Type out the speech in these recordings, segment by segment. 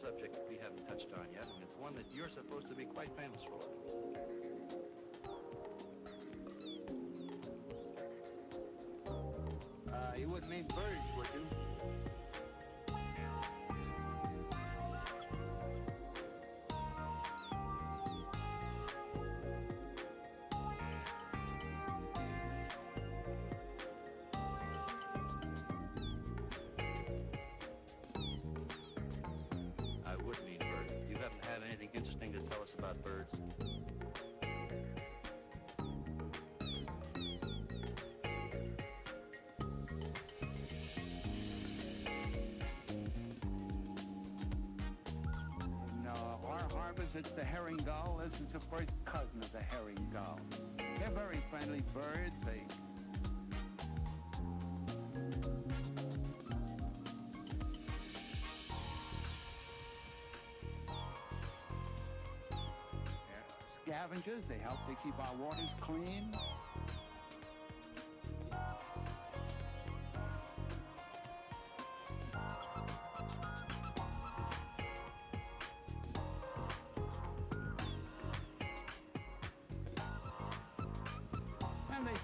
subject that we haven't touched on yet, and it's one that you're supposed to be quite famous for. You wouldn't mean birds, would you? I would mean birds. You haven't had anything interesting to tell us about birds? It's the herring gull. This is the first cousin of the herring gull. They're very friendly birds. They're scavengers. They help to keep our waters clean.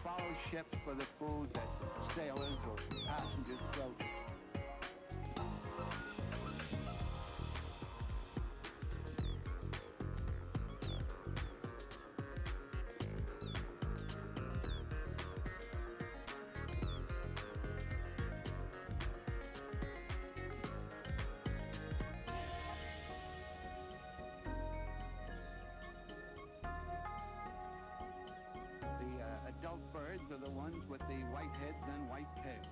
Follow ships for the food that sailors or passengers throw. Adult birds are the ones with the white heads and white tails.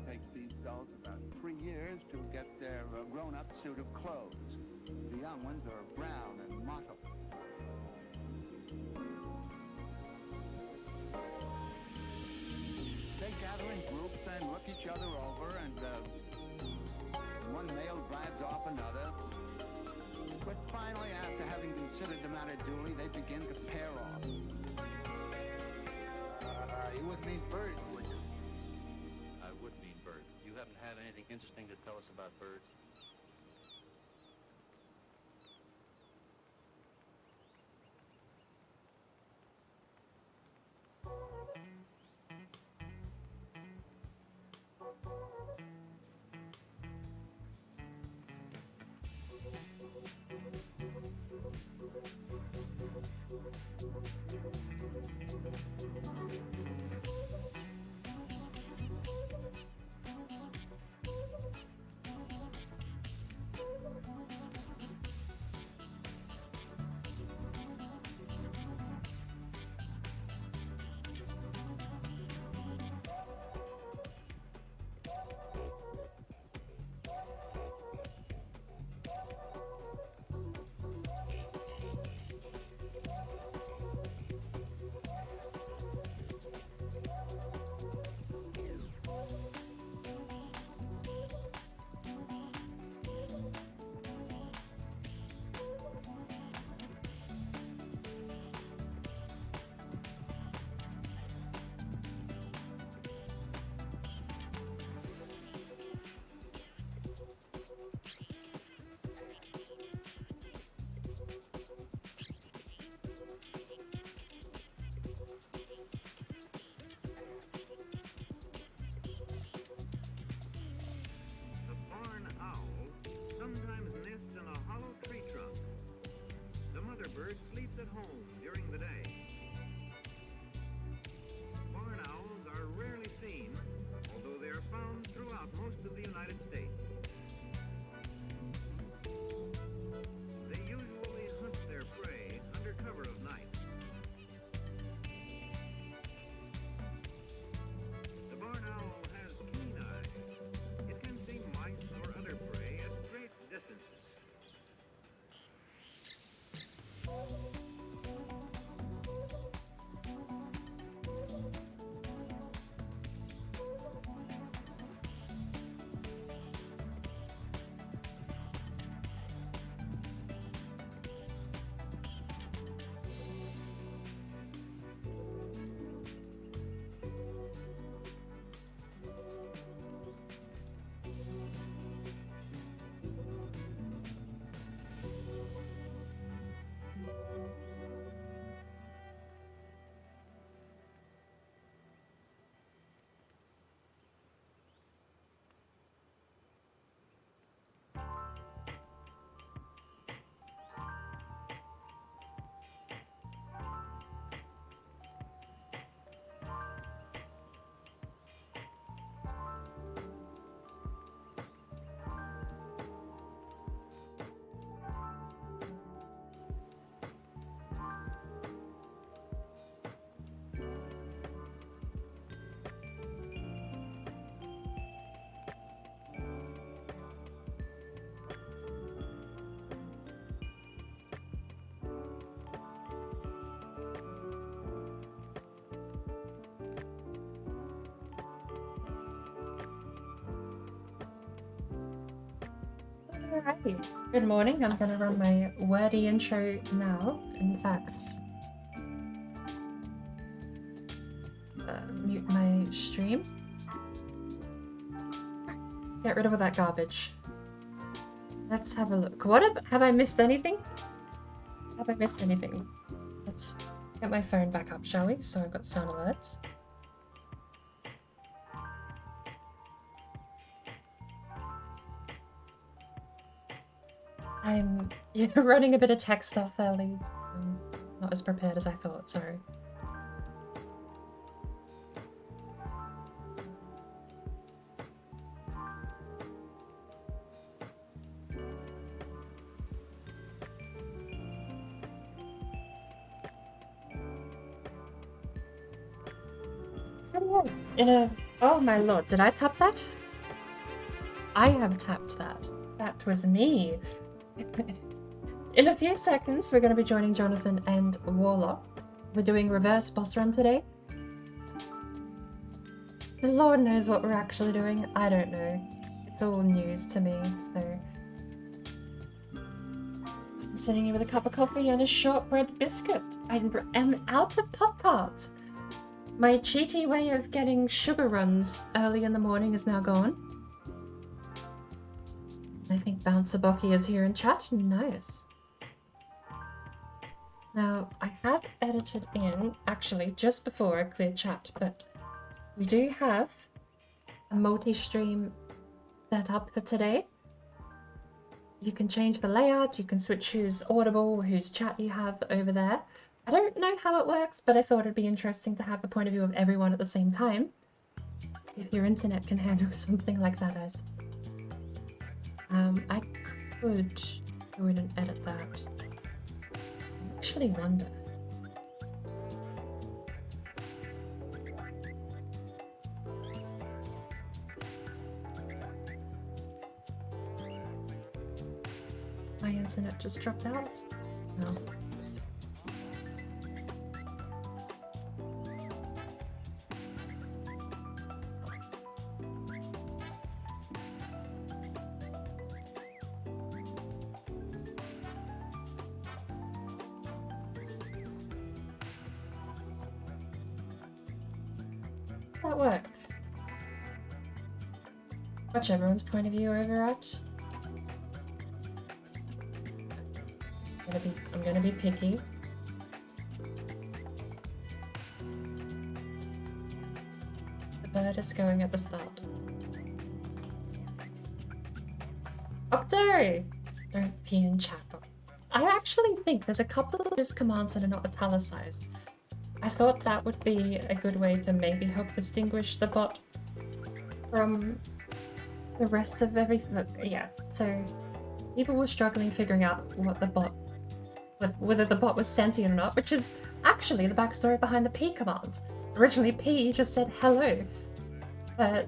Takes these gulls about 3 years to get their grown-up suit of clothes. The young ones are brown and mottled. They gather in groups and look each other over, and one male drives off another. But finally, after having considered the matter duly, they begin to pair off. You wouldn't mean birds, would you? I would mean birds. You haven't had anything interesting to tell us about birds? Alrighty. Good morning. I'm going to run my wordy intro now. In fact, mute my stream. Get rid of all that garbage. Let's have a look. What have I missed anything? Have I missed anything? Let's get my phone back up, shall we? So I've got sound alerts. I'm running a bit of tech stuff early. Not as prepared as I thought, sorry. Oh my lord, did I tap that? I have tapped that. That was me. In a few seconds, we're going to be joining Jonathan and Warlock. We're doing reverse boss run today. The Lord knows what we're actually doing. I don't know. It's all news to me, so... I'm sitting here with a cup of coffee and a shortbread biscuit. I am out of Pop-Tarts. My cheaty way of getting sugar runs early in the morning is now gone. I think Bouncer Bocky is here in chat. Nice. Now, I have edited in, actually, just before I cleared chat, but we do have a multi-stream set up for today. You can change the layout, you can switch who's audible, whose chat you have over there. I don't know how it works, but I thought it'd be interesting to have the point of view of everyone at the same time. If your internet can handle something like that as. I could go in and edit that. I actually wonder. My internet just dropped out? No. That work? Watch everyone's point of view over at. I'm gonna be picky. The bird is going at the start. Octo! Don't pee in chat. I actually think there's a couple of those commands that are not italicized. I thought that would be a good way to maybe help distinguish the bot from the rest of everything. Yeah, so people were struggling figuring out what the bot, whether the bot was sentient or not, which is actually the backstory behind the P command. Originally, P just said hello, but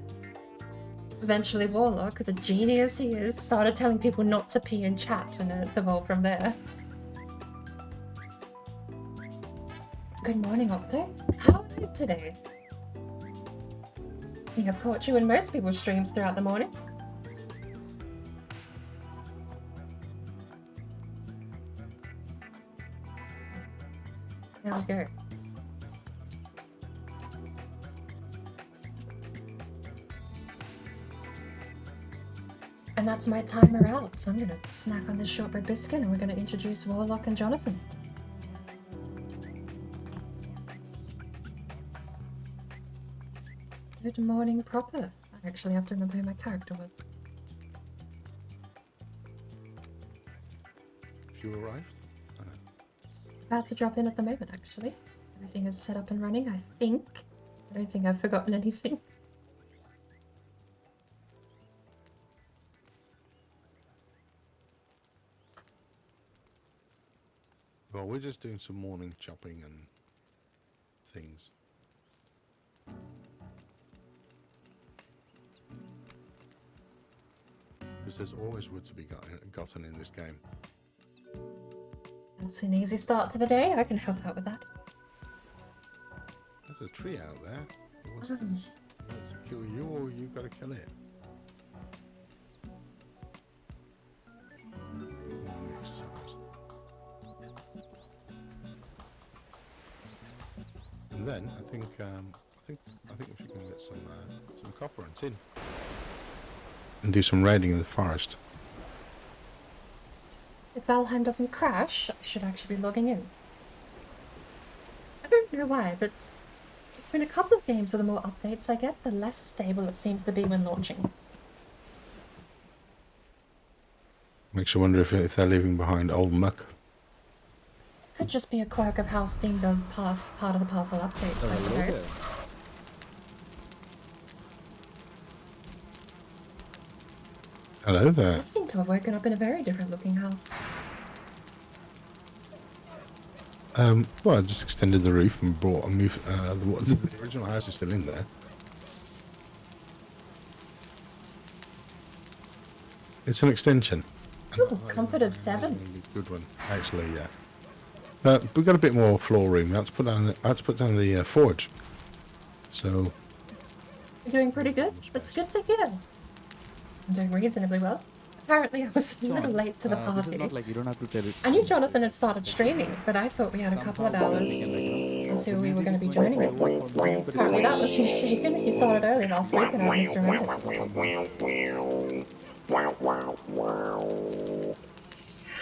eventually Warlock, the genius he is, started telling people not to pee in chat, and it evolved from there. Good morning, Octo. How are you today? I think I've caught you in most people's streams throughout the morning. There we go. And that's my timer out, so I'm gonna snack on this shortbread biscuit and we're gonna introduce Warlock and Jonathan. Good morning, proper. I actually have to remember who my character was. You arrived? About to drop in at the moment, actually. Everything is set up and running, I think. I don't think I've forgotten anything. Well, we're just doing some morning chopping and things. Because there's always wood to be gotten in this game. That's an easy start to the day. I can help out with that. There's a tree out there. It wants to kill you, or you got to kill it. And then I think we should go and get some copper and tin, and do some raiding in the forest. If Valheim doesn't crash, I should actually be logging in. I don't know why, but it's been a couple of games where the more updates I get, the less stable it seems to be when launching. Makes you wonder if they're leaving behind old muck. It could just be a quirk of how Steam does part of the parcel updates, I suppose. Hello there. I seem to have woken up in a very different looking house. Well, I just extended the roof and brought a move. The original house is still in there. It's an extension. Ooh, comfort of 7. Good one, actually. Yeah. We've got a bit more floor room. I had to put down the forge. So. You're doing pretty good. That's good to hear. I'm doing reasonably well. Apparently I was a little late to the party. This is not like you don't have to tell it. I knew Jonathan had started streaming, but I thought we had a couple of hours until we were going to be joining him. Apparently that was mistaken. He started early last week and I misremembered.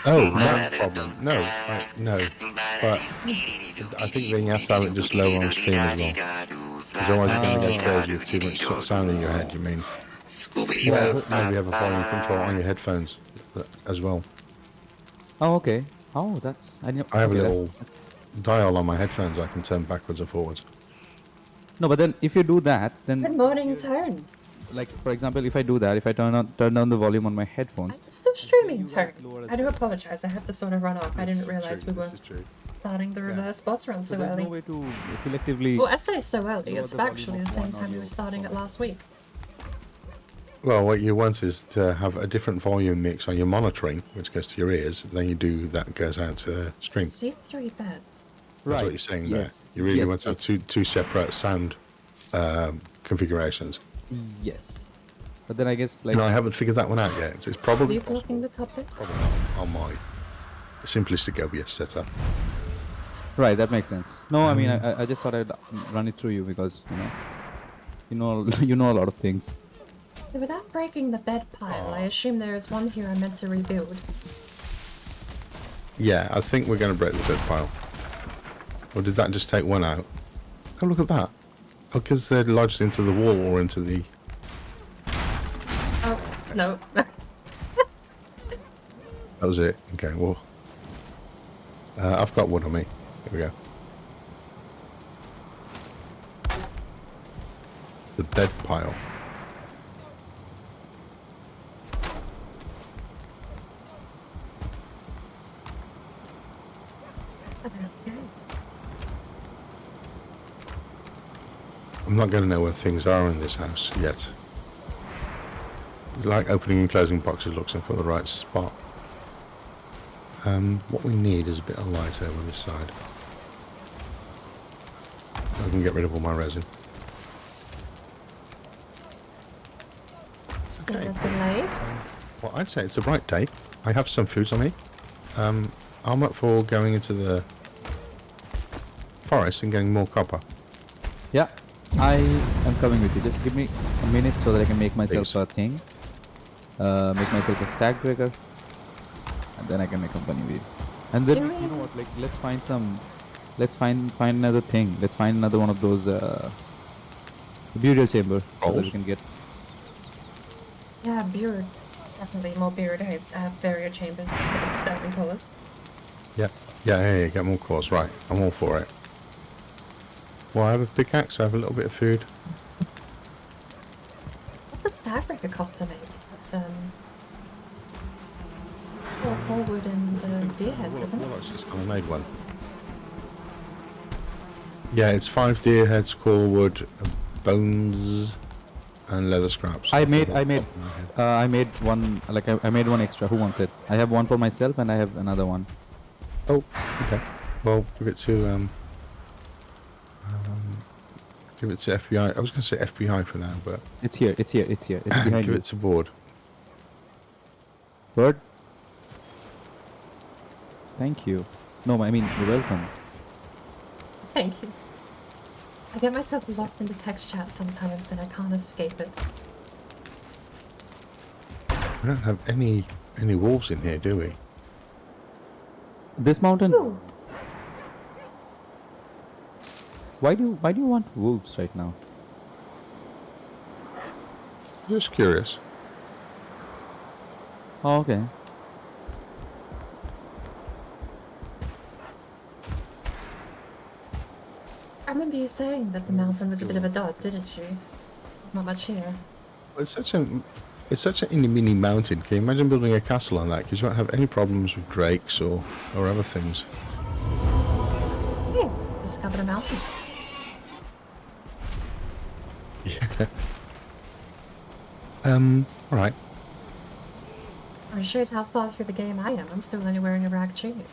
Oh, no problem. No, no. But I think then you have to have it just lower on stream as well. Because otherwise you're going to get crazy with too much sort of sound in your head, you mean? Well, maybe have a volume control on your headphones as well. Oh, okay. Oh, that's... I have a little dial on my headphones I can turn backwards and forwards. No, but then if you do that, then... Good morning, Tone. Like, for example, if I do that, if I turn down the volume on my headphones... I'm still streaming, Tone. I do apologize. I had to sort of run off. I didn't realize we were starting the reverse boss run so there's early. no way to selectively... Well, I say so early. lower It's the volume actually of the same one time we audio were starting it last week. Well, what you want is to have a different volume mix on your monitoring, which goes to your ears. Then you do that goes out to stream. See 3 beds. That's what you're saying there. Yes. You really Yes, want to have two separate sound configurations. Yes. But then I guess, like... No, I haven't figured that one out yet. It's Are probably you blocking the topic? probably not on my simplistic OBS setup. Right, that makes sense. No, I mean, I just thought I'd run it through you because, you know a lot of things. So without breaking the bed pile, I assume there is one here I meant to rebuild. Yeah, I think we're going to break the bed pile. Or did that just take one out? Oh, look at that. Oh, because they're lodged into the wall or into the... Oh, no. That was it. Okay, well... I've got wood on me. There we go. The bed pile. I'm not going to know where things are in this house yet. It's like opening and closing boxes looking for the right spot. What we need is a bit of light over this side. I can get rid of all my resin. So that's a lay. Well, I'd say it's a bright day. I have some foods on me. I'm up for going into the forest and getting more copper. Yeah, I am coming with you. Just give me a minute so that I can make myself Please. a thing. Make myself a stack breaker. And then I can accompany you. And then, Do we- you know what, like, let's find some... Let's find another thing. Let's find another one of those... burial chamber. So that we can get... Yeah, beard. Definitely more beard. I have burial chambers. It's certainly cause. Yeah, get more cores. Right, I'm all for it. Well, I have a pickaxe, I have a little bit of food. What's a stag breaker cost to make? That's 4 coal wood and deer heads, isn't it? Well, that's just I made one. Yeah, it's 5 deer heads, core wood, bones, and leather scraps. I made one, like, I made one extra. Who wants it? I have one for myself and I have another one. Oh, okay. Well, give it to FBI. I was going to say FBI for now, but It's here. It's behind give you. it to Board. Bird? Thank you. No, I mean, you're welcome. Thank you. I get myself locked into text chat sometimes and I can't escape it. We don't have any wolves in here, do we? This mountain. Ooh, Why do you want wolves right now? Just curious. Oh, okay. I remember you saying that the mountain was a bit of a dud, didn't you? There's not much here. It's such an itty mini mountain. Can you imagine building a castle on that? Because you won't have any problems with drakes or other things. Hey, discovered a mountain. Yeah. All right. It shows how far through the game I am. I'm still only wearing a rag tunic.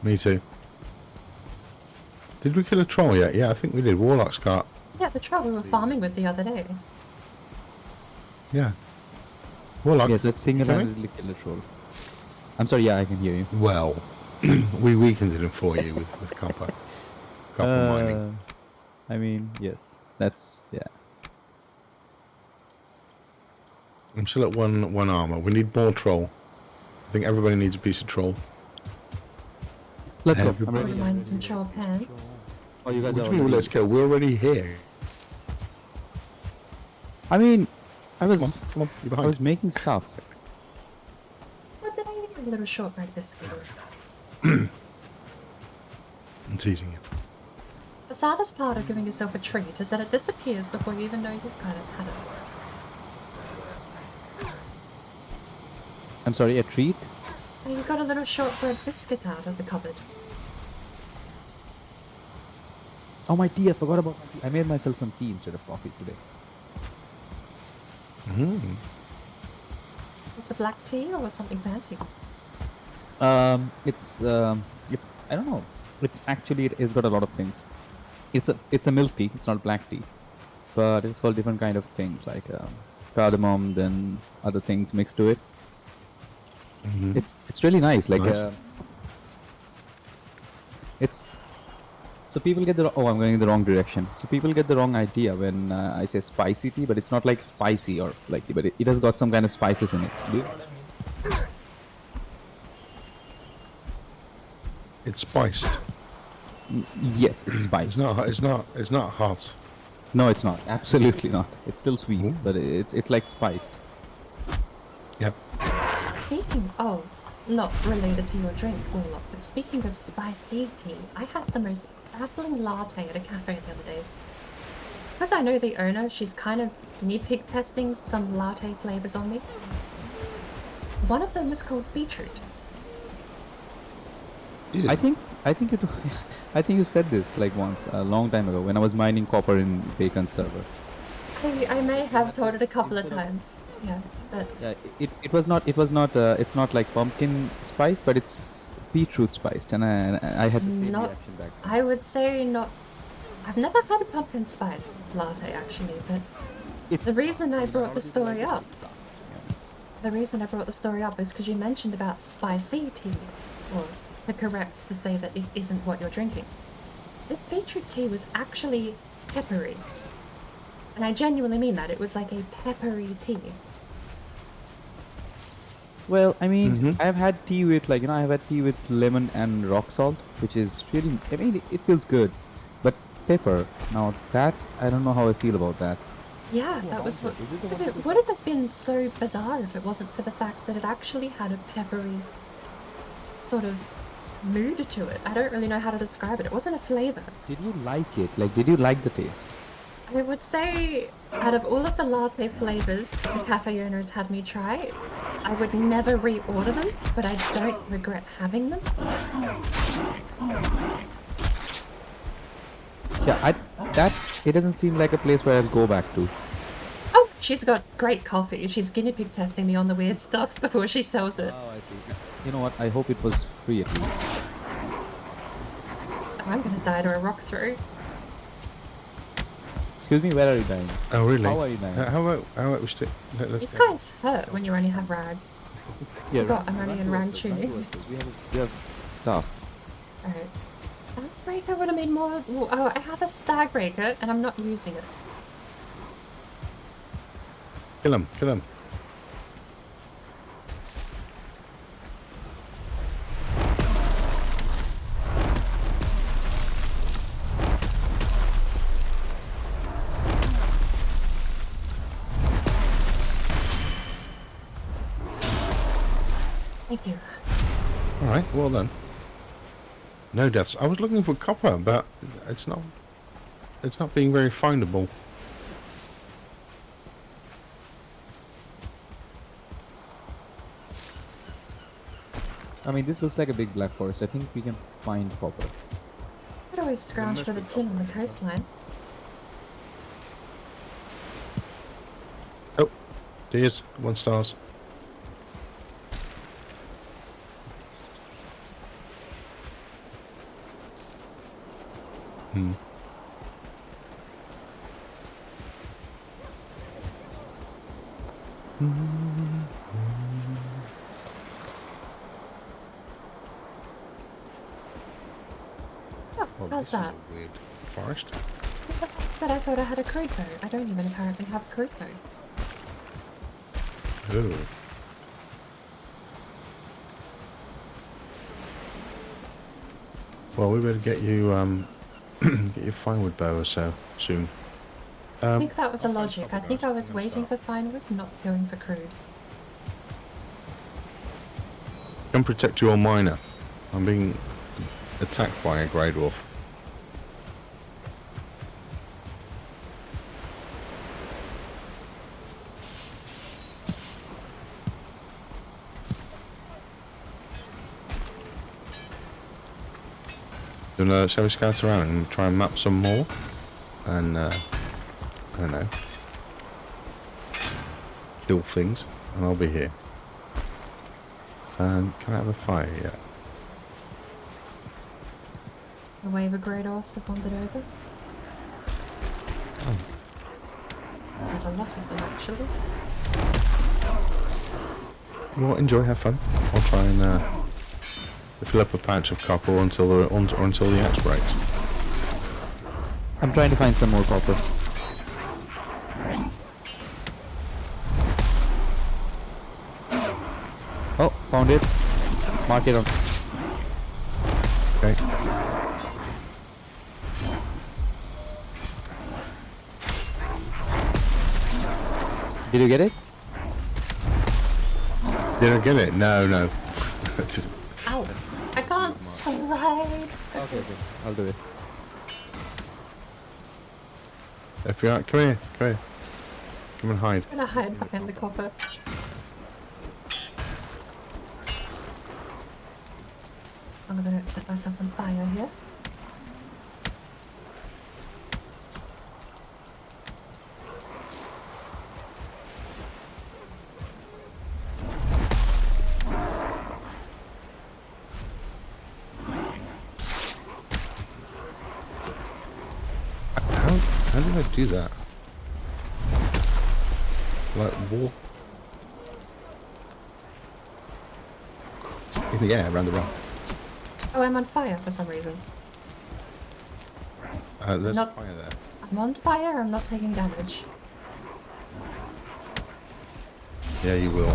Me too. Did we kill a troll yet? Yeah, I think we did. Warlock's cart. Yeah, the troll we were farming with the other day. Yeah. Warlock. Yes, let's you coming? single-handedly kill a troll. I'm sorry, yeah, I can hear you. Well, we weakened it for you with copper. Copper mining. I mean, yes, that's, yeah. I'm still at one armor. We need more troll. I think everybody needs a piece of troll. Let's go. Everybody- I'm Wouldn't ready. mind some troll pants. Oh, you guys What are do you mean, already- let's go? We're already here. I mean, I Come on, was you're behind. I was making stuff. What did I eat? A little shortbread biscuit. I'm teasing you. The saddest part of giving yourself a treat is that it disappears before you even know you've kind of had it. I'm sorry, a treat? And you got a little shortbread biscuit out of the cupboard. Oh, my tea, I forgot about my tea. I made myself some tea instead of coffee today. Was the black tea or was something fancy? It's I don't know. It's actually, it's got a lot of things. It's a milk tea. It's not black tea, but it's got different kind of things like cardamom, then other things mixed to it. It's really nice. Like Nice. it's so people get the I'm going in the wrong direction. So people get the wrong idea when I say spicy tea, but it's not like spicy or like, but it has got some kind of spices in it. Do you know what I mean? It's spiced. Yes, it's spiced. It's not hot. No, it's not. Absolutely not. It's still sweet, Ooh. but it's like spiced. Yep. Speaking of, not related to your drink, Warlock, but speaking of spicy tea, I had the most baffling latte at a cafe the other day. Because I know the owner, she's kind of guinea pig testing some latte flavors on me. One of them was called beetroot. I think you do, I think you said this like once a long time ago when I was mining copper in Bacon's server. I may have told it a couple of times, yes, but Yeah, it was not it's not like pumpkin spiced, but it's beetroot spiced, and I had the same Not- reaction back then. I would say not. I've never had a pumpkin spice latte actually, but the reason I brought the story up, the reason I brought the story up is because you mentioned about spicy tea, or the correct to say that it isn't what you're drinking. This beetroot tea was actually peppery. And I genuinely mean that. It was like a peppery tea. Well, I mean, I've had tea with like I've had tea with lemon and rock salt, which is really, I mean, it feels good, but pepper. Now that I don't know how I feel about that. Yeah, that was what... Because it wouldn't have been so bizarre if it wasn't for the fact that it actually had a peppery sort of mood to it. I don't really know how to describe it. It wasn't a flavor. Did you like it? Like, did you like the taste? I would say, out of all of the latte flavors the cafe owners had me try, I would never reorder them, but I don't regret having them. Yeah, it doesn't seem like a place where I'll go back to. Oh, she's got great coffee. She's guinea pig testing me on the weird stuff before she sells it. Oh, I see. You know what? I hope it was free at least. Oh, I'm gonna die to a rock through. Excuse me, where are you dying? Oh really? How are you dying? How about we stick? Let's These go. guys hurt when you only have rag. Yeah, forgot I'm running in run rang towards us, run tuning. towards us. We have stuff. Alright. Stag breaker would have made more. Oh, I have a stag breaker and I'm not using it. Kill him, kill him. Thank you. Alright, well done. No deaths. I was looking for copper, but it's not being very findable. I mean, this looks like a big black forest. I think we can find copper. I'd always scrounge for the tin on the coastline. Oh, dears, 1 stars. Hmm. Oh, Well, how's this is that? a weird forest. I said I thought I had a crude bow. I don't even apparently have a crude bow. Oh. Well, we better get you get your firewood bow or so soon. I think that was the I'll find logic. I copper, think guys. I was I'm gonna waiting for start. firewood, not going for crude. Come protect your miner. I'm being attacked by a grey dwarf. Shall we scout around and try and map some more? And I don't know, kill things, and I'll be here. And can I have a fire yet? A wave of grey dwarfs have wandered over. Oh. Quite a lot of them, actually. Well, enjoy, have fun. I'll try and fill up a patch of copper until the axe breaks. I'm trying to find some more copper. Oh, found it. Mark it on. Okay. Did you get it? Did I get it? No, no. Ow! I can't slide! Okay. I'll do it. FBI, come here, come here. Come and hide. I'm gonna hide behind the copper. As long as I don't set myself on fire here. How did I do that? Like walk in the air around the rock. Oh, I'm on fire for some reason. There's Not- a fire there. I'm on fire, I'm not taking damage. Yeah, you will.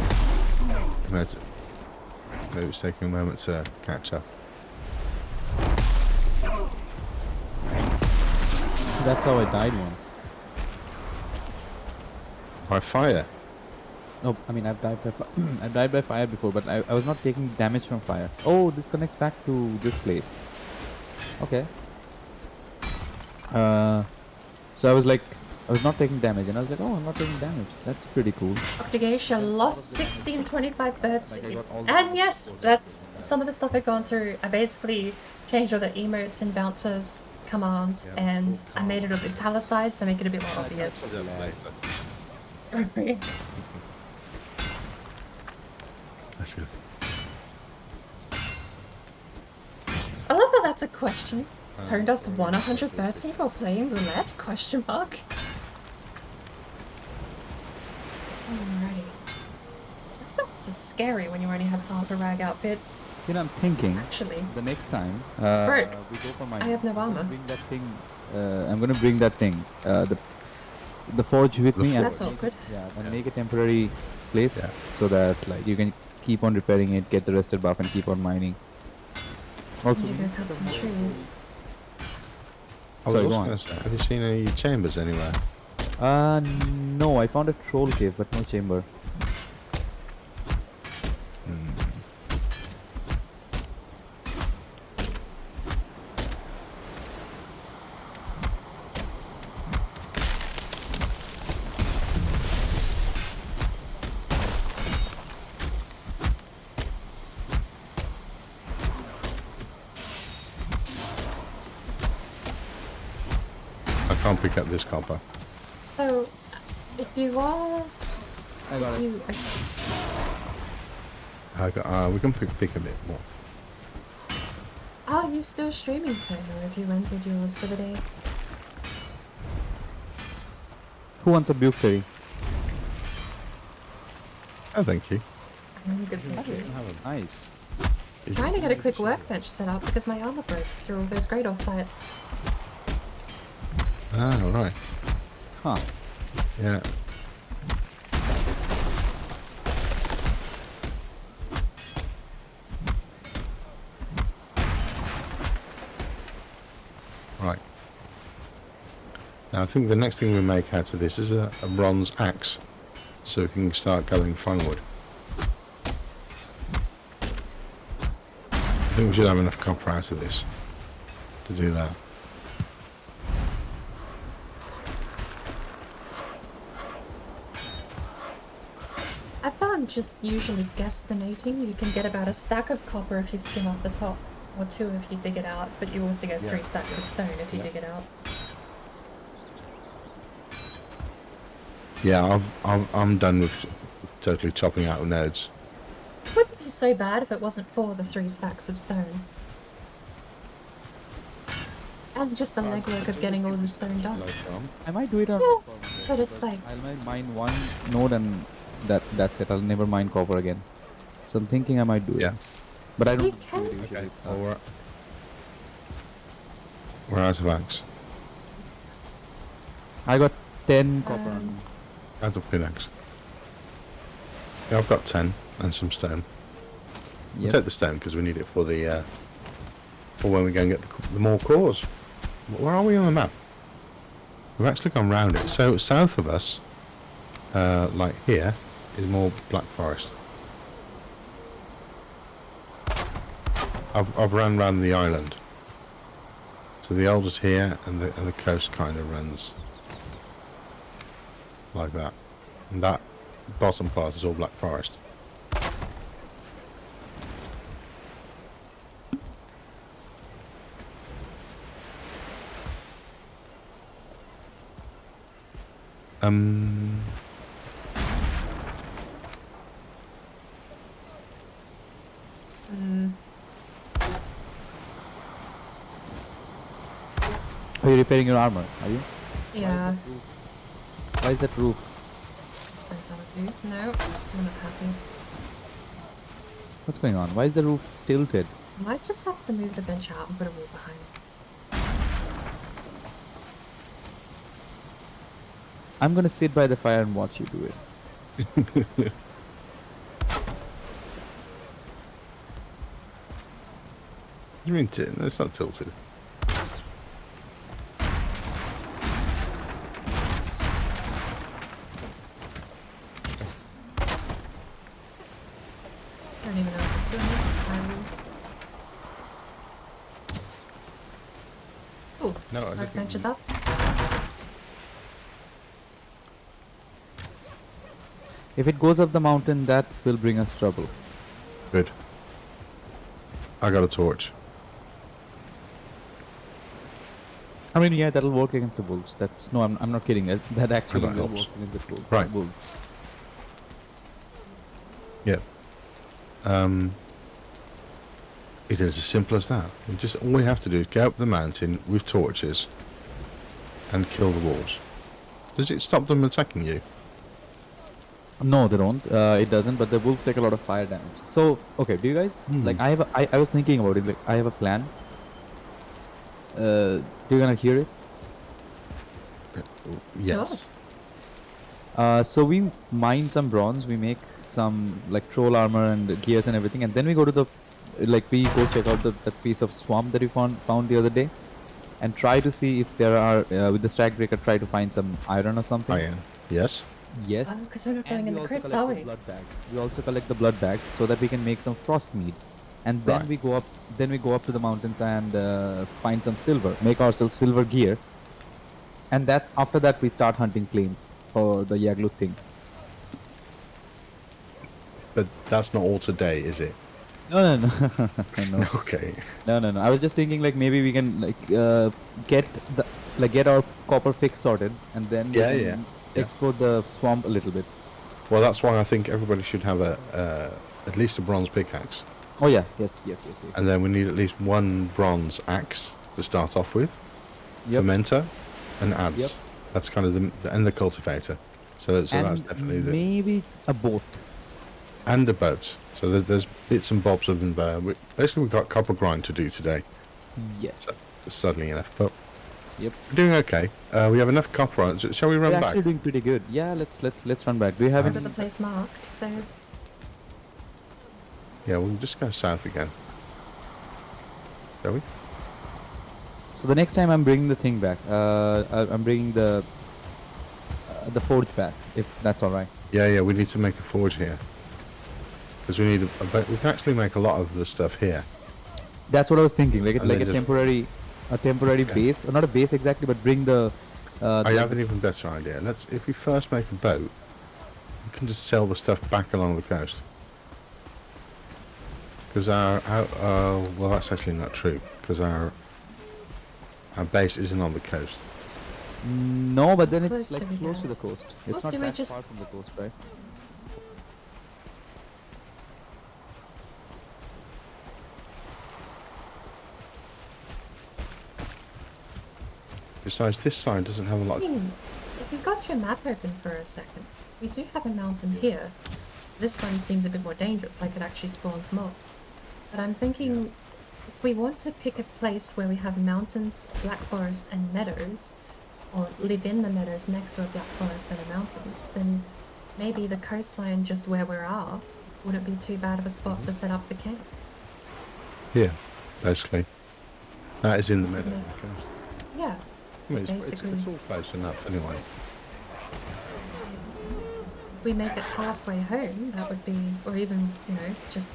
Maybe it's taking a moment to catch up. That's how I died once. By fire? No, I mean I've died by I've died by fire before, but I was not taking damage from fire. Oh, this connects back to this place. Okay. So I was not taking damage, and I was like, oh, I'm not taking damage. That's pretty cool. Octagasha lost 1625 birds. Like I got all the- And yes, that's some of the stuff I've gone through. I basically changed all the emotes and bouncers commands, Yeah, and it's all I made it a bit italicized to make it a bit more obvious. That's good. I love how that's a question. Turned us to 100 birdseed while playing roulette? Question mark. Alrighty. This is scary when you only have half a rag outfit. You know, I'm thinking Actually, the next time broke. we go for I have no I'm gonna armor. bring that thing. I'm gonna bring that thing. The forge with The me, and That's make awkward. it, yeah, and Yeah. make a temporary place Yeah. so that like you can keep on repairing it, get the rested buff, and keep on mining. Also, Need to we go need cut some more trees. tools. I was Sorry, also go on. going to say, have you seen any chambers anywhere? No, I found a troll cave, but no chamber. I can't pick up this copper. So, if you are... I got it. You, We can pick a bit more. are you still streaming, Tone, or have you ended yours for the day? Who wants a buke curry? Oh, thank you. Good, thank you. Nice. Trying to get a quick workbench set up because my armor broke through all those Great Old fights. Ah, right. Huh. Yeah. Right. Now I think the next thing we make out of this is a bronze axe, so we can start gathering firewood. I think we should have enough copper out of this to do that. I found just usually guesstimating, you can get about a stack of copper if you skim off the top, or 2 if you dig it out, but you also get 3 stacks of stone if you dig it out. Yeah, I'm done with totally chopping out nodes. It wouldn't be so bad if it wasn't for the 3 stacks of stone. And just the legwork of getting all the stone done. I might do it on. Yeah, but it's like... I'll mine one node and that's it. I'll never mine copper again. So I'm thinking I might do it. Yeah. But I don't. You do it can. usually, Okay. it's, Well, we're out of axe. I got 10 copper. On. Out of pickaxe. Yeah, I've got 10 and some stone. We'll Yep. take the stone because we need it for the for when we go and get the more cores. Where are we on the map? We've actually gone round it. So south of us, like here, is more black forest. I've ran round the island. So the oldest here, and the coast kind of runs like that. And that bottom part is all black forest. Are you repairing your armor? Are you? Yeah, Why is that roof? I suppose that would do. No, I'm still not happy. What's going on? Why is the roof tilted? Might just have to move the bench out and put a wall behind. I'm gonna sit by the fire and watch you do it. You mean it's not tilted? I don't even know if it's still on the side. Oh, No, I don't workbench think- is up. If it goes up the mountain, that will bring us trouble. Good. I got a torch. I mean, yeah, that'll work against the wolves. That's no, I'm not kidding. That actually That will helps. work against the Right. wolves. Yep. It is as simple as that. All we have to do is go up the mountain with torches and kill the wolves. Does it stop them attacking you? No, they don't. It doesn't. But the wolves take a lot of fire damage. So okay, do you guys like? I was thinking about it. Like, I have a plan. Do you gonna hear it? Yes. So we mine some bronze. We make some like troll armor and gears and everything, and then we go to the we go check out that piece of swamp that we found the other day, and try to see if there are with the stack breaker. Try to find some iron or something. Iron. Yes. Yes. Oh, because we're not going And in we the also crypts, collect are the we? blood bags. We also collect the blood bags so that we can make some frost mead, and then Right. we go up. Then we go up to the mountains and find some silver. Make ourselves silver gear, and that's after that we start hunting plains for the Yaglu thing. But that's not all today, is it? No, no, no, no, Okay. no, no, no. I was just thinking like maybe we can get get our copper fix sorted, and then we Yeah, can yeah. explore the swamp a little bit. Well, that's why I think everybody should have at least a bronze pickaxe, Oh yeah, yes. and then we need at least one bronze axe to start off with, Yep. fermenter, and adze. Yep. That's kind of the cultivator. So that's And definitely maybe a boat. and a boat. So there's bits and bobs of them there. Basically, we've got copper grind to do today. Yes. Just suddenly enough, but Yep. we're doing okay. We have enough copper on it. Shall we run We're back? actually doing pretty good. Yeah, let's run back. Do you have I've got any? the place marked, so Yeah, we'll just go south again. Shall we? So the next time I'm bringing the thing back. I'm bringing the forge back, if that's all right. Yeah, we need to make a forge here. Because we need we can actually make a lot of the stuff here. That's what I was thinking. Like And like then a just- temporary base, or not a base exactly, but bring the. I have an even better idea. If we first make a boat, we can just sell the stuff back along the coast. Because well, that's actually not true. Because our base isn't on the coast. No, but then Close it's like to the close to the coast. coast. It's Well, not do we that just- far from the coast, right? Besides, this side doesn't have a lot. if you've got your map open for a second, we do have a mountain here. This one seems a bit more dangerous, like it actually spawns mobs. But I'm thinking, if we want to pick a place where we have mountains, black forest, and meadows, or live in the meadows next to a black forest and a mountains, then maybe the coastline just where we are wouldn't be too bad of a spot to set up the camp. Here, basically. That is in the middle of the coast. Yeah, I mean, it's Basically. all close enough anyway. we make it halfway home, that would be, or even, just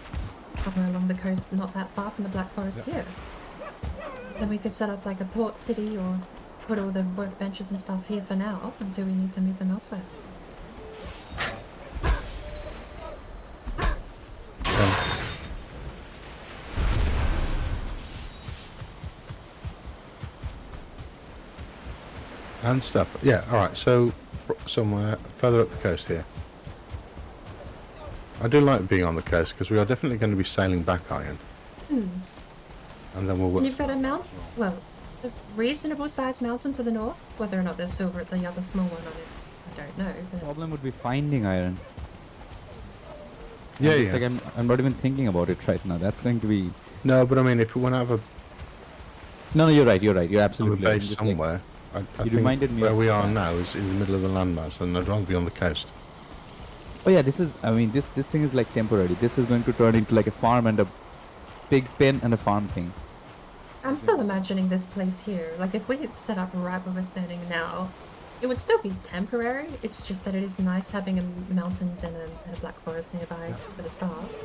somewhere along the coast, not that far from the Black Forest here. Then we could set up like a port city or put all the workbenches and stuff here for now until we need to move them elsewhere. And stuff. Yeah, alright, so somewhere further up the coast here. I do like being on the coast because we are definitely going to be sailing back iron. And then we'll And work. you've got a a reasonable sized mountain to the north. Whether or not there's silver at the other small one on it, I don't know. But Problem would be finding iron. Yeah, And yeah. it's like I'm not even thinking about it right now. That's going to be. No, but I mean, if we want to have No, you're right. You're a absolutely right. I'm base just like- somewhere, I You think reminded me where of we are that. now is in the middle of the landmass, and I'd rather be on the coast. Oh yeah, this is. I mean, this thing is like temporary. This is going to turn into like a farm and a pig pen and a farm thing. I'm still imagining this place here. Like if we had set up right where we're standing now, it would still be temporary. It's just that it is nice having mountains and a black forest nearby for the start.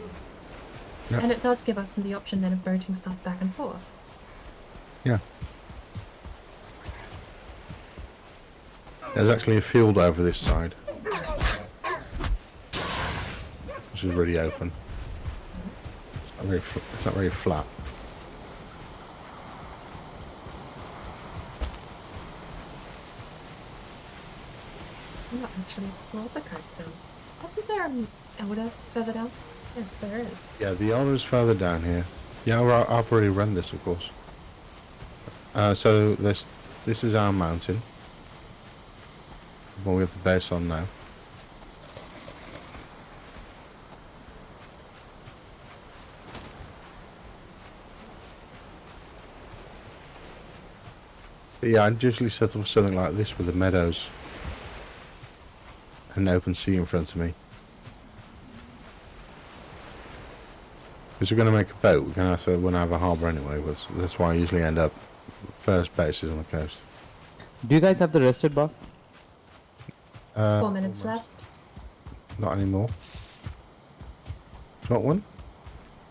Yeah. And it does give us the option then of boating stuff back and forth. Yeah. There's actually a field over this side, which is really open. It's not very flat. We've not actually explored the coast then. Wasn't there an elder further down? Yes, there is. Yeah, the elder's further down here. Yeah, well, I've already run this, of course. So this is our mountain. Well, we have the base on now. Yeah, I'd usually settle for something like this with the meadows and open sea in front of me. Because we're going to make a boat, we're going to have a harbour anyway, but that's why I usually end up first bases on the coast. Do you guys have the rested buff? 4 minutes left. Not anymore. Not one?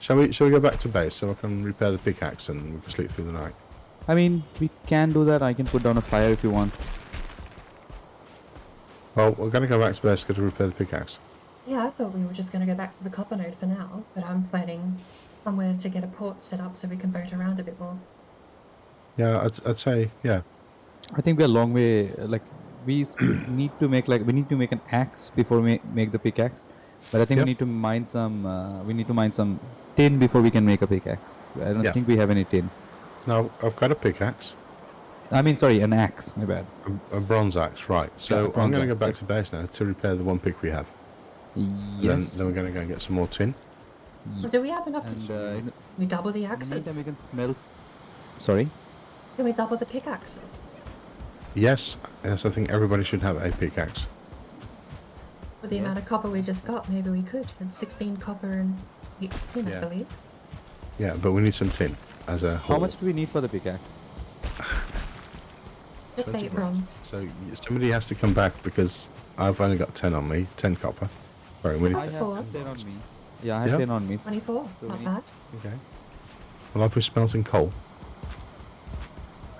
Shall we go back to base so I can repair the pickaxe and we can sleep through the night? I mean, we can do that. I can put down a fire if you want. Well, we're going to go back to base to repair the pickaxe. Yeah, I thought we were just going to go back to the copper node for now, but I'm planning somewhere to get a port set up so we can boat around a bit more. Yeah, I'd say, yeah. I think we're a long way. Like we need to make an axe before we make the pickaxe. But I think we need to mine some tin before we can make a pickaxe. I don't think we have any tin. No, I've got a pickaxe. I mean, sorry, an axe. My bad. A bronze axe, right. So I'm going to go back to base now to repair the one pick we have. Yes. Then we're going to go and get some more tin. So do we have enough to... we double the axes? We can smelt. Sorry? Can we double the pickaxes? Yes, I think everybody should have a pickaxe. With the amount of copper we just got, maybe we could. And 16 copper and 8 tin, I believe. Yeah, but we need some tin as a whole. How much do we need for the pickaxe? Just 8 bronze. So somebody has to come back because I've only got 10 on me, 10 copper. Sorry, we need I to... have 10 on me. Yeah, I have 10 on me. 24, So not bad. Okay. Well, I've been smelting coal.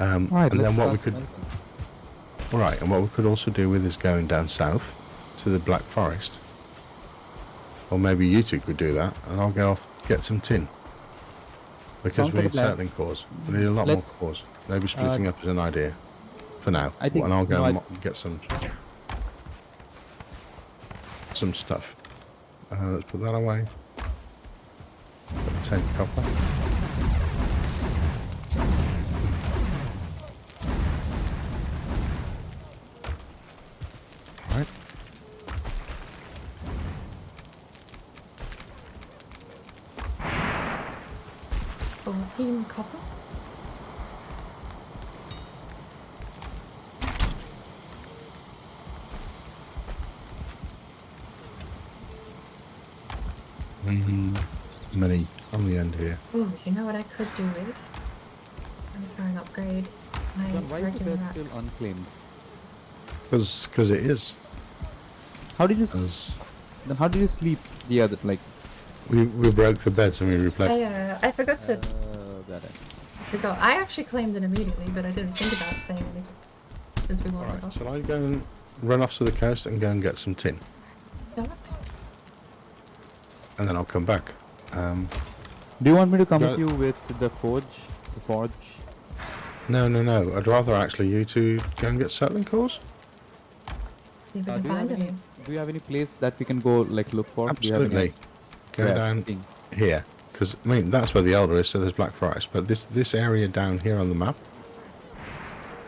Alright, and then what we start could... smelting. Alright, and what we could also do with is going down south to the Black Forest. Or maybe you two could do that, and I'll go off get some tin. Because Sounds we like need a plan. settling cores. We need a lot more cores. Maybe splitting up is an idea. For now. I think- And I'll go no, and get some stuff. Let's put that away. 10 copper. Right. It's 14 copper. Money on the end here. Ooh, you know what I could do with? I'm gonna try and upgrade my John, why is the regular bed still axe. unclaimed? Because it is. How did you As then how did you sleep the other like? we broke the beds and we replaced. I forgot to... Got it. forgot. I actually claimed it immediately, but I didn't think about saying anything. Since we wanted Alright, off. shall I go and run off to the coast and go and get some tin? Sure. And then I'll come back. Do you want me to come No. with you with the forge? The forge? No. I'd rather actually you two go and get settling cores. See if we Do can you have find any. do you have any place that we can go like look for? Do you have any, Absolutely. Go yeah, down thing? here. Because, I mean, that's where the Elder is, so there's Black Forest. But this area down here on the map...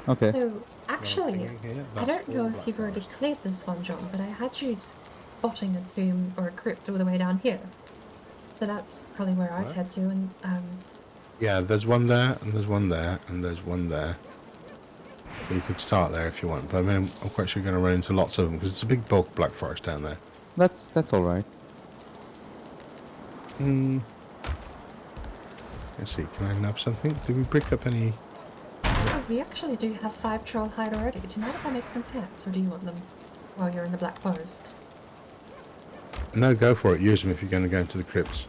Okay. So, actually, Here, I that's don't know all if Black you've already Forest. cleared this one, John, but I had you spotting a tomb or a crypt all the way down here. So that's probably where I'd Right. head to, and Yeah, there's one there, and there's one there, and there's one there. So you could start there if you want. But I mean, I'm quite sure you're going to run into lots of them, because it's a big bulk Black Forest down there. That's all right. Let's see, can I nab something? Did we pick up any... oh, we actually do have 5 troll hide already. Do you mind if I make some pets, or do you want them while you're in the Black Forest? No, go for it. Use them if you're going to go into the crypts.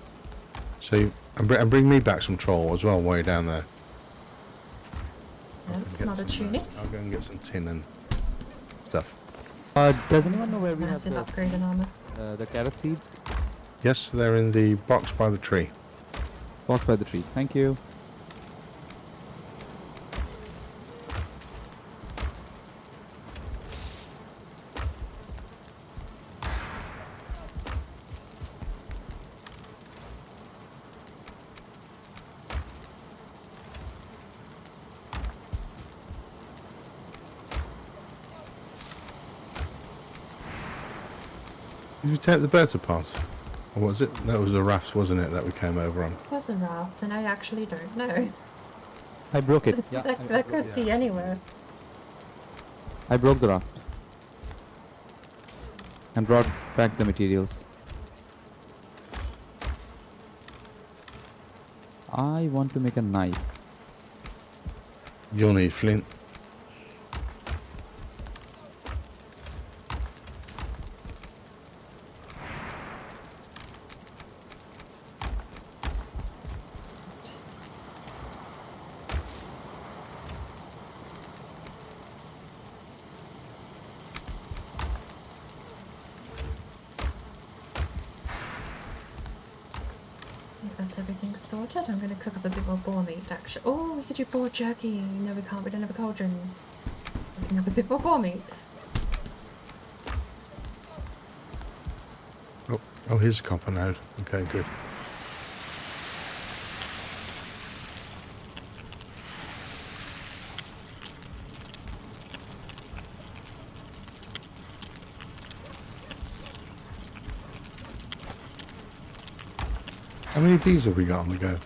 So, and bring me back some troll as well while you're down there. No, Get not a some, tunic. I'll go and get some tin and stuff. Does anyone know where we have Massive the, upgrade in armor. the carrot seeds? Yes, they're in the box by the tree. Box by the tree. Thank you. Did we take the birds apart? Or was it? That was a raft, wasn't it, that we came over on? It was a raft, and I actually don't know. I broke it. Yeah, That could be anywhere. I broke the raft. And brought back the materials. I want to make a knife. You'll need flint. That's everything sorted. I'm going to cook up a bit more boar meat, actually. Oh, we could do boar jerky. No, we can't. We don't have a cauldron. Cooking up a bit more boar meat. Oh, here's a copper node. Okay, good. How many bees have we got on the go?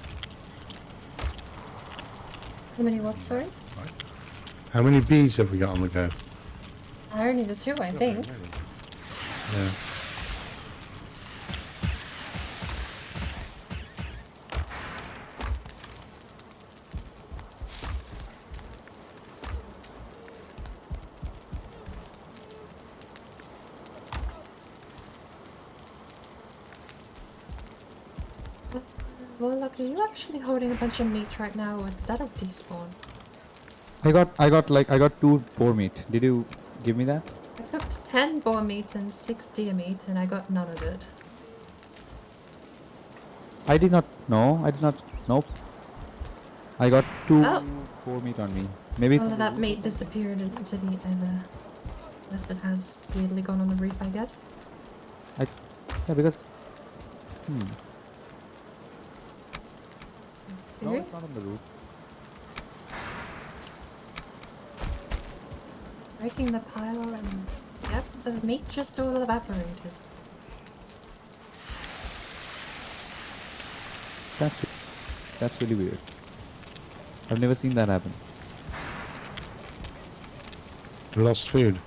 How many what, sorry? How many bees have we got on the go? Only the two, I think. Yeah. Well, look, are you actually holding a bunch of meat right now, or that'll despawn? I got 2 boar meat. Did you give me that? I cooked 10 boar meat and 6 deer meat, and I got none of it. I did not. No, I did not. Nope. I got 2 Oh. boar meat on me. Maybe. Well, that meat disappeared into the other. Unless it has weirdly gone on the reef, I guess. Yeah, because. No, it's not on the roof. Breaking the pile and... Yep, the meat just all evaporated. That's really weird. I've never seen that happen. We lost food.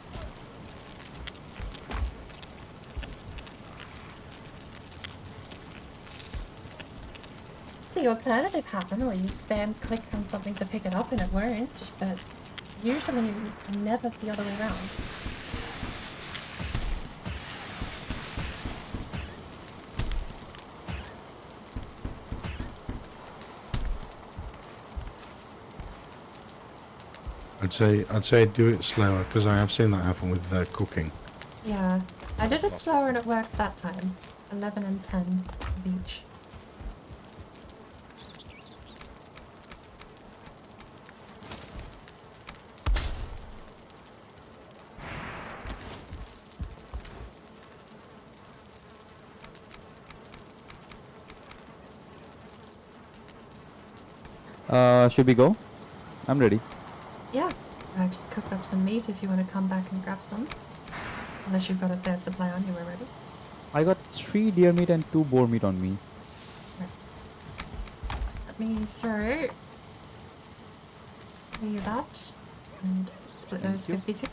The alternative happened where you spam click on something to pick it up and it won't, but usually never the other way around. I'd say do it slower because I have seen that happen with cooking. Yeah, I did it slower and it worked that time. 11 and 10 of each. Should we go? I'm ready. Yeah, I just cooked up some meat if you want to come back and grab some. Unless you've got a fair supply on you already. I got 3 deer meat and 2 boar meat on me. Let me throw you that and split those 50-50.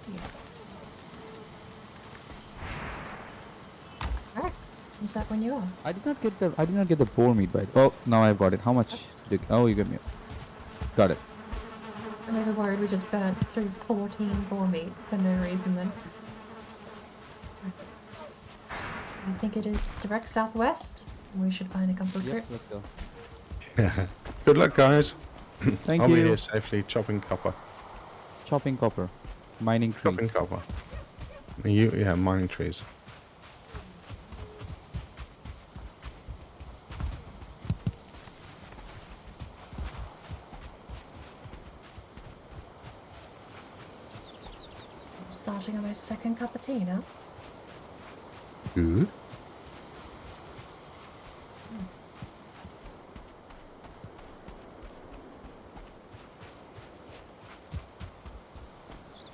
Alright, comes that when you are. I did not get the boar meat by. Oh, now I've got it. How much? Oh, you got me. Got it. I'm never worried we just burnt through 14 boar meat for no reason then. I think it is direct southwest. We should find a couple of Yep, grips. let's go. Yeah. Good luck, guys. Thank I'll you. be here safely chopping copper. Chopping copper. Mining tree. Chopping copper. Mining trees. I'm starting on my second cup of tea now. Good.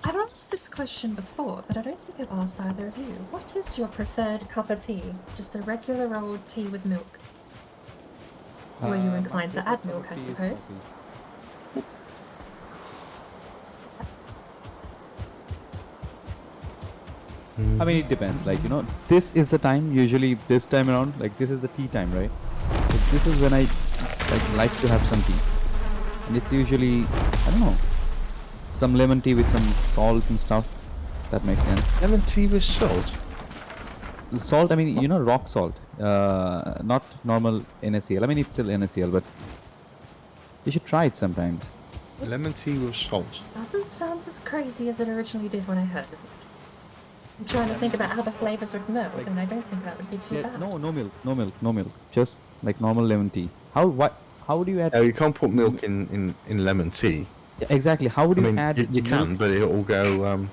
I've asked this question before, but I don't think I've asked either of you. What is your preferred cup of tea? Just a regular old tea with milk? Or are you inclined to add milk, I suppose? I mean, it depends. Like, this is the time, usually this time around, like this is the tea time, right? So this is when I like to have some tea. And it's usually, I don't know, some lemon tea with some salt and stuff. That makes sense. Lemon tea with salt? Salt, I mean, rock salt. Not normal NaCl. I mean, it's still NaCl, but you should try it sometimes. Lemon tea with salt. Doesn't sound as crazy as it originally did when I heard it. I'm trying to think about how the flavors would meld, and I don't think that would be too bad. No milk. Just like normal lemon tea. How do you add? No, you can't put milk in lemon tea. Yeah, exactly. How would you add? You can, but it'll go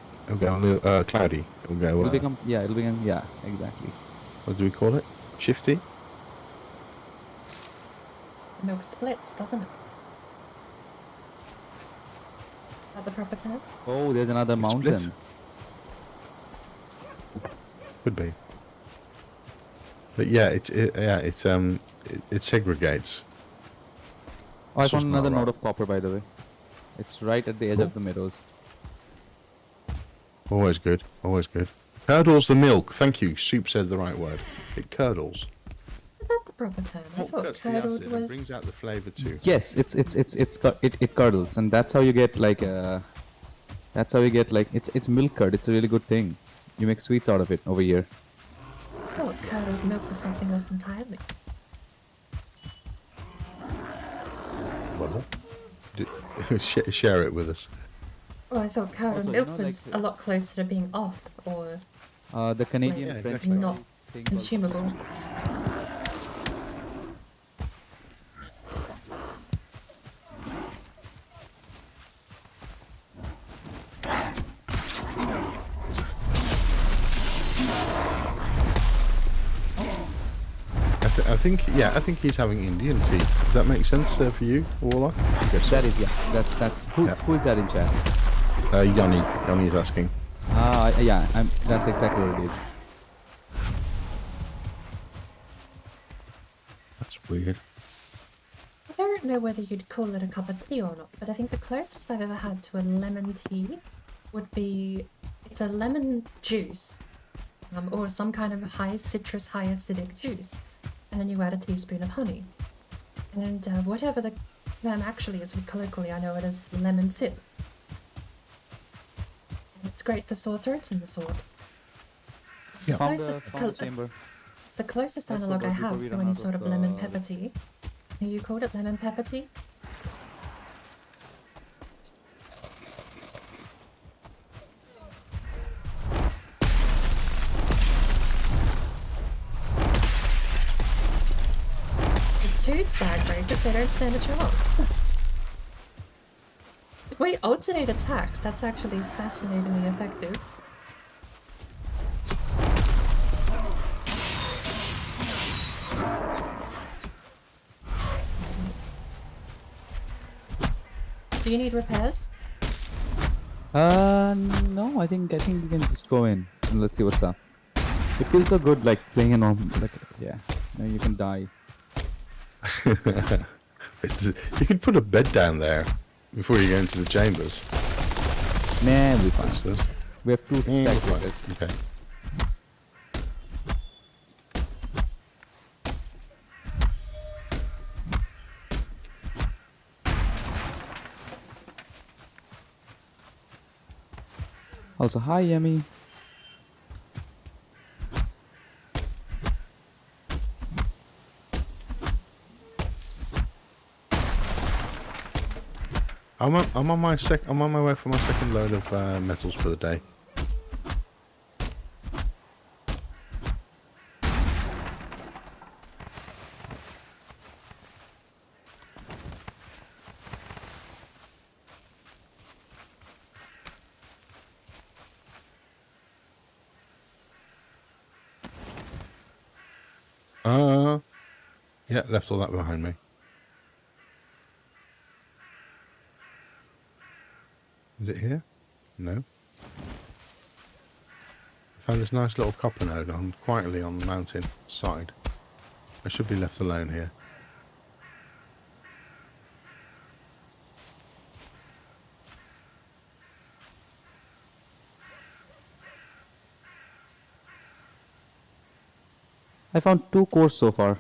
cloudy. It'll go. It'll become exactly. What do we call it? Shifty. Milk splits, doesn't it? Is that the proper term? Oh, there's another mountain. Splits. Could be. But yeah, it segregates. Oh, I It's just found another not right. node of copper, by the way. It's right at the edge of the meadows. Always good. Always good. Curdles the milk. Thank you. Soup said the right word. It curdles. Is that the proper term? I thought Cuts the curdled acid and was... brings out the flavour too. Yes, it curdles, and that's how you get it's milk curd. It's a really good thing. You make sweets out of it over here. I thought curdled milk was something else entirely. Well, share it with us. Oh, I thought curdled Also, milk was a lot closer to being off, or The Canadian Like, French exactly. not thing called- consumable. I think he's having Indian tea. Does that make sense for you, Warlock? Yes. That is, that's who, Yeah. who is that in chat? Yanni's asking. Yeah, that's exactly what it is. That's weird. I don't know whether you'd call it a cup of tea or not, but I think the closest I've ever had to a lemon tea would be, it's a lemon juice, or some kind of high citrus, high acidic juice, and then you add a teaspoon of honey. And whatever the term actually is, colloquially I know it as lemon sip. And it's great for sore throats and the sort. Yeah. Found Closest the chamber. It's the closest Let's go analog I back before have we to run any out sort of, of lemon uh, pepper tea. You called it lemon pepper tea? The two stag breakers, they don't stand a chance. If we alternate attacks, that's actually fascinatingly effective. Do you need repairs? No, I think we can just go in and let's see what's up. It feels so good, like playing a normal, yeah. No, you can die. You could put a bed down there before you go into the chambers. Nah, we'll be fine. Says. We have two stag breakers. Okay. Also, hi, Yemi. I'm on my way for my second load of metals for the day. Yeah, left all that behind me. Is it here? No. I found this nice little copper node quietly on the mountain side. I should be left alone here. I found 2 cores so far.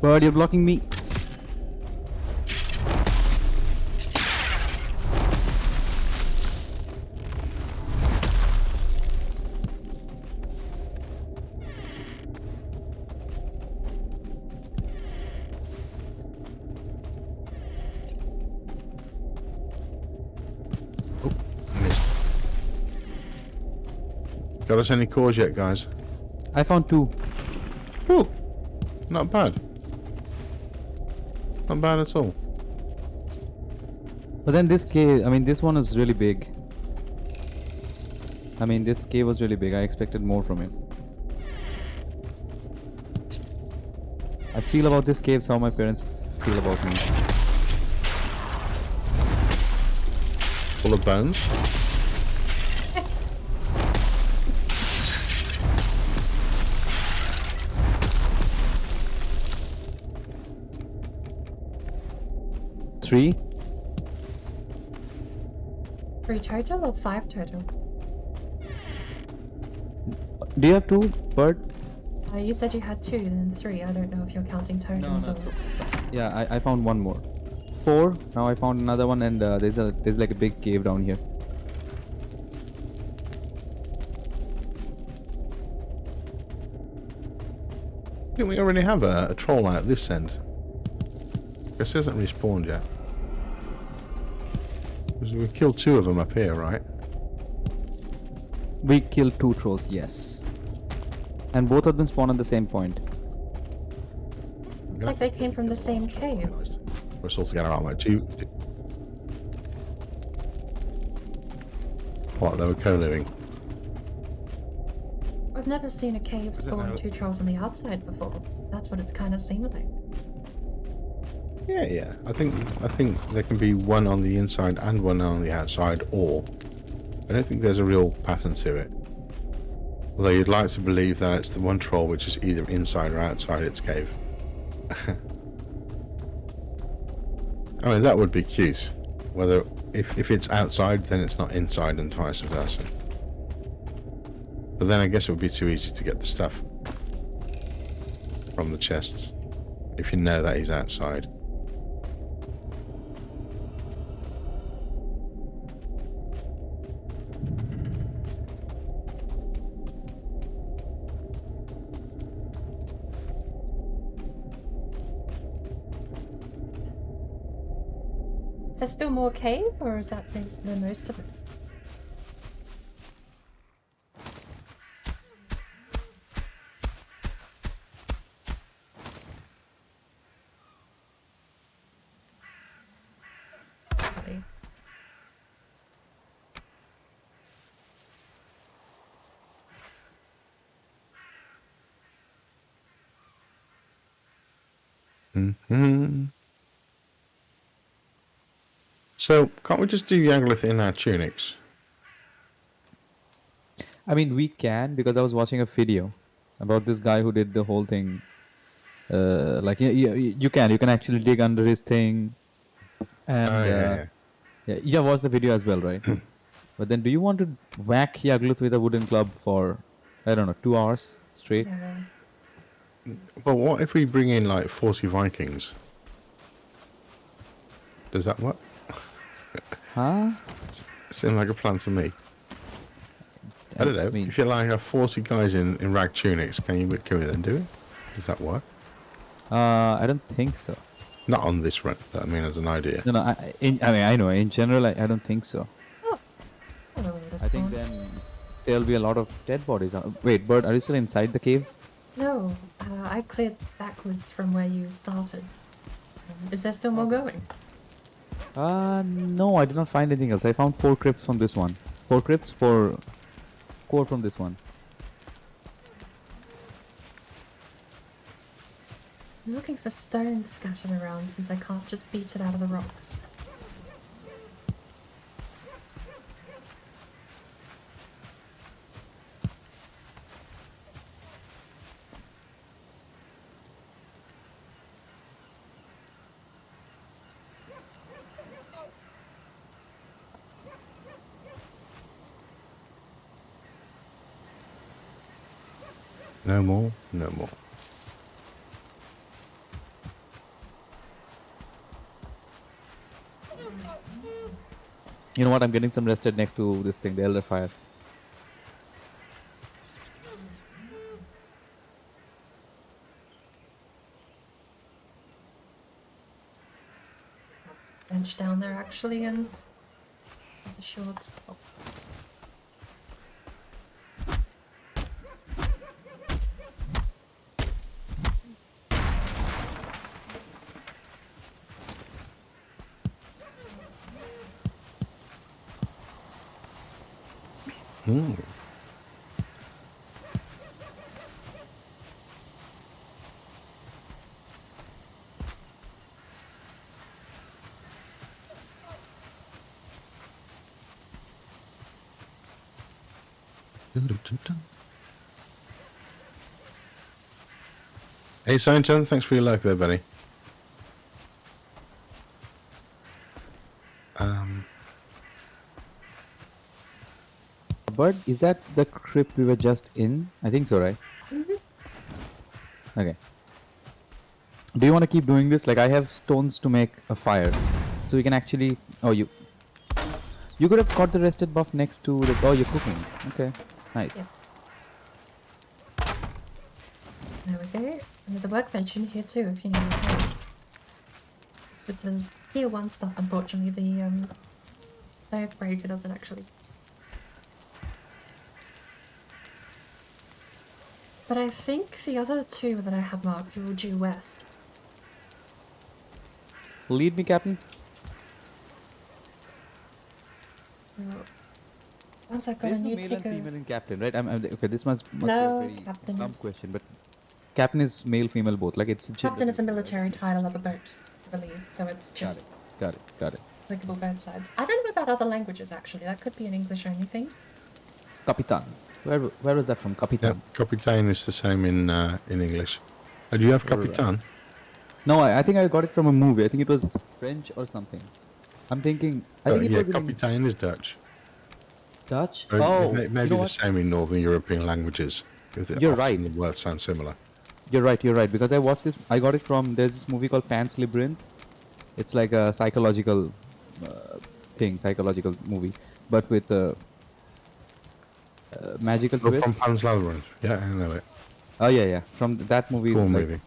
Bird, you're blocking me. Missed. Got us any cores yet, guys? I found 2. Ooh, not bad. Not bad at all. But then this cave, I mean, this one is really big. I mean, this cave was really big. I expected more from it. I feel about this cave how my parents feel about me. Full of bones. Three. 3 total or 5 total? Do you have 2, Bird? You said you had 2 and 3. I don't know if you're counting totals or... Yeah, I found one more. 4. Now I found another one, and there's like a big cave down here. Didn't we already have a troll out this end? Guess he hasn't respawned yet. 'Cause we killed 2 of them up here, right? We killed 2 trolls, yes. And both of them spawn at the same point. It's like they came from the same cave. We're still together, aren't we? 2. What, they were co-living? I've never seen a cave spawn 2 trolls on the outside before. That's what it's kind of seemed like. Yeah. I think there can be one on the inside and one on the outside, or I don't think there's a real pattern to it. Although you'd like to believe that it's the one troll which is either inside or outside its cave. I mean, that would be cute. Whether if it's outside, then it's not inside, and vice versa. But then I guess it would be too easy to get the stuff from the chests if you know that he's outside. Is there still more cave, or is that the most of it? Okay. Mm-hmm. So, can't we just do Yagluth in our tunics? I mean, we can, because I was watching a video about this guy who did the whole thing. Like, you can actually dig under his thing. And, yeah, watch the video as well, right? But then do you want to whack Yagluth with a wooden club for, I don't know, 2 hours straight? Yeah. But what if we bring in like 40 Vikings? Does that work? Huh? Seems like a plan to me. I don't know. mean, If you like have 40 guys in rag tunics, can we then do it? Does that work? I don't think so. Not on this run, but I mean as an idea. No, I know. In general, I don't think so. Oh, hello, elder I think spawn. then there'll be a lot of dead bodies. Wait, Bird, are you still inside the cave? No, I cleared backwards from where you started. Is there still more going? No, I did not find anything else. I found 4 crypts from this one. 4 crypts, 4 core from this one. I'm looking for stones scattered around since I can't just beat it out of the rocks. No more, no more. You know what? I'm getting some rested next to this thing, the Elder Fire. Bench down there actually and the short stop. Hmm. Hey, Soundchan, thanks for your like there, buddy. Bird, is that the crypt we were just in? I think so, right? Okay. Do you want to keep doing this? Like, I have stones to make a fire. So we can actually... Oh, you could have got the rested buff next to the... Oh, you're cooking. Okay. Nice. Yes. There we go. And there's a workbench in here too if you need repairs. It's with the tier 1 stuff, unfortunately. The stove breaker doesn't actually. But I think the other 2 that I have marked are all due west. Lead me, Captain. Well, once I've got There's a no new male and ticker. female in Captain, right? Okay, this must No, be a very Captain dumb is- question, but Captain is male, female both. Like, it's... Captain is a military title of a boat, I believe, so it's just Got it. applicable both sides. I don't know about other languages actually. That could be an English only thing. Capitan. Where was that from? Capitan. Yeah, Capitan is the same in English. Do you have Right. Capitan? No, I think I got it from a movie. I think it was French or something. I'm thinking... I think it Yeah, was in Capitan is Dutch. Dutch? Or Oh, it may you be know the what? same in Northern European languages. You're Often right. The words sound similar. You're right. Because I watched this... I got it from... There's this movie called Pan's Labyrinth. It's like a psychological psychological movie. But with magical Oh, twist. from Pan's Labyrinth. Yeah, I know it. Oh, yeah. From that movie. Cool like, movie.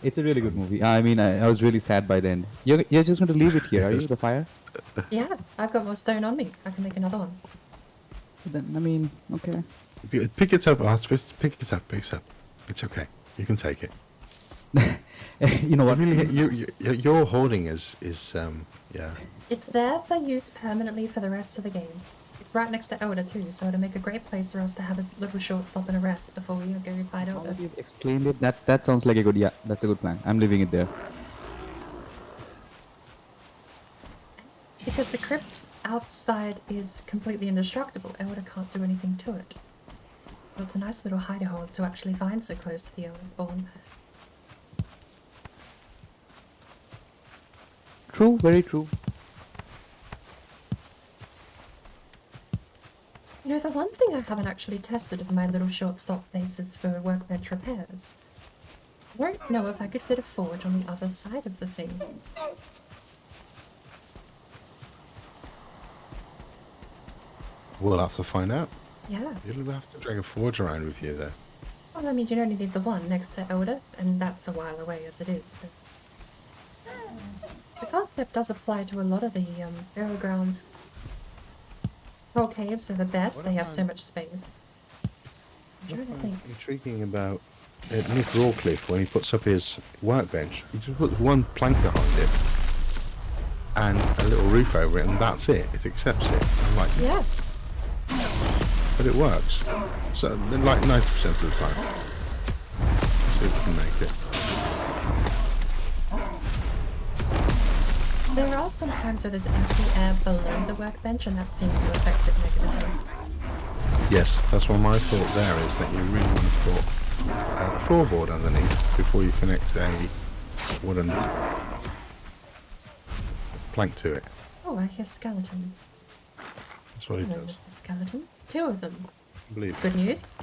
It's a really good movie. I mean, I was really sad by the end. You're just going to leave it here, are you? The fire? Yeah, I've got more stone on me. I can make another one. Then, I mean, okay. Pick it up, Artspith. Pick it up. It's okay. You can take it. You know what? Really, your hoarding is yeah. It's there for use permanently for the rest of the game. It's right next to Elder too, so it'll make a great place for us to have a little short stop and a rest before we go fight Now Elder. that you've explained it, that sounds like a good... Yeah, that's a good plan. I'm leaving it there. Because the crypt outside is completely indestructible, Elder can't do anything to it. So it's a nice little hide-a-hole to actually find so close to the Elder spawn. True, very true. You know, the one thing I haven't actually tested of my little short stop bases for workbench repairs. I don't know if I could fit a forge on the other side of the thing. We'll have to find out. Yeah. You'll have to drag a forge around with you there. Well, I mean, you only need the one next to Elder, and that's a while away as it is, but... The concept does apply to a lot of the burial grounds Troll caves are the best. What They I have so find- much space. I'm What I trying to find think. intriguing about Nick Rawcliffe when he puts up his workbench, he just puts one plank behind it and a little roof over it, and that's it. It accepts it. I'm like, Yeah. but it works. So then, like 90% of the time, so it can make it. There are some times where there's empty air below the workbench, and that seems to affect it negatively. Yes, that's what my thought there is, that you really want to put a floorboard underneath before you connect a wooden plank to it. Oh, I hear skeletons. That's what he Hello, does. Mr. Skeleton. 2 of them. I believe It's good news.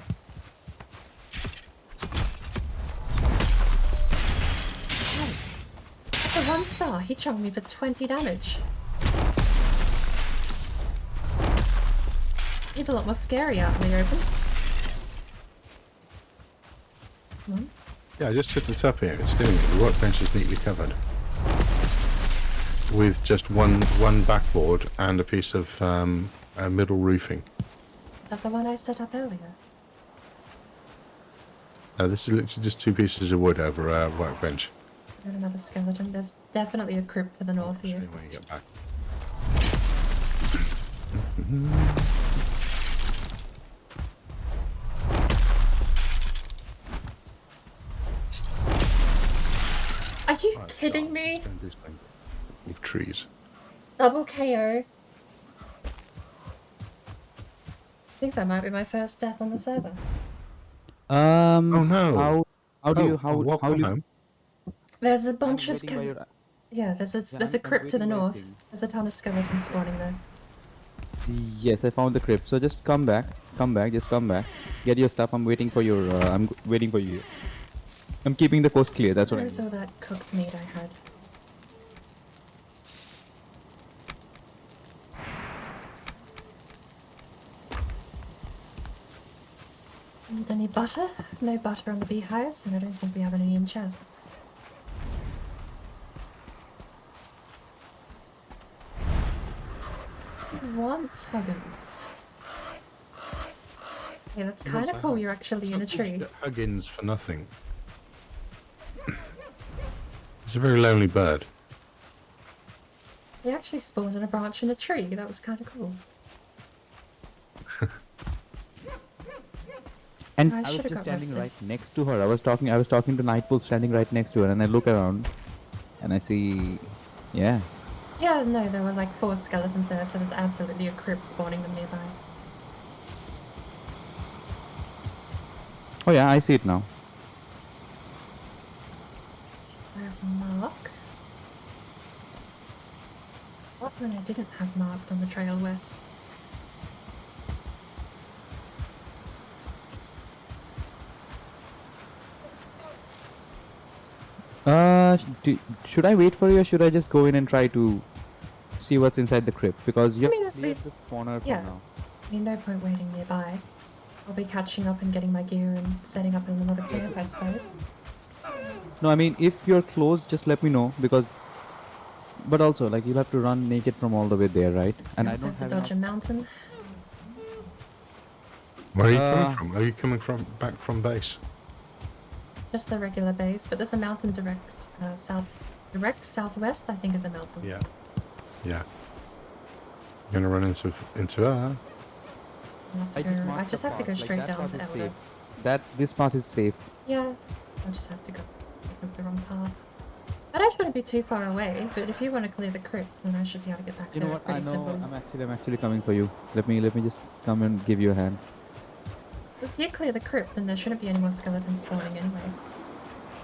Oh, that's a 1-star. He chunked me for 20 damage. He's a lot more scary out in the open. Come on. Yeah, just set it up here. It's doing it. The workbench is neatly covered with just one backboard and a piece of middle roofing. Is that the one I set up earlier? This is literally just 2 pieces of wood over a workbench. Got another skeleton. There's definitely a crypt to the north Show here. you when you get back. Are you Right, kidding so me? let's go and do something with trees. Double KO. I think that might be my first death on the server. Oh no! How do you how welcome you home. There's a I'm bunch of waiting by your- yeah. There's Yeah, a I'm crypt to the waiting, north. waiting. There's a ton of skeletons spawning there. Yes, I found the crypt. So just come back, just come back. Get your stuff. I'm waiting for your. I'm waiting for you. I'm keeping the coast clear. That's what I Where's mean. all that cooked meat I had? And any butter? No butter on the beehives, and I don't think we have any in chests. Want Huggins. Yeah, that's kind of cool. You're actually in a tree. Get Huggins for nothing. It's a very lonely bird. We actually spawned in a branch in a tree. That was kind of cool. And I I was should've just got standing rested. right next to her. I was talking to Nightwolf standing right next to her, and I look around, and I see, yeah. Yeah, no, there were like 4 skeletons there, so there's absolutely a crypt spawning them nearby. Oh yeah, I see it now. I have Mark. What when I didn't have marked on the trail west? Should I wait for you, or should I just go in and try to see what's inside the crypt? Because you I mean, have at cleared least- the spawner for yeah. now. I mean, no point waiting nearby. I'll be catching up and getting my gear and setting up in another camp, I suppose. No, I mean, if you're close, just let me know, because... But also, like, you'll have to run naked from all the way there, right? And I I also don't have to have dodge a mountain. Where are you Uh, coming from? Are you coming back from base? Just the regular base, but there's a mountain direct southwest, I think is a mountain. Yeah. Yeah. You're gonna run into her. I marked just the have to go path, like, straight that down path to is Elder. safe. This path is safe. Yeah, I'll just have to go. I took the wrong path. But I shouldn't be too far away, but if you want to clear the crypt, then I should be able to get back You there know what? I pretty know. simple. I'm actually coming for you. Let me just come and give you a hand. If you clear the crypt, then there shouldn't be any more skeletons spawning anyway.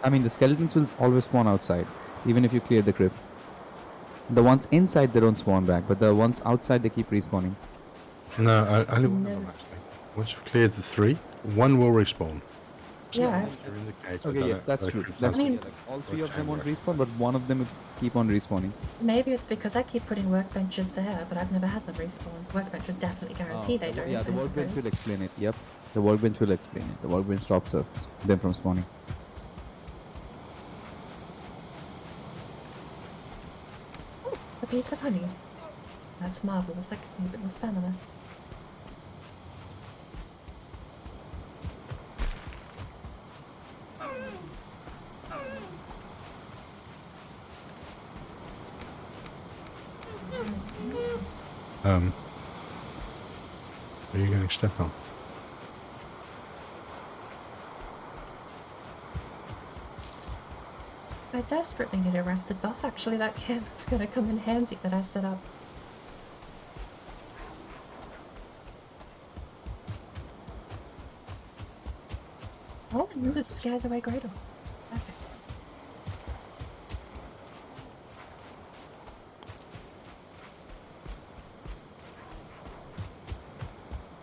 I mean, the skeletons will always spawn outside, even if you clear the crypt. The ones inside, they don't spawn back, but the ones outside, they keep respawning. No, only one No. of them actually. Once you've cleared the 3, one will respawn. Yeah. You're in the cage, Okay, but yes, that's the true. crypt's That's I mean- true. Like, all 3 of them won't respawn, but one of them will keep on respawning. Maybe it's because I keep putting workbenches there, but I've never had them respawn. Workbench would definitely guarantee they don't. Yeah, the I workbench will suppose. explain it. Yep, the workbench will explain it. The workbench stops them from spawning. A piece of honey. That's marvelous. That gives me a bit more stamina. Are you getting stuck on? I desperately need a rested buff. Actually, that camera's gonna come in handy that I set up. Oh, and it scares away Gradle. Perfect.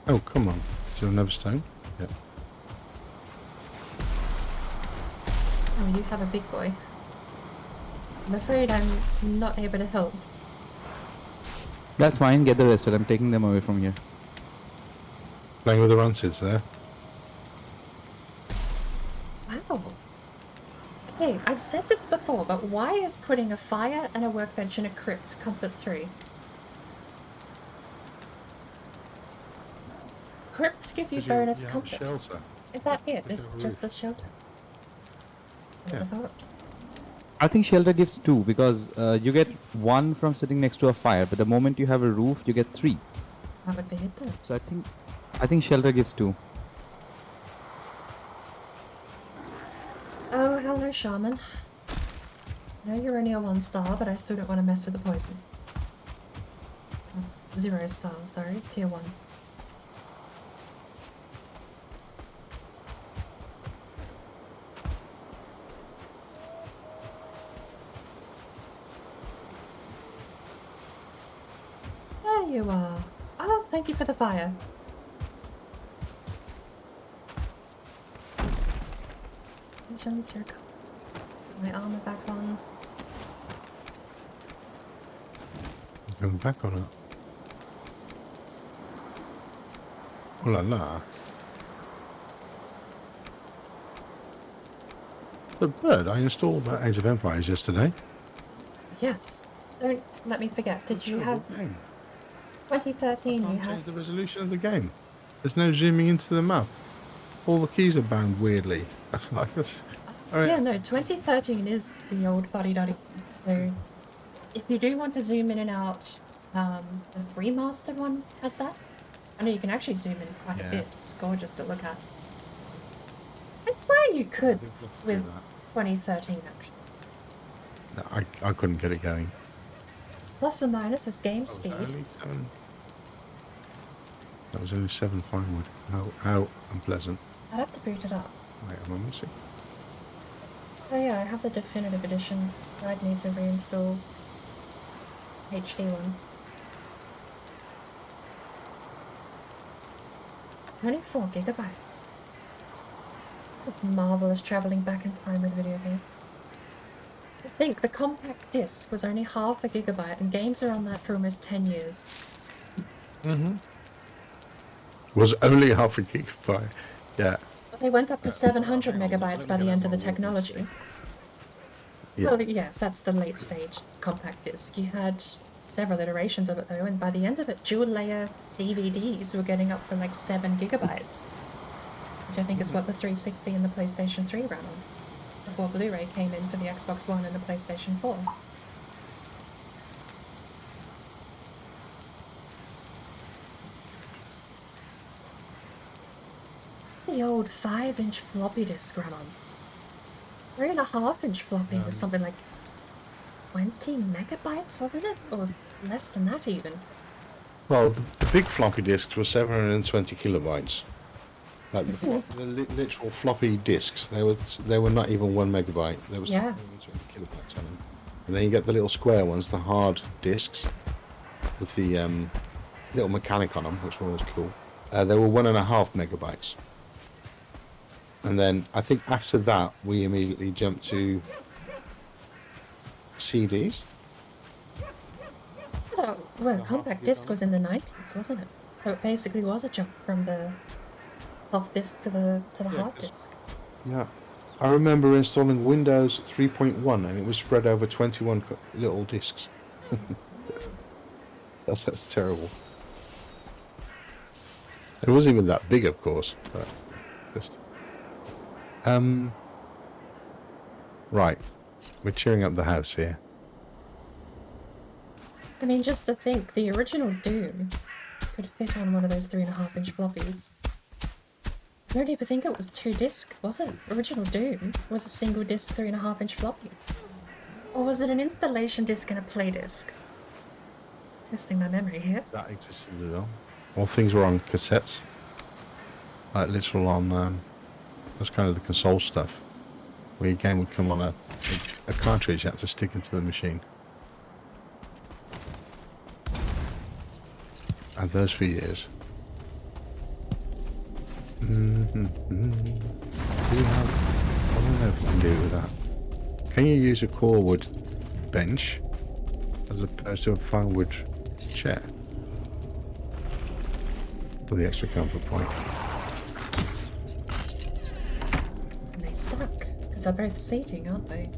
Oh, come on. Is there another stone? Yeah. Oh, you have a big boy. I'm afraid I'm not able to help. That's fine. Get the rested. I'm taking them away from here. Playing with the rancids there. Wow. Okay, I've said this before, but why is putting a fire and a workbench in a crypt comfort 3? Crypts give you bonus comfort. Shelter. Is that it? Look Is at the just the shelter? Yeah. I thought. I think shelter gives 2 because you get 1 from sitting next to a fire, but the moment you have a roof, you get 3. That would be it then. So I think shelter gives 2. Oh, hello, Shaman. I know you're only a 1 star, but I still don't want to mess with the poison. Oh, 0 star, sorry, tier 1. There you are. Oh, thank you for the fire. John's here. My armor back on. You're going back on it. Oh la la. But Bird, I installed Age of Empires yesterday. Yes. Don't let me forget. Did you have Game. 2013? You Can't had. change the resolution of the game. There's no zooming into the map. All the keys are bound weirdly. Like this. All right. Yeah, no, 2013 is the old fuddy-duddy. So, if you do want to zoom in and out, the remastered one has that. I know you can actually zoom in quite a bit. It's gorgeous to look at. I swear you could with 2013 actually. No, I couldn't get it going. Plus and minus is game speed. That was only 7 firewood. How unpleasant. I'd have to boot it up. Wait, am I missing? Oh yeah, I have the definitive edition. I'd need to reinstall HD one. 24 gigabytes. It's marvelous traveling back in time with video games. I think the compact disc was only half a gigabyte and games are on that for almost 10 years. Mm-hmm. Was only half a gigabyte. Yeah. But they went up to 700 megabytes by the end of the technology. Yeah. Well, yes, that's the late stage compact disc. You had several iterations of it though, and by the end of it, dual layer DVDs were getting up to like 7 gigabytes. Which I think is what the 360 and the PlayStation 3 ran on. Before Blu-ray came in for the Xbox One and the PlayStation 4. The old 5-inch floppy disk ran on. 3.5-inch floppy was something like 20 megabytes, wasn't it? Or less than that even. Well, the big floppy disks were 720 kilobytes. Like the literal floppy disks. They were not even 1 megabyte. There was 720 kilobytes on them. And then you get the little square ones, the hard disks, with the little mechanic on them, which were always cool. They were 1.5 megabytes. And then I think after that we immediately jumped to CDs. Oh, well, compact disc was in the 90s, wasn't it? So it basically was a jump from the soft disk to the hard disk. Yeah. I remember installing Windows 3.1 and it was spread over 21 little disks. That's terrible. It wasn't even that big, of course, but just... Right. We're cheering up the house here. I mean, just to think, the original Doom could fit on one of those 3.5-inch floppies. I don't even think it was 2 disc, was it? Original Doom was a single disc 3.5-inch floppy. Or was it an installation disc and a play disc? Testing my memory here. That existed as well. All things were on cassettes. Like literal on, that's kind of the console stuff. Where your game would come on a cartridge you had to stick into the machine. Had those for years. Do we have... I don't know if we can do with that. Can you use a core wood bench as opposed to a firewood chair? For the extra comfort point. And they stuck, because they're both seating, aren't they?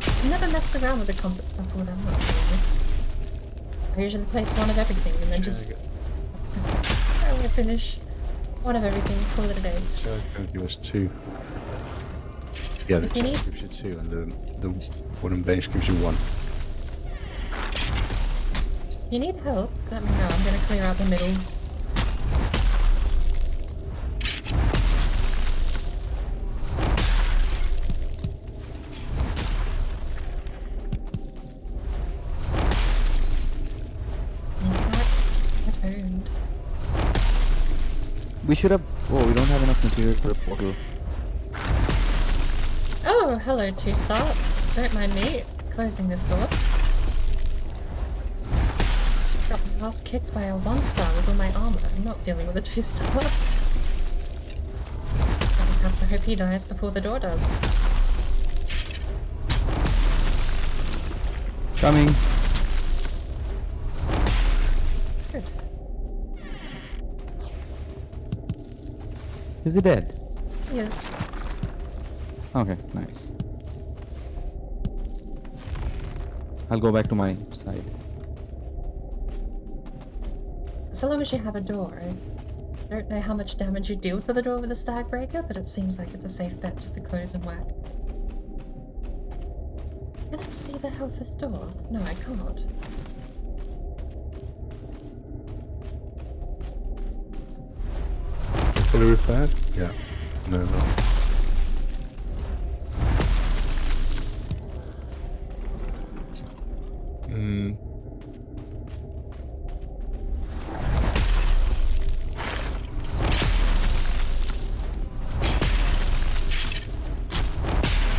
I never messed around with the comfort stuff all that much, really. I usually place one of everything and then just... I will finish one of everything, call it a day. So it's going to give us 2. Yeah, the If you chair need- gives you 2 and the wooden bench gives you 1. If you need help, let me know. I'm going to clear out the middle. Owned. We should have... Oh, we don't have enough material for a portal. Oh, hello, 2-star. Don't mind me closing this door. Got my ass kicked by a 1-star with all my armor. I'm not dealing with a 2-star. I just have to hope he dies before the door does. Coming. Good. Is he dead? Yes. Okay, nice. I'll go back to my side. So long as you have a door. I don't know how much damage you deal to the door with a stag breaker, but it seems like it's a safe bet just to close and whack. Can I see the health of this door? No, I can't. Fully repaired? Yeah. No, no.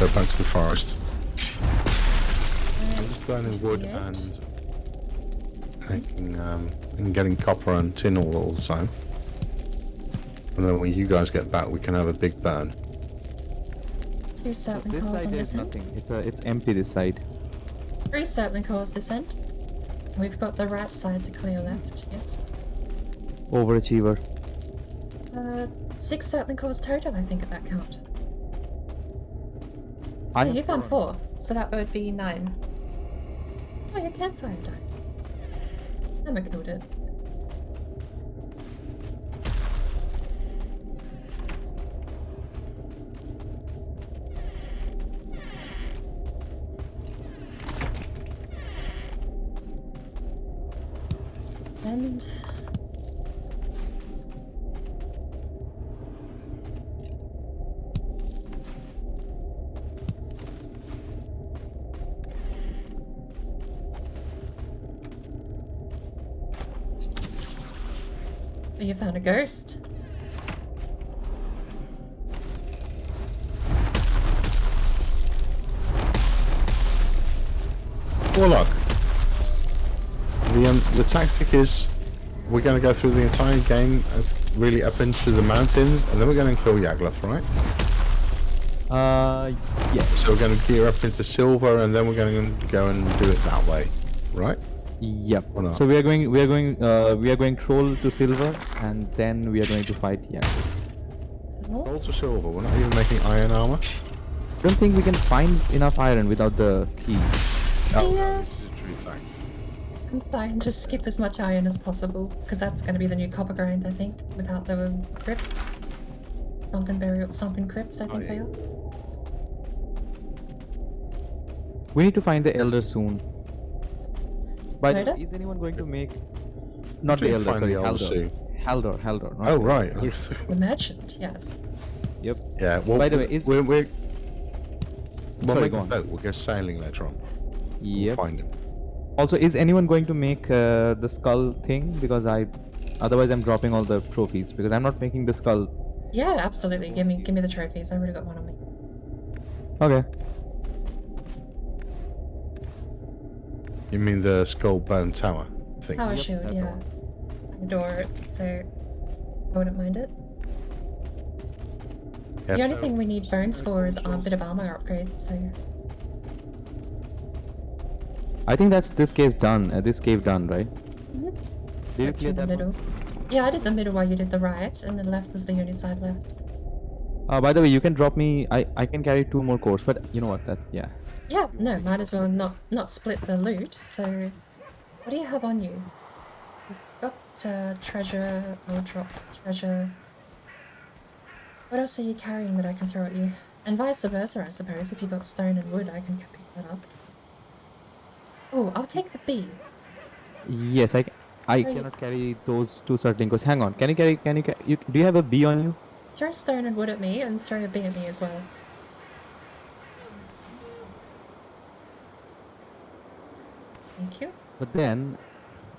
Go back to the forest. I'm just burning wood and making, and getting copper and tin all the time. And then when you guys get back, we can have a big burn. 2 certain This cores side on there's this end. nothing. It's empty this side. 3 certain cores this end. And we've got the right side to clear left yet. Overachiever. 6 certain cores total, I think, at that count. I Yeah, you have found 4, so that would be 9. Oh, your campfire died. Emma killed it. And... Oh, you found a ghost? Warlock. The tactic is we're going to go through the entire game really up into the mountains, and then we're going to kill Yagluth, right? Yeah. So we're going to gear up into silver, and then we're going to go and do it that way, right? Yep. Or not? So we are going troll to silver, and then we are going to fight Yagluth. Oh, Gold to silver. We're not even making iron armor. Don't think we can find enough iron without the key. Oh, Yeah. this is a true fact. I'm trying to skip as much iron as possible, because that's going to be the new copper grind, I think, without the crypt. Sunken crypts, I think yeah. they are. We need to find the elder soon. By the Pardon? way, is anyone going to make... Not the Trying to Elder, find sorry, the Elder Sea. Haldor. not Oh, the right. Elder. The merchant, yes. Yep. Yeah, well, By the way, is... we'll Sorry, make go a on. boat. We'll go sailing later on. We'll Yep. find him. Also, is anyone going to make the skull thing? Because otherwise I'm dropping all the trophies because I'm not making the skull. Yeah, absolutely. Give me the trophies. I already got one on me. Okay. You mean the skull bone tower thing? Power Yep, shield, that's yeah. all. I adore it, so I wouldn't mind it. Yeah, The only so- thing we need bones for is a bit of armor upgrade, so I think that's this cave done. This cave done, right? Mhm. Did you Up clear through the that one? middle. Yeah, I did the middle while you did the right, and the left was the only side left. By the way, you can drop me. I can carry 2 more cores, but you know what? Yeah. Yeah, no, might as well not split the loot. So, what do you have on you? You've got treasure. I'll drop treasure. What else are you carrying that I can throw at you? And vice versa, I suppose. If you got stone and wood, I can pick that up. Oh, I'll take the bee. Yes, I Right. cannot carry those 2 certain cores. Hang on. Can you carry? Do you have a bee on you? Throw stone and wood at me, and throw a bee at me as well. Thank you. But then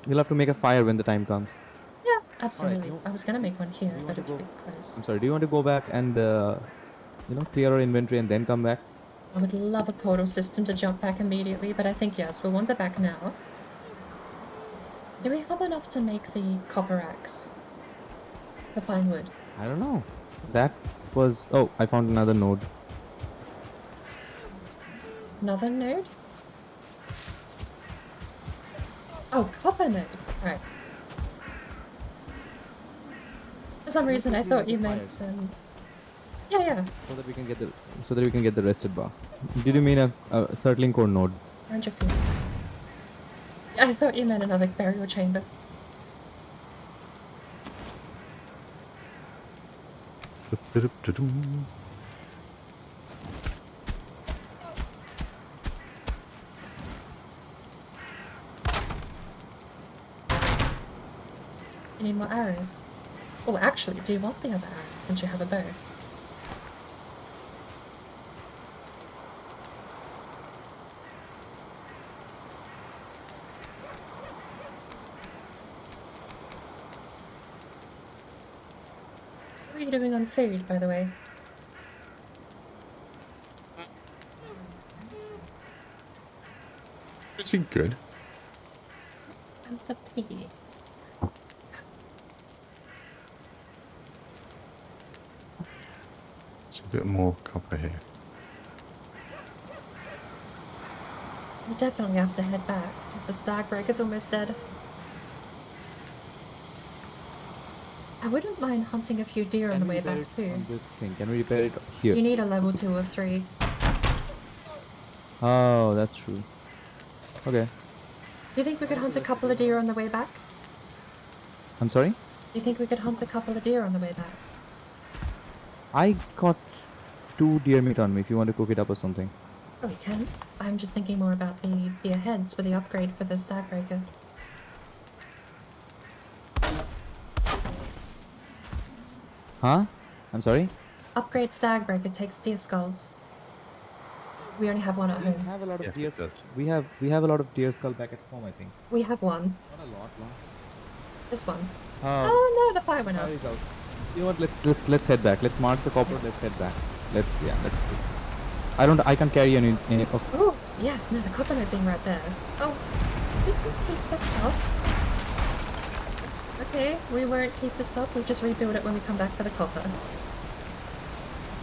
you'll have to make a fire when the time comes. Yeah, absolutely. you- I was gonna make one here, you but want to it's a go- bit close. I'm sorry. Do you want to go back and clear our inventory and then come back? I would love a portal system to jump back immediately, but I think yes, we'll wander back now. Do we have enough to make the copper axe? The fine wood. I don't know. That was... Oh, I found another node. Another node? Oh, copper node. Right. For some reason, I thought you meant. Yeah. So that we can get the rested bar. Did you mean a circling core node? 100 feet. I thought you meant another burial chamber. You need more arrows. Oh, actually, do you want the other arrows since you have a bow? What are you doing on food, by the way? Pretty good. Out of tea. It's a bit more copper here. We definitely have to head back, because the stag breaker's almost dead. I wouldn't mind hunting a few deer on the way back too. On this thing. Can we repair it here? You need a level 2 or 3. Oh, that's true. Okay. Do you think we could hunt a couple of deer on the way back? I'm sorry? Do you think we could hunt a couple of deer on the way back? I got 2 deer meat on me if you want to cook it up or something. Oh, we can. I'm just thinking more about the deer heads for the upgrade for the stag breaker. Huh? I'm sorry? Upgrade stag breaker takes deer skulls. We only have one at We home. have a lot of Yes, deer. it does. We have a lot of deer skull back at home, I think. We have one. Not a lot, no. This one. Oh, Oh no, the fire went out. fire is out. You know what? Let's head back. Let's mark the copper. Let's head back. Let's just. I can't carry any. Oh, Oh, yes, no, the copper node being right there. Oh, we can keep the stuff. Okay, we won't keep the stuff, we'll just rebuild it when we come back for the copper.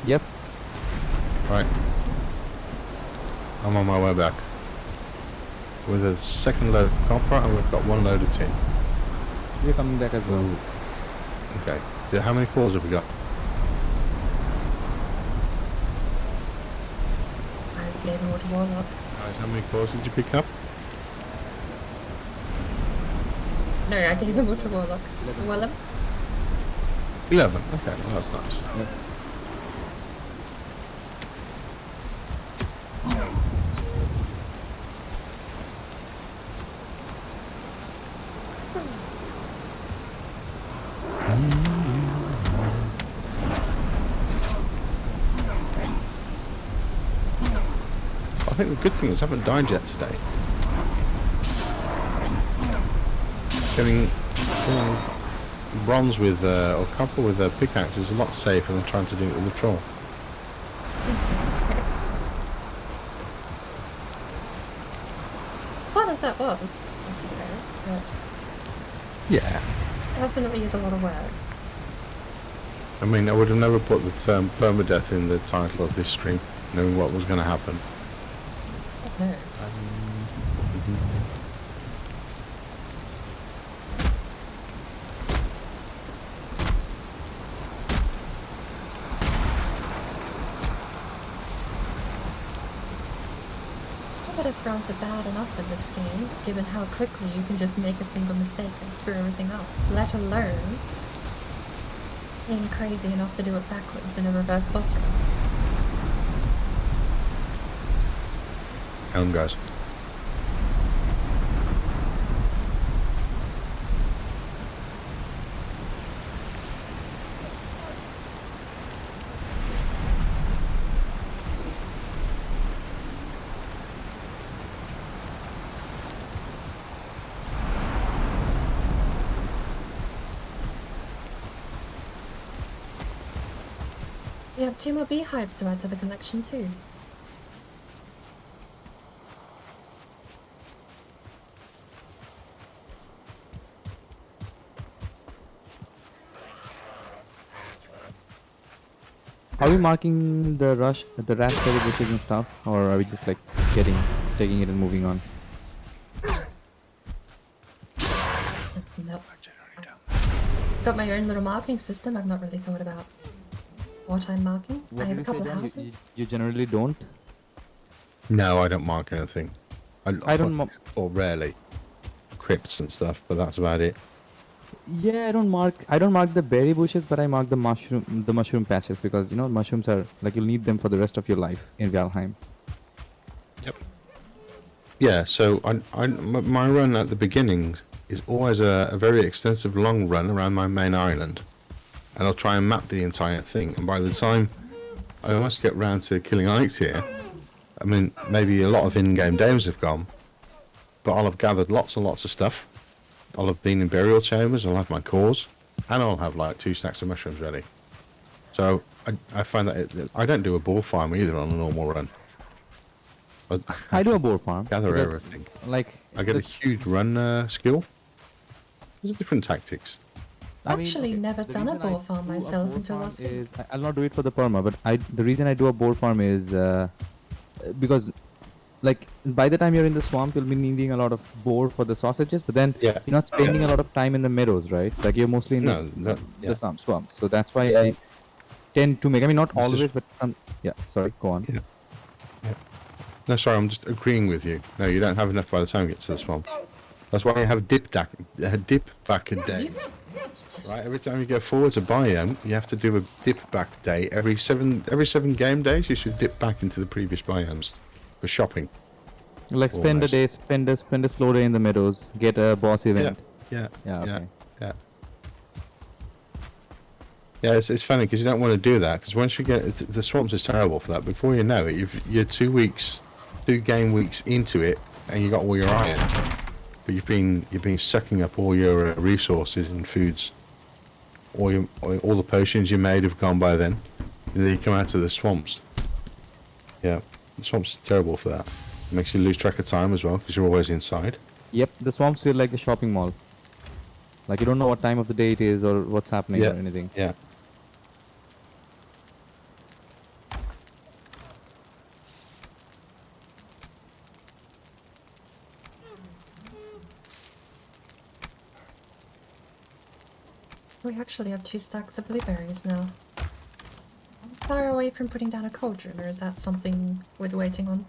yep. Right. I'm on my way back. With a second load of copper and we've got 1 load of tin. We're coming back as well. Okay. Yeah, how many cores have we got? I gave him a warlock. Guys, how many cores did you pick up? No, I gave him a warlock. A warlock? 11. Okay, well that's nice. Yep. think the good thing is I haven't died yet today. Getting bronze with or copper with a pickaxe is a lot safer than trying to do it with a troll. Fun as that was, I suppose, but Yeah. definitely is a lot of work. I mean, I would have never put the term permadeath in the title of this stream, knowing what was going to happen. No. But if rounds are bad enough in this game, given how quickly you can just make a single mistake and screw everything up, let alone being crazy enough to do it backwards in a reverse boss run. Hang on, guys. We have 2 more beehives to add to the collection too. Are we marking the raspberry bushes and stuff, or are we just like taking it and moving on? Nope. Got my own little marking system. I've not really thought about what I'm marking. I have a couple of houses. You generally don't? No, I don't mark anything. I don't or rarely. Crypts and stuff, but that's about it. Yeah, I don't mark the berry bushes, but I mark the mushroom patches, because you know mushrooms are like, you'll need them for the rest of your life in Valheim. Yep. Yeah, so my run at the beginning is always a very extensive long run around my main island. And I'll try and map the entire thing. And by the time I almost get round to killing Onyx here, I mean, maybe a lot of in-game days have gone, but I'll have gathered lots and lots of stuff. I'll have been in burial chambers, I'll have my cores, and I'll have like 2 stacks of mushrooms ready. So I find that I don't do a boar farm either on a normal run. I do a boar farm. Gather everything. Like, I get a huge run skill. There's different tactics. Actually, never done a boar farm myself until last week. I'll not do it for the perma, but the reason I do a boar farm is because, like, by the time you're in the swamp, you'll be needing a lot of boar for the sausages, but then you're not spending a lot of time in the meadows, right? Like, you're mostly in the swamp. So that's why I tend to make, I mean, not always, but some. Yeah, sorry, go on. Yeah. No, sorry, I'm just agreeing with you. No, you don't have enough by the time you get to the swamp. That's why you have a dip back a day. Right, every time you go forward to biome, you have to do a dip back day. Every seven game days, you should dip back into the previous biomes for shopping. Like spend a day, spend a slow day in the meadows, get a boss event. Yeah. Yeah, it's funny because you don't want to do that, because once you get the swamps is terrible for that. Before you know it, you're 2 game weeks into it, and you got all your iron. But you've been sucking up all your resources and foods. All the potions you made have gone by then. And then you come out to the swamps. Yeah, the swamps are terrible for that. It makes you lose track of time as well, because you're always inside. Yep, the swamps feel like the shopping mall. Like, you don't know what time of the day it is or what's happening or anything. Yeah. We actually have 2 stacks of blueberries now. How far away from putting down a cauldron, or is that something we're waiting on?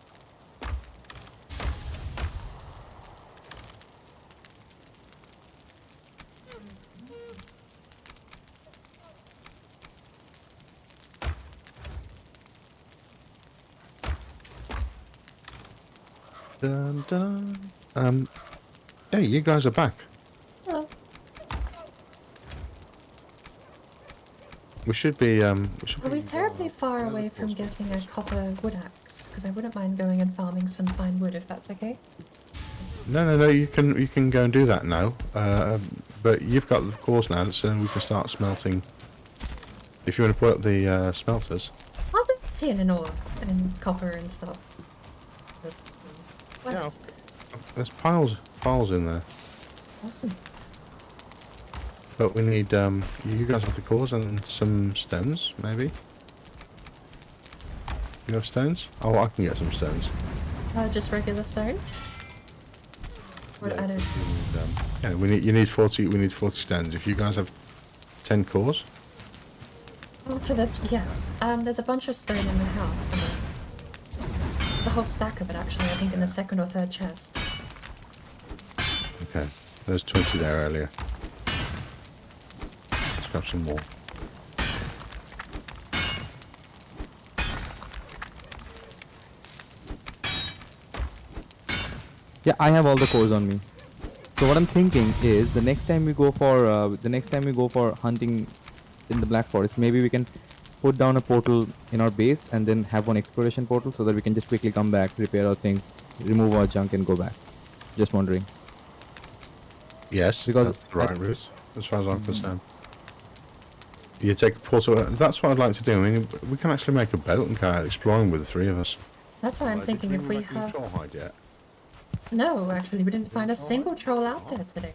Dun, dun. Hey, you guys are back. Hello. We should be. Are we terribly far away from getting a copper wood axe? Because I wouldn't mind going and farming some fine wood if that's okay. No. You can go and do that now. But you've got the cores now, so we can start smelting. If you want to put up the smelters. I'll do tin and ore and copper and stuff. What? Yeah. There's piles in there. Awesome. But we need you guys have the cores and some stones, maybe. You have stones? Oh, I can get some stones. Just regular stone? Or Yeah, I don't... yeah, you need 40. We need 40 stones. If you guys have 10 cores. Oh, for the... Yes. There's a bunch of stone in the house. There's a whole stack of it, actually, I think in the second or third chest. Okay. There's 20 there earlier. Let's grab some more. Yeah, I have all the cores on me. So what I'm thinking is the next time we go for hunting in the Black Forest, maybe we can put down a portal in our base and then have one exploration portal so that we can just quickly come back, repair our things, remove our junk and go back. Just wondering. Yes, Because that's the right route, as far as I'm concerned. You take a portal. That's what I'd like to do. I mean, we can actually make a boat and go out exploring with the three of us. That's why I'm thinking if we have... Troll hide yet? No, actually, we didn't find a single troll out there today.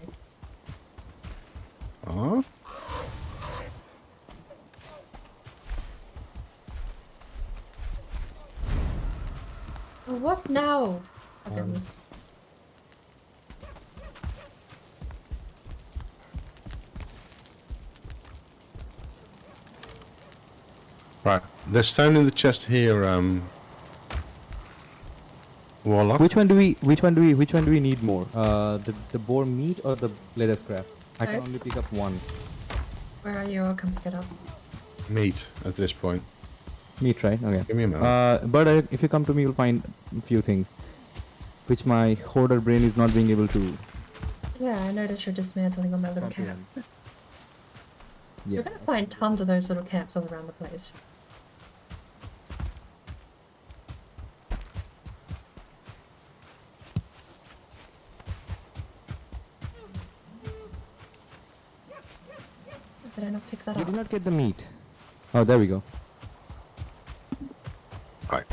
Oh? Oh, what now? Oh, goodness. Right. There's stone in the chest here, Warlock. Which one do we need more? The boar meat or the leather scrap? I can Both. only pick up one. Where are you? I'll come pick it up. Meat at this point. Meat, right? Okay. Give me a moment. But if you come to me, you'll find a few things, which my hoarder brain is not being able to. Yeah, I noticed you're dismantling all my little camp. Yeah. You're gonna find tons of those little camps all around the place. Did I not pick that You up? did not get the meat. Oh, there we go. Right.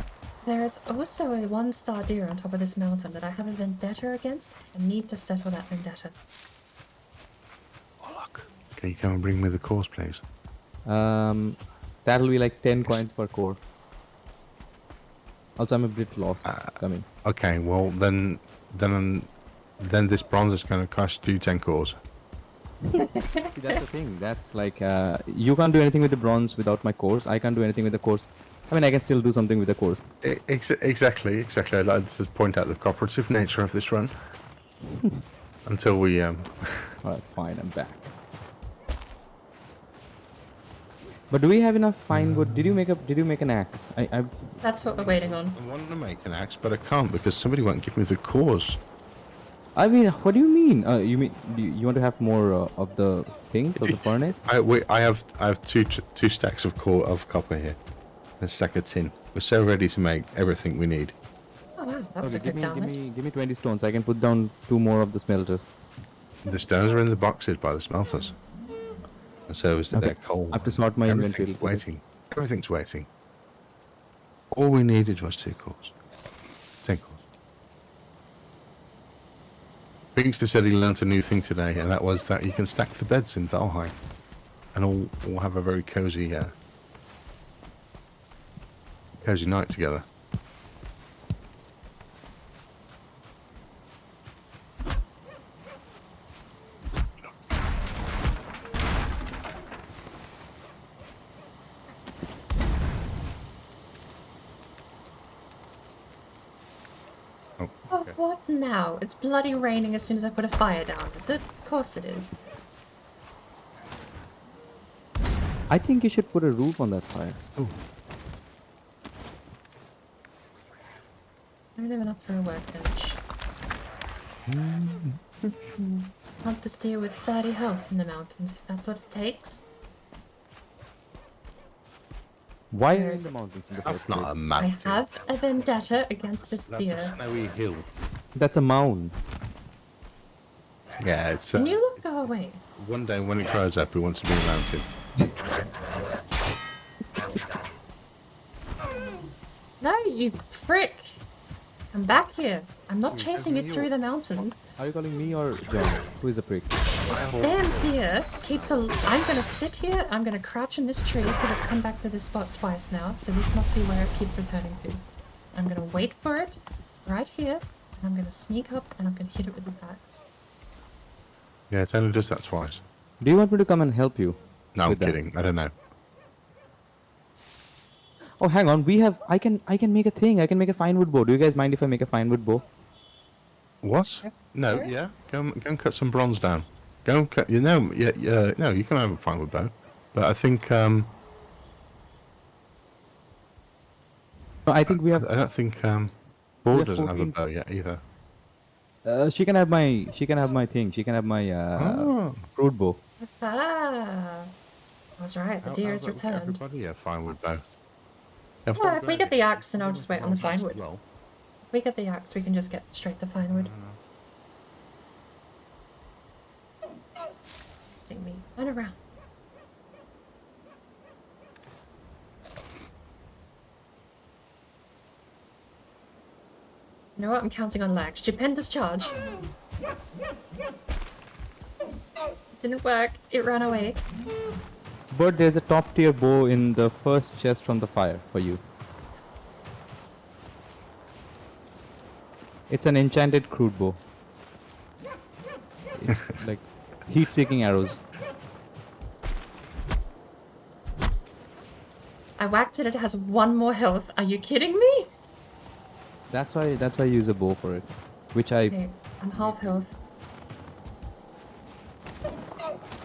There is also a one-star deer on top of this mountain that I have a vendetta against and need to settle that vendetta. Warlock. Can you come and bring me the cores, please? That'll be like 10 coins per core. Also, I'm a bit lost coming. Okay. Well, then this bronze is going to cost you 10 cores. See, that's the thing. That's like you can't do anything with the bronze without my cores. I can't do anything with the cores. I mean, I can still do something with the cores. Exactly. I'd like to point out the cooperative nature of this run. Until we Alright, fine, I'm back. But do we have enough fine wood? Did you make an axe? I That's what we're waiting on. I want to make an axe, but I can't because somebody won't give me the cores. I mean, what do you mean? You mean you want to have more of the things of the furnace? I have two stacks of copper here. A stack of tin. We're so ready to make everything we need. Oh wow, that's Okay, a good download. give me 20 stones. I can put down 2 more of the smelters. The stones are in the boxes by the smelters. And so is Okay. their coal. I have to sort my inventory. Everything's waiting. Everything's waiting. All we needed was 2 cores. 10 cores. Bigster said he learnt a new thing today, and that was that you can stack the beds in Valheim. And all have a very cozy night together. Oh, Oh, okay. what now? It's bloody raining as soon as I put a fire down, is it? Of course it is. I think you should put a roof on that fire. Ooh. I don't have enough for a workbench. Hunt this deer with 30 health in the mountains, if that's what it takes. Why Where are you in is the it? mountains in the That's first not a place? I mountain. have a vendetta against this That's a deer. snowy hill. That's a mound. Yeah, it's Can you look go away? one day when it grows up, it wants to be a mountain. No, you frick! I'm back here. I'm not Wait, chasing isn't it you- through the mountain. Are you calling me or John? Who is a prick? Damn deer keeps a. I'm gonna sit here. I'm gonna crouch in this tree because I've come back to this spot twice now. So this must be where it keeps returning to. I'm gonna wait for it right here, and I'm gonna sneak up and I'm gonna hit it with this axe. Yeah, it only does that twice. Do you want me to come and help you? No, I'm with that? kidding. I don't know. Oh, hang on. We have. I can make a thing. I can make a fine wood bow. Do you guys mind if I make a fine wood bow? What? No, Sure. yeah. Go and cut some bronze down. Go and cut. You know, yeah. No, you can have a fine with bow, but I think No, I think we have. I don't think Ball have doesn't have a 14 bow yet either. She can have my. She can have my thing. She can have my Oh. crude bow. Ah, I was right. The deer is returned. Everybody, yeah, fine with bow. Yeah, if we get the axe, then I'll just wait on the fine wood. If we get the axe, we can just get straight to fine wood. Sting me. Run around. You know what? I'm counting on lag. Stupendous charge. Didn't work. It ran away. But there's a top tier bow in the first chest from the fire for you. It's an enchanted crude bow. It's like heat-seeking arrows. I whacked it. It has 1 more health. Are you kidding me? That's why I use a bow for it, which I Okay, I'm half health.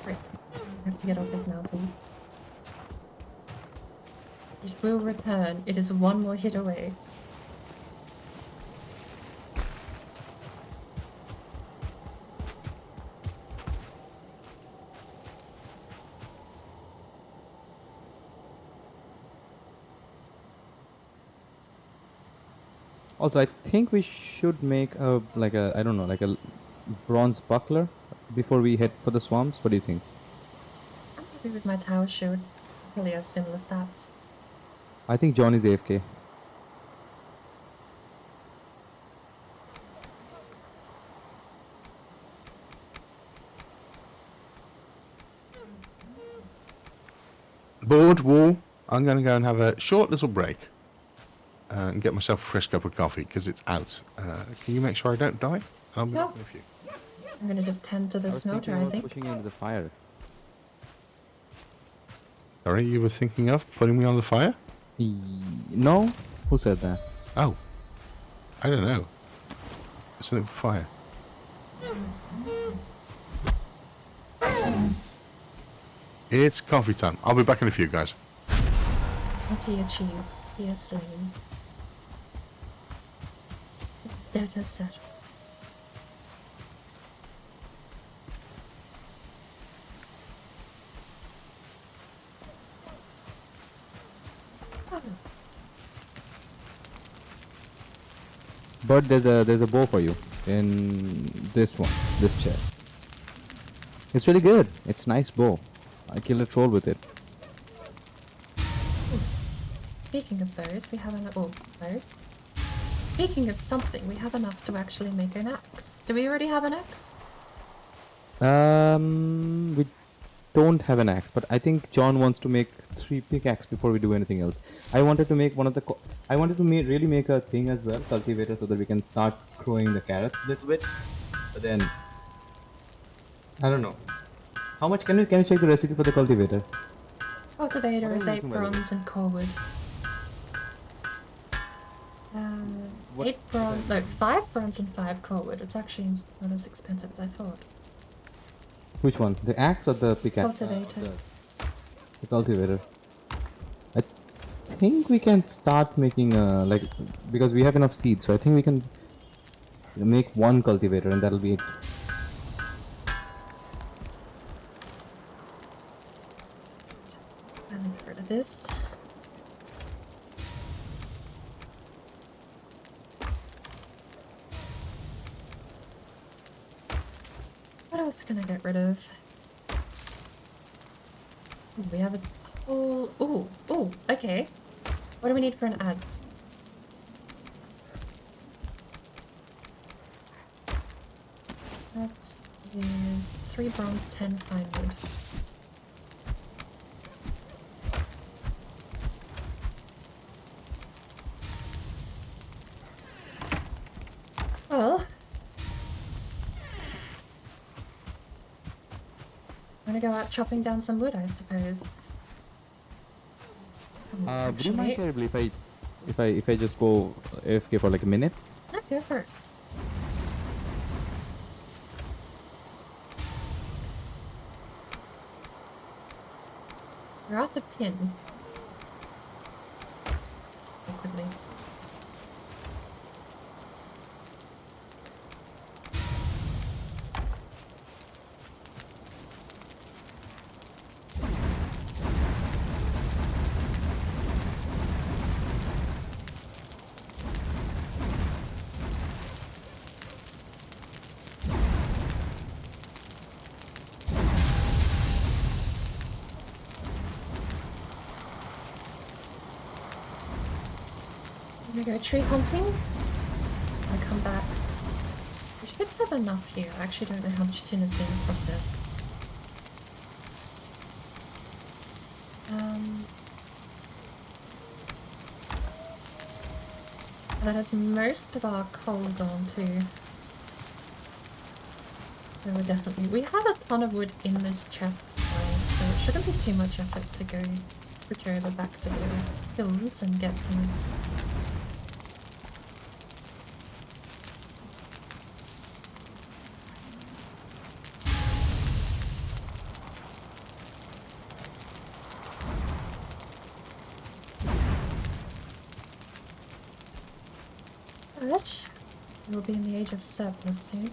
Frick. I have to get off this mountain. It will return. It is 1 more hit away. also I think we should make a I don't know, like a bronze buckler before we head for the swamps. What do you think? I'm happy with my tower shield. Probably has similar stats. I think John is AFK. Board wall. I'm going to go and have a short little break and get myself a fresh cup of coffee because it's out. Can you make sure I don't die? I'll be Yeah. back with you. I'm gonna just tend to the smelter, I think. Pushing into the fire. Sorry, you were thinking of putting me on the fire? No? Who said that? Oh, I don't know. Something for fire. It's coffee time. I'll be back in a few, guys. Multi achieve. Here slain. Data set. Oh, But there's a bow for you in this one, this chest. It's really good. It's a nice bow. I killed a troll with it. speaking of bows, we have enough. Oh, bows. Speaking of something, we have enough to actually make an axe. Do we already have an axe? We don't have an axe, but I think John wants to make 3 pickaxe before we do anything else. I wanted to make one of the. I wanted to really make a thing as well, cultivator, so that we can start growing the carrots a little bit. But then, I don't know. How much can you check the recipe for the cultivator? Cultivator What is are you 8 looking at? bronze and core wood. What- 8 bronze. No, 5 bronze and 5 core wood. It's actually not as expensive as I thought. Which one? The axe or the pickaxe? Cultivator. The cultivator. I think we can start making because we have enough seeds, so I think we can make 1 cultivator and that'll be it. And get rid of this. just gonna get rid of... Ooh, we have a whole... Ooh, okay. What do we need for an ads? That is 3 bronze, 10 fine wood. Well, I'm gonna go out chopping down some wood, I suppose. Would you mind terribly if I just go AFK for like a minute? No, go for it. We're out of tin. Quickly. I'm gonna go tree hunting. I come back. We should have enough here. I actually don't know how much tin is being processed. That has most of our coal gone to. So we're definitely... We have a ton of wood in those chests as well, so it shouldn't be too much effort to go switch over back to the hills and get some... Alright, we'll be in the age of surplus soon.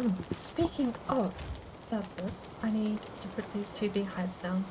Oh, speaking of surplus, I need to put these 2 beehives down.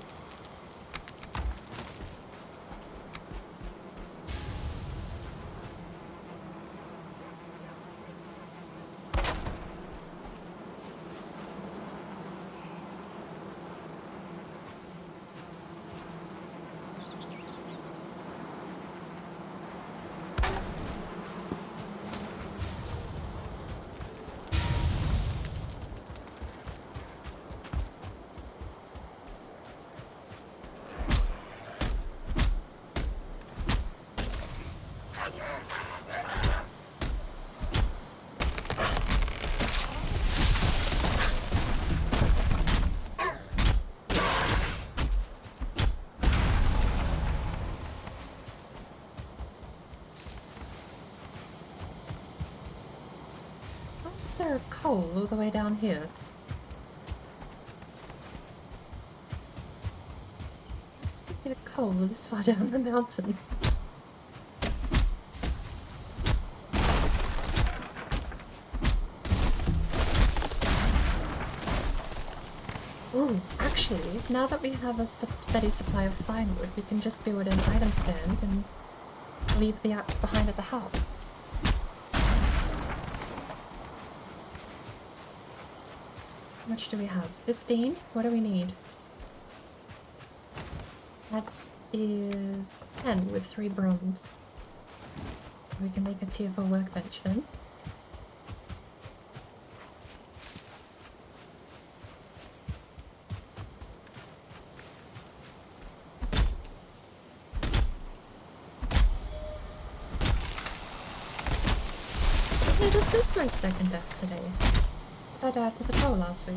Is there a coal all the way down here? Get a coal this far down the mountain. Ooh, actually, now that we have a steady supply of fine wood, we can just build an item stand and leave the axe behind at the house. How much do we have? 15? What do we need? That is 10 with 3 bronze. We can make a tier 4 workbench then. Hey, this is my second death today. I died to the troll last week.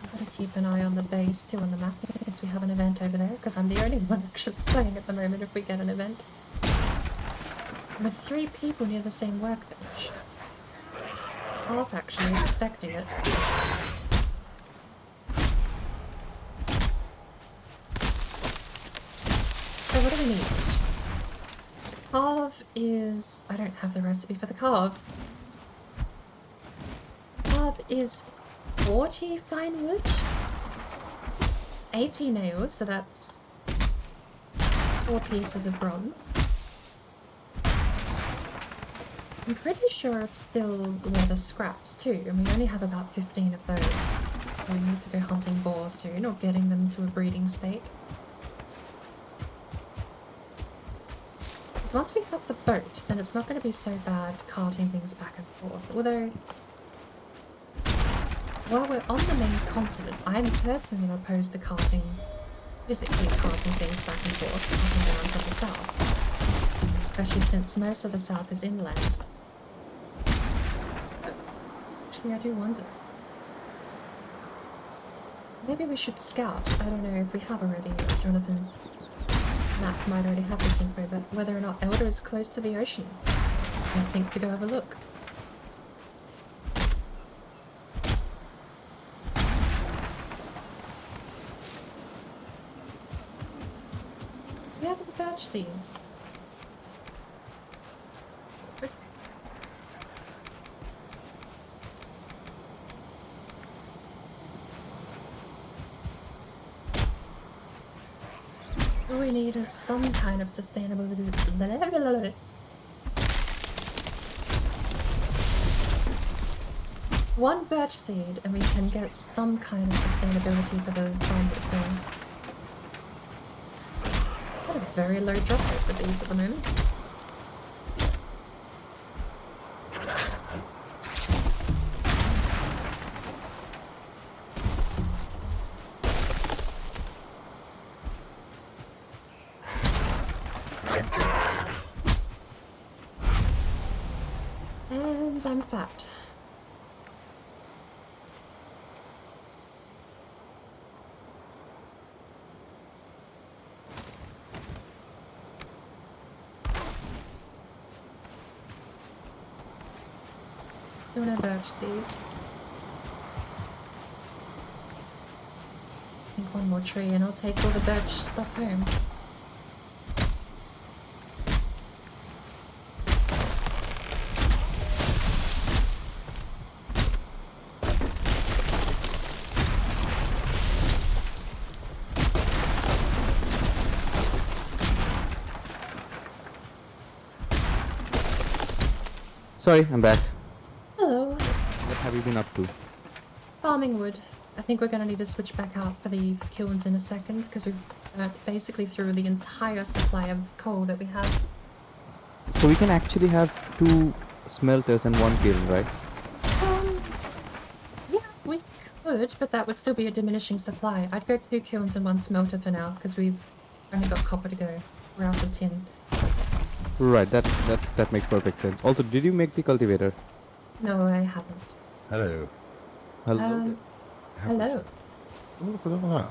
I've got to keep an eye on the base too on the map in case we have an event over there, because I'm the only one actually playing at the moment if we get an event. With 3 people near the same workbench. Half actually expecting it. So what do we need? Carve is... I don't have the recipe for the carve. have is 40 fine wood, 80 nails, so that's 4 pieces of bronze. I'm pretty sure it's still leather scraps too, and we only have about 15 of those. So we need to go hunting boars soon, or getting them to a breeding state. Because once we have the boat, then it's not going to be so bad carting things back and forth. Although, while we're on the main continent, I'm personally not opposed to physically carting things back and forth, up and down to the south. Especially since most of the south is inland. Actually, I do wonder. Maybe we should scout. I don't know if we have already. Jonathan's map might already have this info, but whether or not Elder is close to the ocean. I think to go have a look. We have the birch seeds. All we need is some kind of sustainability. One birch seed, and we can get some kind of sustainability for the farm that's going. Got a very low drop rate with these at the moment. And I'm fat. Still no birch seeds. I think one more tree and I'll take all the birch stuff home. Sorry, I'm back. Hello. What have you been up to? Farming wood. I think we're going to need to switch back out for the kilns in a second because we've basically threw the entire supply of coal that we have. So we can actually have 2 smelters and 1 kiln, right? Yeah, we could, but that would still be a diminishing supply. I'd go 2 kilns and 1 smelter for now because we've only got copper to go. We're out of tin. Right, that makes perfect sense. Also, did you make the cultivator? No, I haven't. Hello. Hello. Hello. Oh, look at all that.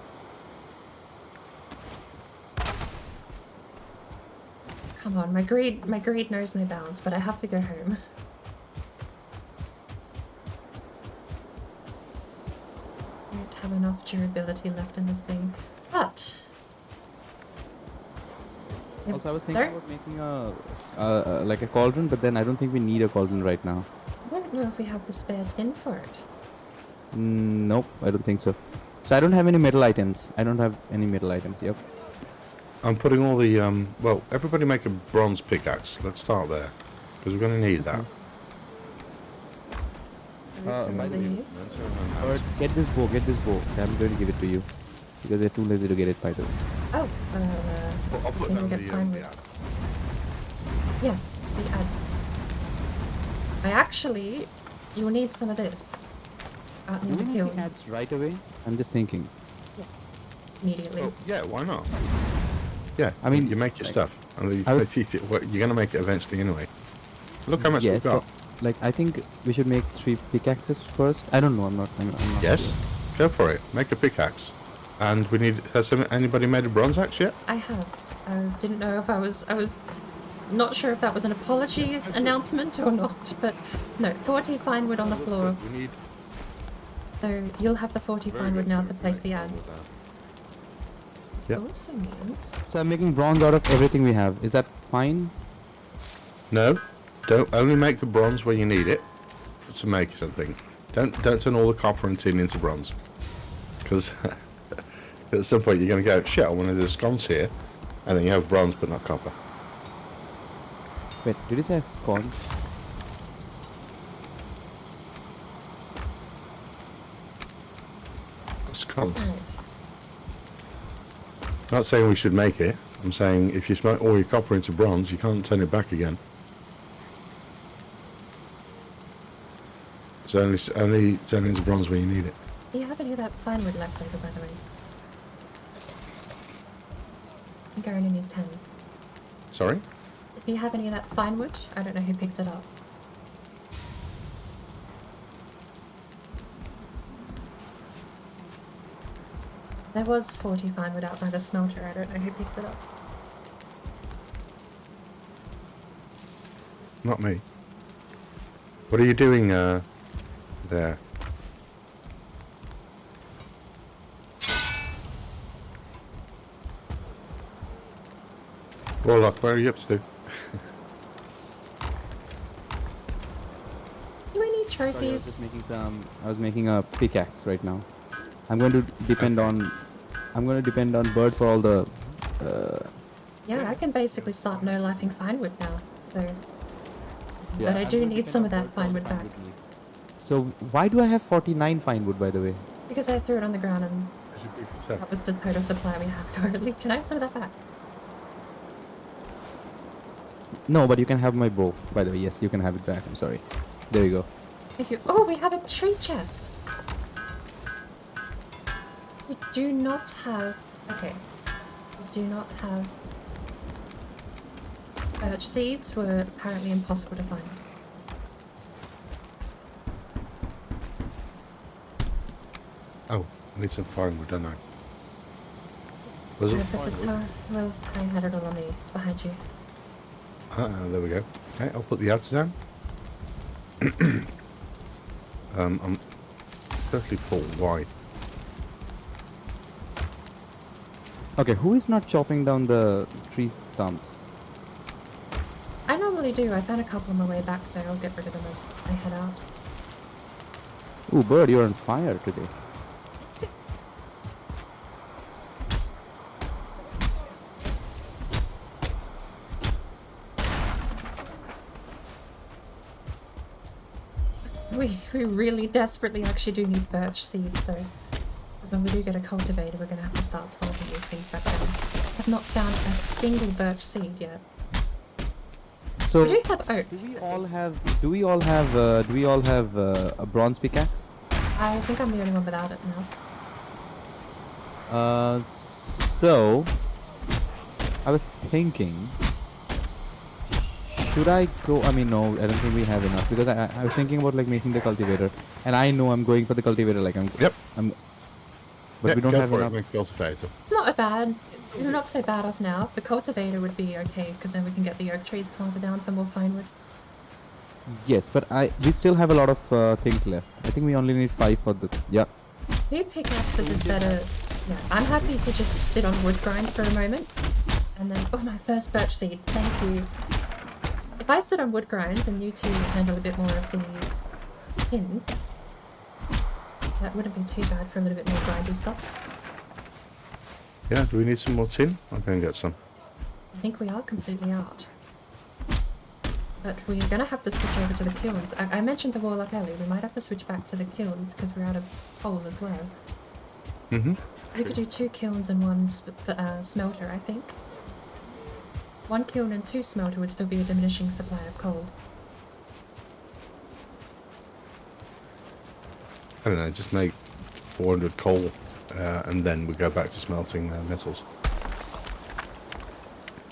Come on, my greed knows no bounds, but I have to go home. I don't have enough durability left in this thing, but. Also, I was thinking about making a like a cauldron, but then I don't think we need a cauldron right now. I don't know if we have the spare tin for it. Nope, I don't think so. So I don't have any metal items. Yep. I'm putting all the, well, everybody make a bronze pickaxe. Let's start there. Because we're going to need that. by the way, These. But get this bow. I'm going to give it to you. Because they're too lazy to get it, by the way. Oh, I'll put can down we get pine wood? ad. Yes, the ads. You'll need some of this. Out near the kiln. Ads right away? I'm just thinking. Yes. Immediately. Oh, yeah, why not? Yeah, I mean, you make your like, stuff. And I was- you're going to make it eventually anyway. Look how much we've Yes, got. but, like, I think we should make 3 pickaxes first. I don't know, I'm not Yes, go for it. Make a pickaxe. And we need, has anybody made a bronze axe yet? I have. I didn't know if I was not sure if that was an apology announcement or not, but no, 40 pine wood on the floor. We need So you'll have the 40 pine wood now to place the ads. Yep. Also means So I'm making bronze out of everything we have. Is that fine? No, don't only make the bronze where you need it to make something. Don't turn all the copper and tin into bronze. Because at some point you're going to go, shit, I wanted a sconce here. And then you have bronze but not copper. Wait, did you say scones? Sconce. Right. Not saying we should make it. I'm saying if you smelt all your copper into bronze, you can't turn it back again. It's only turn it into bronze when you need it. Do you have any of that fine wood left over, by the way? I think I only need 10. Sorry? Do you have any of that fine wood? I don't know who picked it up. There was 40 fine wood out by the smelter. I don't know who picked it up. Not me. What are you doing there? Warlock, where are you up to? Do we need Sorry, I was trophies? just making some. I was making a pickaxe right now. I'm going to depend on. I'm going to depend on bird for all the. Yeah, I can basically start no-lifing fine wood now. So, Yeah, but I I'm do going to need depend some on of that bird for all fine the wood back. needs. So why do I have 49 fine wood, by the way? Because I threw it on the ground and that was the total supply we have currently. Can I have some of that back? No, but you can have my bow, by the way. Yes, you can have it back. I'm sorry. There you go. Thank you. Oh, we have a tree chest. We do not have... Okay. We do not have... Birch seeds were apparently impossible to find. Oh, I need some firewood, don't I? Was it But the car... Well, I had it all on me. It's behind you. there we go. Okay, I'll put the ads down. I'm totally full. Why? Okay, who is not chopping down the tree stumps? I normally do. I found a couple on my way back there. I'll get rid of them as I head out. Ooh, bird, you're on fire today. We really desperately actually do need birch seeds though. Because when we do get a cultivator, we're going to have to start planting these things back down. I've not found a single birch seed yet. So, We do have oak. do we all have a bronze pickaxe? I think I'm the only one without it now. So I was thinking, should I go? I mean, no, I don't think we have enough because I was thinking about like making the cultivator, and I know I'm going for the cultivator. Like but Yep, we don't go have for enough. it. Make a cultivator. Not a bad. We're not so bad off now. The cultivator would be okay because then we can get the oak trees planted down for more fine wood. Yes, but we still have a lot of things left. I think we only need 5 for the. Yeah. New pickaxes is better. Yeah, I'm happy to just sit on wood grind for a moment. And then, oh, my first birch seed. Thank you. If I sit on wood grind and you two handle a bit more of the tin, that wouldn't be too bad for a little bit more grindy stuff. Yeah, do we need some more tin? I'll go and get some. I think we are completely out. But we're going to have to switch over to the kilns. I mentioned to Warlock earlier, we might have to switch back to the kilns because we're out of coal as well. Mm-hmm. We could do 2 kilns and 1 smelter, I think. 1 kiln and 2 smelter would still be a diminishing supply of coal. I don't know, just make 400 coal and then we go back to smelting metals.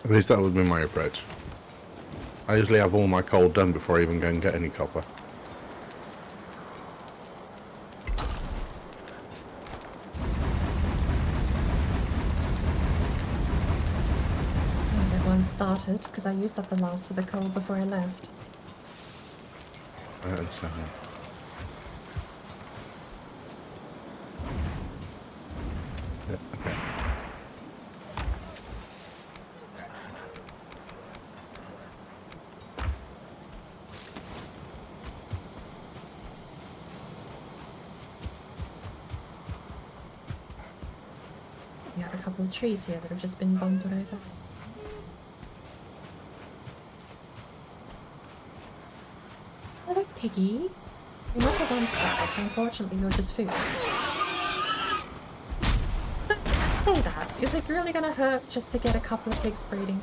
At least that would be my approach. I usually have all my coal done before I even go and get any copper. I'll get 1 started because I used up the last of the coal before I left. I understand that. Yeah, okay. have a couple of trees here that have just been bumped over. Hello, Piggy. You're not a one-star, so unfortunately you're just food. Say that. Is it really gonna hurt just to get a couple of pigs breeding?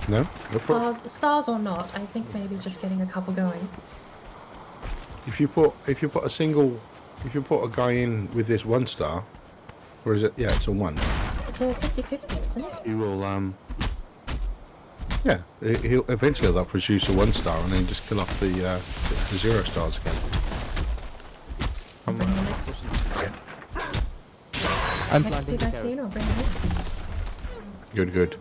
No, go for it. Stars or not, I think maybe just getting a couple going. If you put a guy in with this 1 star, or is it? Yeah, it's a 1. It's a 50-50, isn't it? He will yeah, he'll eventually they'll produce a 1 star and then just kill off the 0 stars again. Bring the next I'm pig planting the I see, carrots. I'll bring it in. Good.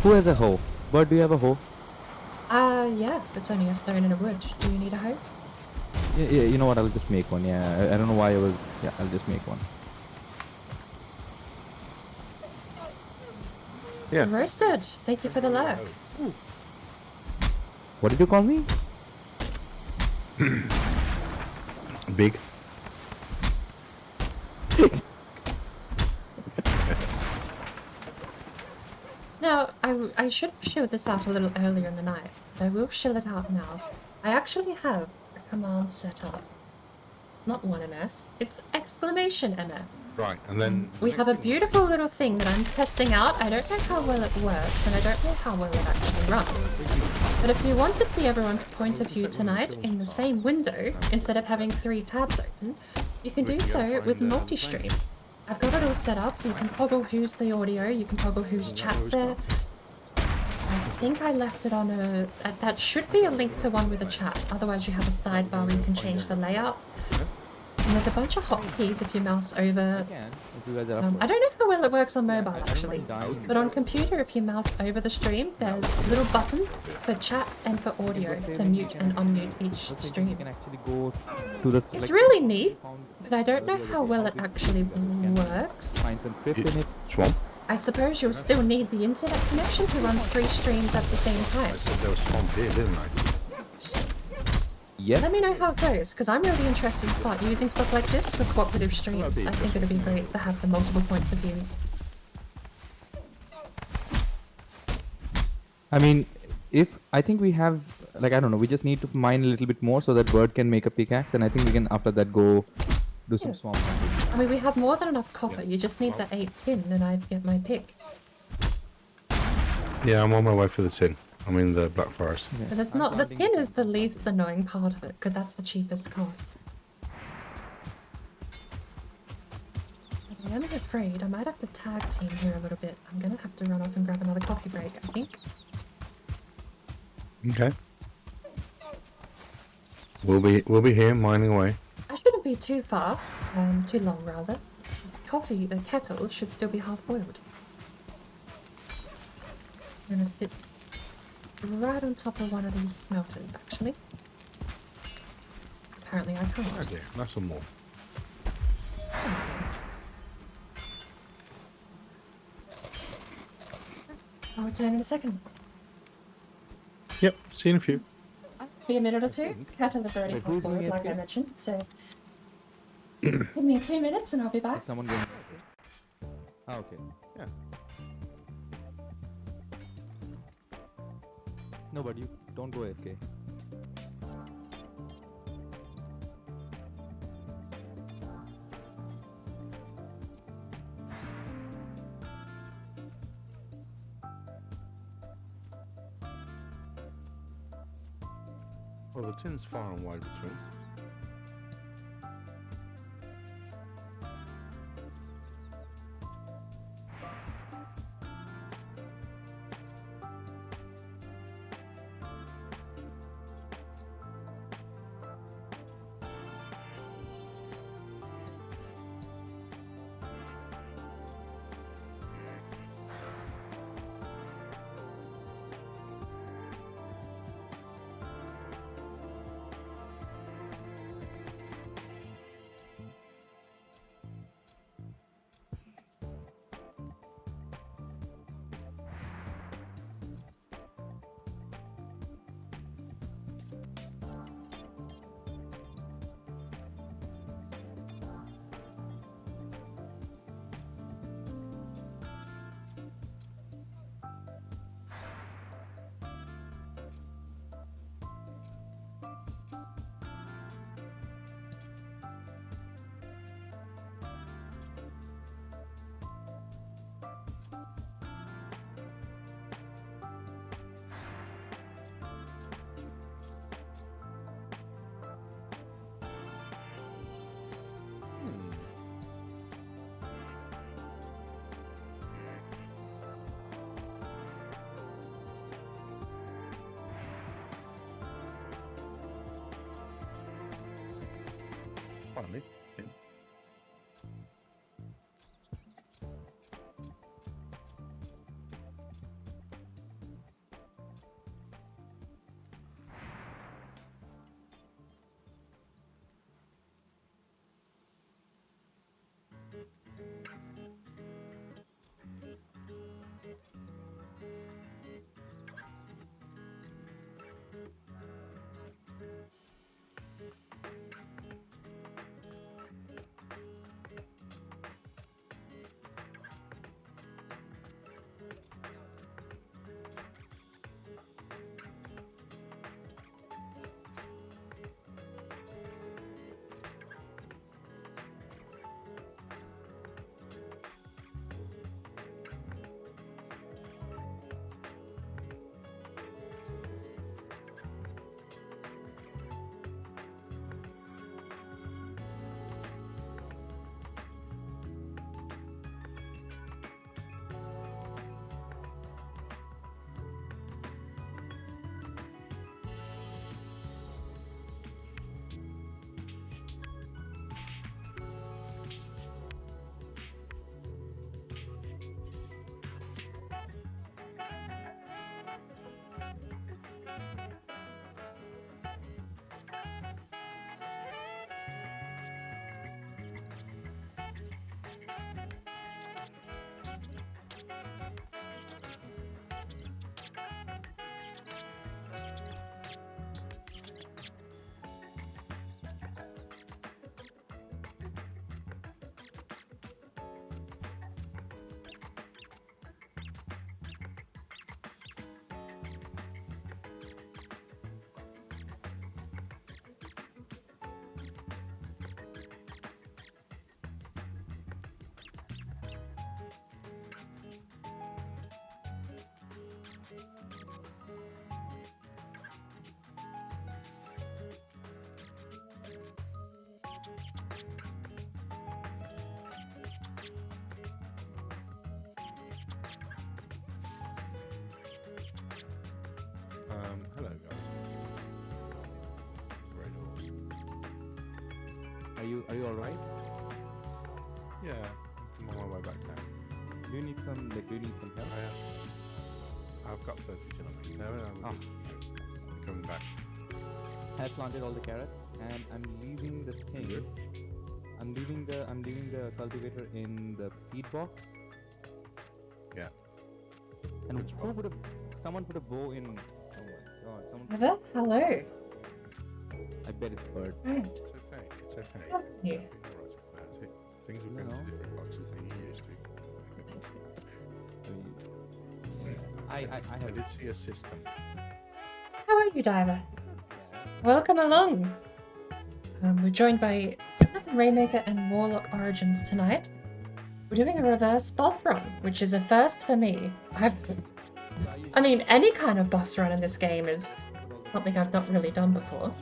Who has a hoe? Bird, do you have a hoe? Yeah, it's only a stone in a wood. Do you need a hoe? Yeah, you know what? I'll just make one. Yeah, I don't know why I was. Yeah, I'll just make one. Yeah. Roasted! Thank you for the lurk. What did you call me? Big. Now, I should have showed this out a little earlier in the night, but I will shill it out now. I actually have a command set up. It's not 1ms, it's exclamation ms. Right, and then We have a beautiful little thing that I'm testing out. I don't know how well it works, and I don't know how well it actually runs. But if you want to see everyone's point of view tonight in the same window, instead of having 3 tabs open, you can do so with multi-stream. I've got it all set up. You can toggle who's the audio, you can toggle whose chat's there. I think I left it on a... that should be a link to one with a chat. Otherwise you have a sidebar where you can change the layout. And there's a bunch of hotkeys if you mouse over. If you guys are up I don't know how well it works on mobile actually, but on computer if you mouse over the stream, there's little buttons for chat and for audio to mute and unmute each You stream. can actually go to the. It's really neat, but I don't know how well it actually works. Find some crypt in it. swamp. I suppose you'll still need the internet connection to run 3 streams at the same I time. said there was swamp here, didn't I? Yeah. Let me know how it goes, because I'm really interested to start using stuff like this for cooperative streams. I think it'd be great to have the multiple points of views. I mean, I think we have, like, I don't know, we just need to mine a little bit more so that Bird can make a pickaxe, and I think we can after that go do some Yeah. swamp hunting. I mean, we have more than enough copper. You just need the 8 tin, and I'd get my pick. Yeah, I'm on my way for the tin. I'm in the Black Forest. Okay. Because it's I'm not the planting tin is the least annoying part of it, because that's the cheapest cost. But I am afraid I might have to tag team here a little bit. I'm gonna have to run off and grab another coffee break, I think. Okay. We'll be here mining away. I shouldn't be too far, too long rather. 'Cause the kettle should still be half boiled. I'm gonna sit right on top of one of these smelters, actually. Apparently I can't. Oh dear, that's some more. I'll return in a second. Yep, see you in a few. Be a minute or two. Kettle is already Wait, half who's boiled, doing like I AFK? mentioned, so... Give me 3 minutes and I'll be back. Is someone going? Ah, okay. Yeah. No, but you don't go AFK. Well, the tin's far and wide between. Finally. Yeah. Hello guys. Are you all right? Yeah, I'm on my way back now. Do you need some help? I've got 30 till on me. No, Oh, I'm coming back. I planted all the carrots and I'm leaving the thing. Good. I'm leaving the cultivator in the seed box. Yeah. And Good spot. someone put a bow in. Oh my god! Someone. Ever? Hello. I bet it's bird. Right. It's okay. It's okay. Oh, yeah. You're all right about it. Things will go No. into different boxes than you used to. I I have did see a system. How are you, Diver? Welcome along. We're joined by JohnathanRayMaker and Warlock Origins tonight. We're doing a reverse boss run, which is a first for me. I mean, any kind of boss run in this game is something I've not really done before.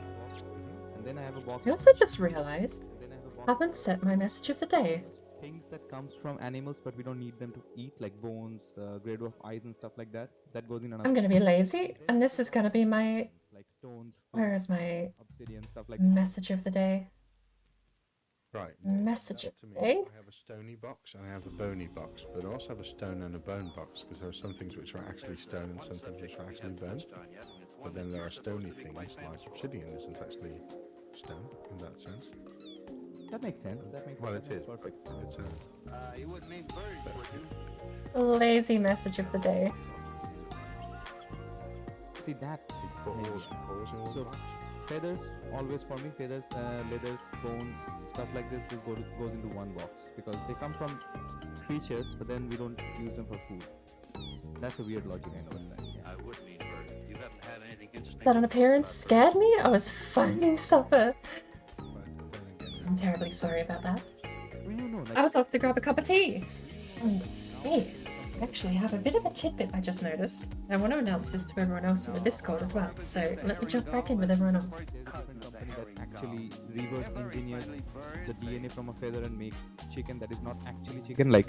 And then I have a box. I also just realized And then I have a box. haven't set my message of the day. Things that comes from animals, but we don't need them to eat, like bones, grade of eyes, and stuff like that. That goes in another. I'm gonna be lazy, and this is gonna be my... like stones, Where is my obsidian, stuff like message of the day? Right. Message of To the me, day? I have a stony box and I have a bony box, but I also have a stone and a bone box because there are some things which are actually stone and some things which are actually bone. But then there are stony things like obsidian isn't actually stone in that sense. That makes sense. That makes Well, that it makes is, but perfect. it's a You wouldn't mean birds, would you? Lazy message of the day. See that? see corals and corals in one So box. feathers, always for me, feathers, leathers, bones, stuff like this. This goes into one box because they come from creatures, but then we don't use them for food. That's a weird logic, I know that. Yeah. I would mean bird. You haven't had anything interesting. That an to tell us appearance about scared me? I was finding supper. But then again, I'm terribly sorry about that. Well, you know, like, I was off to grab a cup of tea. And hey, I actually have a bit of a tidbit I just noticed. I want to announce this to everyone else in the Discord as well. So let me jump back in with everyone else. there's a different company that actually reverse engineers the DNA from a feather and makes chicken that is not actually chicken. Like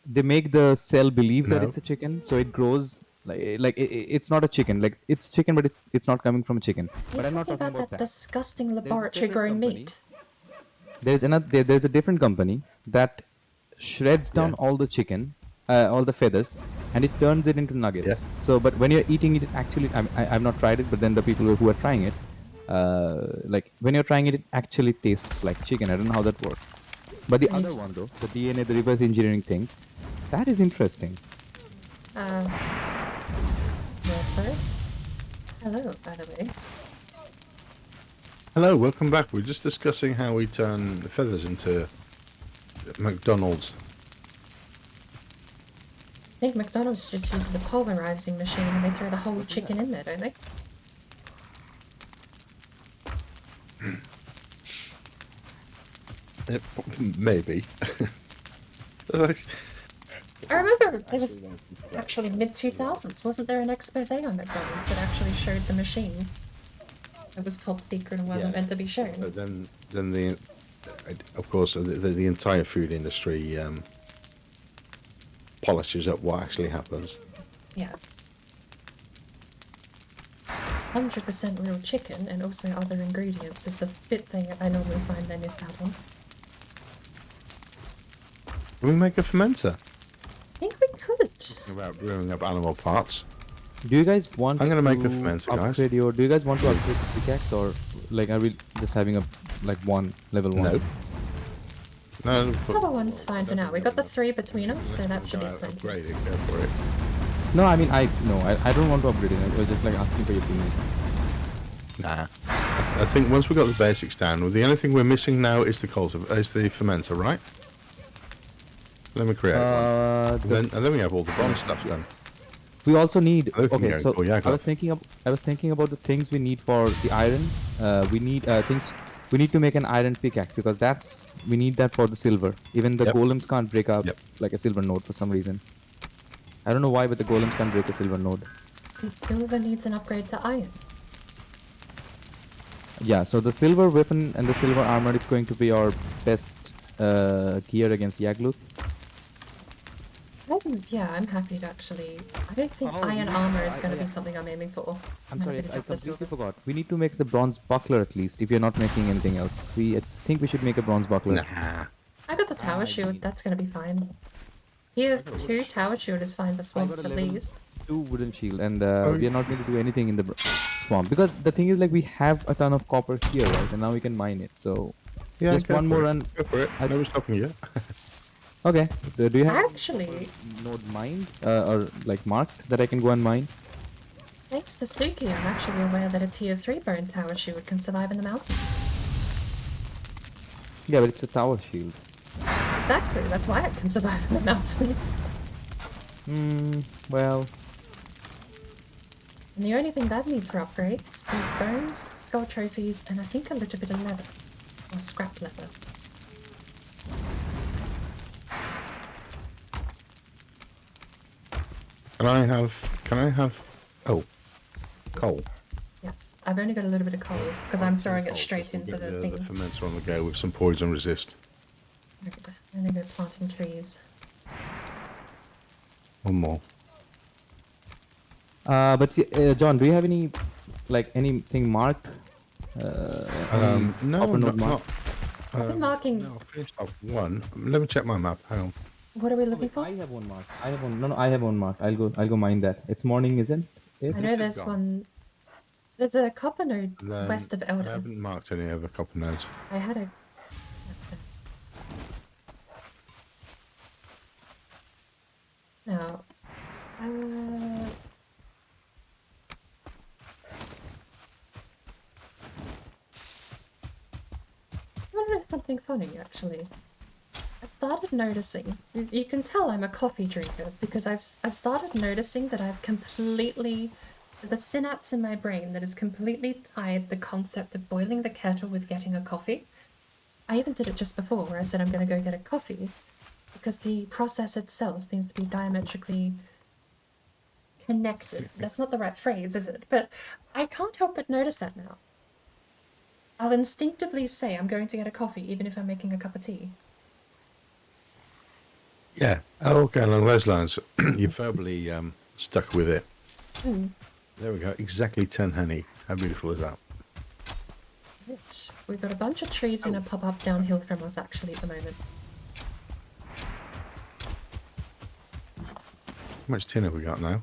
they make the cell believe that No. it's a chicken, so it grows it's not a chicken. Like it's chicken, but it's not coming from a chicken. You're But I'm not talking talking about about that that. disgusting There's a laboratory separate grown company meat. There's a different company that shreds down all the chicken, all the feathers, and it turns it into nuggets. Yeah. So, but when you're eating it, actually, I've not tried it, but then the people who are trying it, like when you're trying it, it actually tastes like chicken. I don't know how that works. But the other one though, the DNA, the reverse engineering thing, that is interesting. Wilford? Hello, by the way. Hello, welcome back. We're just discussing how we turn the feathers into McDonald's. I think McDonald's just uses a pulverizing machine and they throw the whole chicken in there, don't they? Maybe. I remember there was actually mid-2000s, wasn't there an expose on McDonald's that actually showed the machine? It was top secret and wasn't meant to be shown. But then of course, the entire food industry polishes up what actually happens. Yes. 100% real chicken and also other ingredients is the bit thing I normally find they missed out on. Can we make a fermenter? I think we could. About brewing up animal parts. Do you guys want? I'm gonna make a fermenter, guys. upgrade your? Do you guys want to upgrade the pickaxe, or like are we just having a like level 1? No. No. Level 1's fine for now. We got the 3 between us, so that should be plenty. Upgrade it, go for it. No, I mean I don't want to upgrade it. I was just like asking for your opinion. Nah. I think once we've got the basics down, the only thing we're missing now is the fermenter, right? Let me create one. And then we have all the bronze stuff done. We also need. Okay, Okay, so cool, yeah, I was thinking about the things we need for the iron. We need things. We need to make an iron pickaxe because we need that for the silver. Even the golems can't break up like a silver node for some reason. I don't know why, but the golems can't break a silver node. The silver needs an upgrade to iron. Yeah, so the silver weapon and the silver armor is going to be our best gear against Yagluth. Yeah, I'm happy to actually. I don't think iron armor is going to be something I'm aiming for. I'm sorry, I completely forgot. We need to make the bronze buckler at least, if you're not making anything else. I think we should make a bronze buckler. Nah. I got the tower shield, that's going to be fine. Tier 2 tower shield is fine for swamps at least. 2 wooden shield, and we are not going to do anything in the swamp. Because the thing is, like, we have a ton of copper here, right? And now we can mine it, so... Yeah, just one more run. Go for it. I never stopping you. Okay. Do you have Actually, node mined or like marked that I can go and mine? thanks to Suki, I'm actually aware that a tier 3 bone tower shield can survive in the mountains. Yeah, but it's a tower shield. Exactly, that's why it can survive in the mountains. Well... And the only thing that needs for upgrades is bones, skull trophies, and I think a little bit of leather. Or scrap leather. Can I have coal? Yes, I've only got a little bit of coal because I'm throwing it straight into the thing. The fermenter on the go with some poison resist. I'm gonna go planting trees. One more. But John, do you have any, like, anything marked? No, upper node mark? I've been marking. No, I finished off one. Let me check my map. Hang on. What are we looking for? I have one mark. I have one. No, I have one mark. I'll go mine that. It's morning, isn't it? I know there's one. There's a copper node Then west of I Elder. haven't marked any other copper nodes. I had a. Now, I want to know something funny, actually. I've started noticing. You can tell I'm a coffee drinker because I've started noticing that I've completely. There's a synapse in my brain that has completely tied the concept of boiling the kettle with getting a coffee. I even did it just before where I said I'm going to go get a coffee because the process itself seems to be diametrically connected. That's not the right phrase, is it? But I can't help but notice that now. I'll instinctively say I'm going to get a coffee even if I'm making a cup of tea. Yeah. Oh, okay, along those lines. You're verbally stuck with it. There we go. Exactly 10 honey. How beautiful is that? Right. We've got a bunch of trees gonna pop up downhill from us actually at the moment. How much tin have we got now?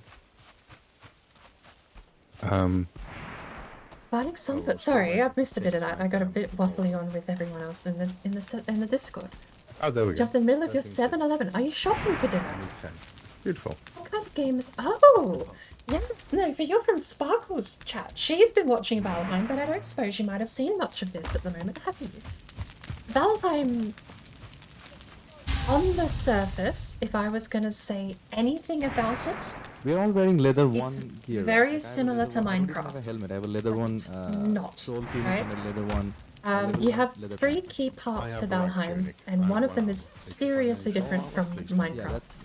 Finding some, but sorry, I've missed a bit of that. I got a bit waffly on with everyone else in the Discord. Oh, there we go. Jumped in the middle of your 7-Eleven. Are you shopping for dinner? Only 10. Beautiful. What kind of games? Oh, yes, no, but you're from Sparkle's chat. She's been watching Valheim, but I don't suppose you might have seen much of this at the moment, have you? Valheim, on the surface, if I was going to say anything about it, We're all wearing leather it's one here. very Like, I have a similar leather to one. I don't even Minecraft. have a helmet. I have a leather one. It's not, Soul tunic right? and a leather one. You have 3 key parts I to have a black Valheim, tunic. and I one have of them one is on. seriously different from Yeah, Minecraft. that's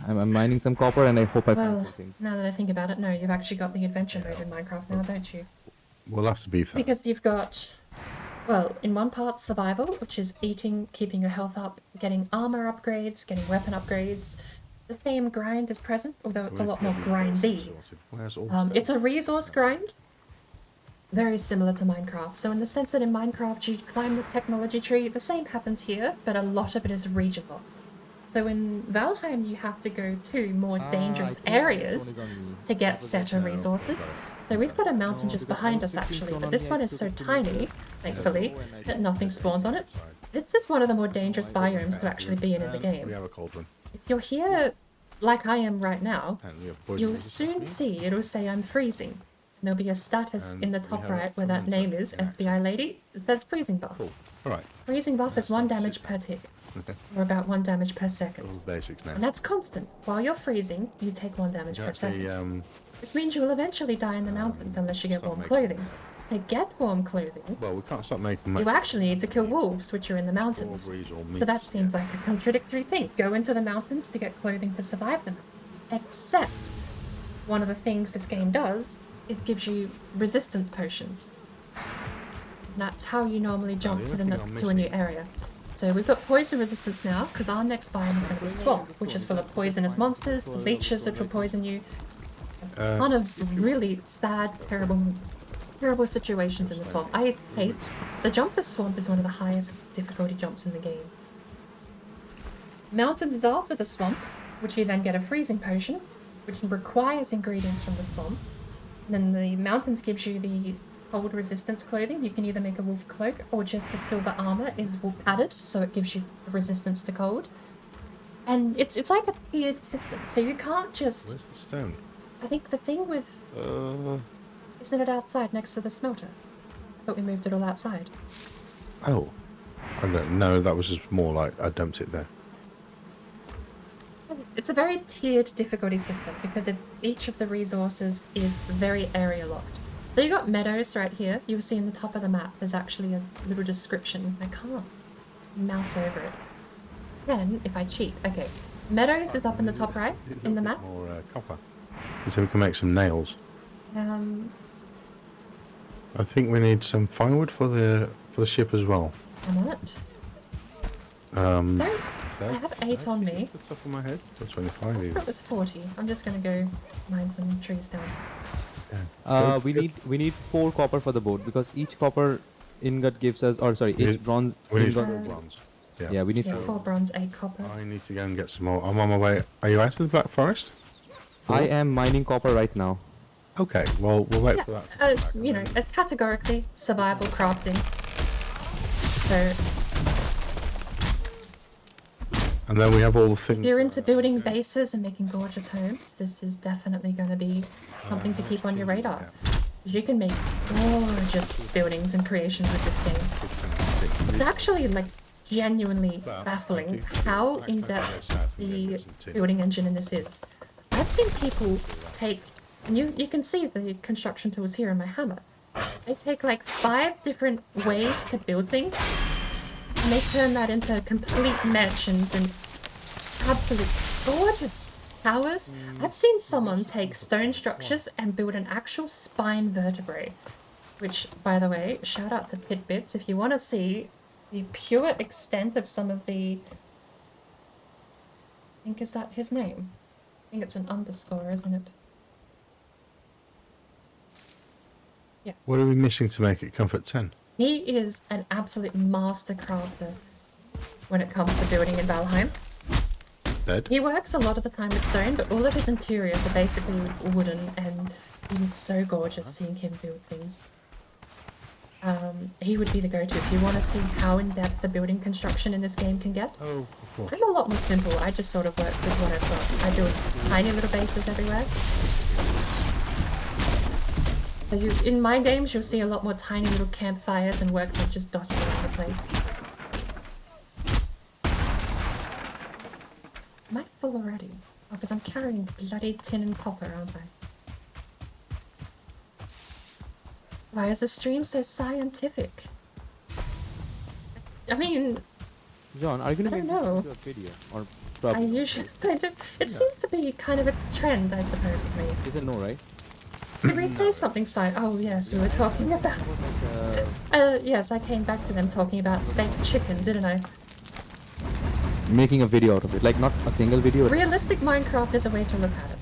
I'm mining some copper, and I hope I find Well, some things. now that I think about it, no, you've actually got the adventure mode in Minecraft now, don't you? We'll have to beef that. Because you've got, well, in one part survival, which is eating, keeping your health up, getting armor upgrades, getting weapon upgrades. The same grind is present, although it's a lot more grindy. Where's all It's a resource grind, very similar to Minecraft. So in the sense that in Minecraft you climb the technology tree, the same happens here, but a lot of it is regional. So in Valheim you have to go to more dangerous areas to get better resources. So we've got a mountain just behind us actually, but this one is so tiny, thankfully, that nothing spawns on it. This is one of the more dangerous biomes to actually be in the We game. have a cauldron. If you're here, like I am right now, And we have poison you'll resistant soon meat. see it'll say I'm freezing. There'll be a status And in the we top have right where that fermented name is, in action. FBI lady. That's freezing buff. Cool. Alright. Freezing buff is 1 That's damage it. per tick, or about 1 damage per second. All basics now. And that's constant. While you're freezing, you take 1 damage per Actually, second. Which means you will eventually die in the mountains unless you get stop warm making- clothing. To get warm clothing, well, we can't stop making much. you actually need to kill wolves, which are in the mountains. strawberries or So meat, that seems yeah. like a contradictory thing. Go into the mountains to get clothing to survive them. Except, one of the things this game does is gives you resistance potions. That's how you normally jump to, only thing I'm to a new missing- area. So we've got poison resistance now, because our next biome is going to be swamp, which is full of poisonous monsters, leeches that will poison you. A ton of really sad, terrible situations in the swamp. I hate the jump to swamp is one of the highest difficulty jumps in the game. Mountains is after the swamp, which you then get a freezing potion, which requires ingredients from the swamp. Then the mountains gives you the cold resistance clothing. You can either make a wolf cloak or just the silver armor is wool padded, so it gives you resistance to cold. And it's like a tiered system, so you can't just. Where's the stone? I think the thing with isn't it outside next to the smelter? I thought we moved it all outside. Oh. I don't know. That was just more like I dumped it there. It's a very tiered difficulty system because each of the resources is very area locked. So you got meadows right here. You'll see in the top of the map there's actually a little description. I can't mouse over it. Then, if I cheat, okay. Meadows is up in the top right in the map. More copper. So we can make some nails. I think we need some firewood for the ship as well. I'm on it. Um, No, I have 8 on me. Off the top of my head. Or 25 I thought even. it was 40. I'm just gonna go mine some trees down. Good, We good. need 4 copper for the boat because each copper ingot gives us, or sorry, We each need- bronze We need ingot. 4 bronze. Yeah. Yeah, we need Yeah, 4. 4 bronze, 8 copper. I need to go and get some more. I'm on my way. Are you out of the Black Forest? I am mining copper right now. Okay, well, we'll wait Yeah, for that to come back and you know, then- categorically survival crafting. So And then we have all the things. if you're into building bases and making gorgeous homes, this is definitely going to be something to keep on your radar. You can make gorgeous buildings and creations with this game. It's actually like genuinely baffling how in-depth the building engine in this is. I've seen people take, and you can see the construction tools here in my hammer. They take like 5 different ways to build things, and they turn that into complete mansions and absolute gorgeous towers. I've seen someone take stone structures and build an actual spine vertebrae. Which, by the way, shout out to Tidbits if you want to see the pure extent of some of the... I think, is that his name? I think it's an underscore, isn't it? What are we missing to make it comfort 10? He is an absolute master crafter when it comes to building in Valheim. Dead. He works a lot of the time with stone, but all of his interiors are basically wooden, and it is so gorgeous seeing him build things. He would be the go-to if you want to see how in-depth the building construction in this game can get. Oh, of course. I'm a lot more simple. I just sort of work with what I've got. I build tiny little bases everywhere. So in my games, you'll see a lot more tiny little campfires and workbenches dotted around the place. Am I full already? Oh, because I'm carrying bloody tin and copper, aren't I? Why is the stream so scientific? I mean, John, are you gonna I make don't know. this into a video or I probably? usually... It seems to be kind of a trend, I suppose, with me. Is it no, right? Did we say something, Oh, yes, we were talking about... yes, I came back to them talking about baked chicken, didn't I? Making a video out of it, like not a single video. Realistic Minecraft is a way to look at it.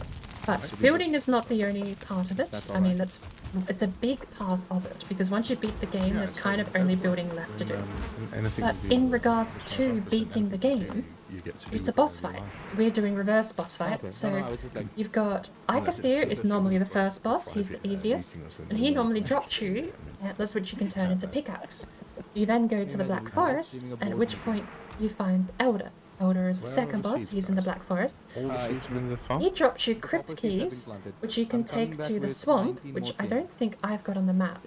But building is not the only part of it. I mean, it's a big part of it, because once you beat the game, there's kind of only building left to do. But in regards to beating the game, it's a boss fight. We're doing reverse boss fight, so you've got Ikathir is normally the first boss, he's the easiest, and he normally drops you antlers which you can turn into pickaxe. You then go to the Black Forest, and at which point you find Elder. Elder is the second boss, he's in the Black Forest. He drops you crypt keys, which you can take to the swamp, which I don't think I've got on the map.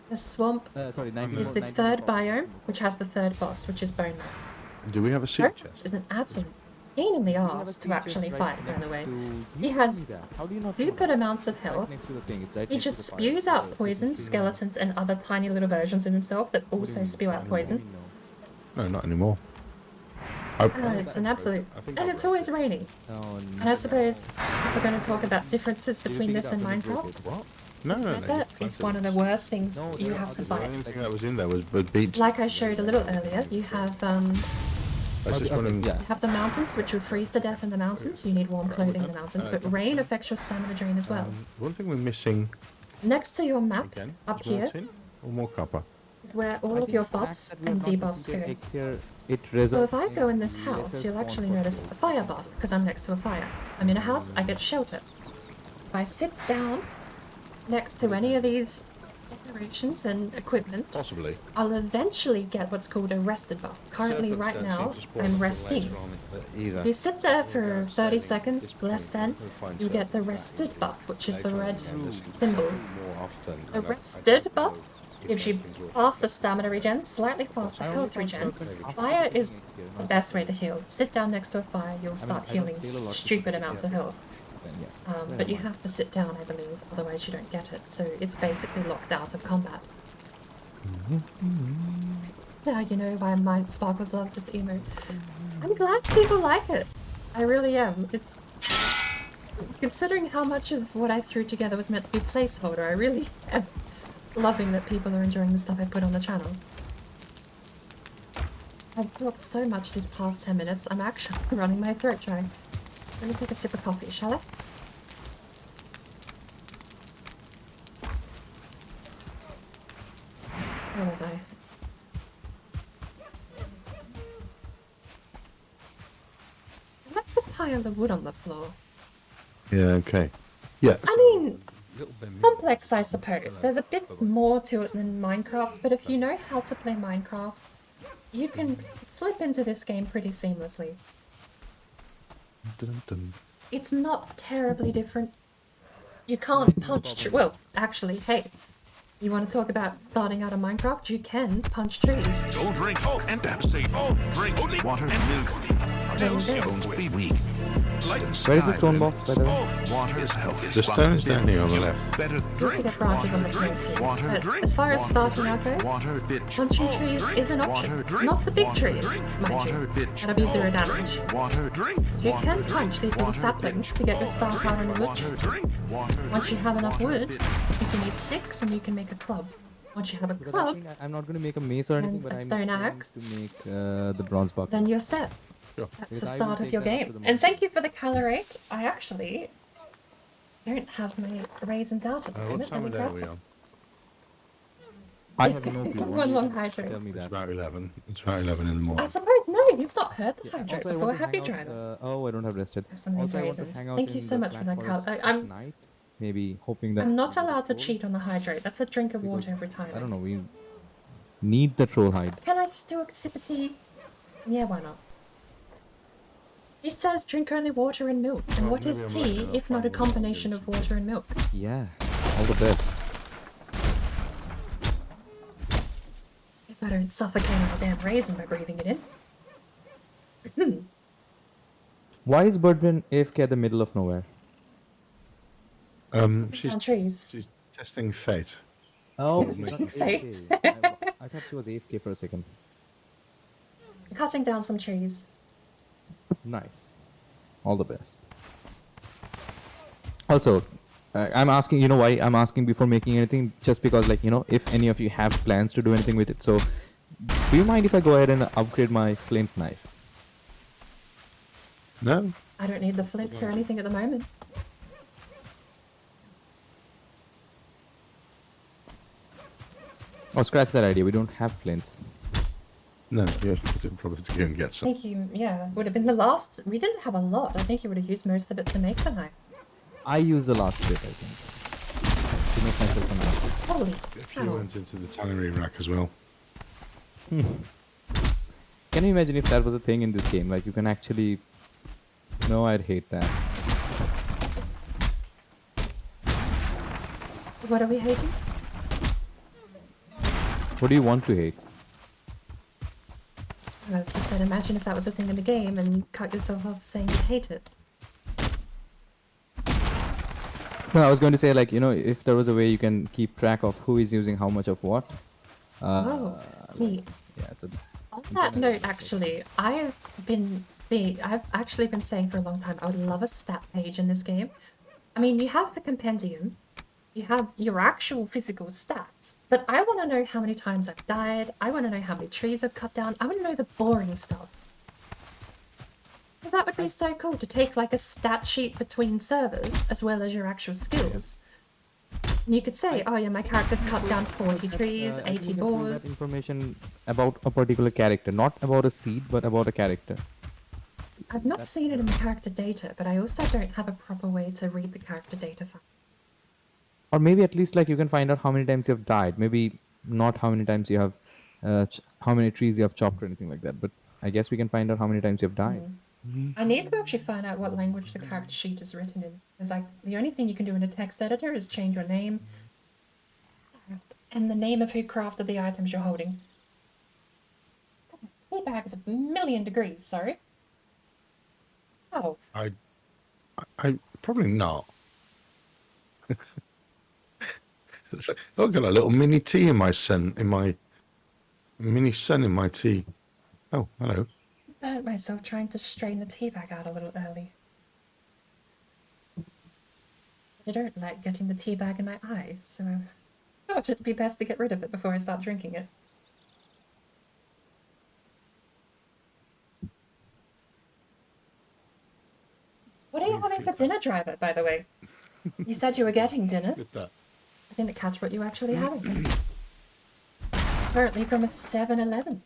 The swamp is the third biome, which has the third boss, which is Bone Mass. Do we have a suit chest? This is an absolute pain in the arse to actually fight, by the way. He has stupid amounts of health. He just spews out poison, skeletons, and other tiny little versions of himself that also spew out poison. No, not anymore. It's an absolute... And it's always raining. And I suppose if we're going to talk about differences between this and Minecraft, What? No. that is one of the worst things you have to The fight. only thing that was in there was beach. Like I showed a little earlier, you have I was just wondering. you have the mountains, which will freeze to death in the mountains, so you need warm clothing in the mountains, but rain affects your stamina drain as well. One thing we're missing Next to your map, again. up is more here, tin or more copper. is where all of your buffs and debuffs go. It So if I go in this house, you'll actually notice a fire buff, because I'm next to a fire. I'm in a house, I get shelter. If I sit down next to any of these decorations and equipment, Possibly. I'll eventually get what's called a rested buff. Currently, right now, I'm resting. If you sit there for 30 seconds, less than, you get the rested buff, which is the red symbol. The rested buff gives you faster stamina regen, slightly faster health regen. Fire is the best way to heal. Sit down next to a fire, you'll start healing stupid amounts of health. But you have to sit down, I believe, otherwise you don't get it. So it's basically locked out of combat. Now you know why my Sparkles loves this emote. I'm glad people like it. I really am. It's considering how much of what I threw together was meant to be placeholder, I really am loving that people are enjoying the stuff I put on the channel. I've talked so much these past 10 minutes, I'm actually running my throat dry. Let me take a sip of coffee, shall I? Where was I? I left the pile of wood on the floor. Yeah. Okay. Yeah. I mean, complex, I suppose. There's a bit more to it than Minecraft, but if you know how to play Minecraft, you can slip into this game pretty seamlessly. It's not terribly different. You can't punch... Well, actually, hey, you want to talk about starting out of Minecraft? You can punch trees. Don't drink and say drink only water and milk. There you go. Stones be weak. Light and Where is the stone box, by the way? Water is healthy. The stone is down here on the left. Better You also drink. get branches on the tree too. Water, But drink. as far as Water, starting drink. out goes, Water, bitch. punching trees Drink. is an option. Water, drink. Not the big Water, trees, drink. mind Water, you. bitch. That'll be 0 Drink. damage. Water, drink. You Water, can drink. punch these little Water, saplings bitch. to get your start out in wood. Water, drink. Water, Once you drink. have enough Water, wood, bitch. you can need 6 and you can make a club. Once you have a Because I club, think I'm not going to make a mace or anything, and but a I'm stone going axe, to make the bronze bucket. then you're set. Sure. That's Yes, the I will start of take your that up to game. the And market. thank you for the colorate. I actually don't have my raisins out at the What moment. time Let of me day are grab we some. on? I have no clue. One long hydrate. Tell me It's that. about 11. It's about 11 in the I morning. suppose no, you've not heard the hydrate Also, I before, want to have you, hang out, driver? oh, I don't have rested. Have some of these Also, I want to raisins. hang out Thank in you so the much for Black that, Forest Carl. at I'm night. Maybe hoping that I'm not we get allowed to troll, cheat on the hydrate. That's a drink of because water every time. I don't know. We need the troll hide. Can I just do a sip of tea? Yeah, why not? He says drink only water and milk. And Well, what is maybe I'm lucky tea enough if not a I'm not combination of water and milk? Yeah, all the best. If I don't suffocate on a damn raisin by breathing it in. Why is Birdman AFK at the middle of nowhere? She's On trees. testing fate. Oh, she's not Fate. I thought she was AFK for a second. Cutting down some trees. Nice. All the best. Also, I'm asking, you know why I'm asking before making anything? Just because, like, you know, if any of you have plans to do anything with it. So, do you mind if I go ahead and upgrade my flint knife? No? I don't need the flint for anything at the moment. Oh, scratch that idea. We don't have flints. No, you have to probably to go and get I some. think you, yeah, would have been the last. We didn't have a lot. I think you would have used most of it to make the knife. I use the last bit, I think. To make myself a knife. Holy If you cow. went into the tannery rack as well. Can you imagine if that was a thing in this game? Like, you can actually... No, I'd hate that. What are we hating? What do you want to hate? Well, you said imagine if that was a thing in the game and you cut yourself off saying you hate it. No, I was going to say, like, you know, if there was a way you can keep track of who is using how much of what. Oh, neat. Yeah, it's a... On that note, actually, I've actually been saying for a long time I would love a stat page in this game. I mean, you have the compendium, you have your actual physical stats, but I want to know how many times I've died, I want to know how many trees I've cut down, I want to know the boring stuff. Because that would be so cool to take like a stat sheet between servers as well as your actual skills. And you could say, oh yeah, my character's cut down 40 trees, I think 80 you can pull that boars. information about a particular character, not about a seed, but about a character. I've not seen it in the character data, but I also don't have a proper way to read the character data file. Or maybe at least, like, you can find out how many times you have died. Maybe not how many times you have, how many trees you have chopped or anything like that. But I guess we can find out how many times you have died. I need to actually find out what language the character sheet is written in. Because like the only thing you can do in a text editor is change your name and the name of who crafted the items you're holding. Tea bag is a million degrees, sorry. Oh, I probably not. It's like, I've got a little mini tea in my sun, in my mini sun in my tea. Oh, hello. I burnt myself trying to strain the tea bag out a little early. I don't like getting the tea bag in my eye, so I thought it'd be best to get rid of it before I start drinking it. What are you having for dinner, driver, by the way? You said you were getting dinner. Look at that. I didn't catch what you were actually having. Apparently from a 7-Eleven.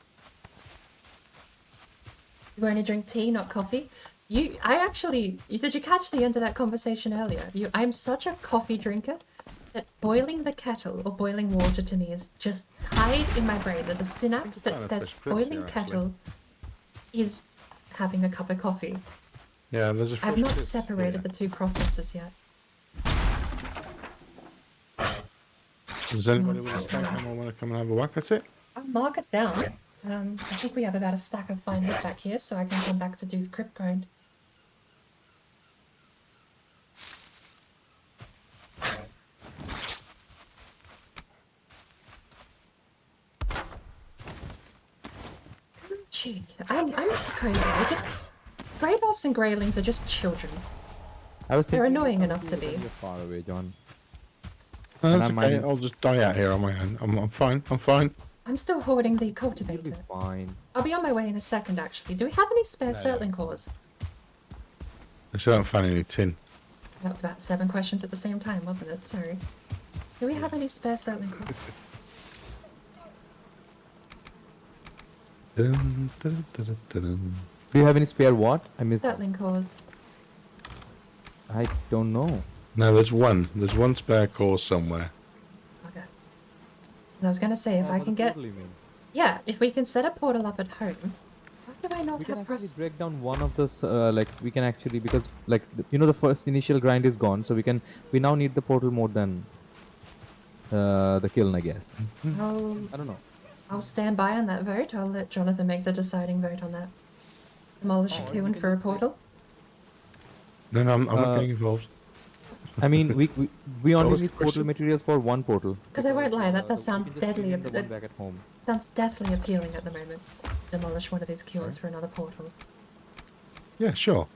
You only drink tea, not coffee? Did you catch the end of that conversation earlier? I'm such a coffee drinker that boiling the kettle or boiling water to me is just tied in my brain. There's a synapse that kind of says fresh prints boiling here, actually. kettle is having a cup of coffee. Yeah, there's a I've fresh not bit separated here. the two processes yet. Does anybody want to stay home or want to come and have a whack at it? I'll mark it down. I think we have about a stack of fine wood back here, so I can come back to do the crypt grind. Gee, I'm not crazy. Grey dwarfs and greylings are just children. I was They're thinking annoying how enough to cute be. You're far away, John. No, And that's I'm okay. minding- I'll just die out here on my own. I'm fine. I'm fine. I'm still hoarding the You'll be cultivator. fine. I'll be on my way in a second, actually. Do we have any spare surtling cores? I still haven't found any tin. That was about 7 questions at the same time, wasn't it? Sorry. Do we have any spare surtling cores? Dun, dun, dun, dun, dun. Do you have any spare what? I missed that. Settling cores. I don't know. No, there's one. There's one spare core somewhere. Okay. 'Cause I was gonna say, if I can get... Yeah, if we can set a portal up at home, why do I not We can have actually break down one of those, like, we can actually, because, like, you know, the first initial grind is gone, so we now need the portal more than the kiln, I guess. I don't know. I'll stand by on that vote. I'll let Jonathan make the deciding vote on that. Demolish a kiln for a portal. No, I'm not getting involved. I mean, we only was the need portal question? materials for one portal. Because I won't lie, that does sound we can just deadly. bring in the one back at home. Sounds deathly appealing at the moment. Demolish one of these kilns for another portal. Yeah, sure.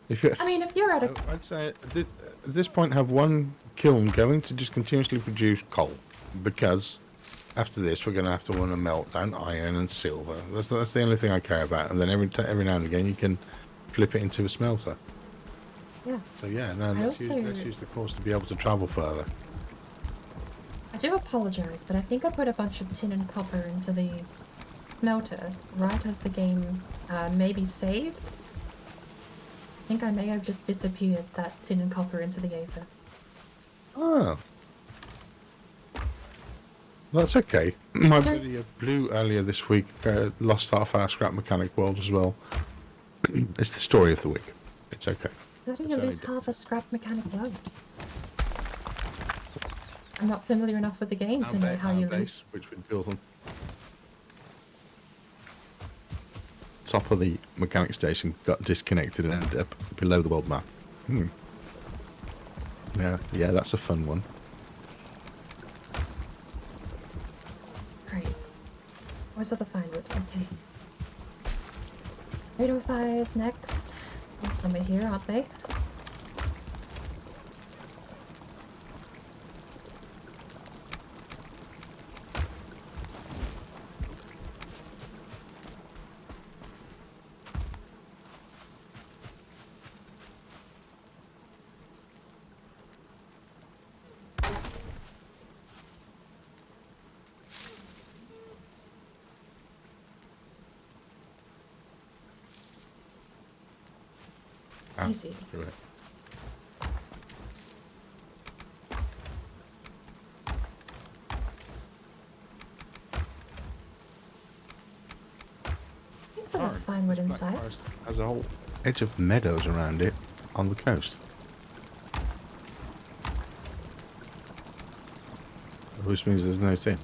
If you, I mean, if you're at a... I'd say at this point have one kiln going to just continuously produce coal, because after this we're going to have to want to melt down iron and silver. That's the only thing I care about. And then every now and again you can flip it into a smelter. Yeah. So yeah, no, let's use the course to be able to travel further. I do apologise, but I think I put a bunch of tin and copper into the smelter right as the game maybe saved. I think I may have just disappeared that tin and copper into the aether. Oh. That's okay. My buddy Blue earlier this week lost half our scrap mechanic world as well. It's the story of the week. It's okay. How do you lose half a scrap mechanic world? I'm not familiar enough with the game to know how you lose. Which we built on top of the mechanic station got disconnected and ended up below the world map. Yeah, that's a fun one. Great. Where's the fine wood? Okay. Radio fires next. There's somewhere here, aren't they? Easy. Right. You still have fine wood inside. Has a whole edge of meadows around it on the coast. Which means there's no tin.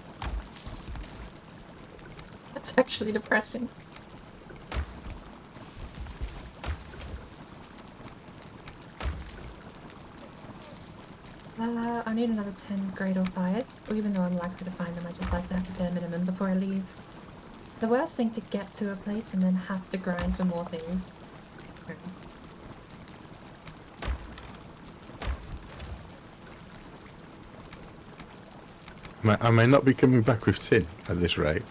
That's actually depressing. I need another 10 Gradle fires, or even though I'm likely to find them, I just like to have the bare minimum before I leave. The worst thing to get to a place and then have to grind for more things. I may not be coming back with tin at this rate.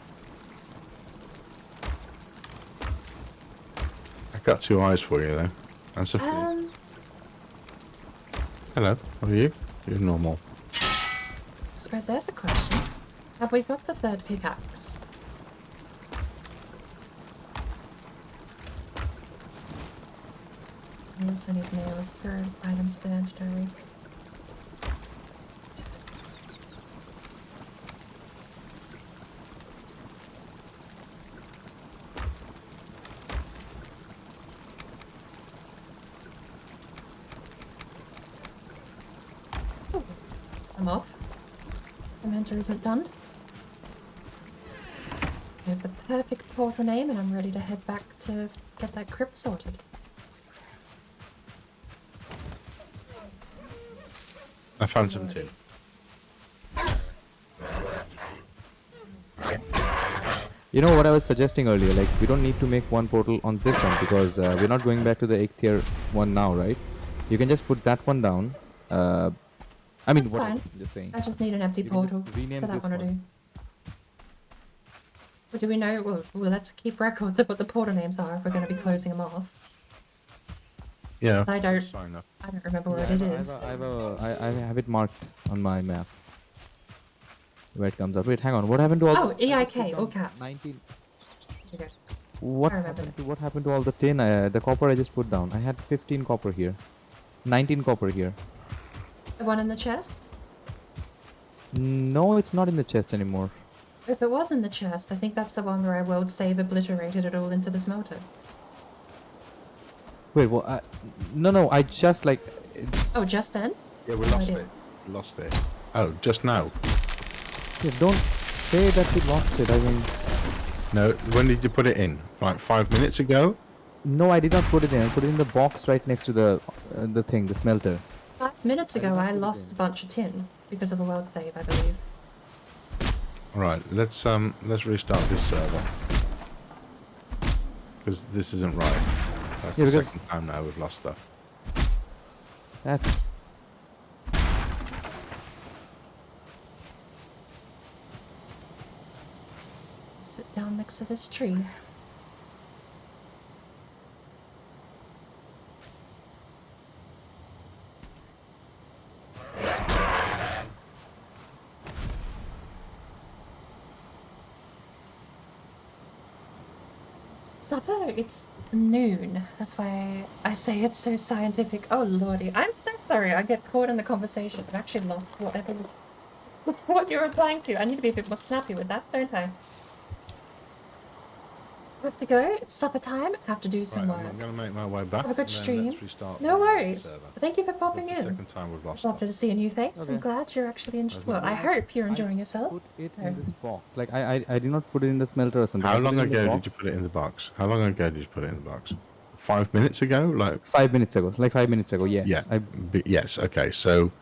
I got 2 eyes for you though. And Sophia. Hello, how are you? You're normal. I suppose there's a question. Have we got the 3rd pickaxe? We also need nails for items there, don't we? I'm off. The mentor isn't done. I have the perfect portal name and I'm ready to head back to get that crypt sorted. I found some tin. You know what I was suggesting earlier, like, we don't need to make one portal on this one because we're not going back to the 8th tier one now, right? You can just put that one down. I mean, That's what fine. I'm just saying. I just need an empty You can just portal rename for that this one to one. do. Well, do we know? Well, let's keep records of what the portal names are if we're going to be closing them off. Yeah. I don't Sign up. remember what it is. I have it marked on my map. Where it comes up. Wait, hang on. What happened to all Oh, the... I just EIK, took all down caps. 19... Okay. What I remember happened to all the tin? The copper I just put down. I had 15 copper here, 19 copper here. The one in the chest? No, it's not in the chest anymore. If it was in the chest, I think that's the one where I world save obliterated it all into the smelter. Wait, well, no, I just like. Oh, just then? Yeah, we No lost idea. it. We lost it. Oh, just now. Yeah, don't say that we lost it. I mean, No, when did you put it in? Like 5 minutes ago? no, I did not put it in. I put it in the box right next to the thing, the smelter. 5 minutes ago, I lost a bunch of tin because of a world save, I believe. Right, let's restart this server. Because this isn't right. That's Yeah, the because- second time now we've lost stuff. That's. Sit down next to this tree. Supper, it's noon. That's why I say it's so scientific. Oh lordy, I'm so sorry I get caught in the conversation. I've actually lost what you're replying to. I need to be a bit more snappy with that, don't I? I have to go. It's supper time. I have to do some Right, work. I'm going to make my way back. Have a good and then stream. let's restart No the worries. server. Thank you for popping That's the in. second time we've lost It's lovely stuff. to see a new face. I'm Okay. glad you're actually enjoying. Wasn't Well, it? I hope you're I enjoying yourself. Put it Oh. in this box. Like I did not put it in the smelter or something. How I put long it in the ago box did you put it in the box? How long ago did you put it in the box? 5 minutes ago? Like, 5 minutes ago. Like 5 minutes ago. Yes. yeah. Yes, okay. So,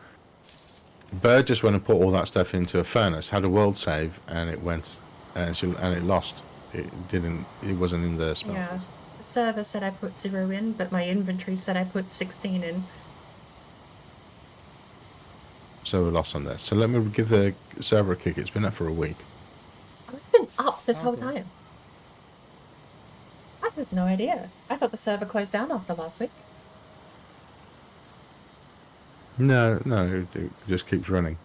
Bird just went and put all that stuff into a furnace, had a world save, and it went, and it lost. It didn't, it wasn't in the smelter. Yeah. The server said I put 0 in, but my inventory said I put 16 in. So we lost on there. So let me give the server a kick. It's been up for a week. Oh, it's been up this whole time. I had no idea. I thought the server closed down after last week. No, it just keeps running.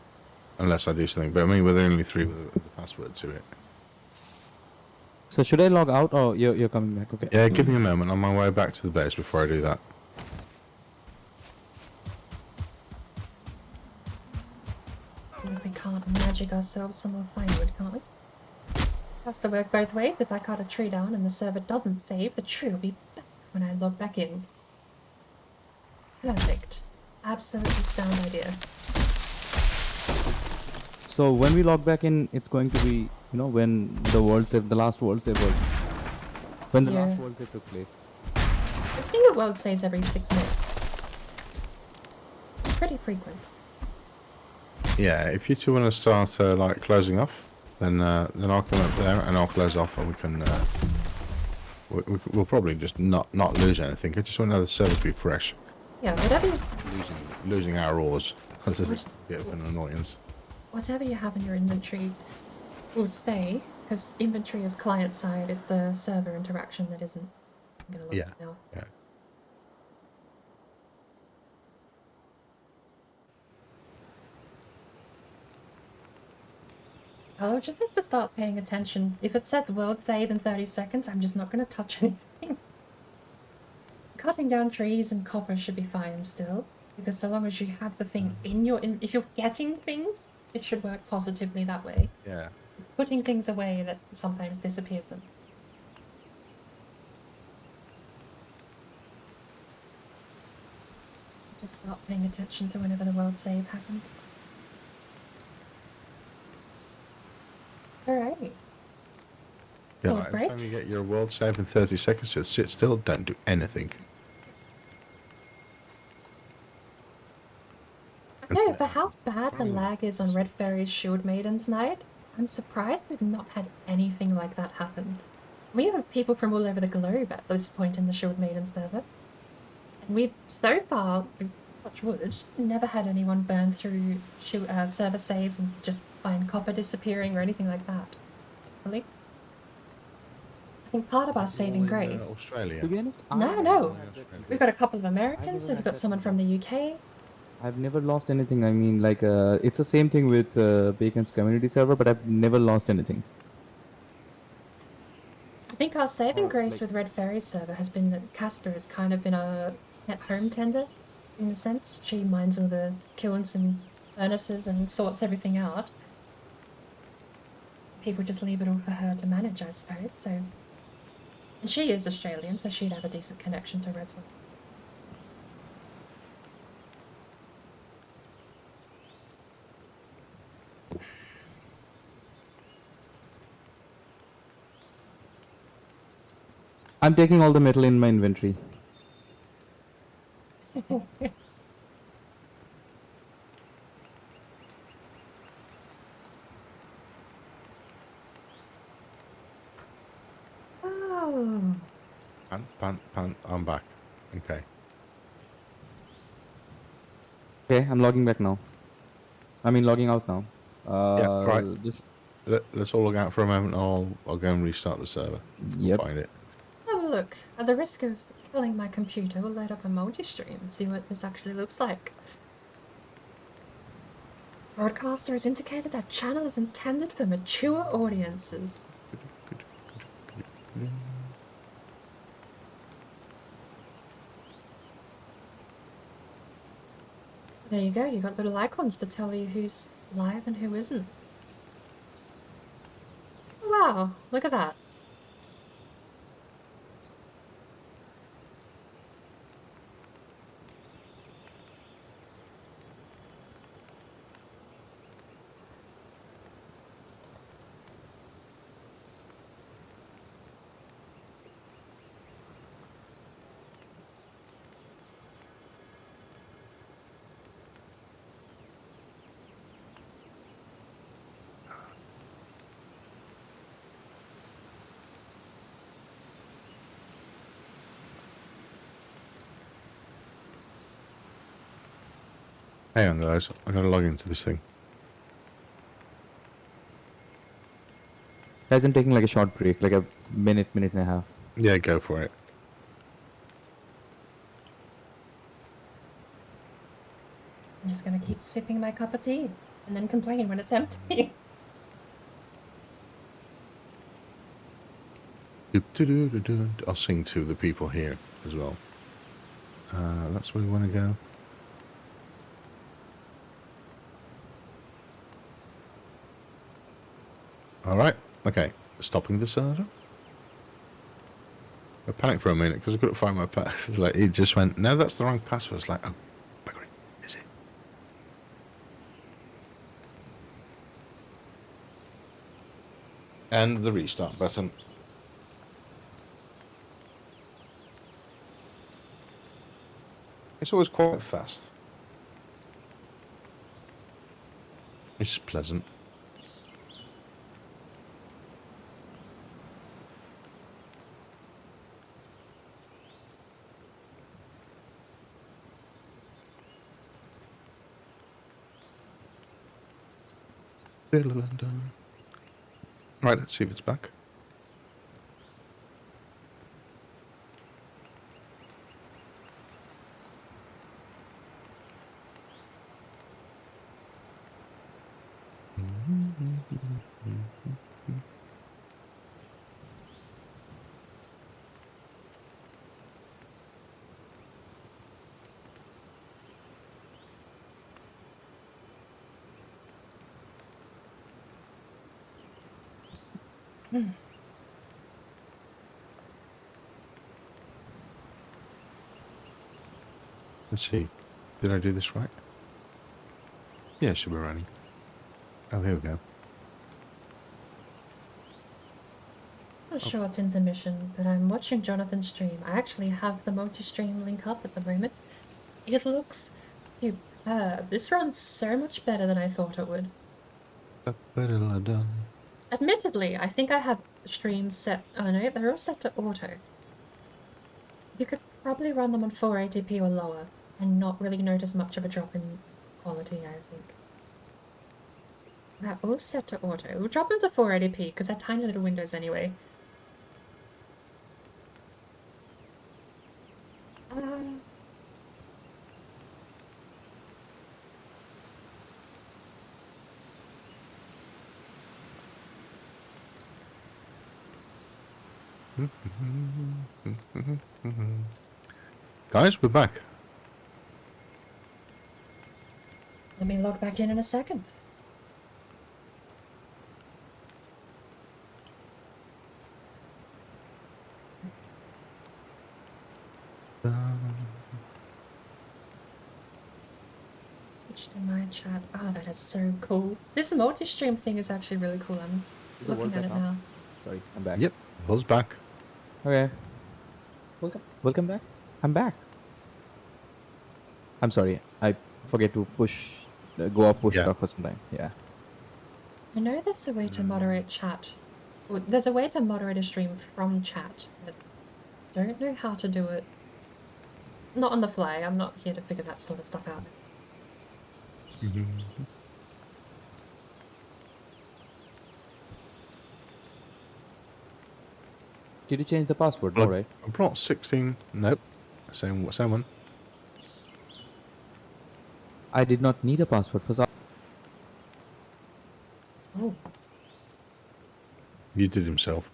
Unless I do something. But I mean, we're the only three with the password to it. So should I log out or you're coming back? Okay. Yeah, give me a moment. On my way back to the base before I do that. We can't magic ourselves some more firewood, can't we? Has to work both ways. If I cut a tree down and the server doesn't save, the tree will be back when I log back in. Perfect. Absolutely sound idea. So when we log back in, it's going to be, when the last world save was. When the Yeah. last world save took place. I think the world saves every 6 minutes. Pretty frequent. Yeah, if you two want to start like closing off, then I'll come up there and I'll close off, and we can. We'll probably just not lose anything. I just want the server to be fresh. Yeah, whatever you, Losing our ores. That's just What? a bit of an annoyance. whatever you have in your inventory will stay, because inventory is client side. It's the server interaction that isn't. I'm gonna look Yeah. now. Yeah. I'll just have to start paying attention. If it says world save in 30 seconds, I'm just not going to touch anything. Cutting down trees and copper should be fine still, because so long as you have the thing in your... if you're getting things, it should work positively that way. Yeah. It's putting things away that sometimes disappears them. Just start paying attention to whenever the world save happens. Alright. Yeah, Little right. Every break. time you get your world save in 30 seconds, just sit still, don't do anything. Okay, for how bad the lag is on Red Fairy's Shield Maidens night, I'm surprised we've not had anything like that happen. We have people from all over the globe at this point in the Shield Maidens server. And we've, so far, touch wood, never had anyone burn through server saves and just find copper disappearing or anything like that. Really? I think part of our saving grace... Australia. To be honest, No. We've got a couple of Americans, and we've got someone from the UK. I've never lost anything. I mean, like, it's the same thing with Bacon's community server, but I've never lost anything. I think our saving Or, grace like- with Red Fairy's server has been that Casper has kind of been our pet home tender, in a sense. She minds all the kilns and furnaces and sorts everything out. People just leave it all for her to manage, I suppose, so... And she is Australian, so she'd have a decent connection to Redswood. I'm taking all the metal in my inventory. Oh. I'm back. Okay. Okay, I'm logging back now. I mean, logging out now. Yeah, right. Just Let's all log out for a moment. I'll go and restart the server. We'll Yep. find it. Have a look. At the risk of killing my computer, we'll load up a multi-stream and see what this actually looks like. Broadcaster has indicated that channel is intended for mature audiences. There you go, you got little icons to tell you who's live and who isn't. Wow, look at that. Hang on, guys. I'm going to log into this thing. guys, I'm taking like a short break, like a minute and a half. Yeah, go for it. I'm just gonna keep sipping my cup of tea and then complain when it's empty. I'll sing to the people here as well. That's where we want to go. All right. Okay. Stopping the server. I panicked for a minute because I couldn't find my password. Like it just went, no, that's the wrong password. It's like, oh, bugger it. Is it? And the restart button. It's always quite fast. It's pleasant. Right, let's see if it's back. Let's see. Did I do this right? Yeah, it should be running. Oh, here we go. A short intermission, but I'm watching Jonathan stream. I actually have the multi-stream link up at the moment. It looks superb. This runs so much better than I thought it would. Admittedly, I think I have streams set... Oh no, they're all set to auto. You could probably run them on 480p or lower and not really notice much of a drop in quality, I think. They're all set to auto. We'll drop them to 480p because they're tiny little windows anyway. Guys, we're back. Let me log back in a second. Switch to my chat. Oh, that is so cool. This multi-stream thing is actually really cool. I'm Is the looking world at back it on? now. Sorry, I'm back. Yep, was back. Okay. Welcome back. I'm back. I'm sorry. I forget to push, go off push Yeah. talk for some time. Yeah. I know there's a way to moderate chat. Well, there's a way to moderate a stream from chat, but I don't know how to do it. Not on the fly. I'm not here to figure that sort of stuff out. Did you change the password? All right. I brought 16. Nope. Same one. I did not need a password for some. Oh, You did himself.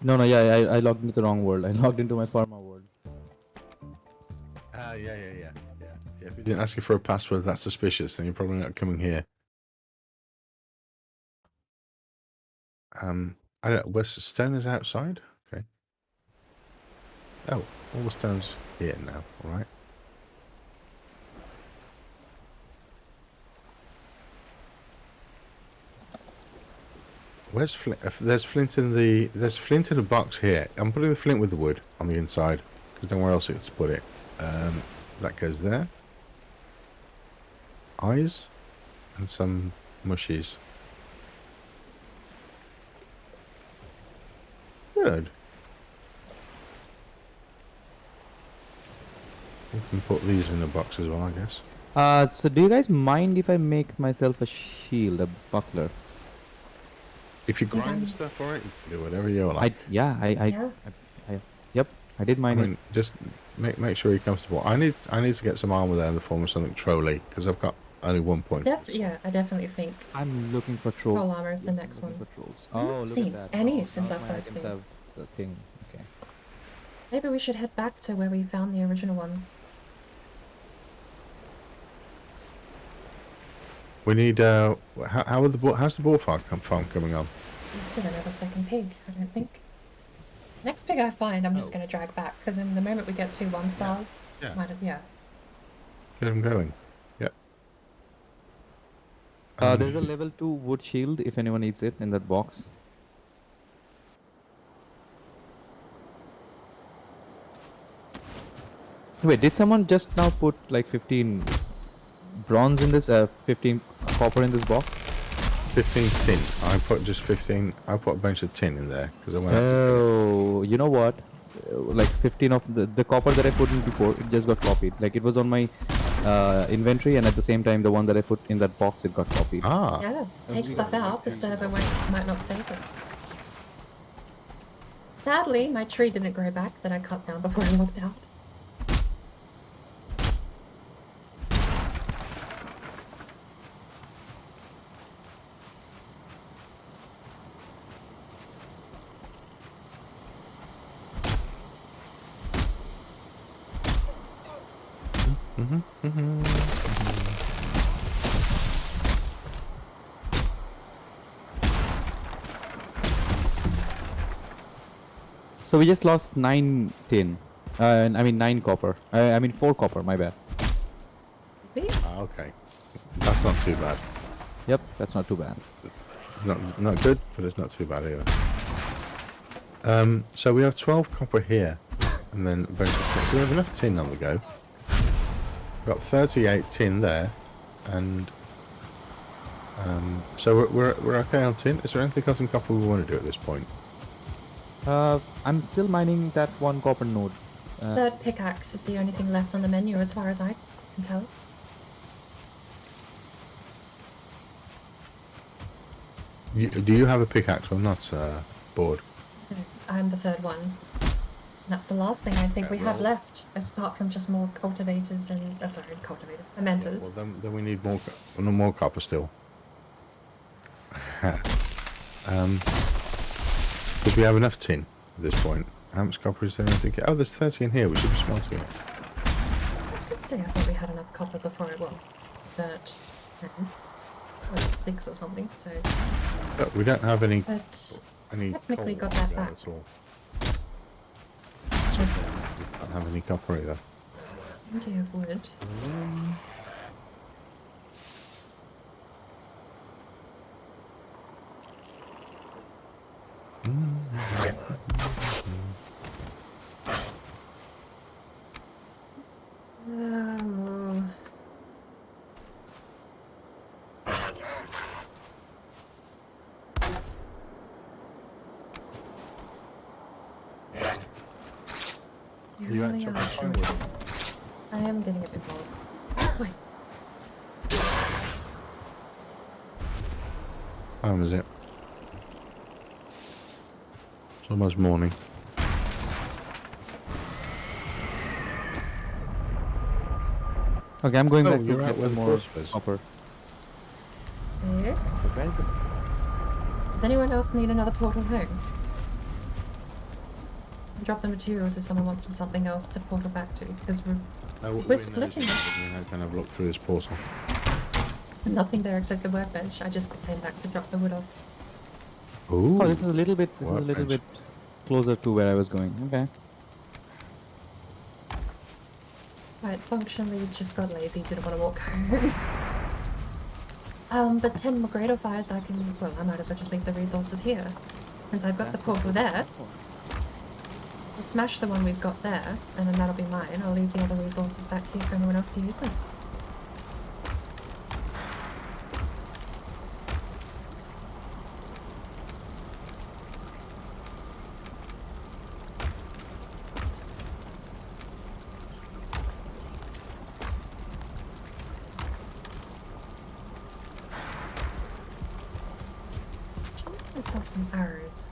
No, yeah, I logged into the wrong world. I logged into my pharma world. Yeah. If he didn't ask you for a password, that's suspicious. Then you're probably not coming here. I don't. Where's stone is outside? Okay. Oh, all the stones here now. All right. Where's flint? There's flint in the box here. I'm putting the flint with the wood on the inside because don't know where else it's put it. That goes there. Eyes and some mushies. Good. We can put these in the box as well, I guess. So do you guys mind if I make myself a shield, a buckler? If you grind Okay. the stuff for it, you can do whatever you like. yeah. Yep, I did I mine. mean, just make sure you're comfortable. I need to get some armor there in the form of something trolley because I've got only 1 point. Yeah, I definitely think I'm looking for trolls. troll armor is the Yes, next I'm looking one. for trolls. I haven't Oh, look seen at that. any Oh, since now our my first items thing. have the thing. Okay. Maybe we should head back to where we found the original one. We need how's the boar farm coming on? We still don't have a second pig, I don't think. Next pig I find, I'm just going to drag back, because in the moment we get 2 1-stars, Yeah. yeah. Get them going. Yep. There's a level 2 wood shield if anyone needs it in that box. Wait, did someone just now put like 15 bronze in this, 15 copper in this box? 15 tin. I put just 15. I put a bunch of tin in there because I went. Oh, you know what? Like 15 of the copper that I put in before, it just got copied. Like it was on my inventory, and at the same time, the one that I put in that box, it got copied. Ah. Yeah, take stuff out, the server might not save it. Sadly, my tree didn't grow back that I cut down before I logged out. So we just lost 9 tin. I mean 9 copper. I mean 4 copper, my bad. Did we? Ah, okay. That's not too bad. Yep, that's not too bad. Not good, but it's not too bad either. So we have 12 copper here, and then a bunch of tin. So we have enough tin on the go. We've got 38 tin there, and so we're okay on tin. Is there anything else in copper we want to do at this point? I'm still mining that 1 copper node. Third pickaxe is the only thing left on the menu as far as I can tell. Do you have a pickaxe or not, board? I'm the third one. That's the last thing I think we have left, apart from just more cultivators and fermenters. Well, then we need more copper still. Because we have enough tin. at this point. How much copper is there? Oh, there's 30 in here. We should be smelting it. I was going to say, I thought we had enough copper before it, well, burnt 10. Well, 6 or something, so... But we don't have any But coal technically got that back. at all. Which is We don't have any copper either. plenty of wood. Oh. You You really actually are fine sure. with it? I am getting a bit bored. Wait, What time is it? It's almost morning. Okay, I'm going Oh, back to you're out get where some the more phosphor is. copper. so, Where is it? does anyone else need another portal home? Drop the materials if someone wants something else to portal back to, because we're splitting it. I kind of look through this portal. Nothing there except the workbench. I just came back to drop the wood off. Ooh. Oh, this is a little bit. This is a little bit closer to where I was going. Okay. Right, functionally just got lazy, didn't want to walk home. But 10 more greater fires I can, well, I might as well just leave the resources here. Since I've got the portal there, we'll smash the one we've got there, and then that'll be mine. I'll leave the other resources back here for anyone else to use them. I saw some arrows.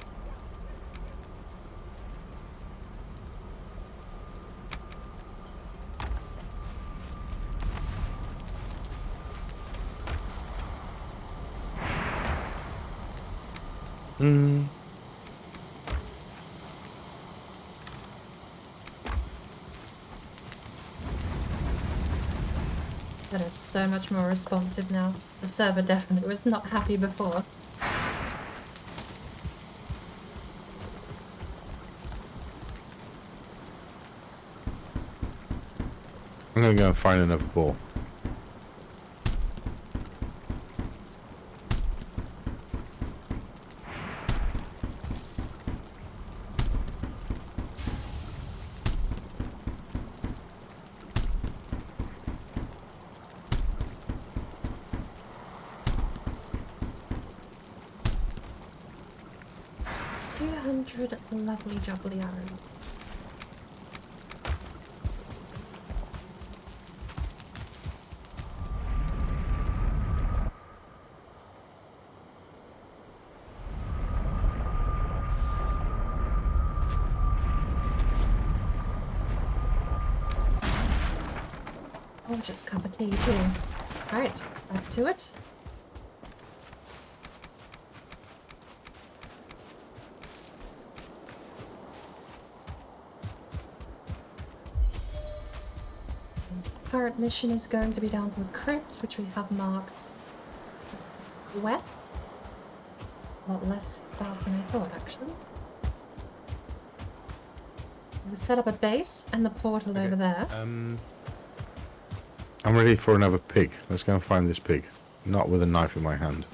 That is so much more responsive now. The server definitely was not happy before. I'm gonna go and find another ball. Lovely jubbly arrows. Gorgeous cup of tea too. Right, back to it. Current mission is going to be down to a crypt, which we have marked west. A lot less south than I thought, actually. We'll set up a base and the portal over there. I'm ready for another pig. Let's go and find this pig. Not with a knife in my hand.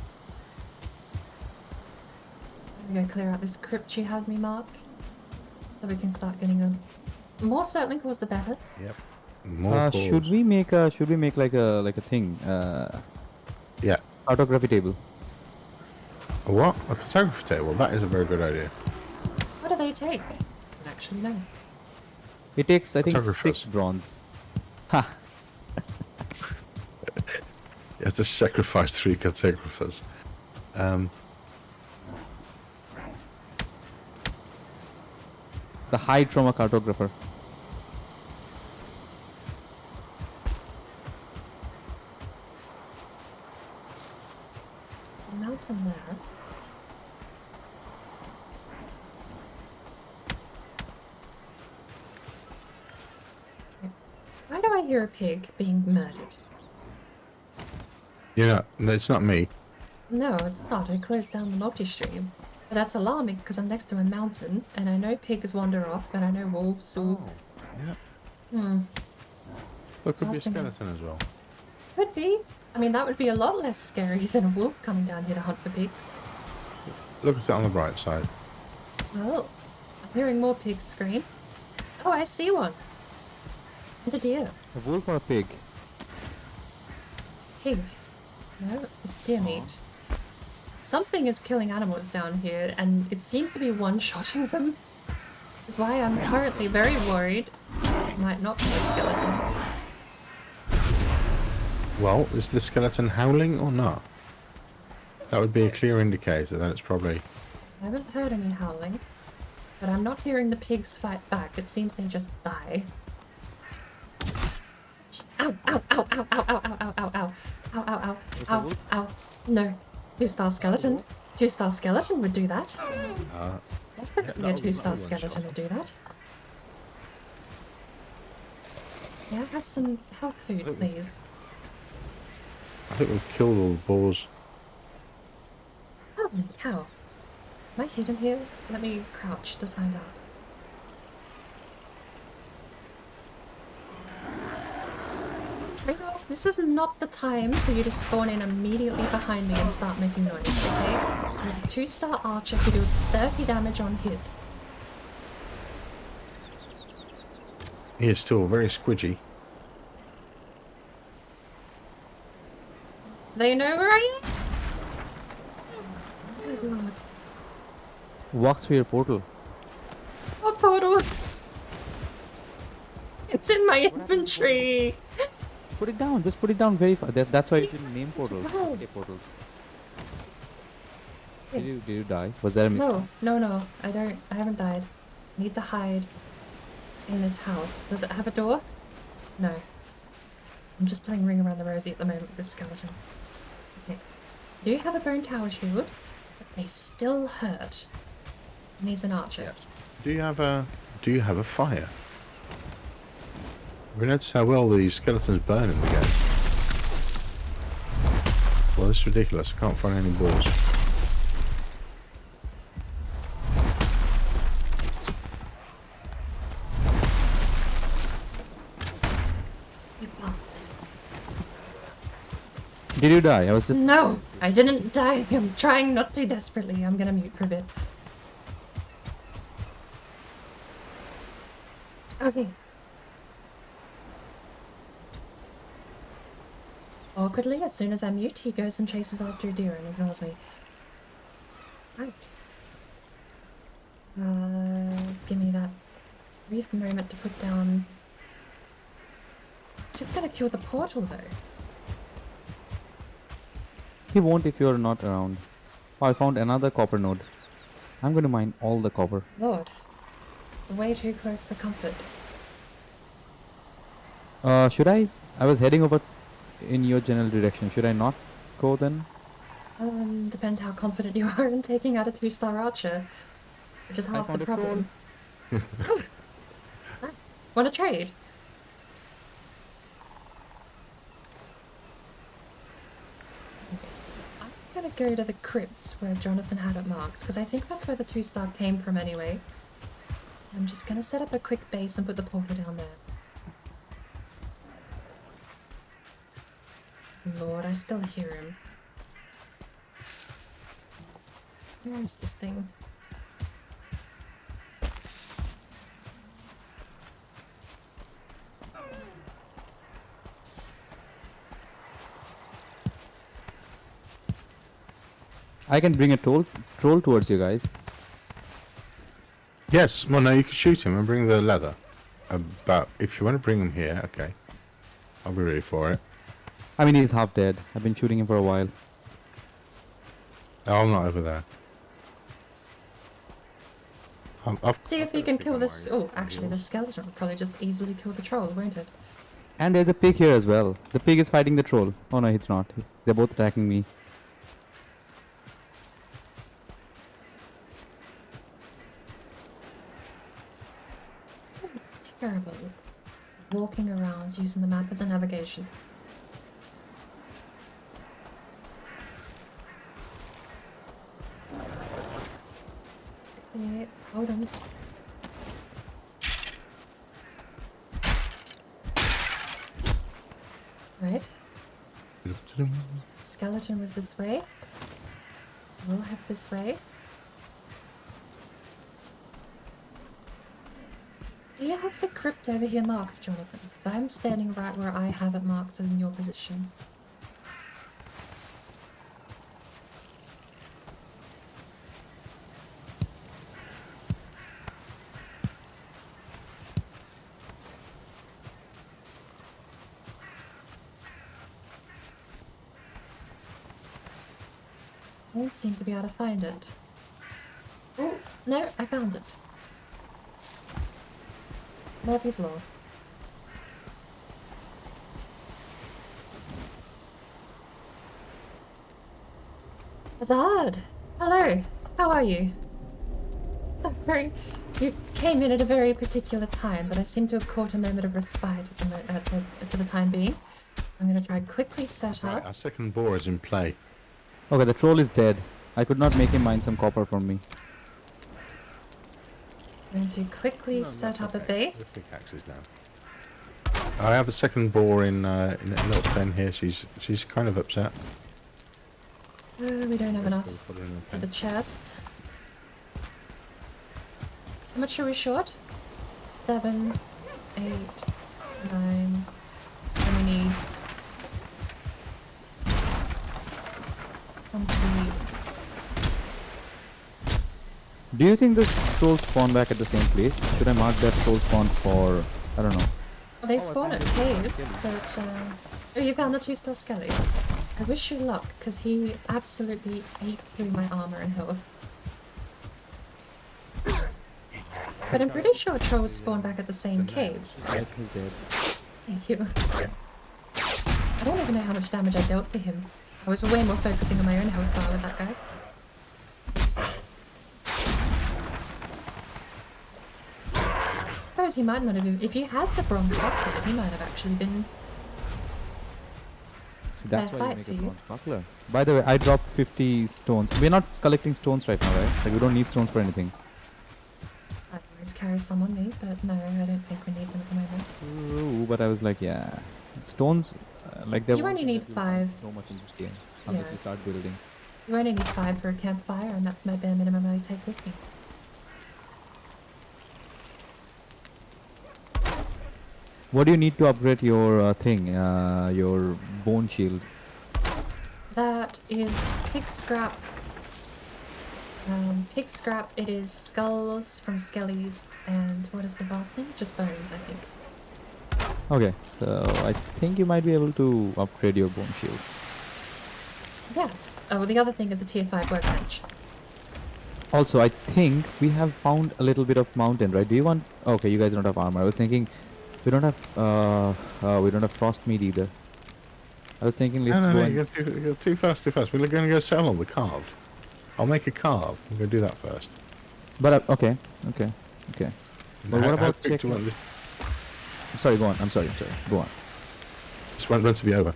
I'm going to clear out this crypt you had me mark, so we can start getting a more settling cause the better. Yep. More should we make like a thing? Yeah. Cartography table. A what? A photography table? That is a very good idea. What do they take? I don't actually know. It takes, I think, Photographers. 6 bronze. Ha! You have to sacrifice 3 cartographers. The hide from a cartographer. A mountain there. hear a pig being murdered. No, it's not me. No, it's not. I closed down the multi-stream. But that's alarming because I'm next to a mountain and I know pigs wander off and I know wolves will... Yeah. Look, could be a Last thing I- skeleton as well. Could be. I mean, that would be a lot less scary than a wolf coming down here to hunt for pigs. Look at it on the bright side. Well, I'm hearing more pigs scream. Oh, I see one. And a deer. A wolf or a pig? Pig. No, it's deer meat. Something is killing animals down here, and it seems to be one-shotting them. Which is why I'm currently very worried it might not be a skeleton. Well, is the skeleton howling or not? That would be a clear indicator that it's probably... I haven't heard any howling, but I'm not hearing the pigs fight back. It seems they just die. Ow, ow, ow, ow, ow, ow, ow, ow, ow, ow, ow, ow, ow, ow, ow. No. 2-star skeleton. 2-star skeleton would do that. Definitely a 2-star skeleton would do that. Yeah, have some health food, please. I think we've killed all the boars. Holy cow. Am I hidden here? Let me crouch to find out. Raymo, this is not the time for you to spawn in immediately behind me and start making noise, okay? There's a 2-star archer who deals 30 damage on hit. He is still very squidgy. They know where I am? Oh, Lord. Walk through your portal. Oh, portal! It's in my inventory! Put it down. Just put it down very far. That's why you didn't name portals. No. Okay, portals. Did you die? Was there a mistake? No. I haven't died. I need to hide in this house. Does it have a door? No. I'm just playing Ring Around the Rosie at the moment with this skeleton. Okay. Do you have a bone tower shield? But they still hurt. And he's an archer. Do you have a fire? We noticed how well the skeletons burn in the game. Well, this is ridiculous. I can't find any balls. You bastard. Did you die? I was just... No! I didn't die. I'm trying not to desperately. I'm gonna mute for a bit. Okay. Awkwardly, as soon as I mute, he goes and chases after a deer and ignores me. Right. Give me that brief moment to put down... Just gotta kill the portal, though. He won't if you're not around. Oh, I found another copper node. I'm going to mine all the copper. Lord. It's way too close for comfort. Should I? I was heading over in your general direction. Should I not go then? Depends how confident you are in taking out a 2-star archer. Which is half the problem. Oh. Nice. Wanna trade? I'm gonna go to the crypt where Jonathan had it marked, because I think that's where the 2-star came from anyway. I'm just gonna set up a quick base and put the portal down there. Lord, I still hear him. Where is this thing? I can bring a troll towards you guys. Yes, well, no, you can shoot him and bring the leather. But if you want to bring him here, okay. I'll be ready for it. I mean, he's half dead. I've been shooting him for a while. Oh, I'm not over there. See if you can kill this. Oh, actually, the skeleton will probably just easily kill the troll, won't it? And there's a pig here as well. The pig is fighting the troll. Oh no, it's not. They're both attacking me. Terrible. walking around using the map as a navigation tool. Okay, hold on. Right. Skeleton was this way. We'll head this way. Do you have the crypt over here marked, Jonathan? Because I'm standing right where I have it marked in your position. I don't seem to be able to find it. Oh, no, I found it. Murphy's Law. Azad! Hello! How are you? Sorry, you came in at a very particular time, but I seem to have caught a moment of respite for the time being. I'm gonna try quickly set up. Right, our second boar is in play. Okay, the troll is dead. I could not make him mine some copper from me. I'm going to quickly set up a base. The pickaxe is down. I have a second boar in a little pen here. She's kind of upset. We don't have enough Put her in a for the pen. chest. How much are we short? 7, 8, 9. And we need complete. Do you think this trolls spawn back at the same place? Should I mark that troll spawn for... I don't know. Well, they spawn at caves, but oh, you found the 2-star skelly. I wish you luck, because he absolutely ate through my armor and health. But I'm pretty sure trolls spawn back at the same caves. Yep, he's dead. Thank you. I don't even know how much damage I dealt to him. I was way more focusing on my own health bar with that guy. I suppose he might not have been... If you had the bronze buckler, he might have actually been... See, that's Fair why you fight make for a you. bronze buckler. By the way, I dropped 50 stones. We're not collecting stones right now, right? Like, we don't need stones for anything. I always carry some on me, but no, I don't think we need them at the moment. True, but I was like, yeah. Stones, like they're... You only need 5. So much in this game. Unless Yeah. you start building. You only need 5 for a campfire, and that's my bare minimum I take with me. What do you need to upgrade your your bone shield? That is pig scrap. Pig scrap, it is skulls from skellies, and what is the last thing? Just bones, I think. Okay, so I think you might be able to upgrade your bone shield. Yes. Oh, the other thing is a tier 5 workbench. Also, I think we have found a little bit of mountain, right? Do you want... Okay, you guys don't have armor. I was thinking we don't have frost meat either. I was thinking let's go and... You're too fast, too fast. We're going to go sell on the carve. I'll make a carve. I'm going to do that first. But okay. But what about quick do you checking... want this? Sorry, go on. I'm sorry. Go on. This won't to be over.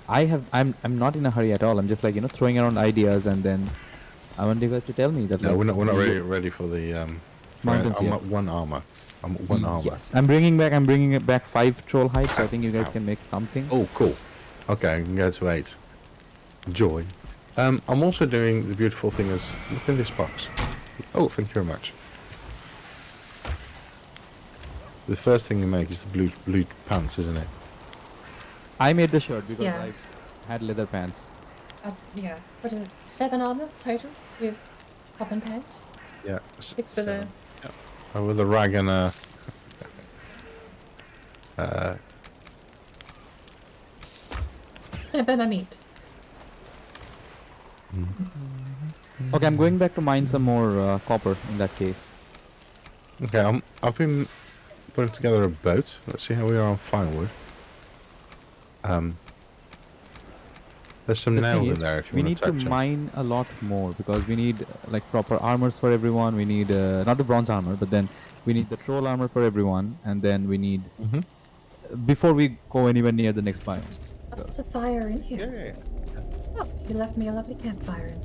I'm not in a hurry at all. I'm just like, throwing around ideas, and then I want you guys to tell me that. No, like, we're not ready for the mountains I'm yet. at 1 armor. I'm at 1 armor. Yes, I'm bringing it back 5 troll heights. So I think you guys can make something. Oh, cool. Okay, I can go to 8. Joy. I'm also doing the beautiful thing is look in this box. Oh, thank you very much. The first thing you make is the blue pants, isn't it? I made the shirt because Yes. I had leather pants. Yeah. What is it? 7 armor total with top and pants? Yeah. 6 with a... Oh, with a rag and a... No, burn my meat. Okay, I'm going back to mine some more copper in that case. Okay, I've been putting together a boat. Let's see how we are on firewood. There's some The nails thing in is, there if you we want need to to touch them. mine a lot more because we need like proper armors for everyone. We need not the bronze armor, but then we need the troll armor for everyone, and then we need before we go anywhere near the next biomes. There's a fire in here. Yeah. Oh, you left me a lovely campfire in.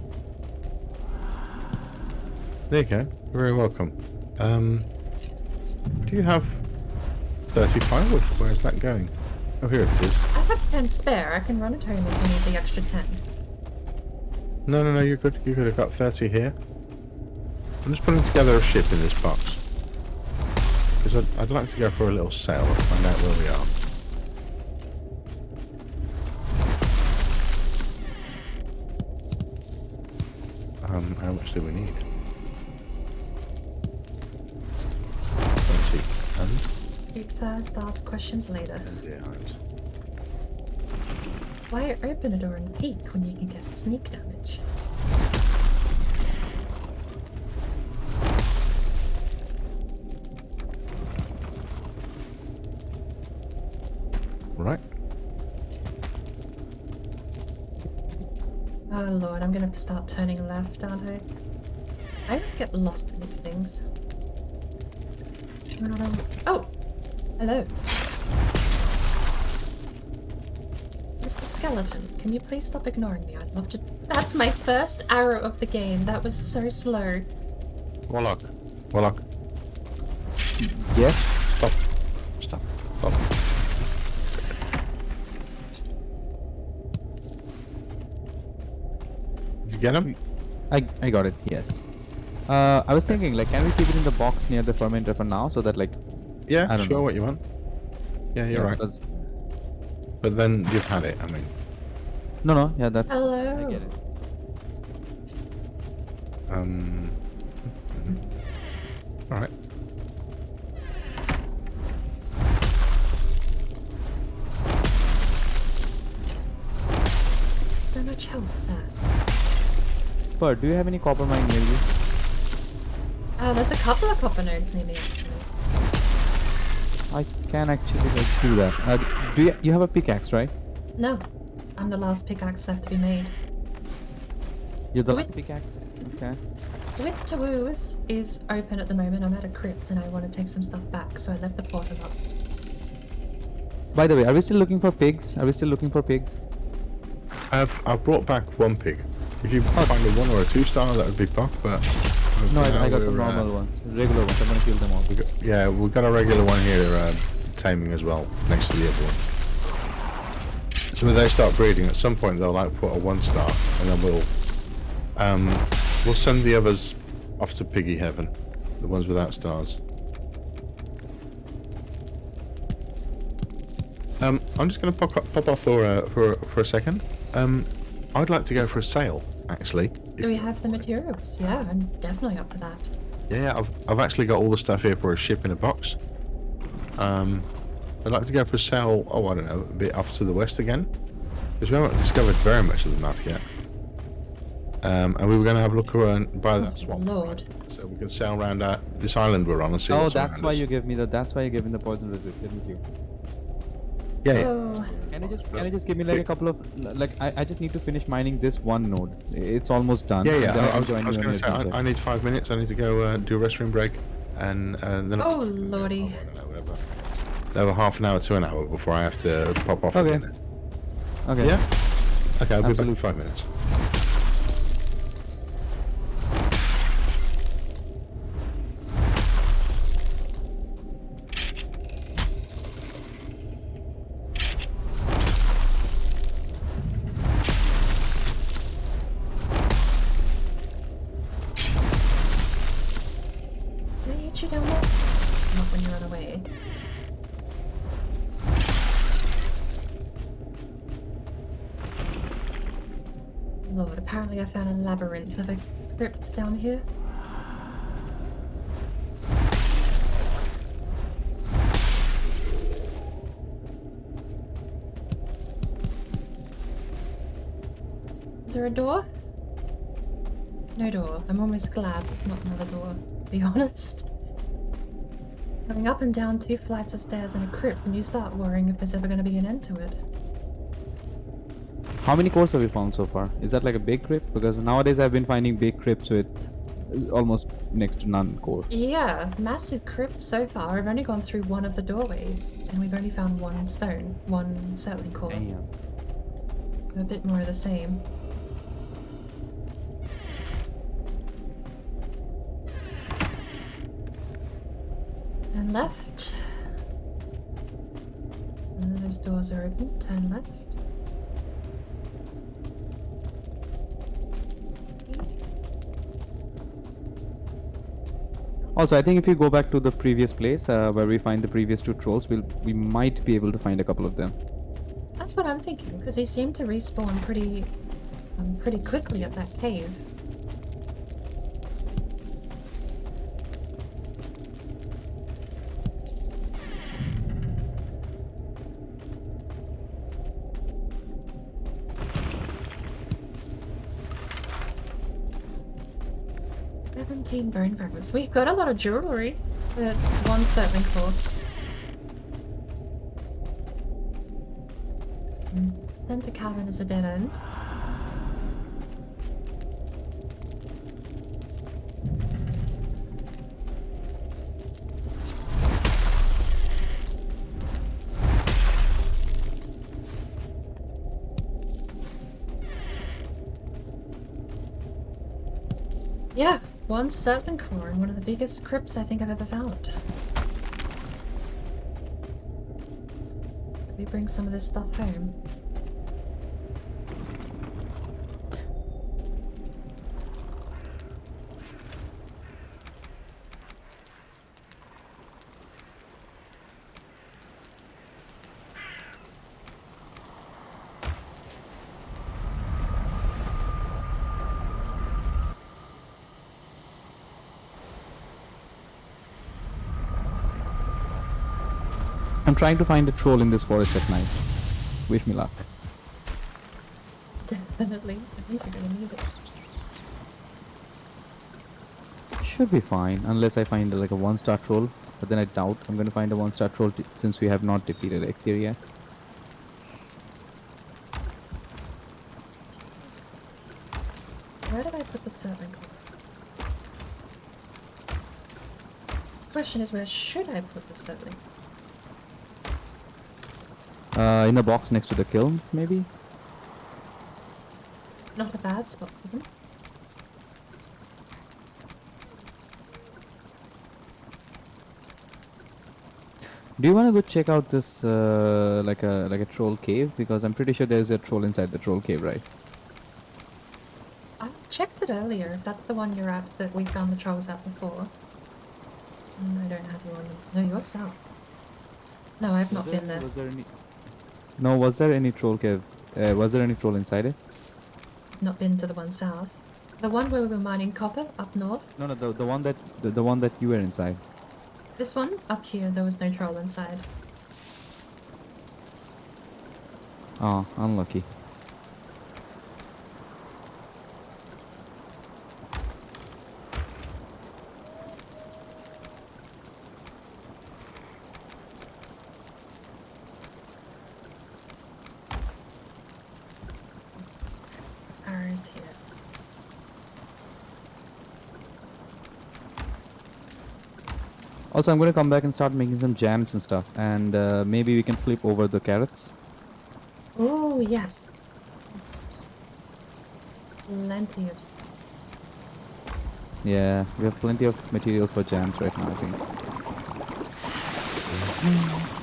There you go. You're very welcome. Do you have 30 firewood? Where's that going? Oh, here it is. I have 10 spare. I can run it home if you need the extra 10. No, you're good. You could have got 30 here. I'm just putting together a ship in this box. Because I'd like to go for a little sail and find out where we are. How much do we need? 20. And? Shoot first, ask questions later. And deer hides. Why open a door and peek when you can get sneak damage? Right. Oh lord, I'm gonna have to start turning left, aren't I? I always get lost in these things. Oh! Hello. Mr. Skeleton, can you please stop ignoring me? I'd love to... That's my first arrow of the game. That was so slow. Warlock. Yes. Stop. Did you get him? I got it, yes. I was thinking, like, can we keep it in the box near the fermenter for now, so that, like... Yeah, I don't sure, know. what you want. Yeah, you're right. because- But then you've had it, I mean. No, yeah, that's... Hello. I get it. Alright. So much health, sir. But do you have any copper mine near you? There's a couple of copper nodes near me, actually. I can actually, like, do that. Do you have a pickaxe, right? No. I'm the last pickaxe left to be made. You're the Wait. last pickaxe? Okay. Wit to Woos is open at the moment. I'm at a crypt and I want to take some stuff back, so I left the portal up. By the way, are we still looking for pigs? I've brought back one pig. If you find a 1 or a 2 star, that would be buck, but... No, for now I got some we're, normal ones. Regular ones. I'm gonna kill them all. Yeah, we've got a regular one here, taming as well, next to the other one. So when they start breeding, at some point they'll like put a 1 star, and then we'll send the others off to piggy heaven, the ones without stars. I'm just going to pop off for a second. I'd like to go for a sail, actually. Do we have the materials? Yeah, I'm definitely up for that. Yeah, I've actually got all the stuff here for a ship in a box. I'd like to go for a sail, I don't know, a bit off to the west again. Because we haven't discovered very much of the map yet. And we were going to have a look around by that swamp. Lord. So we could sail around this island we're on and see Oh, what's that's around why us. you gave me the poison resist, didn't you? Yeah. Oh, Can you just give me like a couple of I just need to finish mining this one node. It's almost done. Yeah, and then I can was join going you on to your say, adventure. I need 5 minutes. I need to go do a restroom break. And then... oh lordy. I don't know, whatever. Another half an hour to an hour before I have to pop off Okay. again. Okay. Yeah? Okay, I'll be back in Absolutely. 5 minutes. Did I hit you down there? Not when you run away. Lord, apparently I found a labyrinth of a crypt down here. Is there a door? No door. I'm almost glad there's not another door, to be honest. Going up and down 2 flights of stairs in a crypt, and you start worrying if there's ever going to be an end to it. How many cores have you found so far? Is that like a big crypt? Because nowadays I've been finding big crypts with almost next to none core. Yeah, massive crypt so far. I've only gone through one of the doorways, and we've only found one stone, one settling core. Damn. So a bit more of the same. And left. And those doors are open. Turn left. Also, I think if you go back to the previous place where we find the previous two trolls, we might be able to find a couple of them. That's what I'm thinking, because he seemed to respawn pretty quickly at that cave. Bone fragments. We've got a lot of jewelry. One settling core. Center cavern is a dead end. Yeah. One settling core in one of the biggest crypts I think I've ever found. Let me bring some of this stuff home. I'm trying to find a troll in this forest at night. Wish me luck. Definitely. I think you're gonna need it. Should be fine, unless I find like a 1-star troll. But then I doubt I'm gonna find a 1-star troll since we have not defeated Ektir yet. Where did I put the settling core? Question is, where should I put the settling? In a box next to the kilns, maybe? Not a bad spot for them. Do you want to go check out this like a troll cave? Because I'm pretty sure there's a troll inside the troll cave, right? I checked it earlier, if that's the one you're at that we found the trolls at before. I don't have you on them. No, you're south. No, I've not been there. Was there any... No, was there any troll cave? Was there any troll inside it? Not been to the one south. The one where we were mining copper up north. No, the one that the one that you were inside. This one up here, there was no troll inside. Oh, unlucky. Arrows here. Also, I'm going to come back and start making some jams and stuff, and maybe we can flip over the carrots. Oh, yes. Plenty of Yeah, we have plenty of material for jams right now, I think.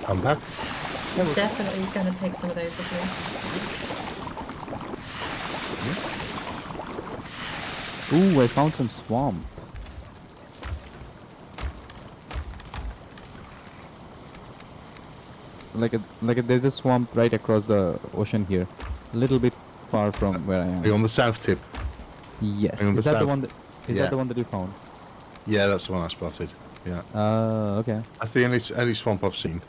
I'm back. We're definitely going to take some of those with Ooh, I found some swamp. There's a swamp right across the ocean here, a little bit far from where I am. Are you on the south tip? Yes. On the Is that the south? one that? Is Yeah. that the one that you found? Yeah, that's the one I spotted. Yeah, Okay. that's the only swamp I've seen.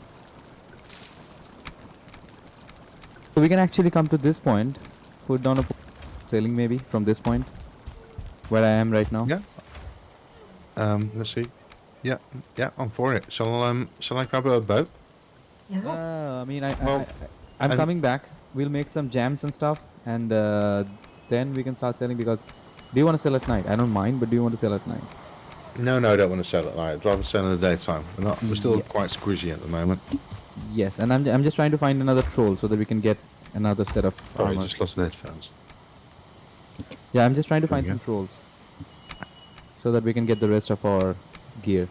So we can actually come to this point, put down a sailing maybe from this point, where I am right now. Yeah. Let's see. Yeah, I'm for it. Shall I grab a boat? you. Yeah. I mean, Well, I'm and- coming back. We'll make some jams and stuff, and then we can start selling because Do you want to sell at night? I don't mind, but do you want to sell at night? No, I don't want to sell at night. I'd rather sell in the daytime. We're still Yes. quite squishy at the moment. Yes, and I'm just trying to find another troll so that we can get another set of Sorry, I armor. just lost the headphones. Yeah, I'm just trying to There find you some go. trolls so that we can get the rest of our gear.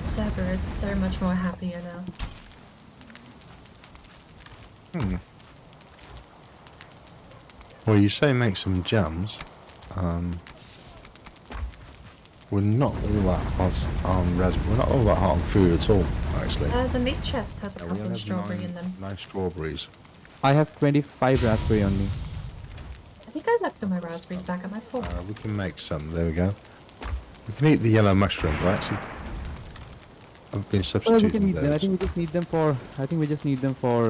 Server is so much more happier now. Well, you say make some jams. We're not all that hot on raspberry. We're not all that hot on food at all, actually. The meat chest has a We couple only of have strawberry in them. 9 strawberries. I have 25 raspberry on me. I think I left all my raspberries back at my pot. We can make some. There we go. We can eat the yellow mushrooms. I actually have been Well, we substituting can eat them. I those. think we just need them for. I think we just need them for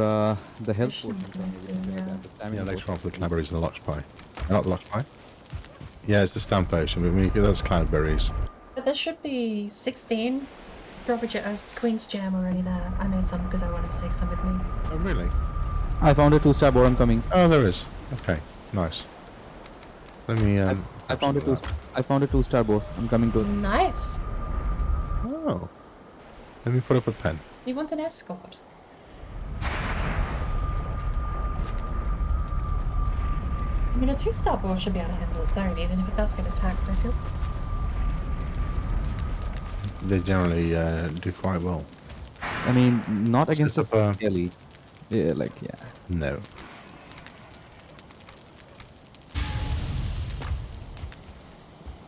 the health Potions, potions. mostly, yeah. Stamina Yeah, later potions. on for the cranberries and the lox pie. Not the lox pie? Yeah, it's the stamp potion, but that's cloudberries. But there should be 16 Queen's Jam already there. I made some because I wanted to take some with me. Oh, really? I found a 2-star boar. I'm coming. Oh, there is. Okay, nice. Let me. I found a have some of I found a 2-star boar. I'm coming to. Nice! that. Oh. Let me put up a pen. You want an escort? I mean, a 2-star boar should be able to handle its own, even if it does get attacked, I feel. They generally do quite well. I mean, not against a Set up a- skelly. Yeah, like yeah. No.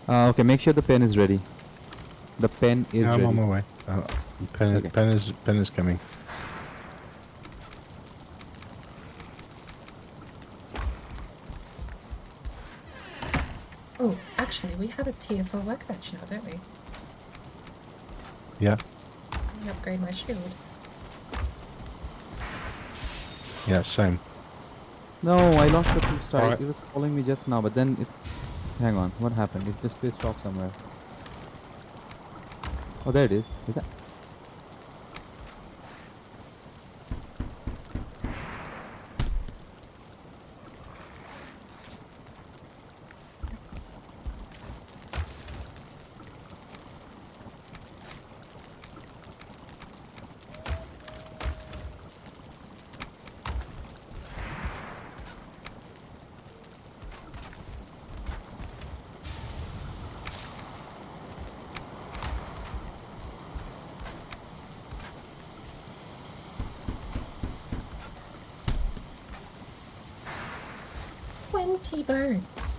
Okay, make sure the pen is ready. The pen is I'm ready. on my way. Pen, Okay. pen is coming. Oh, actually, we have a tier 4 workbench now, don't we? Yeah, Let me upgrade my shield. yeah, same. No, I lost the 2-star. Alright. It was following me just now, but then it's. Hang on, what happened? It just pissed off somewhere. Oh, there it is. Is that? Birds.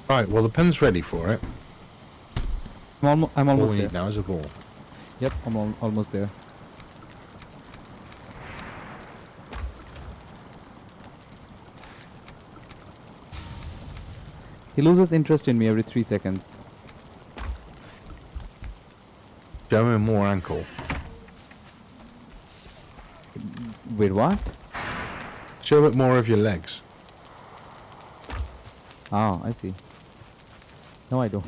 Right, well, the pen's ready for it. I'm All almost we there. need now is a ball. Yep, I'm almost there. He loses interest in me every 3 seconds. Show him more ankle. Wait, what? Show a bit more of your legs. Ah, I see. No, I don't.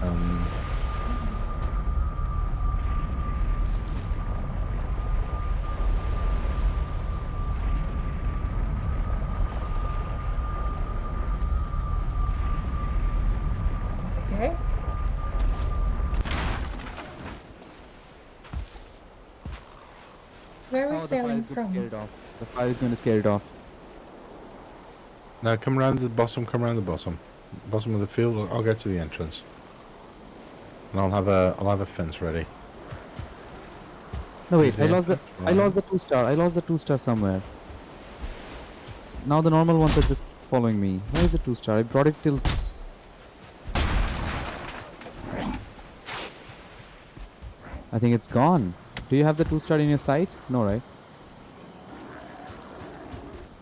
Um, Okay. Where are we Oh, the sailing fire is going to from? scare it off. The fire is going to scare it off. now come around the bottom. Come around the bottom. Bottom of the field. I'll go to the entrance. And I'll have a fence ready. No, wait. Is I it? lost the 2-star. I lost the 2-star somewhere. Now the normal ones are just following me. Where is the 2-star? I brought it till. I think it's gone. Do you have the 2-star in your sight? No, right?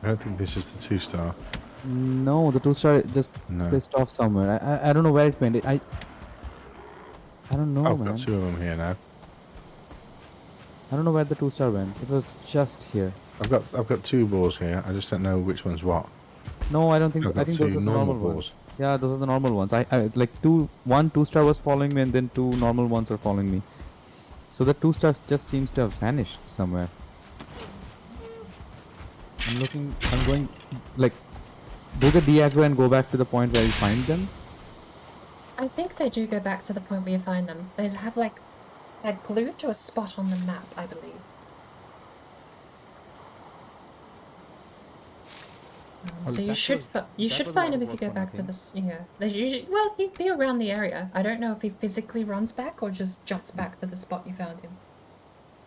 I don't think this is the 2-star. No, the 2-star just No. pissed off somewhere. I don't know where it went. I don't know, I've man. got 2 of them here now. I don't know where the 2-star went. It was just here. I've got 2 balls here. I just don't know which one's what. No, I don't think. I've I got think 2 those are the normal normal balls. ones. Yeah, those are the normal ones. I like one 2-star was following me, and then 2 normal ones are following me. So the 2-stars just seems to have vanished somewhere. I'm looking. I'm going. Like, do the de-aggro and go back to the point where you find them? I think they do go back to the point where you find them. They have like, they're glued to a spot on the map, I believe. So you should find him if you go back to this. Yeah, well, he'd be around the area. I don't know if he physically runs back or just jumps back to the spot you found him.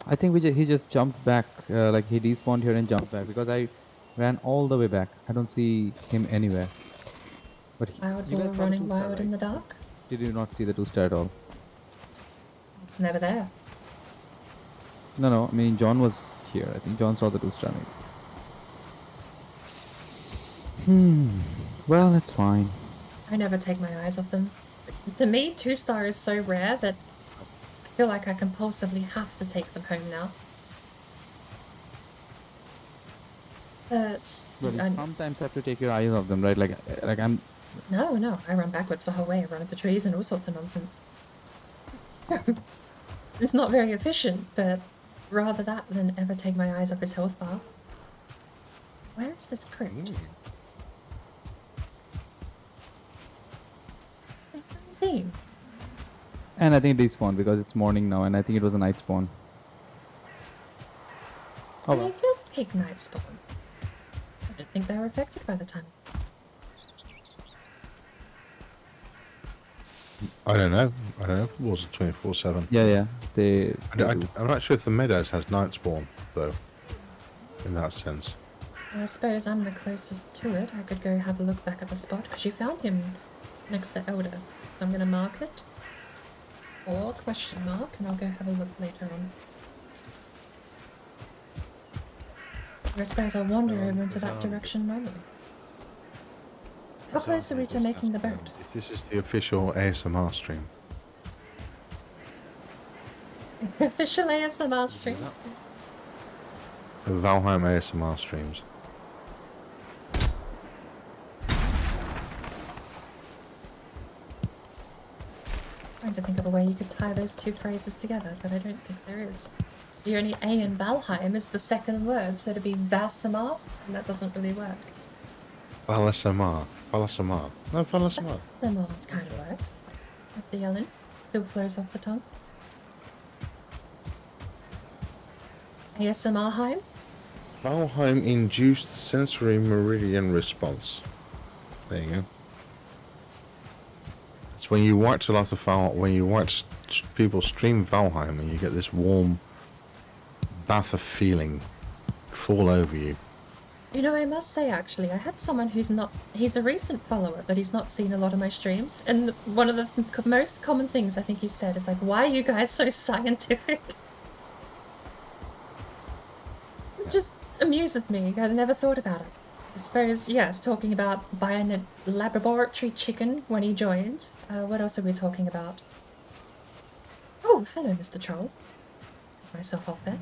I think he just jumped back. Like he despawned here and jumped back because I ran all the way back. I don't see him anywhere. But Wild you boar guys saw the running 2-star, wild right? in the dark. Did you not see the 2-star at all? It's never there. No. I mean, John was here. I think John saw the 2-star. Well, that's fine. I never take my eyes off them. To me, 2-star is so rare that I feel like I compulsively have to take them home now. But You sometimes have to take your eyes off them, right? Like I'm. No, I run backwards the whole way. I run into trees and all sorts of nonsense. It's not very efficient, but rather that than ever take my eyes off his health bar. Where is this crypt? 19. And I think it despawned because it's morning now, and I think it was a night spawn. Oh I well. did pick night spawn. I didn't think they were affected by the time. I don't know. If it was 24/7. Yeah. I'm not sure if the Meadows has night spawn though. In that sense. Well, I suppose I'm the closest to it. I could go have a look back at the spot because you found him next to Elder. So I'm going to mark it. Or question mark, and I'll go have a look later on. I suppose I'll wander over into that direction normally. How close are we to making the boat? If this is the official ASMR stream. Official ASMR stream. The Valheim ASMR streams. Trying to think of a way you could tie those two phrases together, but I don't think there is. The only A in Valheim is the second word, so to be Vasamar, and that doesn't really work. Valasamar. No, Valasamar. Vasamar kind of works. Like the yelling. Still flows off the tongue. ASMRheim? Valheim induced sensory meridian response. There you go. It's when you watch a lot of when you watch people stream Valheim and you get this warm bath of feeling fall over you. You know, I must say actually, I had someone he's a recent follower, but he's not seen a lot of my streams, and one of the most common things I think he said is like, why are you guys so scientific? It just amuses me. I never thought about it. I suppose, yes, talking about buying a laboratory chicken when he joined. What else are we talking about? Oh, hello, Mr. Troll. Get myself off there.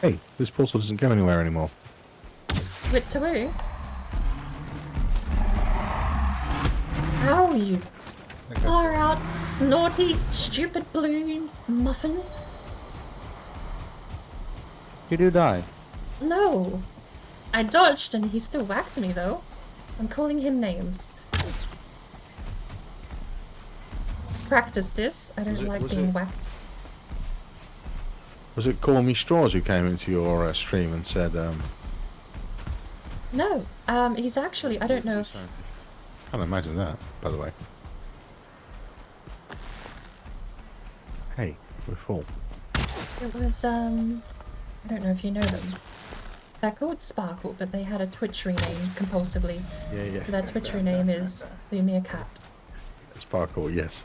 Hey, this portal doesn't go anywhere anymore. With Taboo? Oh, you far out, snorty, stupid blue muffin. Did you die? No. I dodged and he still whacked me though. So I'm calling him names. Practice this. I don't like being whacked. Was it Call Me Straws who came into your stream and said, No. He's actually, I don't know if... Can't imagine that, by the way. Hey, we're full. It was, I don't know if you know them. They're called Sparkle, but they had a Twitch rename compulsively. Yeah. Their Twitch rename is Lumia Cat. Sparkle, yes.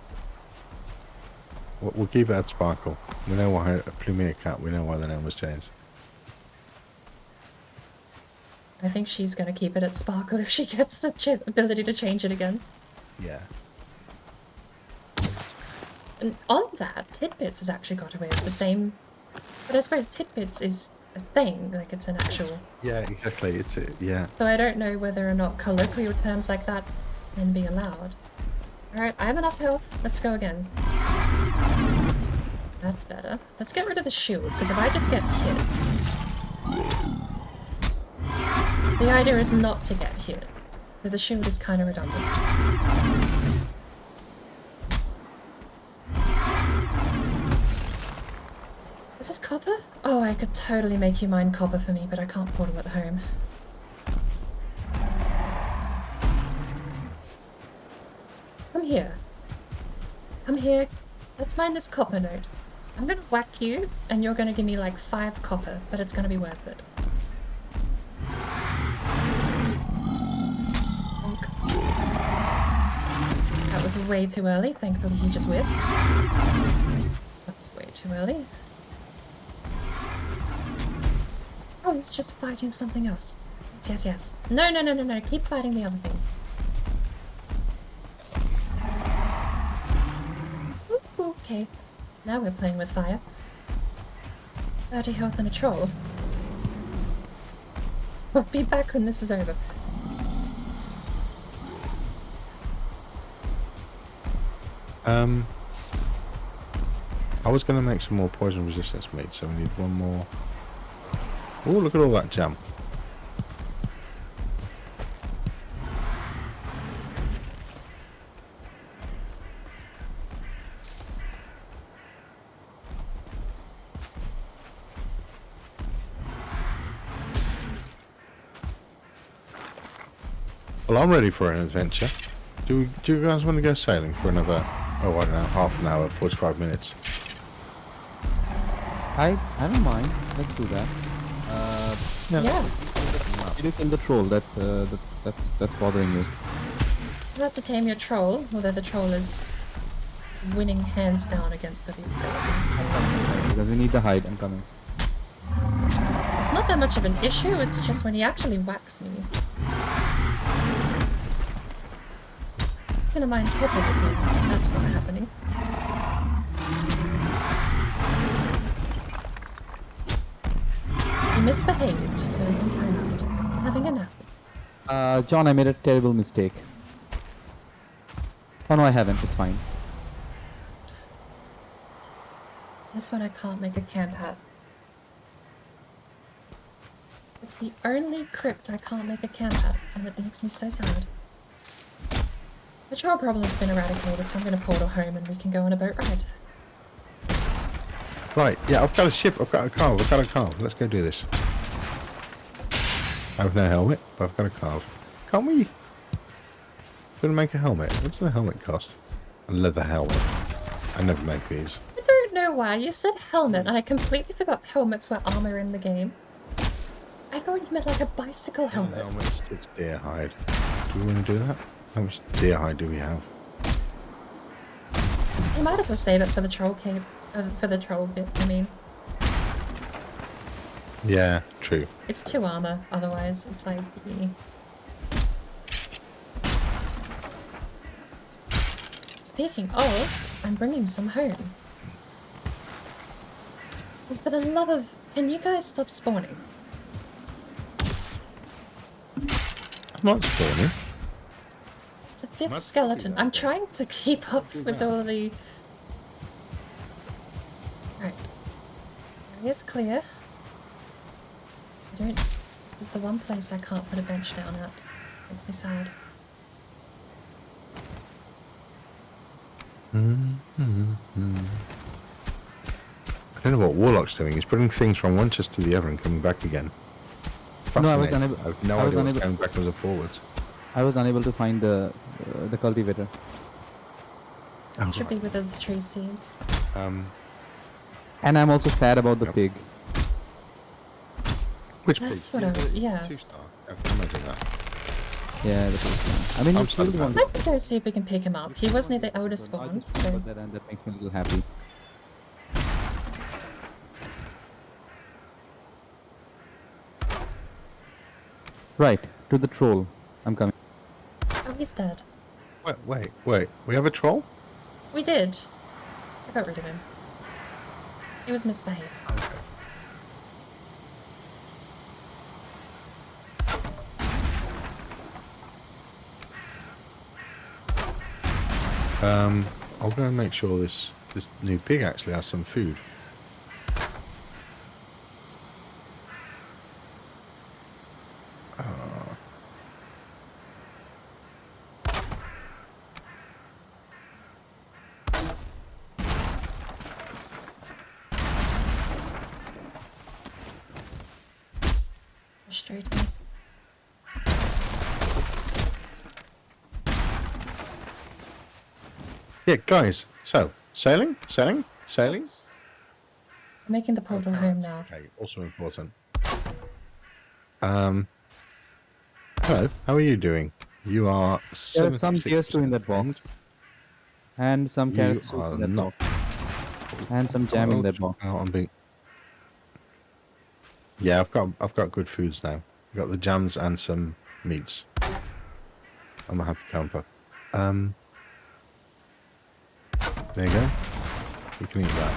We'll keep it at Sparkle. We know why Plumia Cat, we know why the name was changed. I think she's gonna keep it at sparkle if she gets the ability to change it again. Yeah. And on that, Tidbits has actually got away with the same. But I suppose Tidbits is a thing, like it's an actual. Yeah, exactly. It's it. Yeah. So I don't know whether or not colloquial terms like that can be allowed. Alright, I have enough health. Let's go again. That's better. Let's get rid of the shield, because if I just get hit... The idea is not to get hit. So the shield is kind of redundant. Is this copper? Oh, I could totally make you mine copper for me, but I can't portal at home. Come here. Come here. Let's mine this copper node. I'm gonna whack you, and you're gonna give me like 5 copper, but it's gonna be worth it. Bonk. That was way too early. Thankfully he just whipped. That was way too early. Oh, he's just fighting something else. Yes, yes, yes. No, no, no, no, no. Keep fighting the other thing. Ooh, okay. Now we're playing with fire. 30 health and a troll. I'll be back when this is over. I was going to make some more poison resistance meat, so we need one more. Oh, look at all that jam. Well, I'm ready for an adventure. Do you guys want to go sailing for another, oh, I don't know, half an hour, 45 minutes? I don't mind. Let's do that. Yeah. You kill the troll. That's bothering you. You have to tame your troll, although the troll is winning hands down against the beast skeleton. Because we need the hide. I'm coming. It's not that much of an issue, it's just when he actually whacks me. It's gonna mind copper with him. That's not happening. He misbehaved, so he's in timeout. He's having a nap. John, I made a terrible mistake. Oh no, I haven't. It's fine. This one I can't make a camp at. It's the only crypt I can't make a camp at, and it makes me so sad. The troll problem has been eradicated, so I'm gonna portal home and we can go on a boat ride. Right, yeah, I've got a ship, I've got a carve, let's go do this. I have no helmet, but I've got a carve. Can't we? Gonna make a helmet. What does a helmet cost? A leather helmet. I never make these. I don't know why, you said helmet, and I completely forgot helmets were armor in the game. I thought you meant like a bicycle helmet. Helmet sticks deer hide. Do we want to do that? How much deer hide do we have? You might as well save it for the troll cave. For the troll bit, I mean. Yeah, true. It's 2 armor, otherwise it's like... Speaking of, I'm bringing some home. And for the love of... Can you guys stop spawning? I'm not spawning. It's the 5th skeleton. I'm trying to keep up with all the... Right. Area's clear. I don't... The one place I can't put a bench down at. Makes me sad. I don't know what Warlock's doing. He's putting things from one chest to the other and coming back again. No, I was unable. I have no idea what's going backwards and forwards. I was unable to find the cultivator. Oh, Should be with the tree seeds. And I'm also sad about the pig. Which That's pig? what I was... Yes. 2-star. I can imagine that. Yeah, the pig. I mean, I'm it's really sad one. I can go see if we can pick him up. He was near the elder spawn, so... That makes me a little happy. Right, to the troll. I'm coming. Oh, he's dead. Wait. We have a troll? We did. I got rid of him. He was misbehaved. I'll go and make sure this new pig actually has some food. Frustrating. Yeah, guys. So, sailing? I'm making the Oh, portal home carrots. now. Okay, also important. Hello. How are you doing? You are There are some 76% PS2 in that trained. box. And some You carrot soup are in that not. box. And some jam in that box. Oh, I'm being. Yeah, I've got good foods now. I've got the jams and some meats. I'm a happy camper. There you go. You can eat that.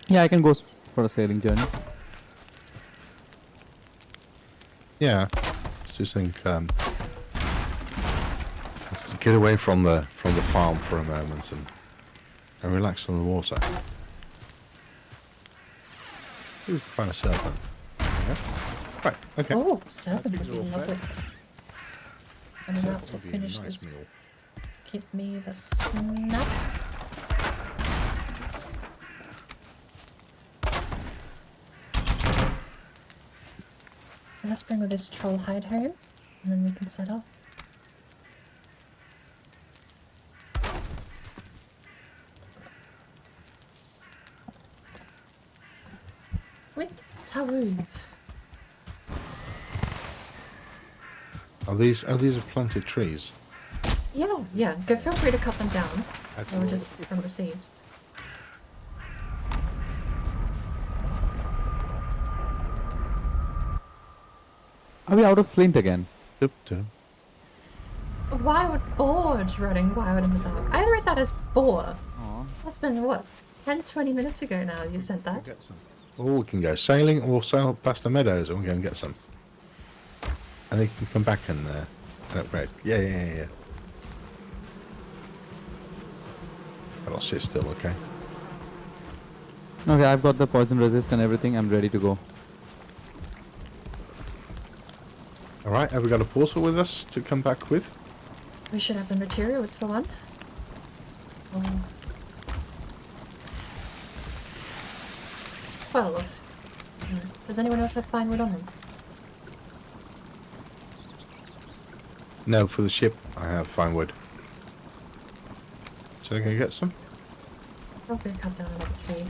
Yeah, I can go for a sailing journey. Yeah. Just think. Let's get away from the farm for a moment and relax on the water. Ooh, find a serpent. Yeah. Right. Okay. Oh, serpent would be Pigs are all lovely. I'm about Serpent to would be a finish nice this. meal. Give me the snap. And let's bring this troll hide home, and then we can settle. Wait, Tawu. Are these planted trees? Yeah. Go. Feel free to cut them down, That's or all. just from the seeds. Are we out of flint again? Doop, doop. Why would board running wild in the dark? I read that as boar. Aw. That's been what, 10-20 minutes ago now you sent that. Get some. Or we can go sailing or sail past the meadows and we'll go and get some. And they can come back and upgrade. Yeah. But I'll sit still, okay? Okay, I've got the poison resist and everything. I'm ready to go. Alright, have we got a portal with us to come back with? We should have the materials for one. Oh. 12. Does anyone else have fine wood on them? No, for the ship I have fine wood. So I can get some? I'll go cut down another tree.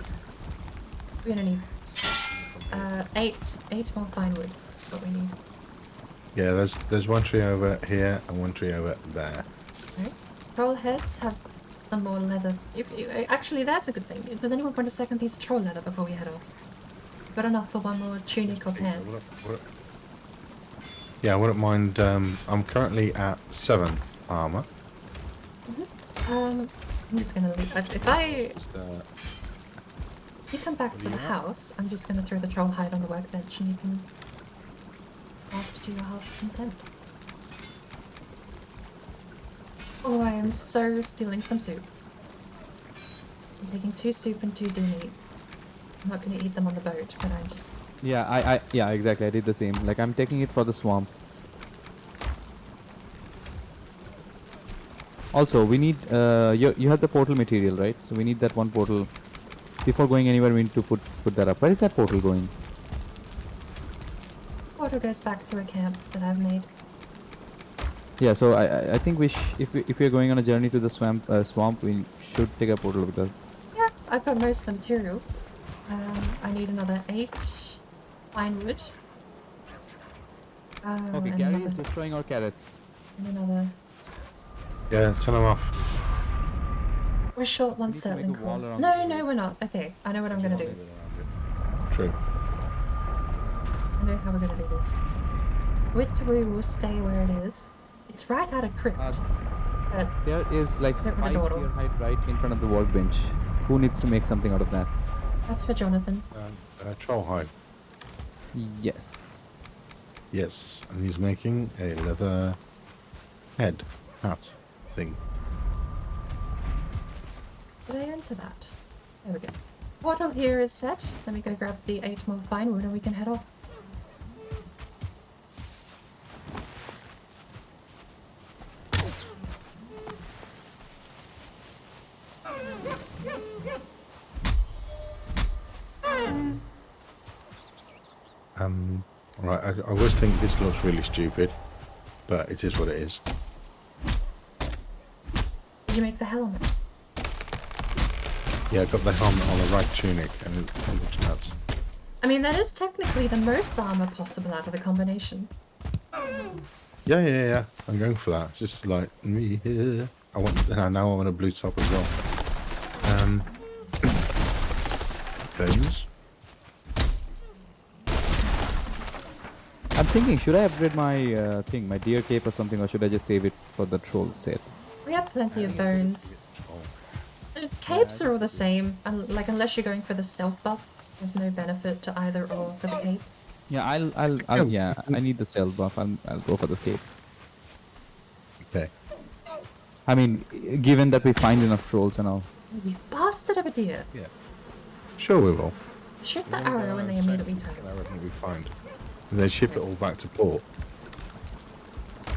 We're gonna need 8 more fine wood. That's what we need. Yeah, there's one tree over here and one tree over there. Right. Troll heads have some more leather. Actually, that's a good thing. Does anyone want a second piece of troll leather before we head off? Got enough for one more tunic or pants. Yeah, I wouldn't mind. I'm currently at 7 armor. I'm just gonna leave. If you come back to the house, I'm just gonna throw the troll hide on the workbench and you can craft to your heart's content. Oh, I am so stealing some soup. I'm taking 2 soup and 2 meat. I'm not gonna eat them on the boat, but I'm just... Yeah, yeah, exactly. I did the same. Like, I'm taking it for the swamp. Also, we need, you have the portal material, right? So we need that one portal. Before going anywhere, we need to put that up. Where is that portal going? Portal goes back to a camp that I've made. Yeah, so I think if we're going on a journey to the swamp, we should take a portal with us. Yeah, I've got most of the materials. I need another 8 pine wood. Okay, and Gary another, is destroying our carrots. and another. Yeah, turn them off. We're short one need to make settling a wall core. around No, the no, trees. we're not. Okay, I know what I'm gonna do. True. I know how we're gonna do this. Witteroo will stay where it is. It's right out of crypt. But There is like Get rid of 5 the water. tier height right in front of the workbench. Who needs to make something out of that? that's for Jonathan. Troll hide. Yes. Yes, and he's making a leather head hat thing. Did I enter that? There we go. Portal here is set. Let me go grab the 8 more pine wood and we can head off. Right, I always think this looks really stupid, but it is what it is. Did you make the helmet? Yeah, I got the helmet on the right tunic, and it looks nuts. I mean, that is technically the most armor possible out of the combination. Yeah. I'm going for that. It's just like me. I want now. I want a blue top as well. Bones. I'm thinking, should I upgrade my my deer cape or something, or should I just save it for the troll set? We have plenty of bones. Capes are all the same, and like unless you're going for the stealth buff, there's no benefit to either or for the cape. Yeah, I need the stealth buff. I'll go for the cape. Okay. I mean, given that we find enough trolls and all. You bastard of a deer! Yeah. Sure, we will. Shoot the arrow and they immediately turn. I reckon we find. And then ship it all back to port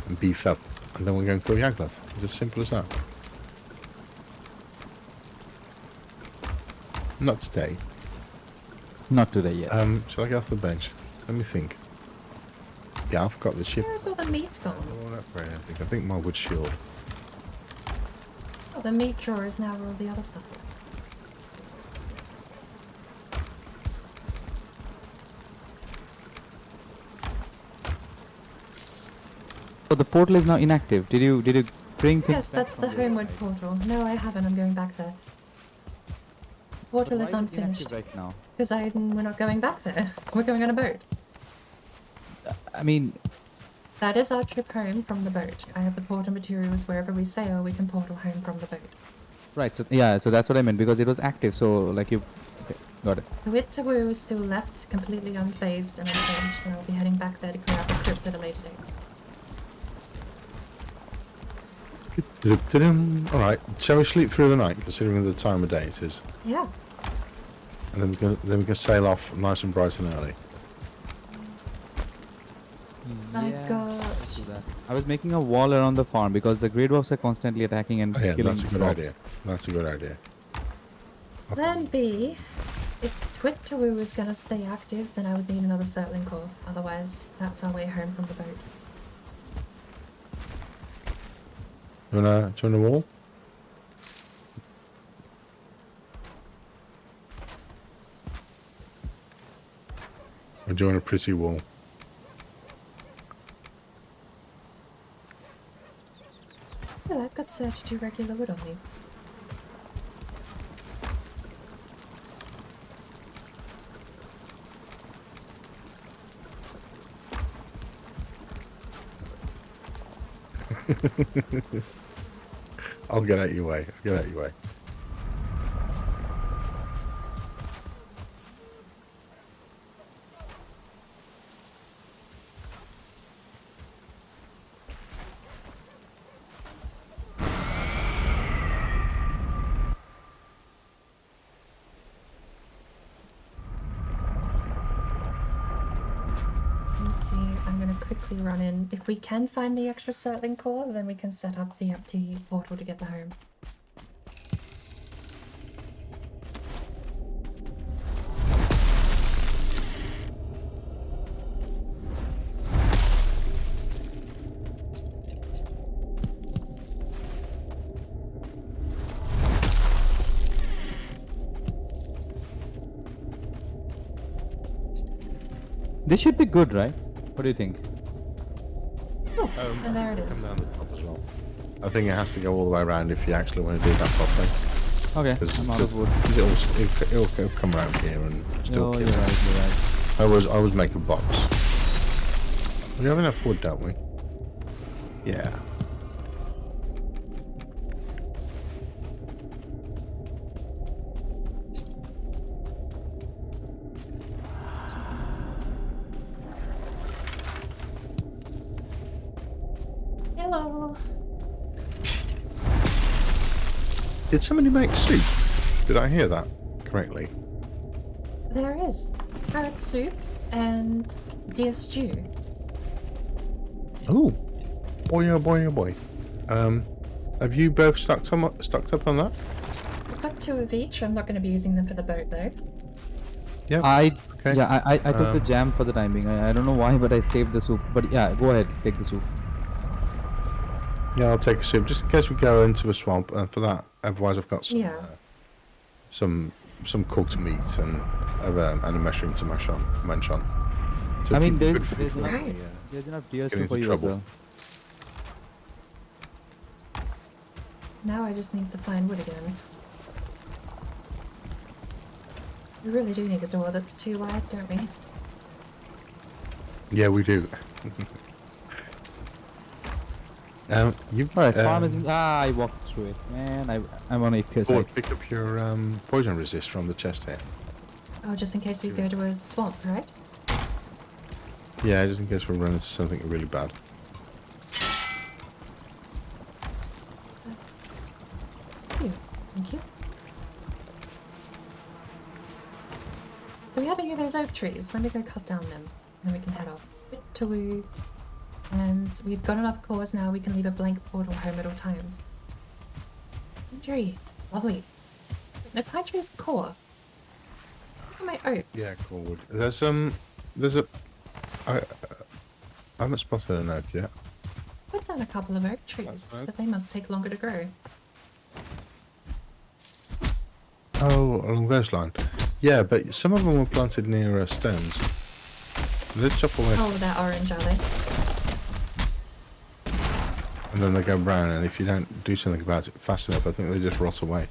and beef up, and then we're going for Yaglath. It's as simple as that. Not today. Not today, yes. Shall I get off the bench? Let me think. Yeah, I've got the ship. Where's all the meat I gone? don't want to upgrade anything. I think my wood shield. Oh, the meat drawer is now where all the other stuff is. So the portal is now inactive. Did you bring things? Yes, back that's from the other homeward side? portal. No, I haven't. I'm going back there. But Portal why is it unfinished. inactive right now? Because we're not going back there. We're going on a boat. I mean, That is our trip home from the boat. I have the portal materials wherever we sail. We can portal home from the boat. right. So yeah. So that's what I meant because it was active. So like you, okay, got it. The Witteroo is still left, completely unfazed and unchanged, and I'll be heading back there to clear out the crypt at a later date. Alright, shall we sleep through the night, considering the time of day it is? Yeah. And then we can sail off nice and bright and early. I've got... let's do that. I was making a wall around the farm because the grey dwarfs are constantly attacking and Oh, yeah, killing that's a good crops. idea. That's a good idea. Then B, if Witteroo is going to stay active, then I would need another settling core. Otherwise, that's our way home from the boat. Do you wanna join the wall? Or join a pretty wall? Oh, I've got 32 regular wood on me. I'll get out your way. I'll get out your way. Let me see, I'm going to quickly run in. If we can find the extra settling core, then we can set up the empty portal to get the home. This should be good, right? What do you think? And there it Come is. down the top as well. I think it has to go all the way around if you actually want to do that properly. Okay, Because I'm out of wood. it'll come around here and still Oh, kill you're it. right, you're right. I always make a box. We have enough wood, don't we? Yeah. Hello. Did somebody make soup? Did I hear that correctly? There is carrot soup and deer stew. Oh, boy, oh boy, oh boy. Have you both stocked up on that? I've got 2 of each. I'm not going to be using them for the boat though. Yeah. Okay. Yeah, I took the jam for the time being. I don't know why, but I saved the soup. But yeah, go ahead, take the soup. Yeah, I'll take a soup just in case we go into a swamp. And for that, otherwise I've got some Yeah. some cooked meat and a mushroom to munch on. So I mean, keep it there's good for enough, Right. there's enough deer Get stew for into you as trouble. well. Now I just need to find wood again. We really do need a door that's too wide, don't we? Yeah, we do. You Alright, farm is... I walked through it. Man, I'm on a clear side. pick up your poison resist from the chest here. Oh, just in case we go to a swamp, right? Yeah, just in case we run into something really bad. Thank you. Do we have any of those oak trees? Let me go cut down them, and then we can head off. Tawoo. And we've got enough cores now, we can leave a blank portal home at all times. Pine tree. Lovely. No, pine tree is core. Those are my oaks. Yeah, cool wood. There's I haven't spotted an oak yet. Put down a couple of oak trees, That's oak. but they must take longer to grow. Oh, along those lines. Yeah, but some of them were planted near stones. Let's chop away, Oh, they're orange, are they? and then they go brown. And if you don't do something about it fast enough, I think they just rot away.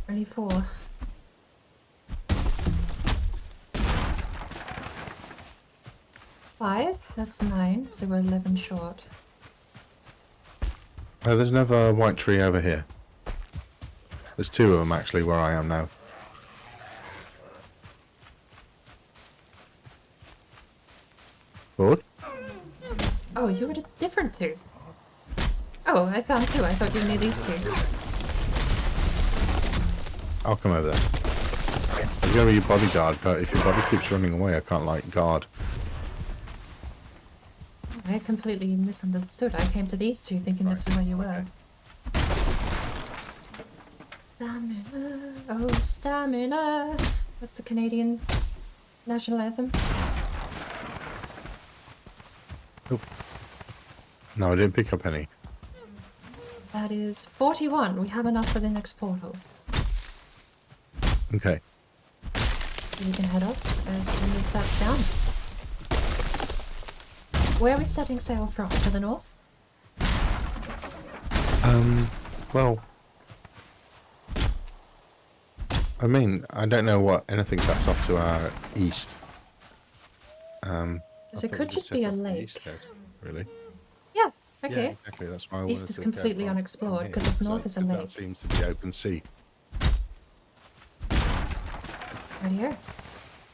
Only 4. Five? That's 9, so we're 11 short. There's another white tree over here. There's 2 of them actually where I am now. Forward? Oh, you were a different 2. Oh, I found 2. I thought you knew these 2. I'll come over there. I'm gonna be your bodyguard, but if your body keeps running away, I can't like guard. I completely misunderstood. I came to these 2 thinking this is where you were. Stamina, oh stamina. That's the Canadian national anthem. No, I didn't pick up any. That is 41. We have enough for the next portal. Okay. We can head up as soon as that's down. Where are we setting sail from? To the north? Well, I mean, I don't know what anything that's off to our east. Because it could just be a lake. Really? Yeah, Yeah, okay. exactly. That's why I East wanted is to completely go from unexplored, here, 'cause if north is a lake. That seems to be open sea. Right here.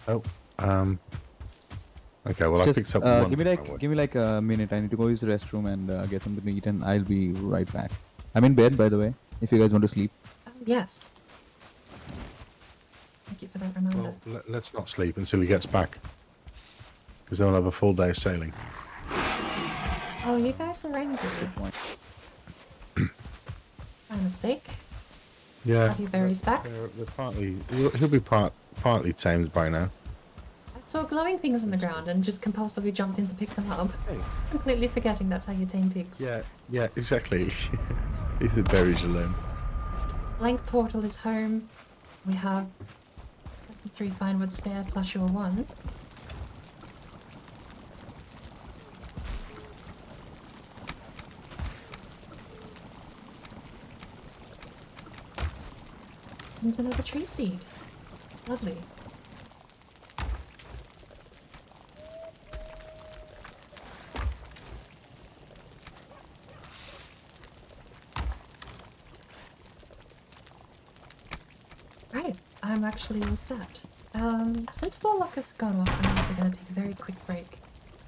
Oh, okay. Well, I Just picked up one. give me like a minute. I need to go use the restroom and get something to eat, and I'll be right back. I'm in bed, by the way. If you guys want to sleep. Oh, yes. Thank you for that reminder. Well, let's not sleep until he gets back, because then we'll have a full day of sailing. Oh, you guys are angry. My mistake. Yeah. Have your berries back? They're partly. He'll be partly tamed by now. As saw glowing things on the ground and just compulsively jumped in to pick them up, Hey. completely forgetting that's how you tame pigs. Yeah, exactly. Leave the berries alone. Blank portal is home. We have 3 fine wood spare plus your 1. And another tree seed. Lovely. Right, I'm actually all set. Since Warlock has gone off, I'm also going to take a very quick break.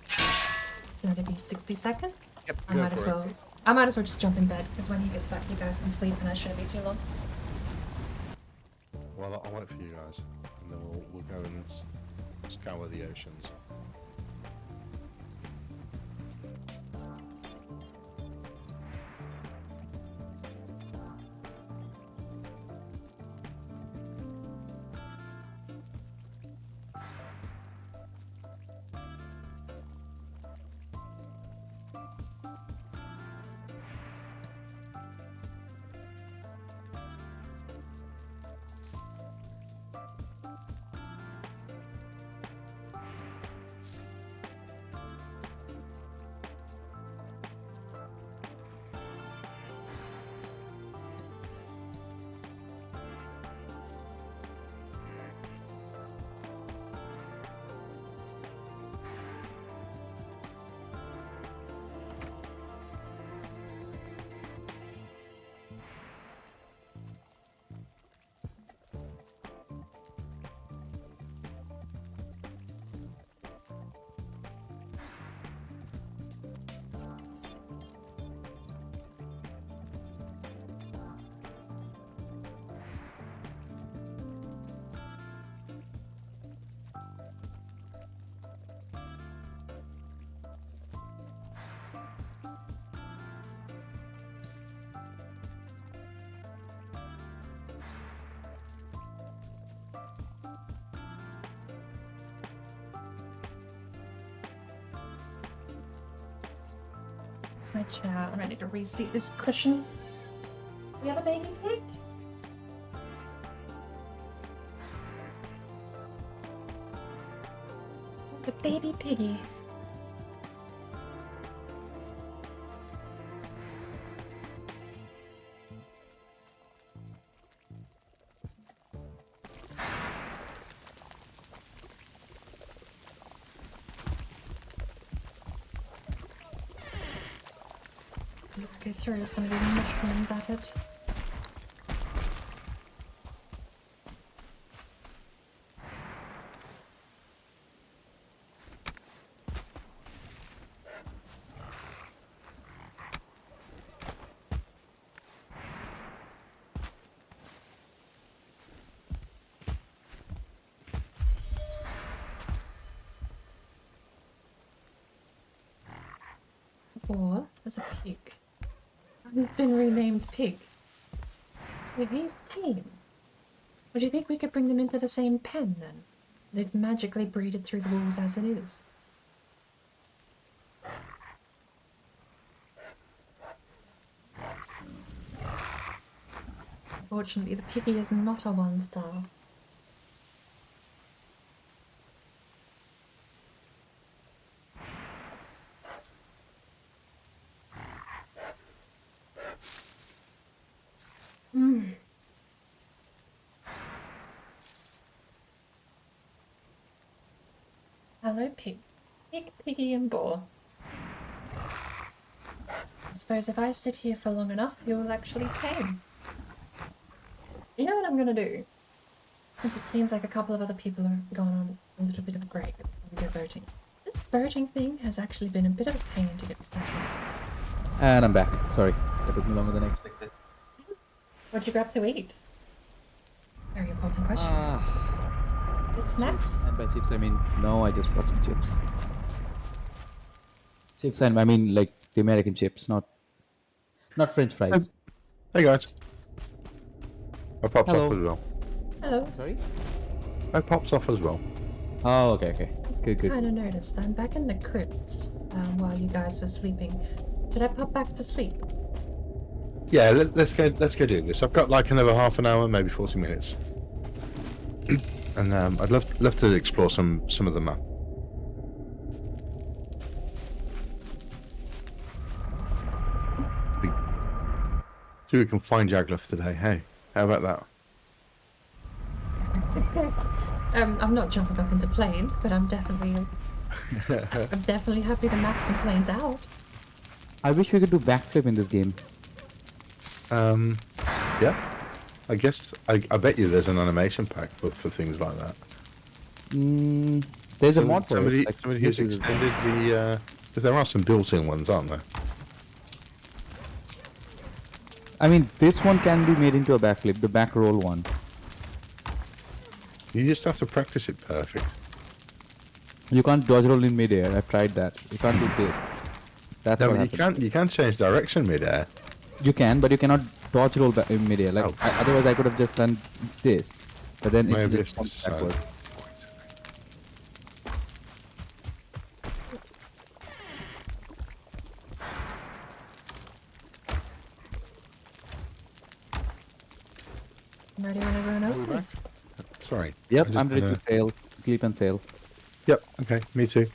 Should it be 60 seconds? Yep, I might as well just jump in bed, because when he gets back you guys can sleep and I shouldn't be too long. Well, I'll wait for you guys, and then we'll go and scour the oceans. It's my chair. I'm ready to reseat this cushion. We have a baby pig? The baby piggy. Let's go through some of these mushrooms at it. Or there's a pig. He's been renamed Pig. So he's tame. Would you think we could bring them into the same pen then? They've magically breeded through the walls as it is. Unfortunately, the piggy is not a one-star. Hello, Pig. Pig, Piggy, and Boar. I suppose if I sit here for long enough, you'll actually tame. You know what I'm gonna do? Since it seems like a couple of other people have gone on a little bit of a break before we go boating. This boating thing has actually been a bit of a pain to get started. And I'm back. Sorry, that took me longer than I expected. What'd you grab to eat? Very important question. Just snacks? And by chips, I mean, no, I just brought some chips. Chips, and I mean, like, the American chips, not French fries. Hey guys. I pops Hello. off as well. Hello. Sorry? I pops off as well. Oh, okay. Good. Kind of noticed I'm back in the crypt while you guys were sleeping. Should I pop back to sleep? Yeah, let's go do this. I've got like another half an hour, maybe 40 minutes. And I'd love to explore some of the map. See if we can find Jagluff today. Hey, how about that? I'm not jumping up into planes, but I'm definitely happy to map some planes out. I wish we could do backflip in this game. Yeah. I guess I bet you there's an animation pack for things like that. There's a mod for somebody, it. Like, somebody who's extended the. Because there are some built-in ones, aren't there? I mean, this one can be made into a backflip, the back roll one. You just have to practice it perfect. You can't dodge roll in midair. I've tried that. You can't do this. That's No, what but happens. you can change direction mid-air. You can, but you cannot dodge roll in midair. Like, Oh. otherwise I could have just done this. But then Maybe it it's just comes just so. backward. I'm ready when everyone else is. Sorry. Yep, I just I'm ready kinda- to sail. Sleep and sail. Yep. Okay. Me too.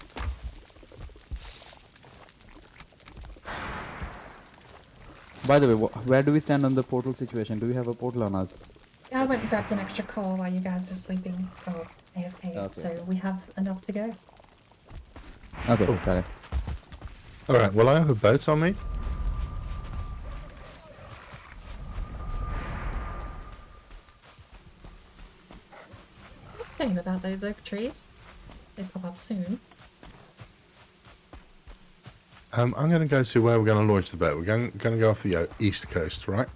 By the way, where do we stand on the portal situation? Do we have a portal on us? Yeah, I went and grabbed an extra core while you guys were sleeping. Oh, AFK. Okay. So we have enough to go. Okay, got it. All right. Well, I have a boat on me. Shame about those oak trees. They pop up soon. I'm going to go to where we're going to launch the boat. We're going to go off the east coast, right?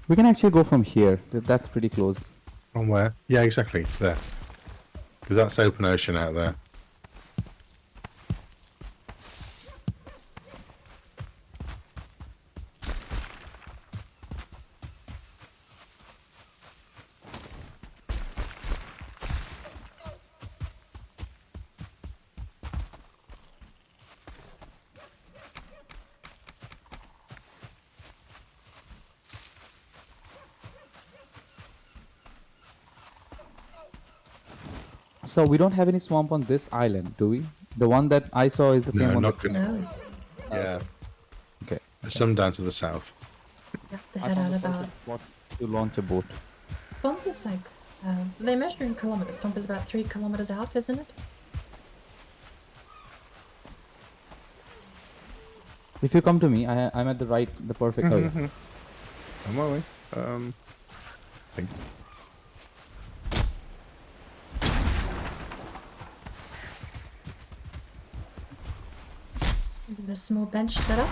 We can actually go from here. That's pretty close. From where? Yeah, exactly. There. Because that's open ocean out there. So we don't have any swamp on this island, do we? The one that I saw is the same No, one. not that- good. No, Yeah. Okay. There's some down to the south. you have to I head found out the about. perfect spot to launch a boat. Swamp is like. They measure in kilometers. Swamp is about 3 kilometers out, isn't it? If you come to me, I'm at the perfect. Oh, yeah. Am I? I think. There's a small bench set up.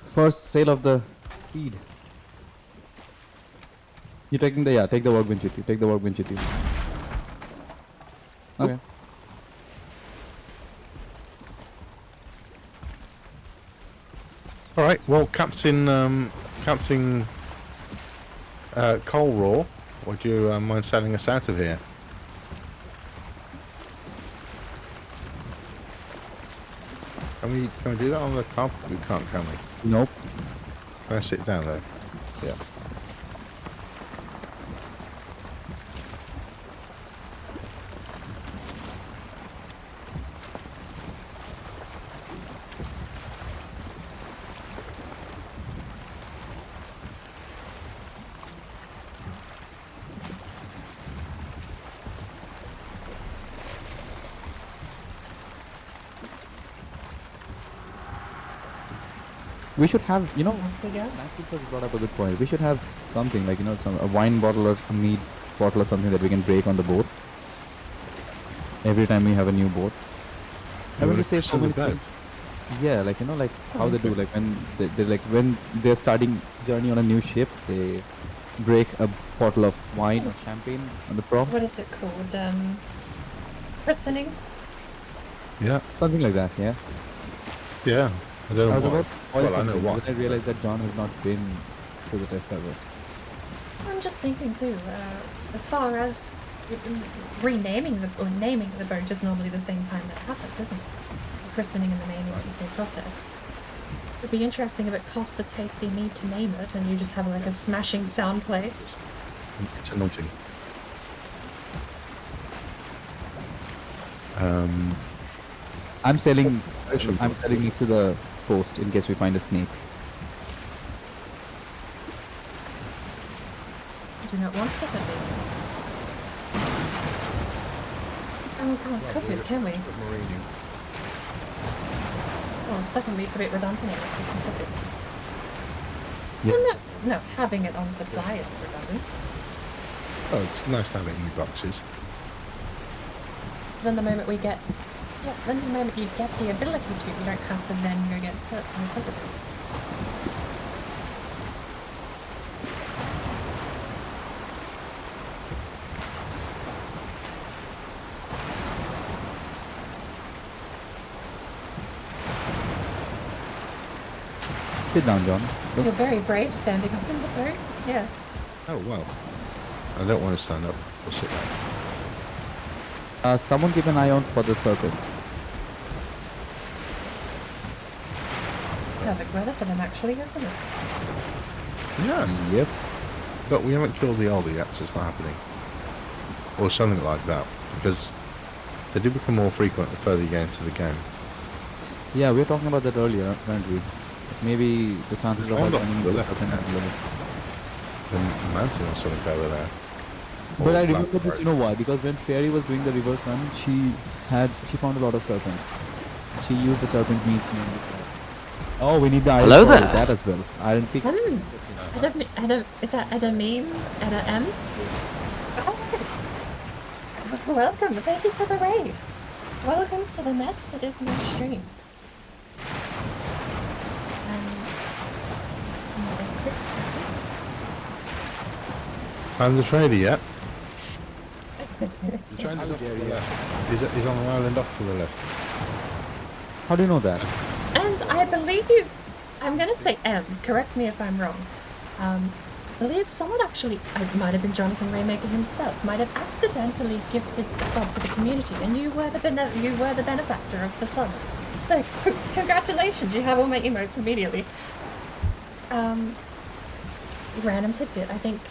First sale of the seed. You're taking the take the workbench with you. Take the workbench with you. Okay. All right. Well, Captain Coal Raw, would you mind sailing us out of here? Can we do that on the carpet? We can't, can we? Nope. Can I sit down there? Yeah. We should have, Off we go. Matthew has brought up a good point. We should have something like, a wine bottle or a meat bottle or something that we can break on the boat. Every time we have a new boat. I want to save so many things. Yeah, like, like how they do, like when they're starting journey on a new ship, they break a bottle of wine or champagne on the prop. What is it called? christening? Yeah. Something like that, yeah. Yeah. I don't I know was why. about to spoil Well, I know something, why. then I realized that John has not been to the test server. I'm just thinking too, as far as renaming or naming the boat is normally the same time that happens, isn't it? The christening and the naming is the same process. It'd be interesting if it cost a tasty mead to name it and you just have like a smashing sound play. It's annoying. I'm selling next to the post in case we find a snake. I do not want second meat. Oh, we can't cook it, can we? Well, second meat's a bit redundant, I guess we can cook it. Yeah. Well, no, having it on supply isn't redundant. Oh, it's nice to have it in your boxes. Then the moment we get, then the moment you get the ability to, you don't have to then go get something. Sit down, John. Go. You're very brave standing up in the boat. Yes. Oh, well. I don't want to stand up. We'll sit down. Someone keep an eye out for the serpents. It's perfect weather for them actually, isn't it? Yeah. Yep. But we haven't killed the elder yet, so it's not happening. Or something like that. Because they do become more frequent the further you get into the game. Yeah, we were talking about that earlier, weren't we? Maybe the chances of Hold us on, finding the the left serpent is low. The mountain or something over there. But Or I black remember this, forest. you know why? Because when Fairy was doing the reverse run, she found a lot of serpents. She used the serpent meat. Oh, we need the iron Hello for there. that as well. Iron pick. Is that Edameme? Edam? Oh, welcome, thank you for the raid. Welcome to the nest that is my stream. Another quick second. Found the trader yet? The trader's off to the left. He's on the island off to the left. How do you know that? And I believe, I'm gonna say M, correct me if I'm wrong. I believe someone actually, it might have been JohnathanRayMaker himself, might have accidentally gifted the sub to the community, and you were the benefactor of the sub. So, congratulations, you have all my emotes immediately. Random tidbit, I think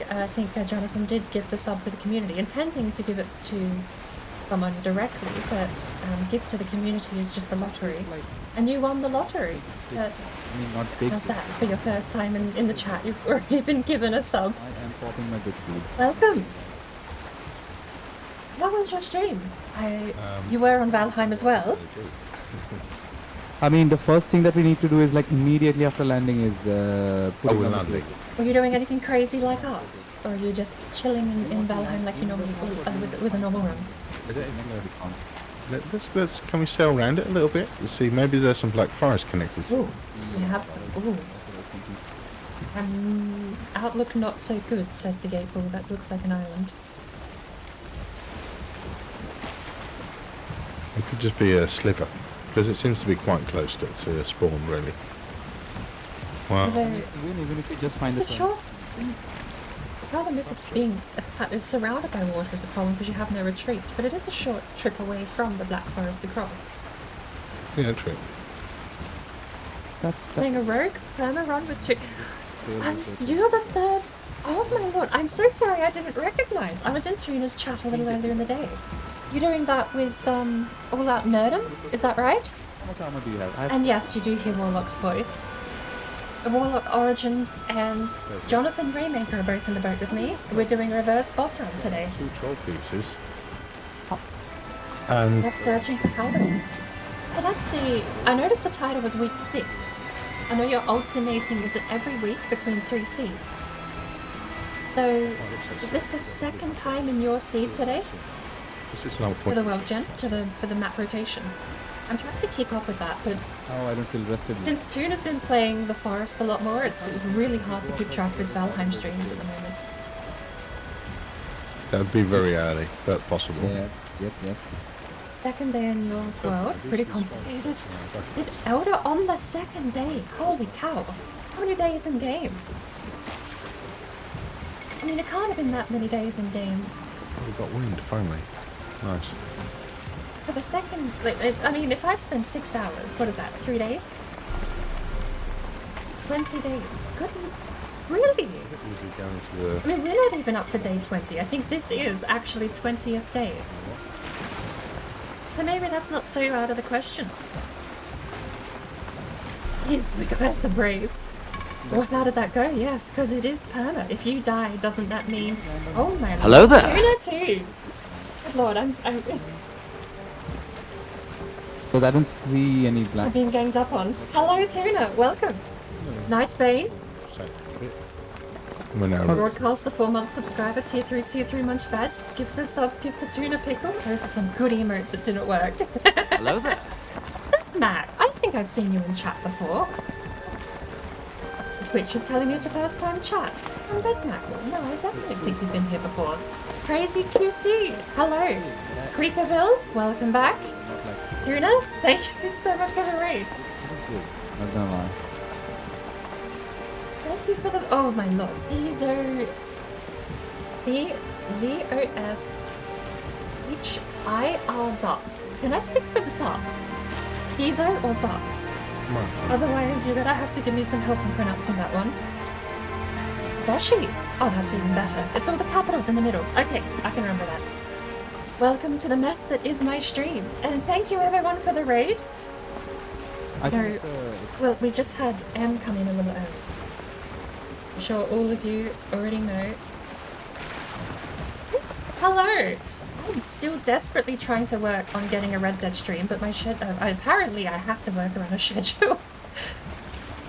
Jonathan did give the sub to the community, intending to give it to someone directly, but gift to the community is just a lottery. And you won the lottery. But I mean, not big. how's that for your first time in the chat? You've already been given a sub. I am popping my good food. Welcome! How was your stream? You were on Valheim as well? I mean, the first thing that we need to do is like immediately after landing is putting on the landing. plate. Were you doing anything crazy like us? Or are you just chilling in Valheim like you normally would with a normal run? Can we sail around it a little bit? You see, maybe there's some black forest connected to it. Ooh, you have. Ooh. Outlook not so good, says the Gable. That looks like an island. It could just be a sliver, because it seems to be quite close to spawn, really. Wow. Although, Even if you just find the the short. The problem is it's surrounded by water is the problem because you have no retreat, but it is a short trip away from the Black Forest across. Yeah, true. That's Playing a rogue perma run with two. You're the third. Oh my lord! I'm so sorry I didn't recognise. I was in Tuna's chat a little earlier in the day. You're doing that with All Out Nerdum, is that right? How much armor do you have? And yes, you do hear Warlock's voice. Warlock Origins and JohnathanRayMaker are both in the boat with me. We're doing reverse boss run today. 2 troll pieces. And That's searching for Calvin. So that's I noticed the title was week 6. I know you're alternating, is it every week between 3 seeds? So, is this the second time in your seed today? this is another For point. the world gen? For the map rotation? I'm trying to keep up with that, but Oh, I don't feel rested. since Tuna's been playing the forest a lot more, it's really hard to keep track of his Valheim streams at the moment. That would be very early, but possible. Yeah, yep. Second day in your world, pretty complicated. Did Elder on the second day? Holy cow. How many days in game? I mean, it can't have been that many days in game. Oh, we got wind, finally. Nice. For the second, I mean, if I spend 6 hours, what is that, 3 days? 20 days. Good. Really? Usually going to the... I mean, we're not even up to day 20. I think this is actually 20th day. So maybe that's not so out of the question. Yeah, the guys are brave. Well, how did that go? Yes, because it is perma. If you die, doesn't that mean... Oh my lord. Hello there. Tuna too. Good lord, I'm Because I don't see any black. being ganged up on. Hello, Tuna. Welcome. Nightbane. We're now... Broadcast the 4-month subscriber, tier 3 munch badge. Give the sub, give the Tuna pickle. Those are some good emotes that didn't work. Hello there. That's Mac. I think I've seen you in chat before. Twitch is telling me it's a first time chat. Oh, there's Mac. No, I definitely think you've been here before. Crazy QC. Hello. Creekerville, welcome back. Tuna, thank you so much for the raid. Not gonna lie. Thank you for the... Oh my lord. T-Z-O-S-H-I-R-Z-O. Can I stick with Zop? Tizo or Zop? Otherwise, you're gonna have to give me some help in pronouncing that one. Zoshi! Oh, that's even better. It's all the capitals in the middle. Okay, I can remember that. Welcome to the meth that is my stream. And thank you everyone for the raid. I No, think it's well, we just had M come in a little early. I'm sure all of you already know. Hello! I'm still desperately trying to work on getting a Red Dead stream, but my apparently I have to work around a schedule.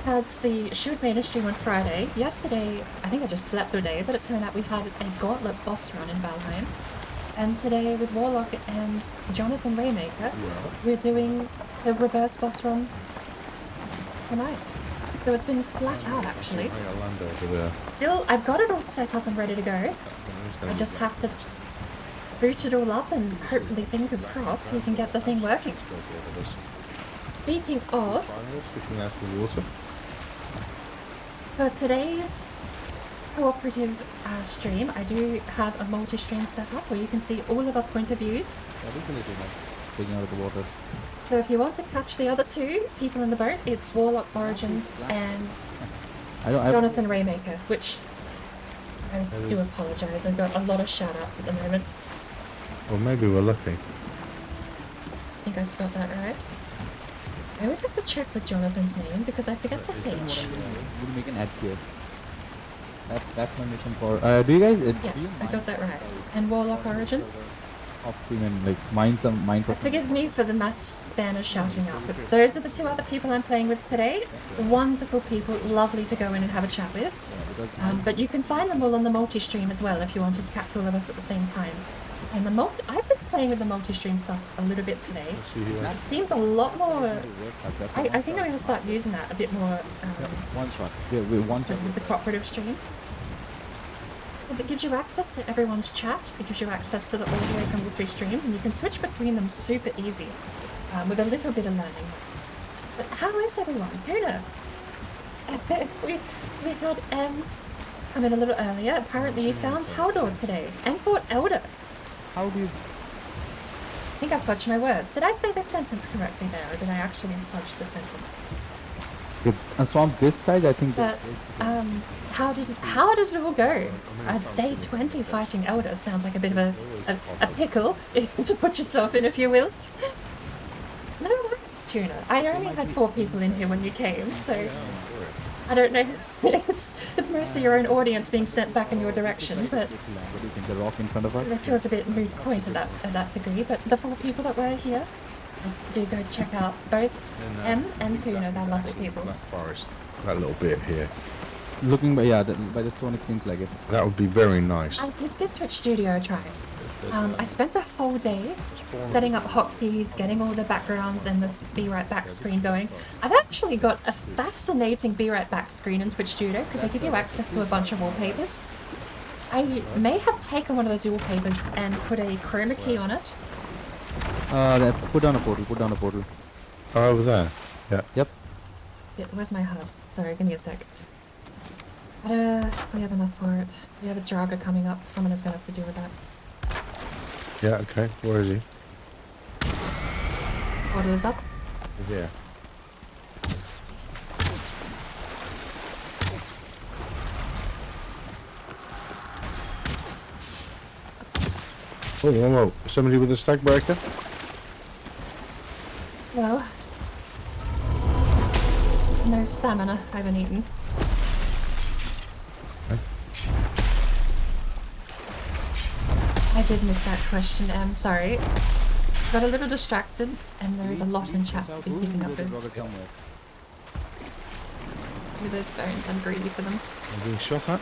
Had the shoot made a stream on Friday. Yesterday, I think I just slept all day, but it turned out we had a gauntlet boss run in Valheim. And today with Warlock and JohnathanRayMaker, we're doing the reverse boss run tonight. So it's been flat out actually. Still, I've got it all set up and ready to go. I just have to boot it all up and hopefully, fingers crossed, we can get the thing working. Speaking of, for today's cooperative stream, I do have a multi-stream setup where you can see all of our point of views. that is a little like taking out of the water. So if you want to catch the other two people in the boat, it's Warlock Origins and JohnathanRayMaker, which I do apologise. I've got a lot of shout-outs at the moment. Well, maybe we're lucky. I think I spelled that right. I always have to check with Jonathan's name because I forget the H. We'll make an ad here. That's my mission for. Do you guys? Yes, I got that right. And Warlock Origins. Off stream and like mine for some. Forgive me for the mass spanners shouting out, but those are the two other people I'm playing with today. Wonderful people, lovely to go in and have a chat with. But you can find them all on the multi-stream as well if you wanted to catch all of us at the same time. And I've been playing with the multi-stream stuff a little bit today. It seems a lot more... I think I'm going to start using that a bit more one shot. Yeah, one shot. with the cooperative streams. Because it gives you access to everyone's chat, it gives you access to the audio from the 3 streams, and you can switch between them super easy, with a little bit of learning. But how is everyone? Tuna! we had come in a little earlier. Apparently you found Haldor today, and fought Elder. How do you... I think I fudged my words. Did I say the sentence correctly there, or did I actually fudge the sentence? So on this side, I think. But how did it all go? Day 20 fighting Elder sounds like a bit of a pickle to put yourself in, if you will. No worries, Tuna. I only had 4 people in here when you came, so I don't know. It's mostly your own audience being sent back in your direction, but What do you think? The rock in front of us? that feels a bit moot point at that degree. But the 4 people that were here, do go check out both M and Tuna. They're lovely people. Black Forest. That little bit here. Looking by by the stone, it seems like it. That would be very nice. I did give Twitch Studio a try. I spent a whole day setting up hotkeys, getting all the backgrounds and this Be Right Back screen going. I've actually got a fascinating Be Right Back screen in Twitch Studio because they give you access to a bunch of wallpapers. I may have taken one of those wallpapers and put a chroma key on it Put down a portal. Put down a portal. Oh, over there. Yeah. Yep. Yeah, where's my HUD? Sorry, give me a sec. But, we have enough for it. We have a Draga coming up. Someone is gonna have to deal with that. Yeah. Okay. Where is he? Portal is up. Yeah. Oh, whoa, whoa. Somebody with a stag breaker? Hello. No stamina. I haven't eaten. I did miss that question, sorry. Got a little distracted, and there is a lot in chat to be keeping up with. With those bones, I'm greedy for them. I'm being shot at.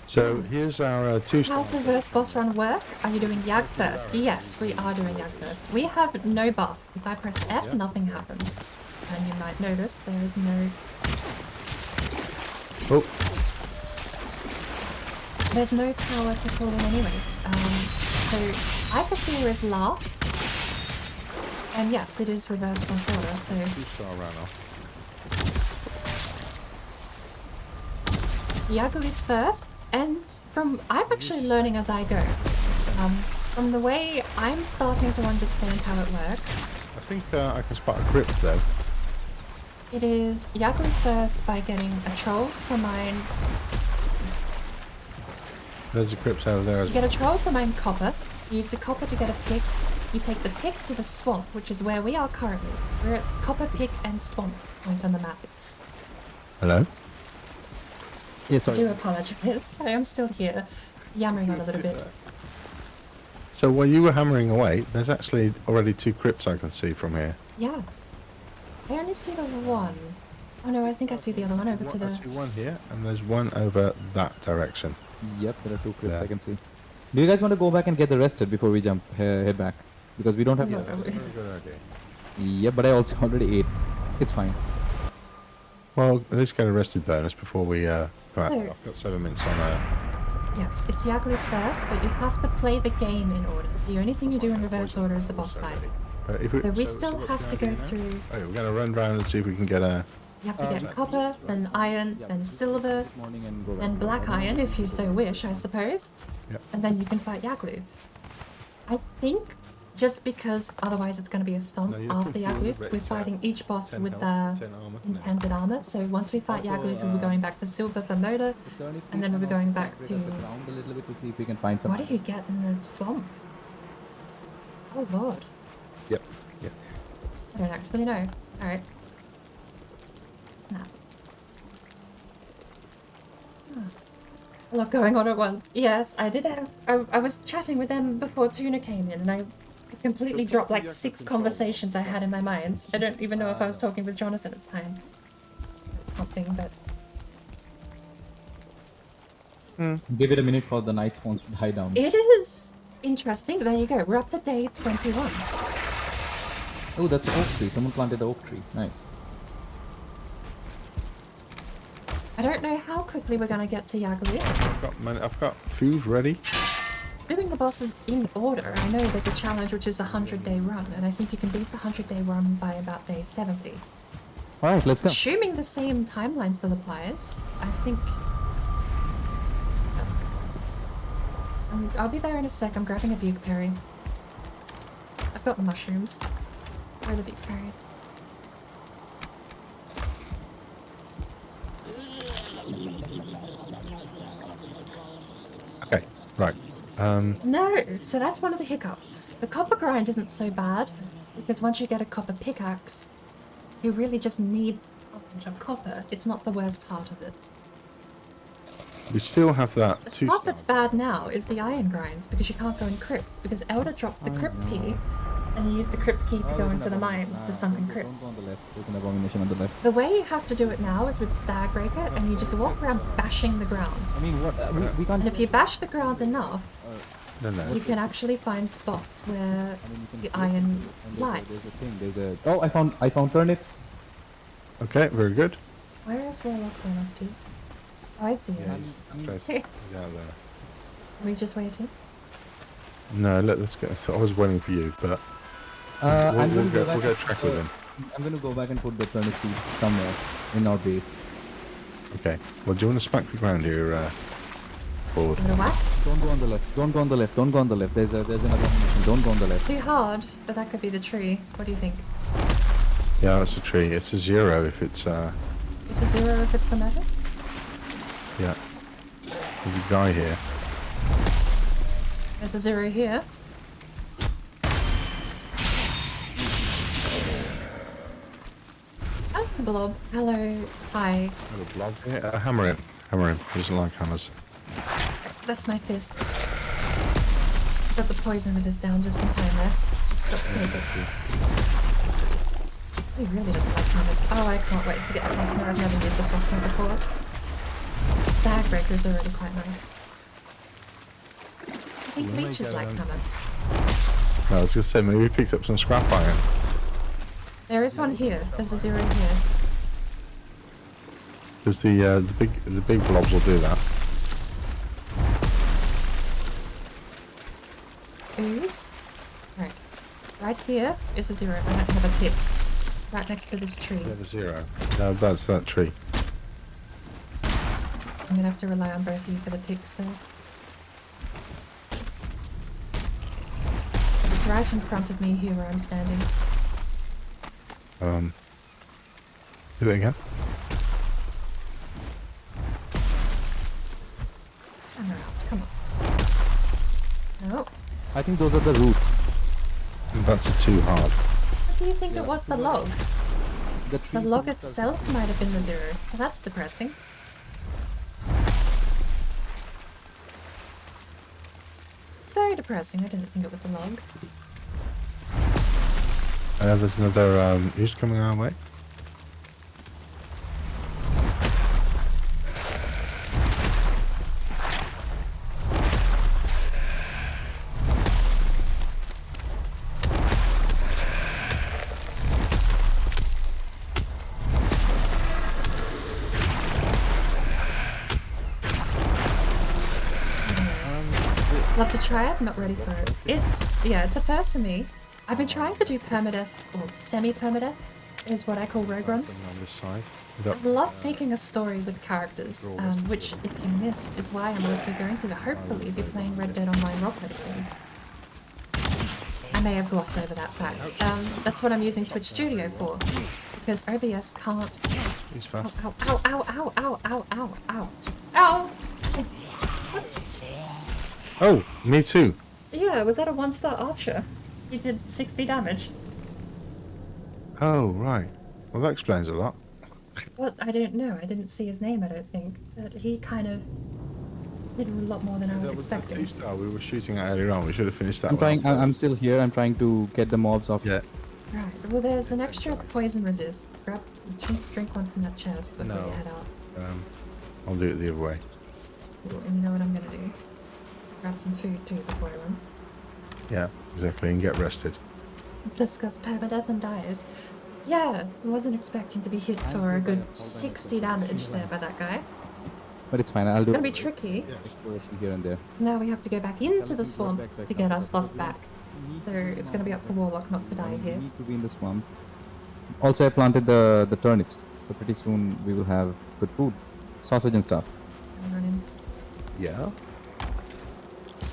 So here's our two-star. How's the reverse boss run work? Are you doing Yag first? Yes, we are doing Yag first. We have no buff. If I press F, nothing happens. And you might notice there is no... Oh, There's no power to call in anyway. So Hyperfear is last. And yes, it is reverse boss order, so... two-star ran off. Yaguli first, and I'm actually learning as I go. From the way I'm starting to understand how it works, I think I can spot a crypt though. it is Yaguli first by getting a troll to mine. There's a crypt over there as You well. get a troll to mine copper, you use the copper to get a pick, you take the pick to the swamp, which is where we are currently. We're at copper, pick, and swamp point on the map. Hello? Yeah, I sorry. do apologize, I am still here, yammering on a little bit. So while you were hammering away, there's actually already two crypts I can see from here. Yes. I only see the one. Oh no, I think I see the other one over to the... Actually one here, and there's one over that direction. Yep, there are two crypts Yeah. I can see. Do you guys want to go back and get the rested before we jump head back? Because we don't have. Yeah, the That's a very good idea. Yep, but I also already ate. It's fine. Well, let's get a rested bonus before we go out. No. I've got 7 minutes on Yes, it's Yaglu first, but you have to play the game in order. The only thing you do in reverse order is the boss fights. if So we still what's have the to go idea now? through... Oh, we're going to run round and see if we can get a... You have to get copper, then iron, then silver, Morning and go back. then black iron if you so wish, I suppose. Yep. And then you can fight Yaglu. I think just because otherwise it's going to be a stomp No, you have after to Yaglu, but we're it's, fighting each boss 10 with health, the 10 armor, isn't it? intended armor. So once we fight Also, Yaglu, we'll be going back to silver for motor. And then we'll be going back to... Ground a little bit to see if we can find some. What do you get in the swamp? Oh lord. Yep. Yep. I don't actually know. Alright. Snap. A lot going on at once. Yes, I did have... I was chatting with them before Tuna came in, and I completely dropped like 6 conversations I had in my mind. I don't even know if I was talking with Jonathan at the time. Something, but... Give it a minute for the night spawns to die down. It is interesting. There you go. We're up to day 21. Oh, that's an oak tree. Someone planted an oak tree. Nice. I don't know how quickly we're gonna get to Yaglu. I've got food ready. Doing the bosses in order, I know there's a challenge which is a 100-day run, and I think you can beat the 100-day run by about day 70. Alright, let's go. Assuming the same timeline still applies, I think... I'll be there in a sec, I'm grabbing a bukeberry. I've got the mushrooms. Where are the bukeberries? Okay, right. No, so that's one of the hiccups. The copper grind isn't so bad, because once you get a copper pickaxe, you really just need a bunch of copper. It's not the worst part of it. We still have that The two. part that's bad now is the iron grinds, because you can't go in crypts, because Elder drops the crypt key, and you use the crypt key to go into the mines, the sunken crypts. Don't go on the left. There's an abomination on the left. The way you have to do it now is with Stagbreaker, and you just walk around bashing the ground. I mean, what? We can't. And if you bash the ground enough, No. you can actually find spots where the iron and there's a lights. thing. There's a. Oh, I found turnips. Okay, very good. Where is Warlock going up to? Oh, I do. Yeah, he's out there. Are we just waiting? No, let's go. So I was waiting for you, but we'll go track with him. I'm gonna go back and put the turnip seeds somewhere in our base. Okay. Well, do you want to smack the ground here, forward? I'm gonna whack. Don't go on the left. Don't go on the left. Don't go on the left. There's another mission. Don't go on the left. Too hard, but that could be the tree. What do you think? Yeah, that's a tree. It's a 0 if it's It's a 0 if it's the metal? yeah. There's a guy here. There's a 0 here. Oh, blob. Hello. Hi. Got a blob here. Hammer him. Hammer him. He doesn't like hammers. That's my fists. Got the poison resist down just in time there. Got to take it. He really doesn't like hammers. Oh, I can't wait to get the Frostner. I've never used the Frostner before. Bag breakers are really quite nice. I think leeches like hammers. No, I was gonna say maybe we picked up some scrap iron. There is one here. There's a 0 here. Because the big blobs will do that. Ooze. Right. Right here is a 0. I don't have a pit. Right next to this tree. There's a 0. No, that's that tree. I'm gonna have to rely on both of you for the picks though. It's right in front of me here where I'm standing. Do it again. Come around, come on. No. I think those are the roots. That's a too hard. What do you think it was the log? The The log itself might have been the 0. Well, that's depressing. It's very depressing. I didn't think it was the log. There's another who's coming our way? Love to try it, not ready for it. It's a first for me. I've been trying to do permadeath, or semi-permadeath, is what I call rogue runs. On this side. I love making a story with characters, which, if you missed, is why I'm also going to hopefully be playing Red Dead Online rock racing. I may have glossed over that fact. That's what I'm using Twitch Studio for, because OBS can't... He's fast. Ow, ow, ow, ow, ow, ow, ow, ow, ow! Whoops. Oh, me too. Yeah, was that a 1-star archer? He did 60 damage. Oh, right. Well, that explains a lot. Well, I don't know. I didn't see his name, I don't think. But he kind of did a lot more than I was expecting. 2-star we were shooting at earlier on. We should have finished that I'm one. trying. I'm still here. I'm trying to get the mobs off. Yeah. Right. Well, there's an extra poison resist. Drink one from that chest before No. you head out. I'll do it the other way. Cool. And you know what I'm gonna do? Grab some food too before I run. Yeah, exactly. And get rested. Discuss permadeath and dies. Yeah, I wasn't expecting to be hit for a good 60 damage there by that guy. But it's fine. I'll do It's gonna be tricky. exploration here and there. Now we have to go back into the swamp to get our stuff back. So it's gonna be up to Warlock not to die here. We need to be in the swamps. Also, I planted the turnips, so pretty soon we will have good food, sausage and stuff. I'm running. Yeah.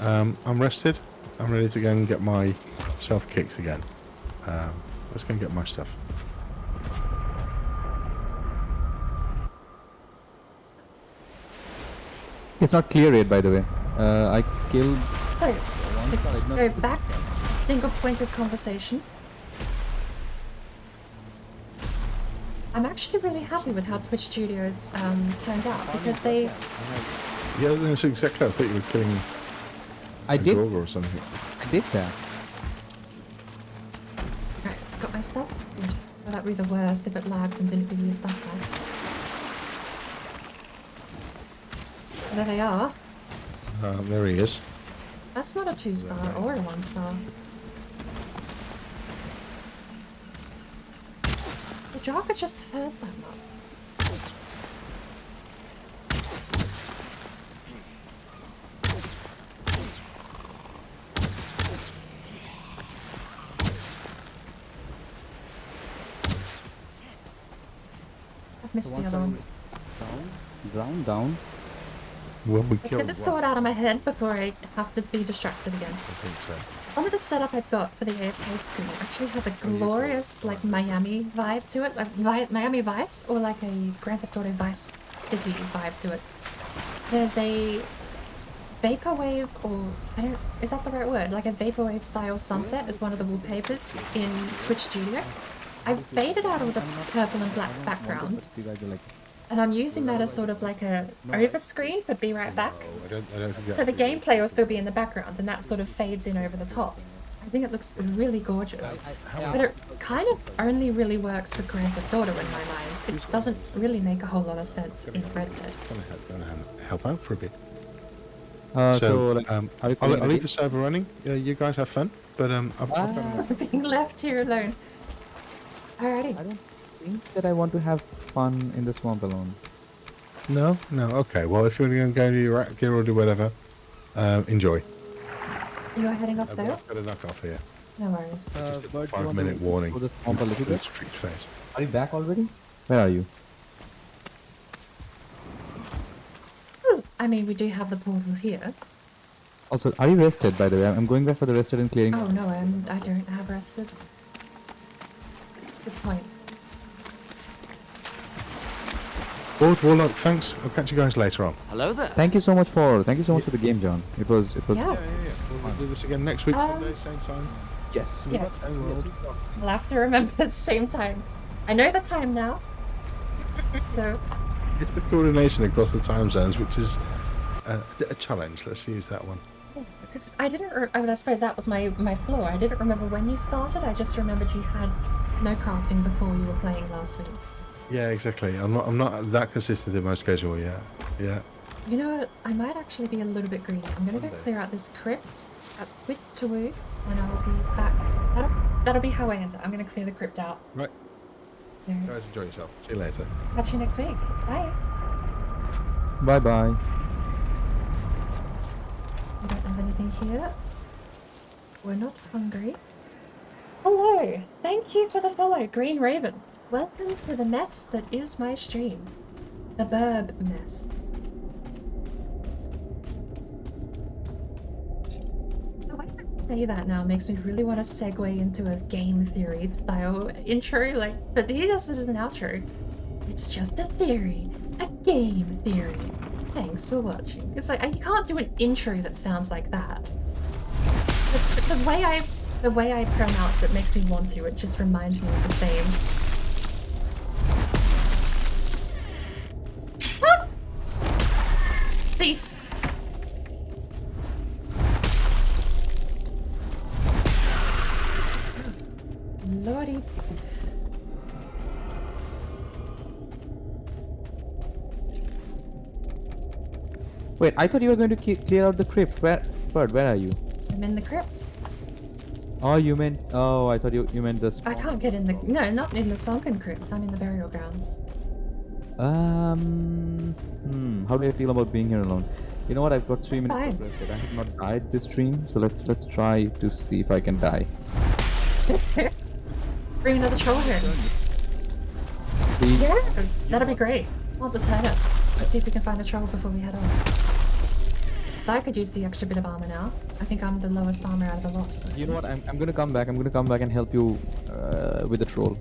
I'm rested. I'm ready to go and get my self kicks again. Let's go and get my stuff. It's not clear yet, by the way. I killed. So, not go good. back, single point of conversation. I'm actually really happy with how Twitch Studios turned out because they... Yeah, that's exactly. I thought you were killing I a did. dog or something. I did that. Right, got my stuff. Good. Well, that would be the worst if it lagged and didn't give you your stuff back. There they are. There he is. That's not a 2-star or a 1-star. The Jogger just heard that one. I've missed the other one. Down. Well, we Let's killed get this one. thought out of my head before I have to be distracted again. I think so. Some of the setup I've got for the AFK screen actually has a glorious, like, Miami vibe to it. Like Miami Vice, or like a Grand Theft Auto Vice City vibe to it. There's a vaporwave, or is that the right word? Like a vaporwave style sunset is one of the wallpapers in Twitch Studio. I've faded out all the purple and black background, and I'm using that as sort of like a over screen for Be Right Back. Oh, I don't think So the gameplay will still be in the background, and that sort of fades in over the top. I think it looks really gorgeous. But it kind of only really works for Grand Theft Auto in my mind. It doesn't really make a whole lot of sense in Red Dead. Gonna help out for a bit. So like, I'll leave the server running. You guys have fun, but Being left here alone. Alrighty. I don't think that I want to have fun in the swamp alone. no. Okay, well, if you're going to go to your gear or do whatever, enjoy. You're heading off I've though? got to knock off here. No worries. Just a Bert, you want 5-minute to warning. go to the swamp a little The bit? street face. Are you back already? Where are you? Ooh, I mean, we do have the portal here. Also, are you rested, by the way? I'm going back for the rested and clearing. Oh no, I don't have rested. Good point. Warlock, thanks. I'll catch you guys later on. Hello there. Thank you so much for the game, John. It was. Yeah. We'll do this again next week, Um, Sunday, same time. Yes. Yes. Same world. We'll have to remember the same time. I know the time now. So, It's the coordination across the time zones, which is a challenge. Let's use that one. because I didn't, I suppose that was my flaw. I didn't remember when you started. I just remembered you had no crafting before you were playing last week. So. Yeah, exactly. I'm not that consistent in my schedule. Yeah. You know what? I might actually be a little bit greedy. I'm gonna go clear out this crypt at Witawoo, and I'll be back. That'll be how I enter. I'm gonna clear the crypt out. Right. So, Guys, enjoy yourself. See you later. catch you next week. Bye. Bye bye. We don't have anything here. We're not hungry. Hello! Thank you for the follow, Green Raven. Welcome to the mess that is my stream. The Burb mess. The way I say that now makes me really want to segue into a game theory style intro, but he does it as an outro. It's just a theory. A game theory. Thanks for watching. It's like, you can't do an intro that sounds like that. The way I pronounce it makes me want to. It just reminds me of the same. Ah! Please. Lordy. Wait, I thought you were going to clear out the crypt. Bird, where are you? I'm in the crypt. Oh, you meant. Oh, I thought you meant this. I can't get in the... No, not in the sunken crypt. I'm in the burial grounds. How do I feel about being here alone? You know what? I've got 3 minutes Fine. of rest. I have not died this stream, so let's try to see if I can die. Bring another troll here. Please. Yeah, that'll be great. Plant the turnip. Let's see if we can find the troll before we head on. So I could use the extra bit of armor now. I think I'm the lowest armor out of the lot. You know what? I'm gonna come back. I'm gonna come back and help you with the troll.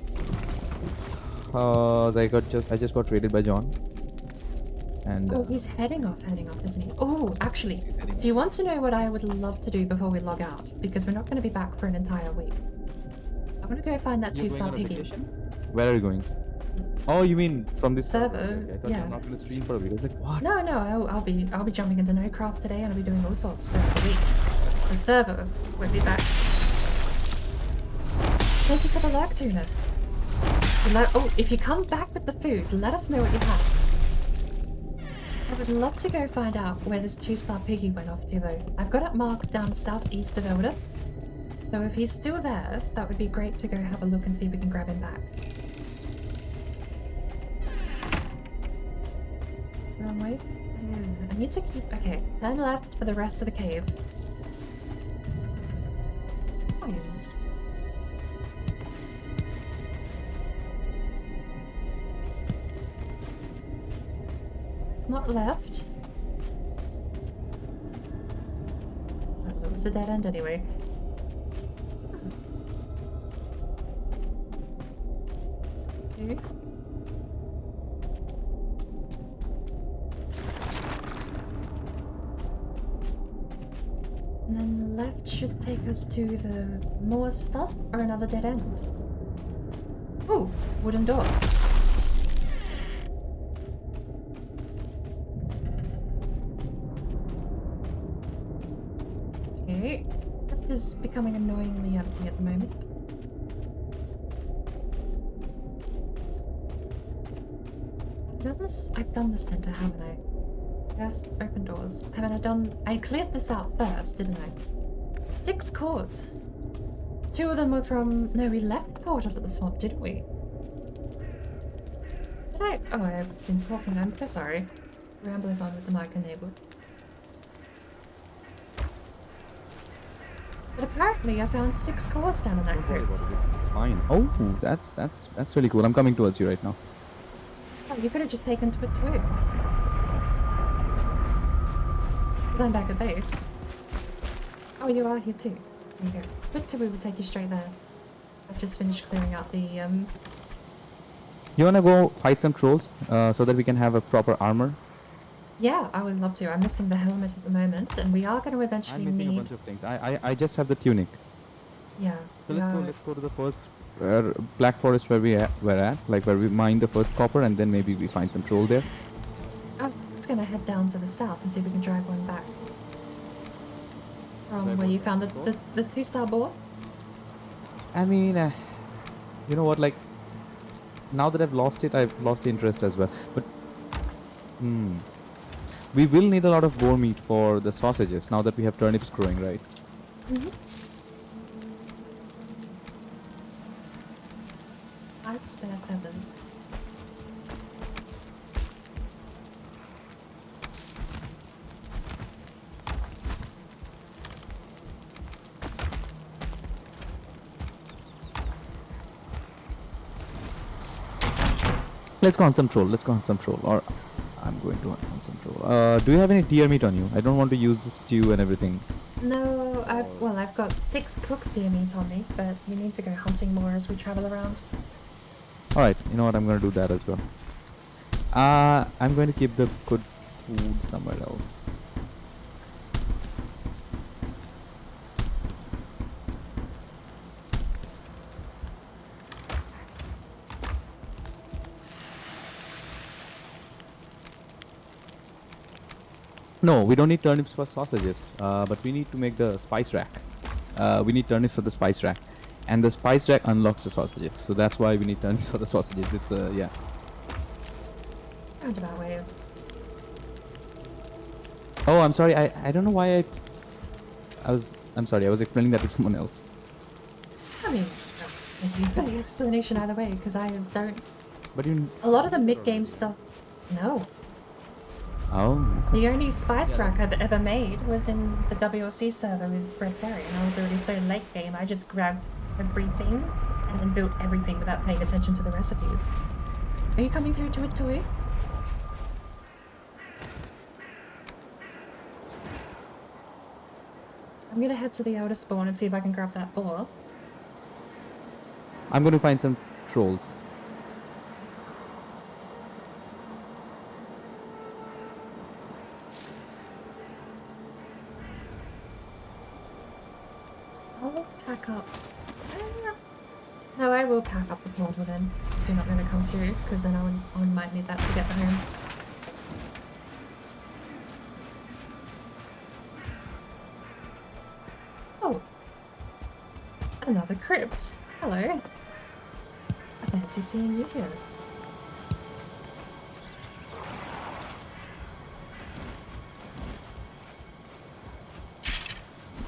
I just got raided by John. And Oh, he's heading off, isn't he? Oh, actually, do you want to know what I would love to do before we log out? Because we're not going to be back for an entire week. I'm going to go find that You're 2-star going on a piggy. vacation? Where are you going? Oh, you mean from this Server, Okay, I thought yeah. you're not gonna stream for a week. I was like, what? No, I'll be jumping into NoCraft today, and I'll be doing all sorts throughout the week. It's the server. We'll be back. Thank you for the lag, Tuna. Oh, if you come back with the food, let us know what you have. I would love to go find out where this 2-star piggy went off to, though. I've got it marked down southeast of Elder. So if he's still there, that would be great to go have a look and see if we can grab him back. Wrong way? I need to keep... Okay, turn left for the rest of the cave. Coins. not left. Well, it was a dead end anyway. Okay. And then left should take us to the more stuff or another dead end. Ooh, wooden door. Okay, that is becoming annoyingly empty at the moment. I've done the center, haven't I? Yes, open doors. I cleared this out first, didn't I? 6 cores. 2 of them were from, no, we left the portal at the swamp, didn't we? Did I? Oh, I've been talking, I'm so sorry. Rambling on with the mic enabled. But apparently I found 6 cores down in that Don't worry crypt. about it, it's fine. Oh, that's really cool. I'm coming towards you right now. Oh, you could have just taken to it too. But I'm back at base. Oh, you are here too. There you go. Twit 2 will take you straight there. I've just finished clearing out the, You wanna go fight some trolls so that we can have a proper armor? Yeah, I would love to. I'm missing the helmet at the moment, and we are going to eventually I'm missing need... a bunch of things. I just have the tunic. Yeah. So we are... let's go to the first Black Forest where we're at, like where we mine the first copper, and then maybe we find some troll there. I'm just going to head down to the south and see if we can drag one back. From where you found the 2-star boar? I mean, you know what, like, now that I've lost it, I've lost interest as well. But, we will need a lot of boar meat for the sausages, now that we have turnips growing, right? Mm-hmm. 5 spare feathers. Let's go on some troll, or I'm going to hunt some troll. Do you have any deer meat on you? I don't want to use the stew and everything. No, I've got 6 cooked deer meat on me, but we need to go hunting more as we travel around. Alright, you know what, I'm going to do that as well. I'm going to keep the good food somewhere else. No, we don't need turnips for sausages, but we need to make the spice rack. We need turnips for the spice rack. And the spice rack unlocks the sausages, so that's why we need turnips for the sausages. It's, yeah. Roundabout way. Oh, I'm sorry, I don't know why I'm sorry, I was explaining that to someone else. I mean, thank you for the explanation either way, because I don't... But you... A lot of the mid-game stuff... No. Oh. The only spice rack I've ever made was in the WLC server with Red Fairy, and I was already so late game, I just grabbed everything and then built everything without paying attention to the recipes. Are you coming through to it too? I'm gonna head to the outer spawn and see if I can grab that boar. I'm going to find some trolls. I'll pack up. No, I will pack up the portal then, if you're not going to come through, because then I might need that to get home. Oh. Another crypt. Hello. I fancy seeing you here.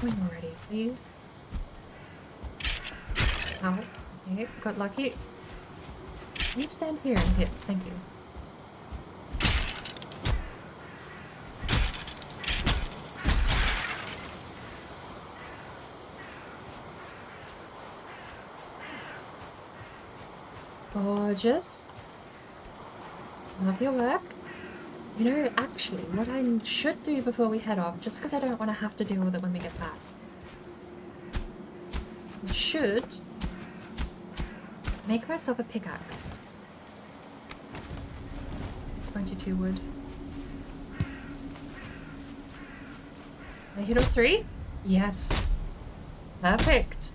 When you're ready, please. Ow. Okay, got lucky. You stand here and hit. Thank you. Gorgeous. Love your work. You know, actually, what I should do before we head off, just because I don't want to have to deal with it when we get back, I should make myself a pickaxe. 22 wood. I hit all 3? Yes. Perfect.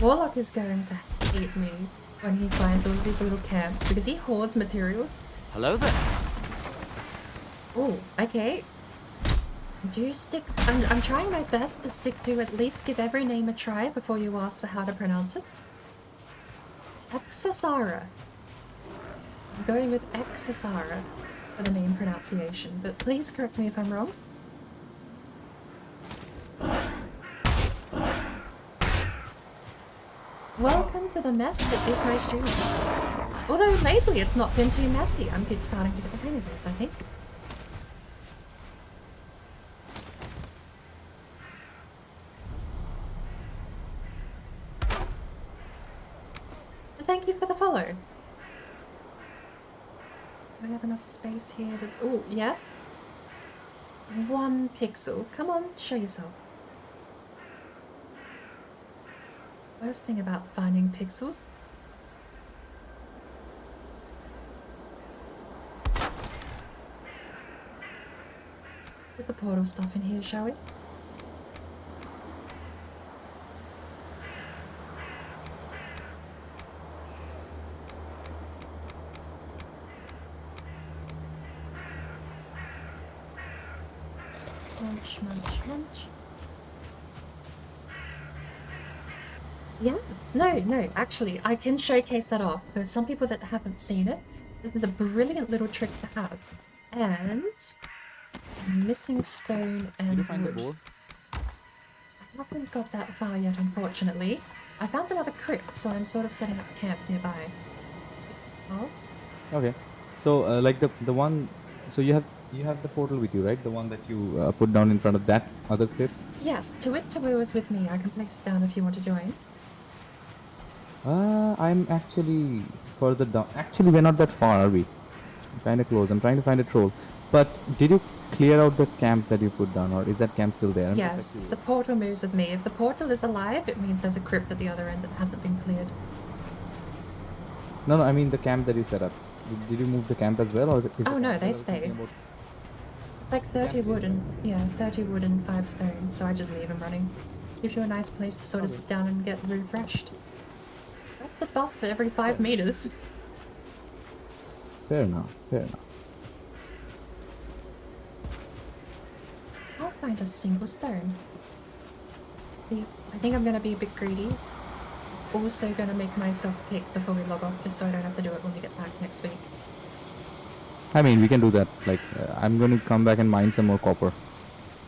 Warlock is going to hate me when he finds all of these little camps because he hoards materials. Hello there. Oh, okay. Did you stick? I'm trying my best to stick to at least give every name a try before you ask for how to pronounce it. Exasara. I'm going with Exasara for the name pronunciation, but please correct me if I'm wrong. Welcome to the mess that is my stream. Although lately it's not been too messy. I'm starting to get the hang of this, I think. Thank you for the follow. Do I have enough space here to... Oh, yes. 1 pixel. Come on, show yourself. Worst thing about finding pixels. Put the portal stuff in here, shall we? Munch, munch, munch. Yeah, no, actually, I can showcase that off. For some people that haven't seen it, this is a brilliant little trick to have. And missing stone and Did you find the wood. board? I haven't got that far yet, unfortunately. I found another crypt, so I'm sort of setting up camp nearby. Oh, Okay. So like the one, so you have the portal with you, right? The one that you put down in front of that other crypt. yes, Tawit is with me. I can place it down if you want to join. I'm actually further down. Actually, we're not that far, are we? Kind of close. I'm trying to find a troll. But did you clear out the camp that you put down, or is that camp still there? I'm Yes, just the portal moves with me. If the portal is alive, it means there's a crypt at the other end that hasn't been cleared. No, I mean the camp that you set up. Did you move the camp as well, or is Oh, the no, camp they that I was stay. thinking about- It's like 30 Camp's wood still and, yeah, 30 wood and 5 stone, so I just leave them running. Gives you a nice place to sort of Okay. sit down and get refreshed. That's the buff for every 5 meters. Fair enough. Fair enough. I'll find a single stone. See, I think I'm gonna be a bit greedy. Also gonna make myself a pick before we log off, just so I don't have to do it when we get back next week. I mean, we can do that. Like, I'm going to come back and mine some more copper.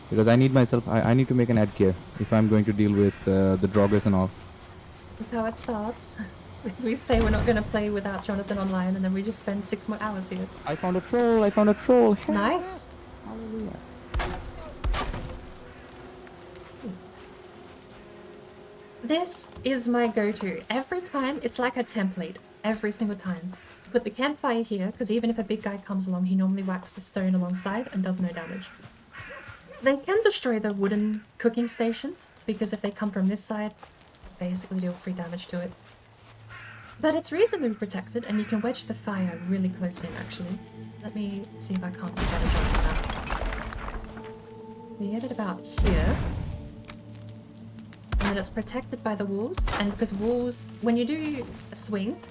Because I need myself, I need to make an ad gear if I'm going to deal with the droggers and all. This is how it starts. We say we're not gonna play without Jonathan online, and then we just spend 6 more hours here. I found a troll, I found a troll. Nice! Hallelujah. This is my go-to. Every time, it's like a template. Every single time. Put the campfire here, because even if a big guy comes along, he normally whacks the stone alongside and does no damage. They can destroy the wooden cooking stations, because if they come from this side, they basically deal free damage to it. But it's reasonably protected, and you can wedge the fire really close in, actually. Let me see if I can't do a better job of that. So we get it about here. And then it's protected by the walls, and because walls, when you do a swing,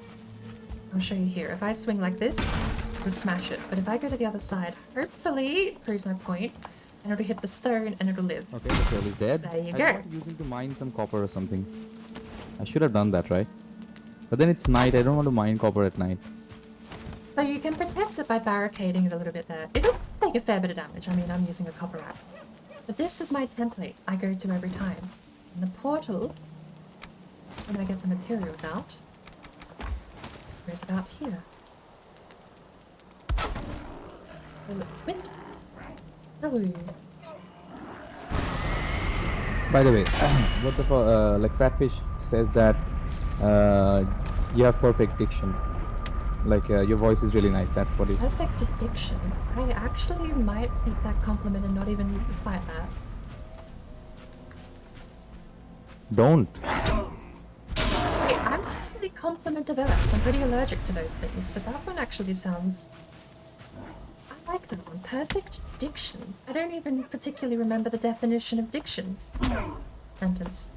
I'll show you here. If I swing like this, it'll smash it. But if I go to the other side, hopefully it proves my point, and it'll hit the stone and it'll live. Okay, the troll is dead. There you I go. thought using to mine some copper or something. I should have done that, right? But then it's night, I don't want to mine copper at night. So you can protect it by barricading it a little bit there. It does take a fair bit of damage. I mean, I'm using a copper axe. But this is my template I go to every time. And the portal, when I get the materials out, is about here. Wind. Oh. By the way, what the like Fratfish says that you have perfect diction. Like your voice is really nice. That's what he's. Perfect diction. I actually might take that compliment and not even fight that. Don't. Hey, I'm not really compliment averse. I'm pretty allergic to those things, but that one actually sounds. I like that one. Perfect diction. I don't even particularly remember the definition of diction. Sentence.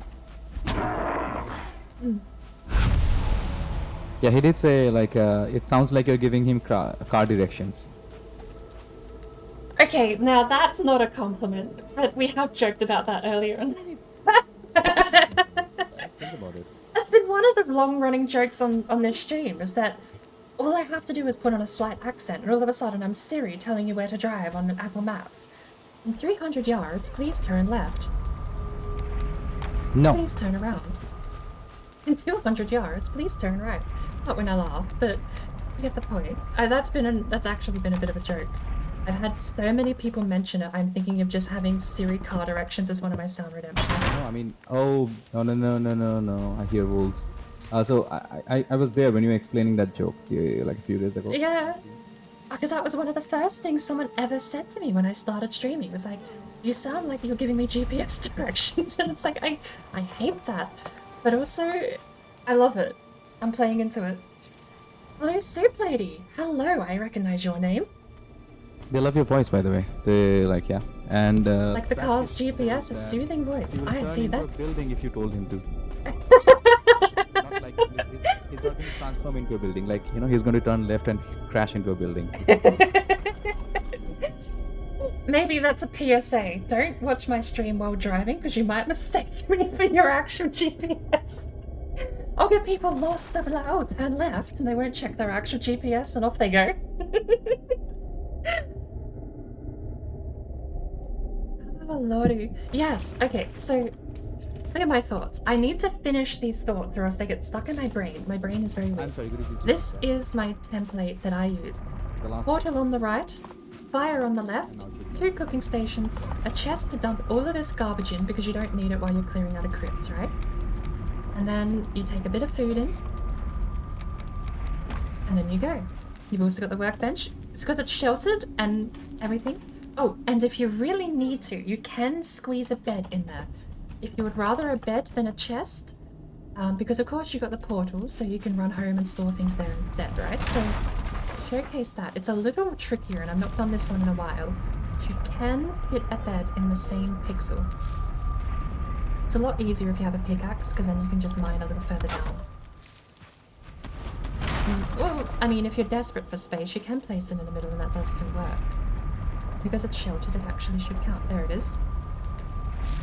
Yeah, he did say like it sounds like you're giving him car directions. Okay, now that's not a compliment, but we have joked about that earlier. Think about it. That's been one of the long-running jokes on this stream, is that all I have to do is put on a slight accent, and all of a sudden I'm Siri telling you where to drive on Apple Maps. In 300 yards, please turn left. No. Please turn around. In 200 yards, please turn right. Not when I laugh, but you get the point. That's actually been a bit of a joke. I've had so many people mention it, I'm thinking of just having Siri car directions as one of my sound redemptions. No, I mean, oh, no. I hear wolves. So I was there when you were explaining that joke like a few days ago. Yeah, because that was one of the first things someone ever said to me when I started streaming. It was like, you sound like you're giving me GPS directions. And it's like, I hate that. But also, I love it. I'm playing into it. Hello, Soup Lady. Hello, I recognize your name. They love your voice, by the way. They like, yeah. And Like the car's GPS, a soothing voice. I see that. A building if you told him to. Not like he's not going to transform into a building. Like, you know, he's going to turn left and crash into a building. Maybe that's a PSA. Don't watch my stream while driving, because you might mistake me for your actual GPS. I'll get people lost. They'll be like, oh, turn left, and they won't check their actual GPS, and off they go. Oh, lordy. Yes, okay, so what are my thoughts? I need to finish these thoughts or else they get stuck in my brain. My brain is very weak. I'm sorry, could you please This is my template that I use. The last Portal on the right, fire on the left, 2 cooking stations, a chest to dump all of this garbage in because you don't need it while you're clearing out a crypt, right? And then you take a bit of food in, and then you go. You've also got the workbench. It's because it's sheltered and everything. Oh, and if you really need to, you can squeeze a bed in there. If you would rather a bed than a chest, because of course you've got the portal, so you can run home and store things there instead, right? So showcase that. It's a little trickier, and I've not done this one in a while. You can fit a bed in the same pixel. It's a lot easier if you have a pickaxe, because then you can just mine a little further down. Well, I mean, if you're desperate for space, you can place it in the middle, and that does still work. Because it's sheltered, it actually should count. There it is.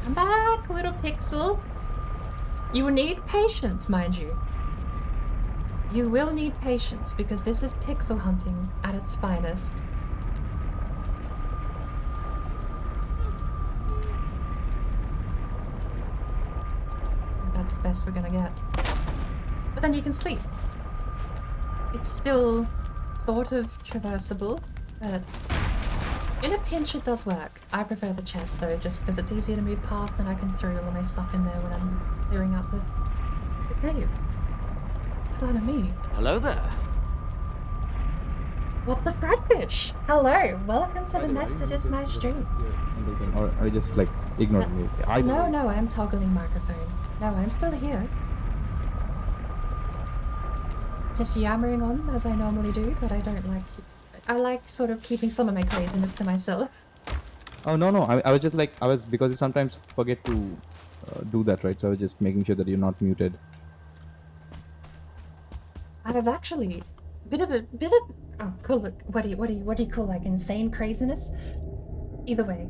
Come back, little pixel. You will need patience, mind you. You will need patience, because this is pixel hunting at its finest. That's the best we're gonna get. But then you can sleep. It's still sort of traversable, but in a pinch it does work. I prefer the chest though, just because it's easier to move past and I can throw all my stuff in there when I'm clearing out the cave. Pardon me. Hello there. What the Fratfish? Hello, welcome to the mess that is my stream. Single thing, or are you just like ignoring me? No, I'm toggling microphone. No, I'm still here. Just yammering on as I normally do, but I don't like... I like sort of keeping some of my craziness to myself. Oh no, I was just like, because you sometimes forget to do that, right? So I was just making sure that you're not muted. I've actually bit of oh cool, look, what do you call like insane craziness? Either way,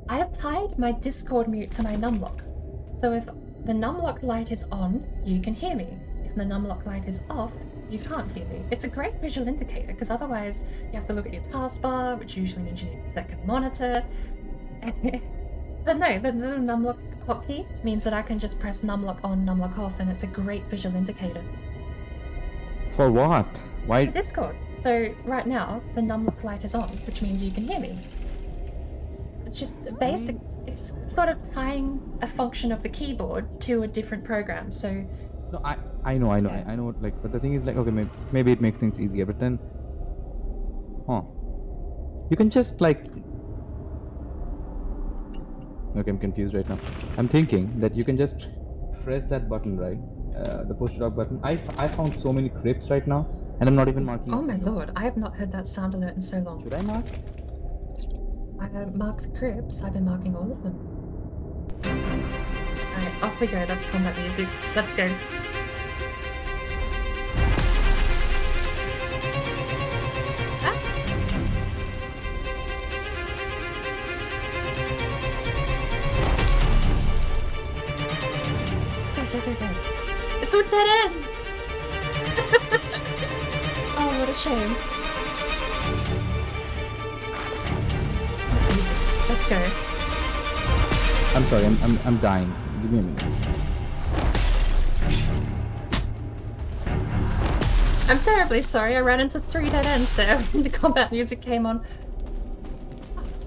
I have tied my Discord mute to my numlock. So if the numlock light is on, you can hear me. If the numlock light is off, you can't hear me. It's a great visual indicator, because otherwise you have to look at your taskbar, which usually means you need a second monitor. But no, the little numlock hotkey means that I can just press numlock on, numlock off, and it's a great visual indicator. For what? Why? For Discord. So right now, the numlock light is on, which means you can hear me. It's just basic. It's sort of tying a function of the keyboard to a different program. So No, I know. Like, but the thing is, like, okay, maybe it makes things easier, but then, you can just like. Okay, I'm confused right now. I'm thinking that you can just press that button, right? The push to talk button. I found so many crypts right now, and I'm not even marking. oh my lord, I have not heard that sound alert in so long. Should I mark? I marked the crypts. I've been marking all of them. Alright, off we go. That's combat music. Let's go. Ah. Go. It's all dead ends! Oh, what a shame. Let's go. I'm sorry, I'm dying. Give me a minute. I'm terribly sorry, I ran into 3 dead ends there when the combat music came on.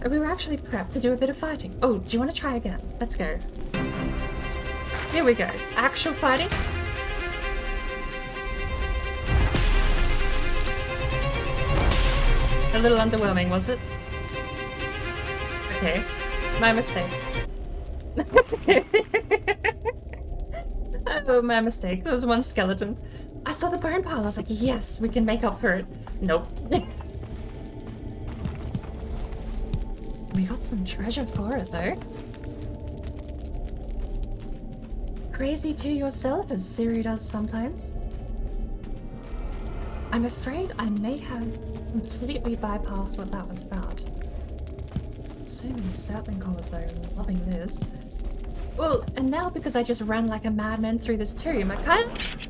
We were actually prepped to do a bit of fighting. Oh, do you want to try again? Let's go. Here we go. Actual fighting. A little underwhelming, was it? Okay. My mistake. Oh, my mistake. There was one skeleton. I saw the bone pile. I was like, yes, we can make up for it. Nope. We got some treasure for it, though. Crazy to yourself, as Siri does sometimes. I'm afraid I may have completely bypassed what that was about. So many sapling cores though, I'm loving this. Well, and now because I just ran like a madman through this tomb, I kind of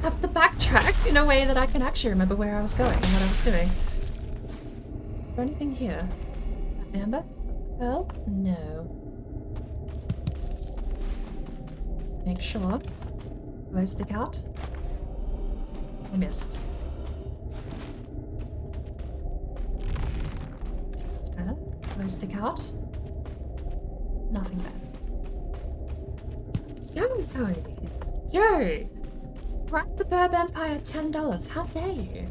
have to backtrack in a way that I can actually remember where I was going and what I was doing. Is there anything here? Amber? Pearl? No. Make sure. Glow stick out. I missed. That's better. Glow stick out. Nothing there. Joe! Write the Burb Empire $10. How dare you?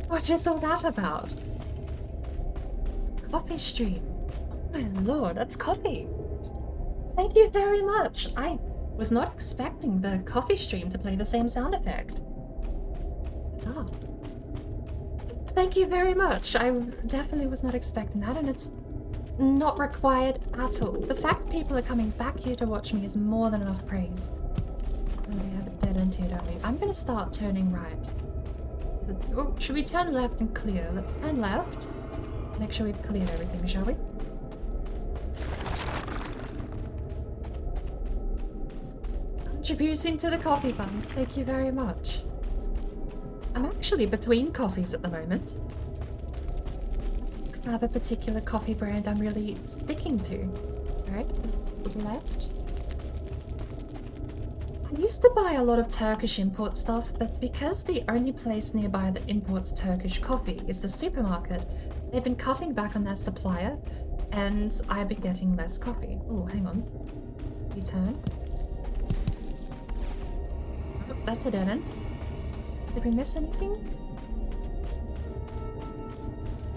What is all that about? Coffee stream. Oh my lord, that's coffee. Thank you very much. I was not expecting the coffee stream to play the same sound effect. Bizarre. Thank you very much. I definitely was not expecting that, and it's not required at all. The fact people are coming back here to watch me is more than enough praise. Oh, we have a dead end here, don't we? I'm gonna start turning right. Oh, should we turn left and clear? Let's turn left. Make sure we've cleared everything, shall we? Contributing to the coffee fund. Thank you very much. I'm actually between coffees at the moment. I have a particular coffee brand I'm really sticking to. Alright, left. I used to buy a lot of Turkish import stuff, but because the only place nearby that imports Turkish coffee is the supermarket, they've been cutting back on their supplier, and I've been getting less coffee. Oh, hang on. Return. Oh, that's a dead end. Did we miss anything?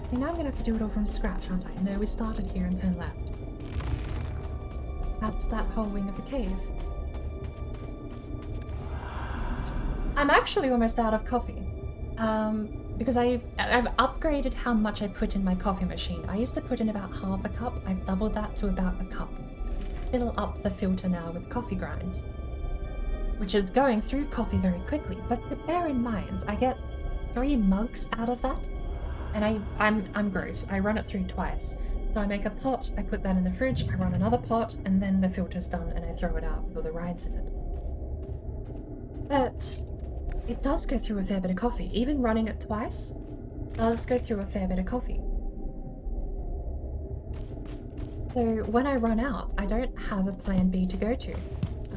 See, now I'm gonna have to do it all from scratch, aren't I? No, we started here and turned left. That's that whole wing of the cave. I'm actually almost out of coffee. Because I've upgraded how much I put in my coffee machine. I used to put in about half a cup. I've doubled that to about a cup. Fill up the filter now with coffee grinds, which is going through coffee very quickly. But to bear in mind, I get 3 mugs out of that, and I'm gross. I run it through twice. So I make a pot, I put that in the fridge, I run another pot, and then the filter's done, and I throw it out with all the rinds in it. But it does go through a fair bit of coffee. Even running it twice does go through a fair bit of coffee. So when I run out, I don't have a plan B to go to.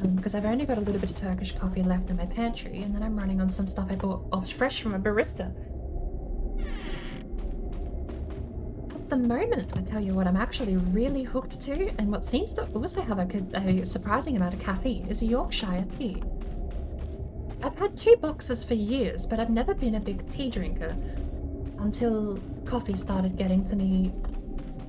because I've only got a little bit of Turkish coffee left in my pantry, and then I'm running on some stuff I bought fresh from a barista. At the moment, I tell you what I'm actually really hooked to, and what seems to also have a surprising amount of caffeine, is Yorkshire tea. I've had 2 boxes for years, but I've never been a big tea drinker until coffee started getting to me,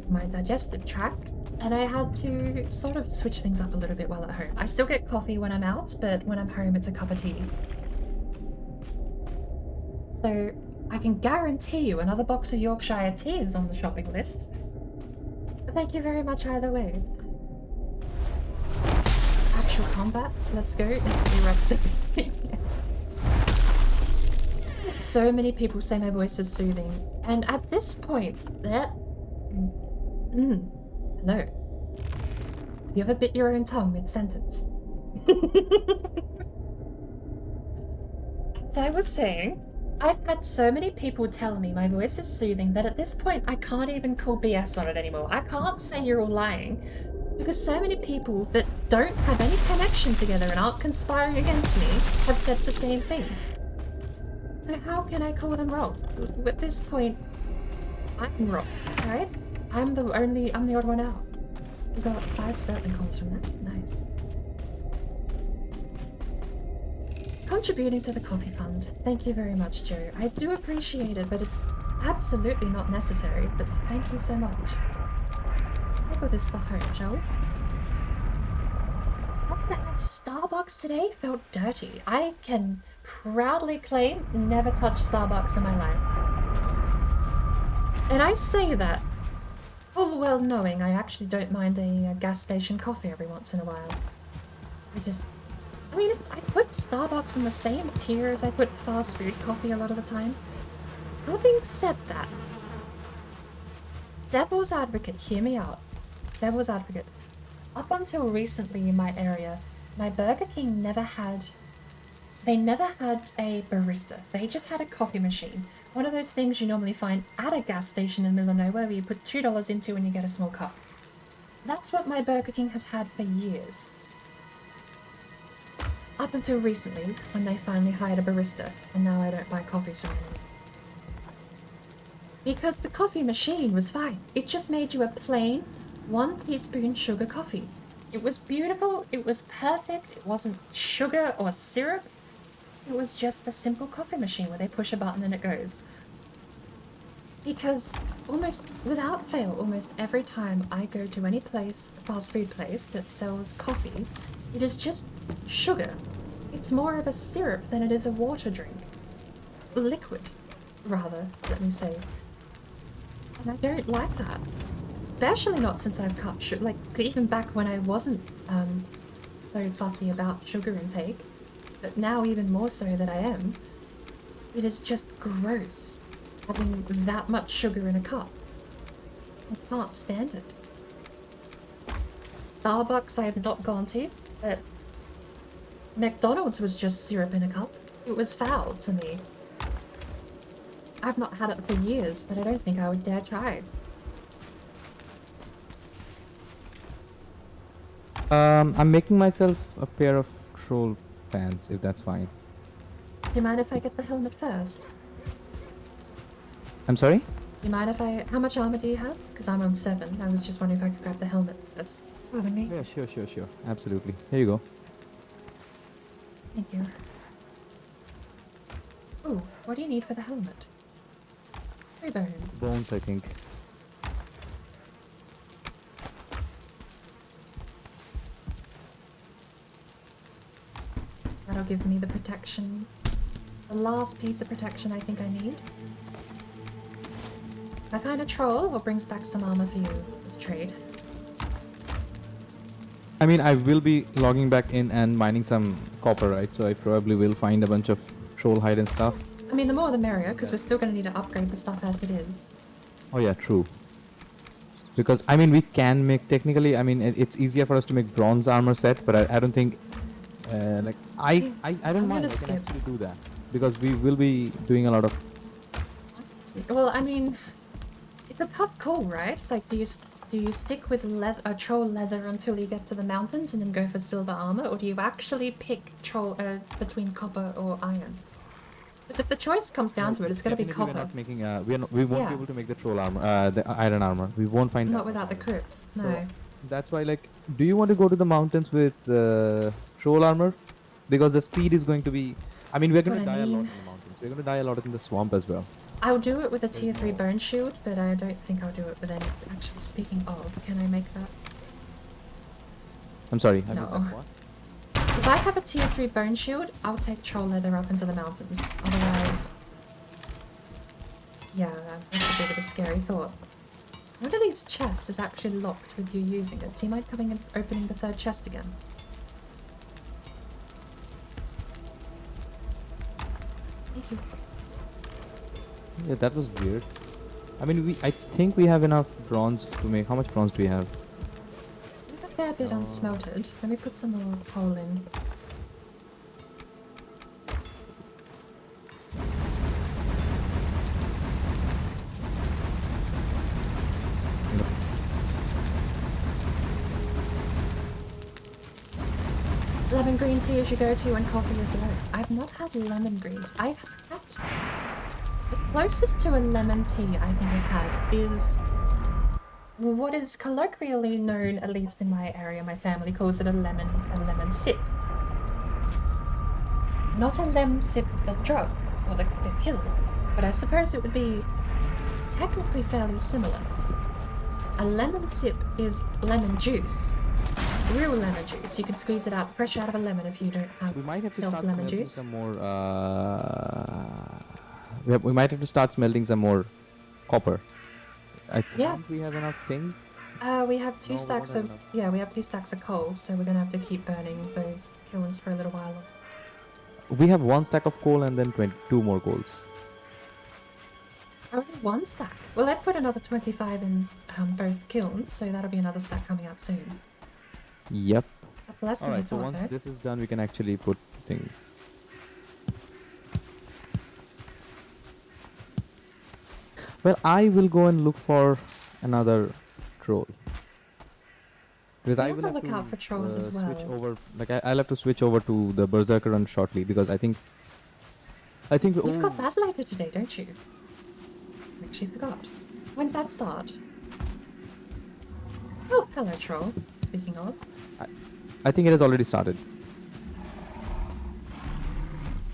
my digestive tract, and I had to sort of switch things up a little bit while at home. I still get coffee when I'm out, but when I'm home it's a cup of tea. So I can guarantee you another box of Yorkshire tea is on the shopping list. Thank you very much either way. Actual combat, let's go. This is Rexy. So many people say my voice is soothing, and at this point, hello. Have you ever bit your own tongue mid-sentence? As I was saying, I've had so many people tell me my voice is soothing that at this point I can't even call BS on it anymore. I can't say you're all lying, because so many people that don't have any connection together and aren't conspiring against me have said the same thing. So how can I call them wrong? At this point, I'm wrong, right? I'm the odd one out. We got 5 certain calls from that. Nice. Contributing to the coffee fund. Thank you very much, Joe. I do appreciate it, but it's absolutely not necessary. But thank you so much. Let's put this stuff home, shall we? That Starbucks today felt dirty. I can proudly claim never touched Starbucks in my life. And I say that full well knowing I actually don't mind a gas station coffee every once in a while. I put Starbucks in the same tier as I put fast food coffee a lot of the time. Having said that, devil's advocate, hear me out. Devil's advocate. Up until recently in my area, my Burger King never had a barista. They just had a coffee machine. One of those things you normally find at a gas station in the middle of nowhere where you put $2 into and you get a small cup. That's what my Burger King has had for years. Up until recently, when they finally hired a barista, and now I don't buy coffees from them. Because the coffee machine was fine. It just made you a plain 1 teaspoon sugar coffee. It was beautiful, it was perfect, it wasn't sugar or syrup. It was just a simple coffee machine where they push a button and it goes. Because almost without fail, almost every time I go to any place, fast food place that sells coffee, it is just sugar. It's more of a syrup than it is a water drink. Liquid, rather, let me say. And I don't like that. Especially not since I've cut sugar, like even back when I wasn't so fussy about sugar intake, but now even more so that I am. It is just gross having that much sugar in a cup. I can't stand it. Starbucks I have not gone to, but McDonald's was just syrup in a cup. It was foul to me. I've not had it for years, but I don't think I would dare try. I'm making myself a pair of troll pants, if that's fine. Do you mind if I get the helmet first? I'm sorry? Do you mind if I... How much armor do you have? Because I'm on 7. I was just wondering if I could grab the helmet first. Pardon me. Yeah, sure. Absolutely. Here you go. Thank you. Ooh, what do you need for the helmet? 3 bones. Bones, I think. That'll give me the protection. The last piece of protection I think I need. If I find a troll, what brings back some armor for you as a trade? I mean, I will be logging back in and mining some copper, right? So I probably will find a bunch of troll hide and stuff. I mean, the more the merrier, because we're still going to need to upgrade the stuff as it is. Oh yeah, true. Because, I mean, we can make, technically, I mean, it's easier for us to make bronze armor set, but I don't think, like, I don't mind, I can actually do that. Because we will be doing a lot of... Well, I mean, it's a tough call, right? It's like, do do you stick with troll leather until you get to the mountains and then go for silver armor, or do you actually pick troll between copper or iron? Because if the choice comes down to it, it's going to be copper. We're not making. We won't be able to make the troll armor, the iron armor. We won't find. Not without the crypts. No. So that's why, like, do you want to go to the mountains with troll armor? Because the speed is going to be. I mean, we're going to die a lot in the mountains. We're going to die a lot in the swamp as well. I'll do it with a tier 3 burn shield, but I don't think I'll do it with any. Actually, speaking of, can I make that? I'm sorry. I No. missed that. What? If I have a tier 3 burn shield, I'll take troll leather up into the mountains. Otherwise, yeah, that's a bit of a scary thought. One of these chests is actually locked with you using it. Do you mind coming and opening the 3rd chest again? Thank you. Yeah, that was weird. I mean, I think we have enough bronze to make. How much bronze do we have? We have a fair bit unsmelted. Let me put some more coal in. Lemon green tea is your go-to when coffee is low. I've not had lemon green tea. I've had... The closest to a lemon tea I think I've had is what is colloquially known, at least in my area, my family calls it a lemon sip. Not a lemon sip, the drug, or the pill, but I suppose it would be technically fairly similar. A lemon sip is lemon juice. Real lemon juice. You can squeeze it out fresh out of a lemon if you don't have We might have to start lemon smelting juice. some more. We might have to start smelting some more copper. I think we have enough things. We have two No, we stacks don't of have we have 2 stacks of coal, so we're gonna have to keep burning those kilns for a little while. We have 1 stack of coal and then 2 more coals. Only 1 stack. Well, I put another 25 in both kilns, so that'll be another stack coming out soon. Yep. That's less than I Alright, so thought, once though. this is done, we can actually put things. Well, I will go and look for another troll. Because We I have will to have look to out for trolls as well. switch over. Like I'll have to switch over to the berserker run shortly because I think. You've got that later today, don't you? Actually forgot. When's that start? Oh, hello, troll. Speaking of. I think it has already started.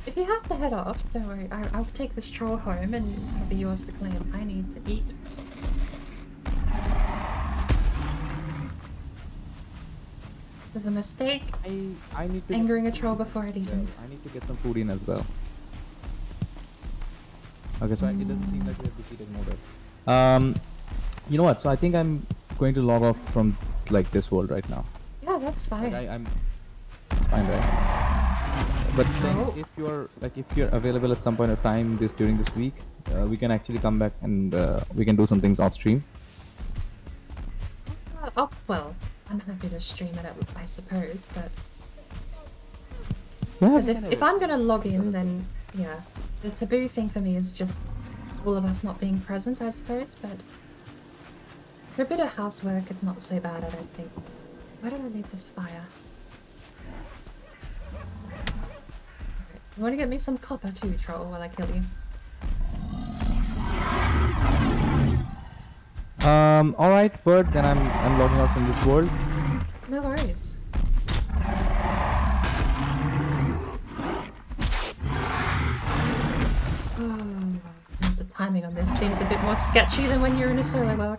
If you have to head off, don't worry. I'll take this troll home and it'll be yours to claim. I need to eat. With a mistake, I need to angering a troll before I'd eaten. I need to get some food in as well. Okay, so it doesn't seem like we have defeated Mordor. You know what? So I think I'm going to log off from like this world right now. Yeah, that's fine. Like, I'm fine, right? But then if you're available at some point of time during this week, we can actually come back and we can do some things off stream. Oh, well, I'm happy to stream it, I suppose, but... Yeah, Because if I'm going to log in, then, yeah. The taboo thing for me is just all of us not being present, I suppose, but... For a bit of housework, it's not so bad, I don't think. Where did I leave this fire? Okay. You want to get me some copper too, troll, while I kill you? Alright, Bird, then I'm logging out from this world. No worries. The timing on this seems a bit more sketchy than when you're in a solo world.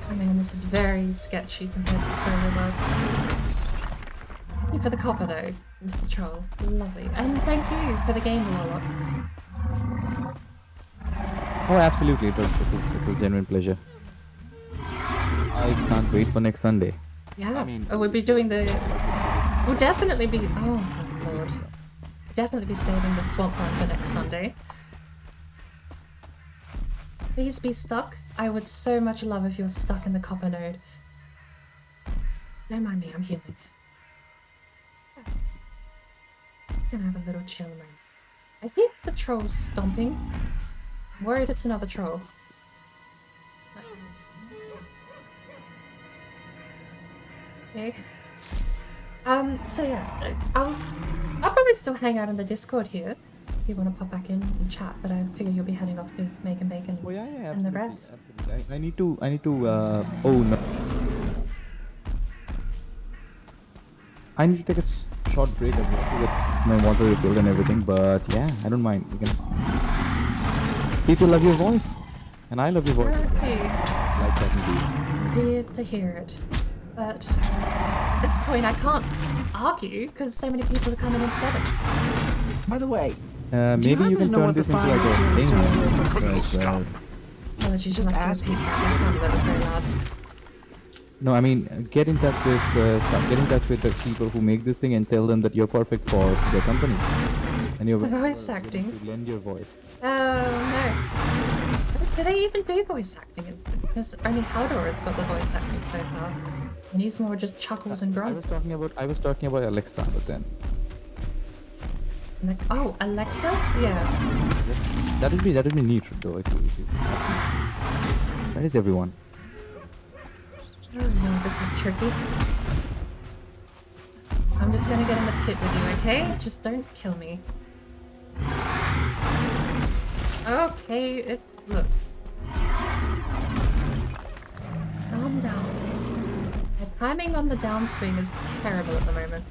Timing on this is very sketchy compared to the solo world. Thank you for the copper though, Mr. Troll. Lovely. And thank you for the game warlock. Oh, absolutely, it was genuine pleasure. I can't wait for next Sunday. Yeah. I mean, we'll be doing the... We'll definitely be... Oh, my lord. We'll definitely be saving the swamp run for next Sunday. Please be stuck. I would so much love if you're stuck in the copper node. Don't mind me, I'm healing. Just gonna have a little chill moment. I think the troll's stomping. I'm worried it's another troll. Okay. So yeah, I'll probably still hang out in the Discord here if you want to pop back in and chat, but I figure you'll be heading off to make and bacon Oh yeah, and the rest. absolutely. I need to. Oh no. I need to take a short break as well to get my water refilled and everything. But yeah, I don't mind. You can. People love your voice, and I love your voice. Okay. Like talking to you. Weird to hear it, but at this point I can't argue because so many people are coming and said it. By the way, Maybe you can turn this into like a thing. Like, Apologies, Just like asking. that sounded that was very loud. no, I mean, get in touch with the people who make this thing and tell them that you're perfect for their company. And you're The voice acting. to lend your voice. Oh no. Do they even do voice acting? Because only Haldor has got the voice acting so far. And he's more just chuckles and I was grunts. talking about Alexa, but then Like, oh, Alexa? Yes. that would be neat though if you ask me. Where is everyone? Oh no, this is tricky. I'm just gonna get in the pit with you, okay? Just don't kill me. Okay, it's... look. Calm down. My timing on the downswing is terrible at the moment.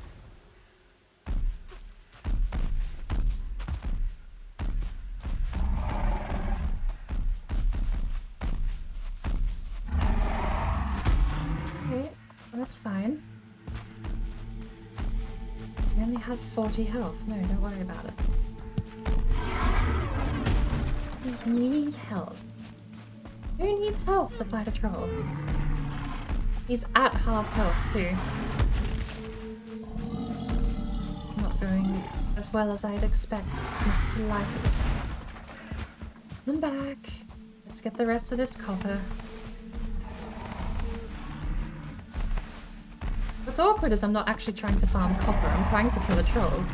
Okay, that's fine. I only have 40 health. No, don't worry about it. I need help. Who needs health to fight a troll? He's at half health too. Not going as well as I'd expect in the slightest. I'm back. Let's get the rest of this copper. What's awkward is I'm not actually trying to farm copper, I'm trying to kill a troll.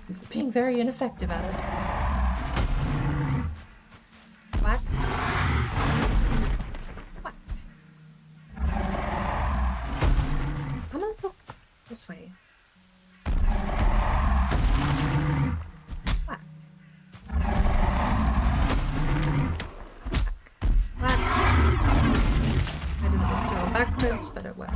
He's being very ineffective at it. Whack. Whack. Come a little this way. Whack. Whack. I did a bit throw backwards, but it worked.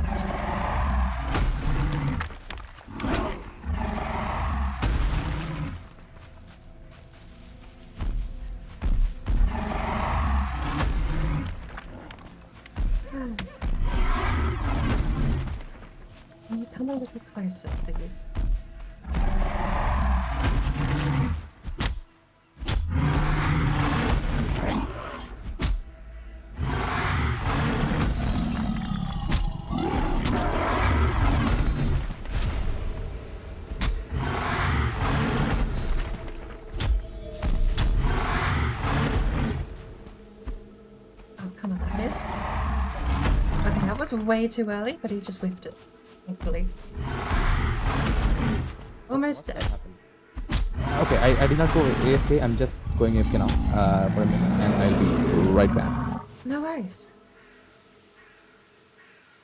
Can you come a little closer, please? Oh, come on, that missed. Okay, that was way too early, but he just whiffed it. Thankfully. Almost dead. Okay, I did not go AFK. I'm just going AFK now for a minute, and I'll be right back. No worries.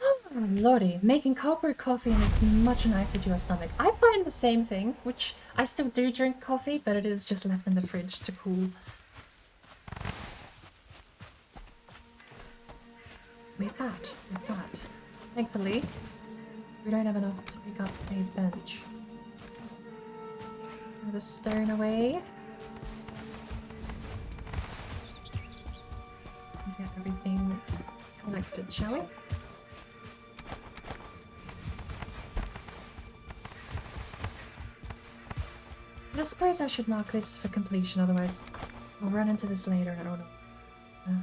Oh, lordy, making cold brew coffee is much nicer to your stomach. I find the same thing, which I still do drink coffee, but it is just left in the fridge to cool. We've got. Thankfully, we don't have enough to pick up a bench. Throw the stone away. Get everything collected, shall we? But I suppose I should mark this for completion, otherwise I'll run into this later and I don't know.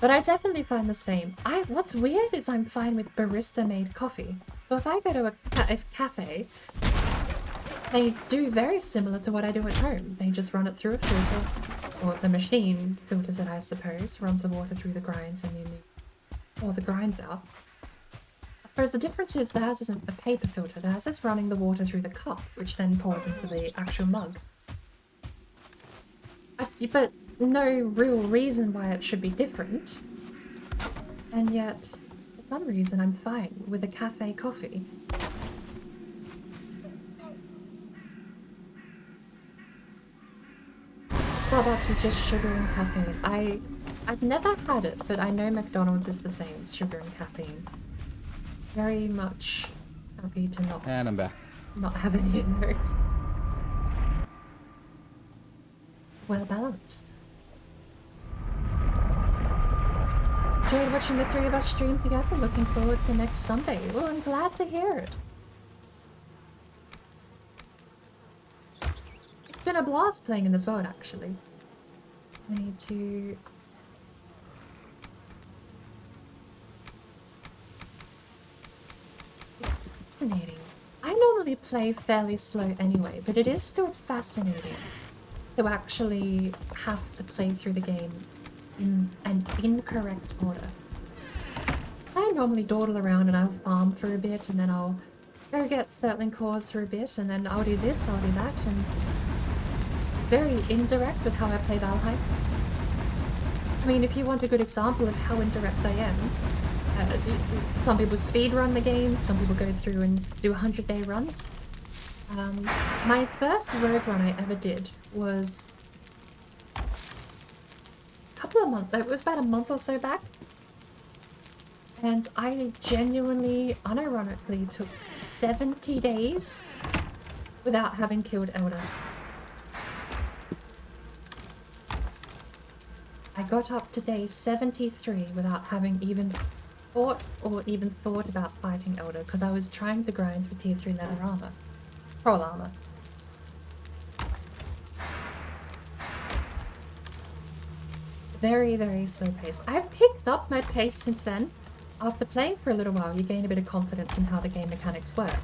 But I definitely find the same. What's weird is I'm fine with barista-made coffee. So if I go to a cafe, they do very similar to what I do at home. They just run it through a filter, or the machine filters it, I suppose, runs the water through the grinds, and then Or the grinds out. I suppose the difference is theirs isn't a paper filter, theirs is running the water through the cup, which then pours into the actual mug. But no real reason why it should be different. And yet, for some reason I'm fine with a cafe coffee. Starbucks is just sugar and caffeine. I've never had it, but I know McDonald's is the same, sugar and caffeine. Very much happy to And I'm back. not have any of those. Well balanced. Enjoyed watching the three of us stream together. Looking forward to next Sunday. Well, I'm glad to hear it. It's been a blast playing in this world, actually. I need to... It's fascinating. I normally play fairly slow anyway, but it is still fascinating to actually have to play through the game in an incorrect order. I normally dawdle around and I'll farm for a bit, and then I'll go get Sterling cores for a bit, and then I'll do this, I'll do that, and very indirect with how I play Valheim. I mean, if you want a good example of how indirect I am, some people speedrun the game, some people go through and do 100-day runs. My first rogue run I ever did was a couple of months, it was about a month or so back. And I genuinely, unironically took 70 days without having killed Elder. I got up to day 73 without having even fought or even thought about fighting Elder, because I was trying to grind for tier 3 leather armor. Troll armor. Very, very slow paced. I've picked up my pace since then. After playing for a little while, you gain a bit of confidence in how the game mechanics work.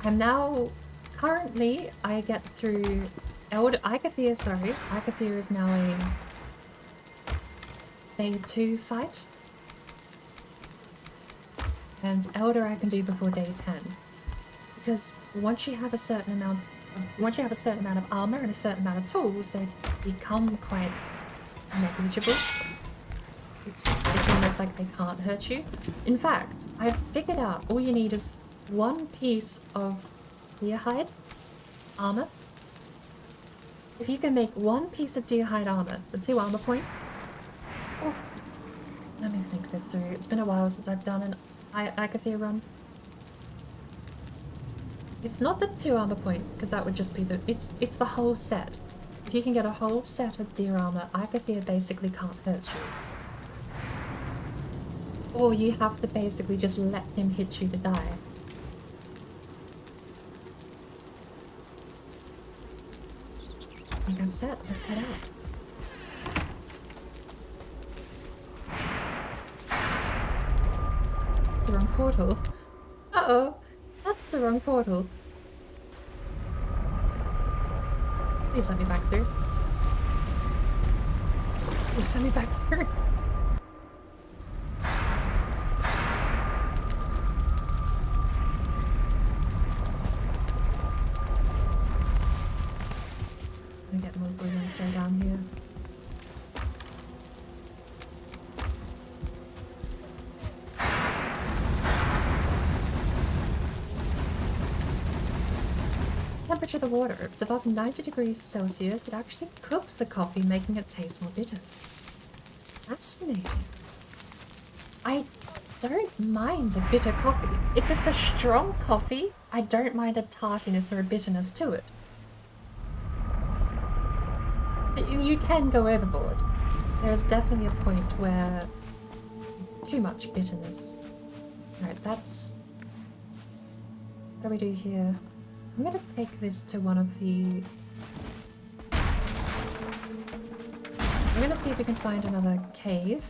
I'm now, currently, I get through Icathir, sorry. Icathir is now a day 2 fight. And Elder I can do before day 10. Because once you have a certain amount of armor and a certain amount of tools, they become quite negligible. It's almost like they can't hurt you. In fact, I've figured out all you need is one piece of deer hide armor. If you can make one piece of deer hide armor for 2 armor points. Oh, let me think this through. It's been a while since I've done an Icathir run. It's not the 2 armor points, because that would just be the... It's the whole set. If you can get a whole set of deer armor, Icathir basically can't hurt you. Or you have to basically just let him hit you to die. I think I'm set. Let's head out. The wrong portal. Uh-oh. That's the wrong portal. Please let me back through. Please let me back through. I'm gonna get more bullion thrown down here. Temperature of the water. If it's above 90 degrees Celsius, it actually cooks the coffee, making it taste more bitter. Fascinating. I don't mind a bitter coffee. If it's a strong coffee, I don't mind a tartiness or a bitterness to it. You can go overboard. There is definitely a point where there's too much bitterness. Alright, that's... What do we do here? I'm gonna take this to one of the... I'm gonna see if we can find another cave.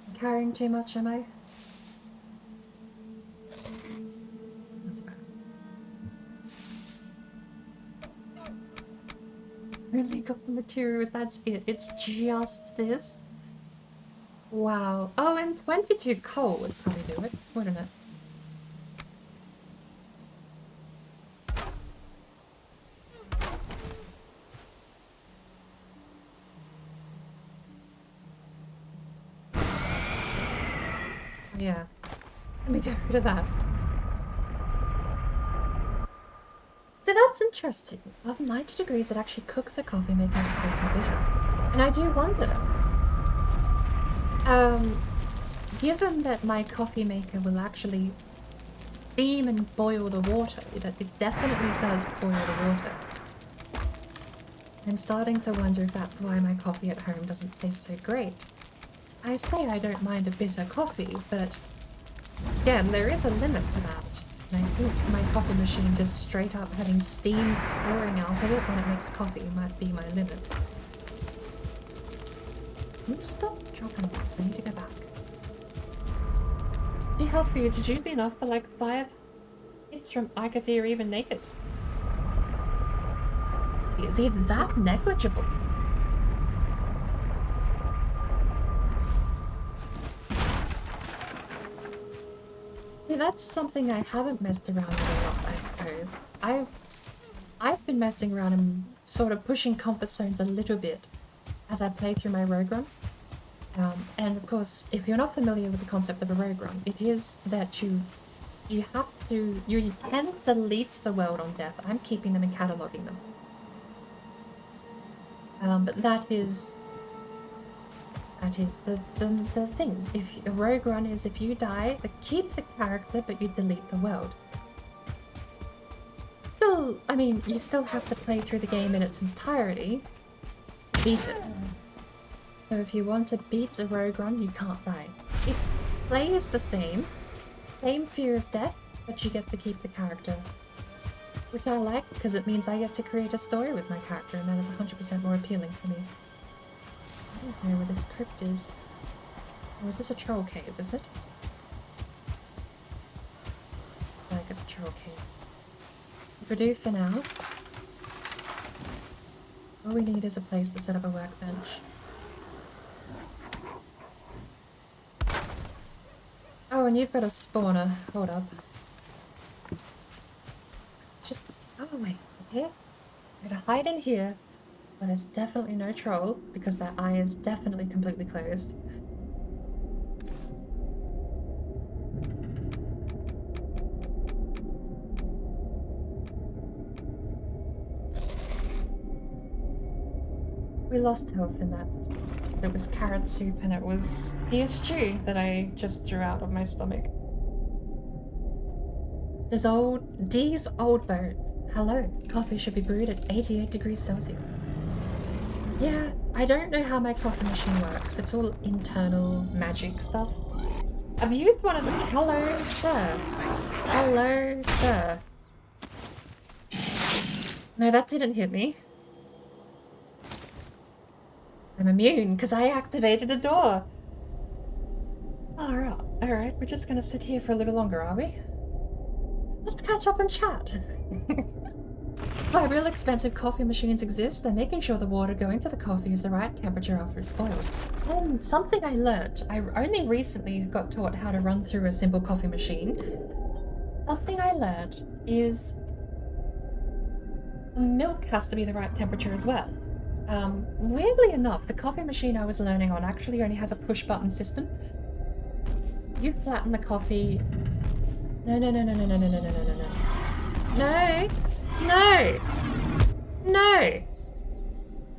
I'm carrying too much, am I? That's bad. Really got the materials, that's it. It's just this. Wow. Oh, and 22 coal would probably do it, wouldn't it? Yeah. Let me get rid of that. So that's interesting. Above 90 degrees, it actually cooks the coffee, making it taste more bitter. And I do wonder, given that my coffee maker will actually steam and boil the water, it definitely does boil the water. I'm starting to wonder if that's why my coffee at home doesn't taste so great. I say I don't mind a bitter coffee, but again, there is a limit to that. And I think my coffee machine just straight up having steam pouring out of it when it makes coffee might be my limit. Can you stop dropping this? I need to go back. Too health for you. It's usually enough for like 5 hits from Arcathia or even naked. Is he that negligible? See, that's something I haven't messed around with a lot, I suppose. I've been messing around and sort of pushing comfort zones a little bit as I play through my rogue run. And of course, if you're not familiar with the concept of a rogue run, it is that you can delete the world on death. I'm keeping them and cataloging them. But that is the thing. If a rogue run is if you die, keep the character, but you delete the world. Still, I mean, you still have to play through the game in its entirety. Beat it. So if you want to beat a rogue run, you can't die. It plays the same fear of death, but you get to keep the character. Which I like, because it means I get to create a story with my character, and that is 100% more appealing to me. I don't know where this crypt is. Oh, is this a troll cave, is it? It's like it's a troll cave. We'll do for now. All we need is a place to set up a workbench. Oh, and you've got a spawner. Hold up. Just... oh, wait. Here? I'm gonna hide in here. Well, there's definitely no troll, because that eye is definitely completely closed. We lost health in that. So it was carrot soup and it was deer stew that I just threw out of my stomach. These old bones. Hello. Coffee should be brewed at 88 degrees Celsius. Yeah, I don't know how my coffee machine works. It's all internal magic stuff. I've used one of them. Hello, sir. Hello, sir. No, that didn't hit me. I'm immune because I activated a door. Alright, we're just gonna sit here for a little longer, are we? Let's catch up and chat. That's why real expensive coffee machines exist. They're making sure the water going to the coffee is the right temperature after it's boiled. And something I learned, I only recently got taught how to run through a simple coffee machine. Something I learned is the milk has to be the right temperature as well. Weirdly enough, the coffee machine I was learning on actually only has a push button system. You flatten the coffee. No.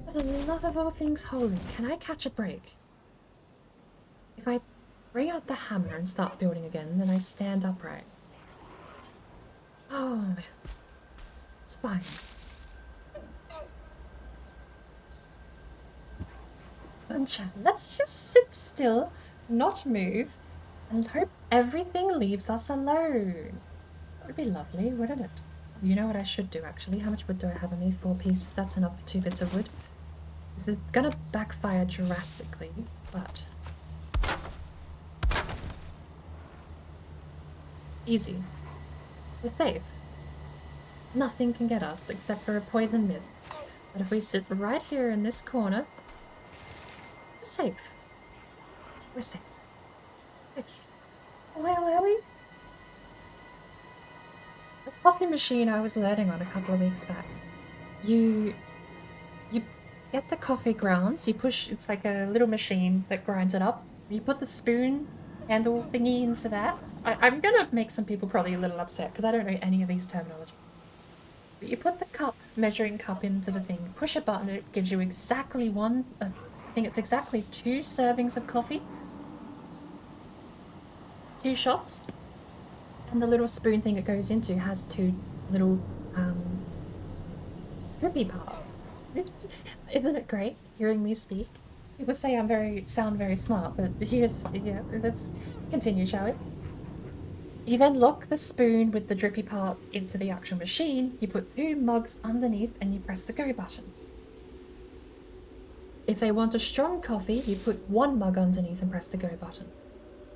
For the love of all things holy, can I catch a break? If I bring out the hammer and start building again, then I stand upright. Oh, it's fine. Let's just sit still, not move, and hope everything leaves us alone. That would be lovely, wouldn't it? You know what I should do, actually? How much wood do I have on me? 4 pieces. That's enough for 2 bits of wood. This is gonna backfire drastically, but... easy. We're safe. Nothing can get us except for a poison mist. But if we sit right here in this corner, we're safe. Listen. Okay. Where were we? The coffee machine I was learning on a couple of weeks back. You get the coffee grounds, you push, it's like a little machine that grinds it up. You put the spoon handle thingy into that. I'm gonna make some people probably a little upset because I don't know any of these terminology. But you put the cup, measuring cup into the thing, push a button, it gives you exactly I think it's exactly 2 servings of coffee. 2 shots. And the little spoon thing it goes into has 2 little drippy parts. Isn't it great hearing me speak? People say sound very smart, but let's continue, shall we? You then lock the spoon with the drippy part into the actual machine, you put 2 mugs underneath and you press the go button. If they want a strong coffee, you put 1 mug underneath and press the go button.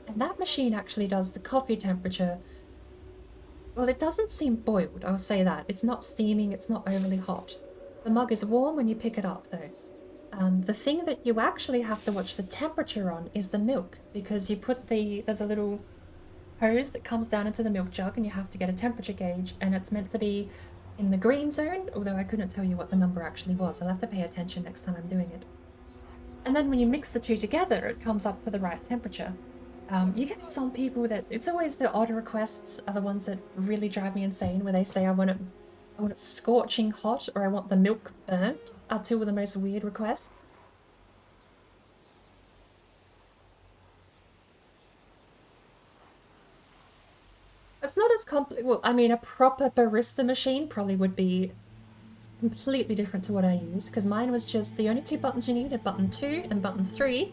And that machine actually does the coffee temperature. Well, it doesn't seem boiled, I'll say that. It's not steaming, it's not overly hot. The mug is warm when you pick it up, though. The thing that you actually have to watch the temperature on is the milk, because you put there's a little hose that comes down into the milk jug and you have to get a temperature gauge, and it's meant to be in the green zone, although I couldn't tell you what the number actually was. I'll have to pay attention next time I'm doing it. And then when you mix the 2 together, it comes up to the right temperature. You get some people that, it's always the odd requests are the ones that really drive me insane, where they say I want it scorching hot, or I want the milk burnt, are 2 of the most weird requests. It's not as well, I mean, a proper barista machine probably would be completely different to what I use, because mine was just the only 2 buttons you need are button 2 and button 3.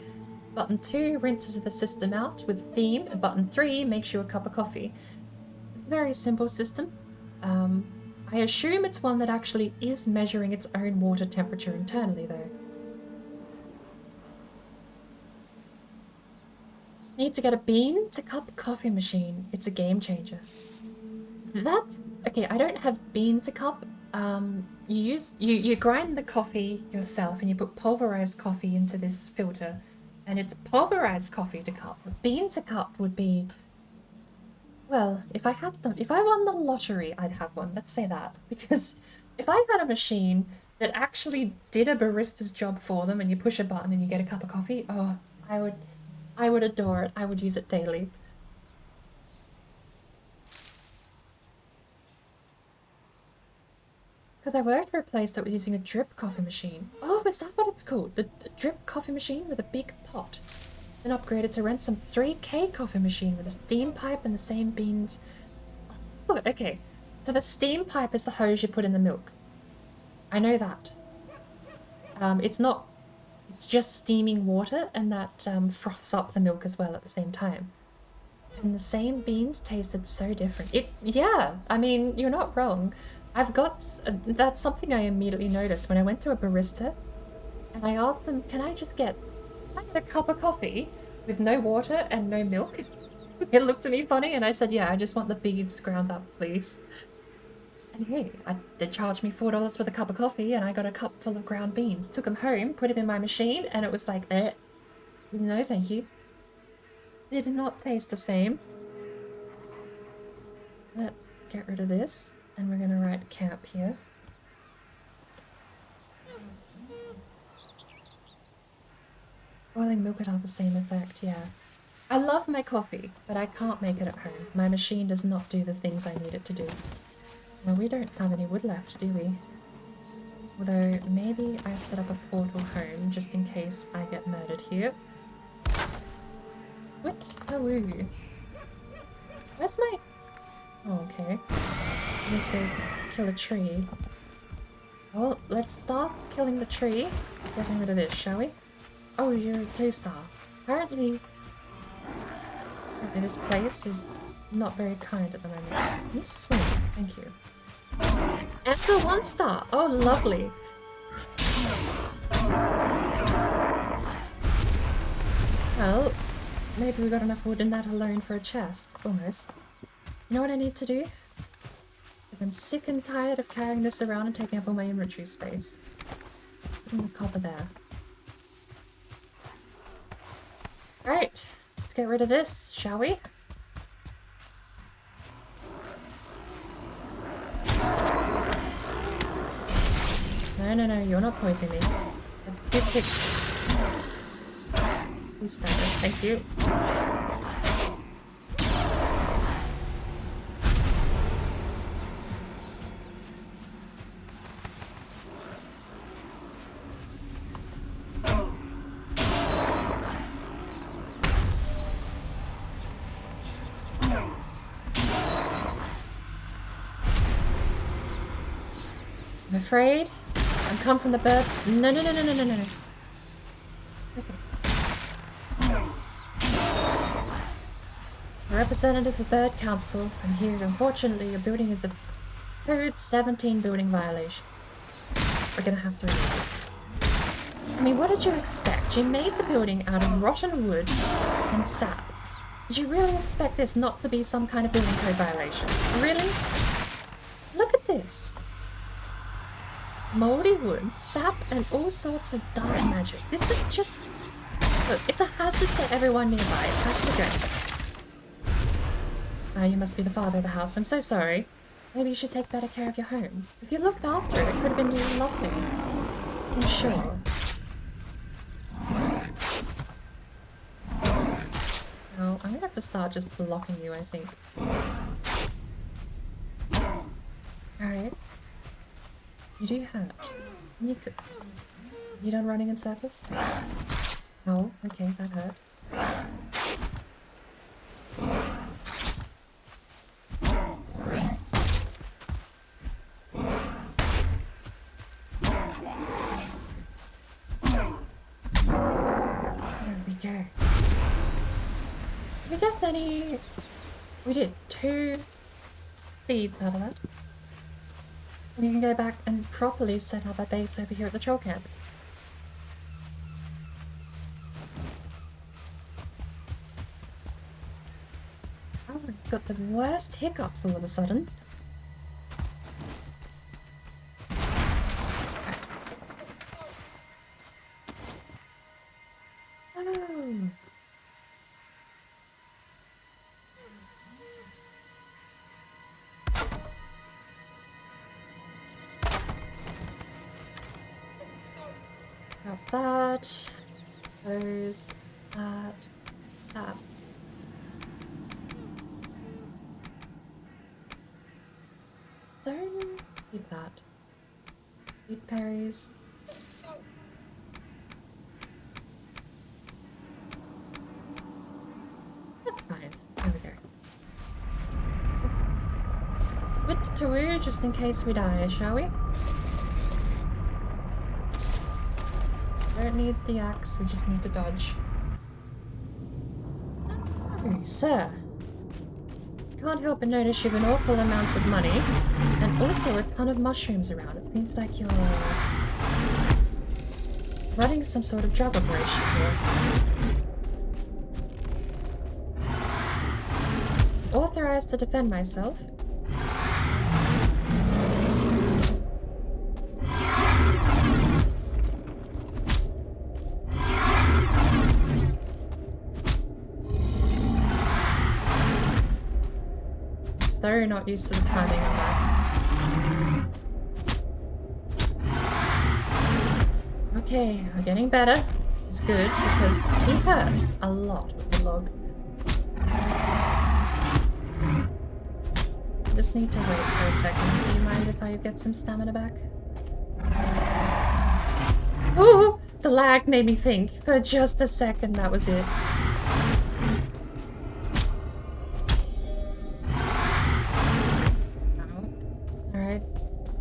Button 2 rinses the system out with theme, and button 3 makes you a cup of coffee. It's a very simple system. I assume it's one that actually is measuring its own water temperature internally, though. Need to get a bean to cup coffee machine. It's a game changer. Okay, I don't have bean to cup. You grind the coffee yourself and you put pulverized coffee into this filter, and it's pulverized coffee to cup. Bean to cup would be, well, if I won the lottery, I'd have one. Let's say that, because if I had a machine that actually did a barista's job for them, and you push a button and you get a cup of coffee, oh, I would adore it. I would use it daily. Because I worked for a place that was using a drip coffee machine. Oh, is that what it's called? The drip coffee machine with a big pot. Then upgraded to rent some 3K coffee machine with a steam pipe and the same beans. Oh, okay. So the steam pipe is the hose you put in the milk. I know that. It's just steaming water, and that froths up the milk as well at the same time. And the same beans tasted so different. Yeah, I mean, you're not wrong. That's something I immediately noticed when I went to a barista, and I asked them, can I get a cup of coffee with no water and no milk? It looked at me funny, and I said, yeah, I just want the beans ground up, please. And hey, they charged me $4 for the cup of coffee, and I got a cup full of ground beans. Took them home, put them in my machine, and it was like, no thank you. Did not taste the same. Let's get rid of this, and we're gonna write camp here. Boiling milk would have the same effect, yeah. I love my coffee, but I can't make it at home. My machine does not do the things I need it to do. Well, we don't have any wood left, do we? Although, maybe I set up a portal home just in case I get murdered here. What's Tawoo? Where's my... Oh, okay. Let's go kill a tree. Well, let's start killing the tree. Getting rid of this, shall we? Oh, you're a 2-star. Apparently this place is not very kind at the moment. Can you swim? Thank you. And the 1-star! Oh, lovely! Well, maybe we got enough wood in that alone for a chest. Almost. You know what I need to do? Because I'm sick and tired of carrying this around and taking up all my inventory space. Putting the copper there. Right, let's get rid of this, shall we? No, you're not poisoning me. That's good hit. Please stand up, thank you. I'm afraid. I'm come from the bird. No. Okay. A representative of Bird Council. I'm here. Unfortunately, your building is a Code 17 building violation. We're gonna have to remove it. I mean, what did you expect? You made the building out of rotten wood and sap. Did you really expect this not to be some kind of building code violation? Really? Look at this. Moldy wood, sap, and all sorts of dark magic. This is just... Look, it's a hazard to everyone nearby. It has to go. You must be the father of the house. I'm so sorry. Maybe you should take better care of your home. If you looked after it, it could have been really lovely. I'm sure. No, I'm gonna have to start just blocking you, I think. Alright. You do hurt. You could... You done running in circles? Oh, okay, that hurt. There we go. Did we get any... We did 2 seeds out of that. We can go back and properly set up a base over here at the troll camp. Oh, we've got the worst hiccups all of a sudden. Right. Oh. Got that, those, that, that. Don't keep that. Eat berries. That's fine. There we go. Wit to woo, just in case we die, shall we? Don't need the axe, we just need to dodge. Oh, sir. Can't help but notice you've an awful amount of money, and also a ton of mushrooms around. It seems like you're running some sort of drug operation here. Authorized to defend myself. Very not used to the timing on that. Okay, we're getting better. It's good because he hurts a lot with the log. Just need to wait for a second. Do you mind if I get some stamina back? Ooh! The lag made me think. For just a second, that was it.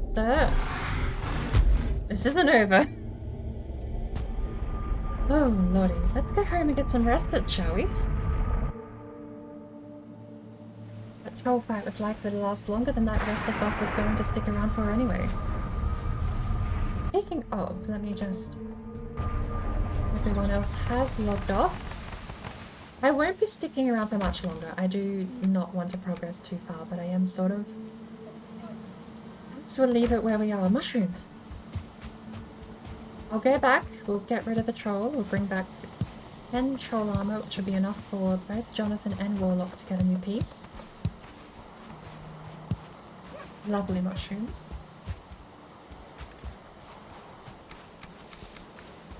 Sir, this isn't over. Oh, lordy. Let's go home and get some rest then, shall we? That troll fight was likely to last longer than that rest of Buff was going to stick around for anyway. Speaking of, let me just... Everyone else has logged off. I won't be sticking around for much longer. I do not want to progress too far, but I am sort of... So we'll leave it where we are. Mushroom. I'll go back. We'll get rid of the troll. We'll bring back 10 troll armor, which will be enough for both Jonathan and Warlock to get a new piece. Lovely mushrooms.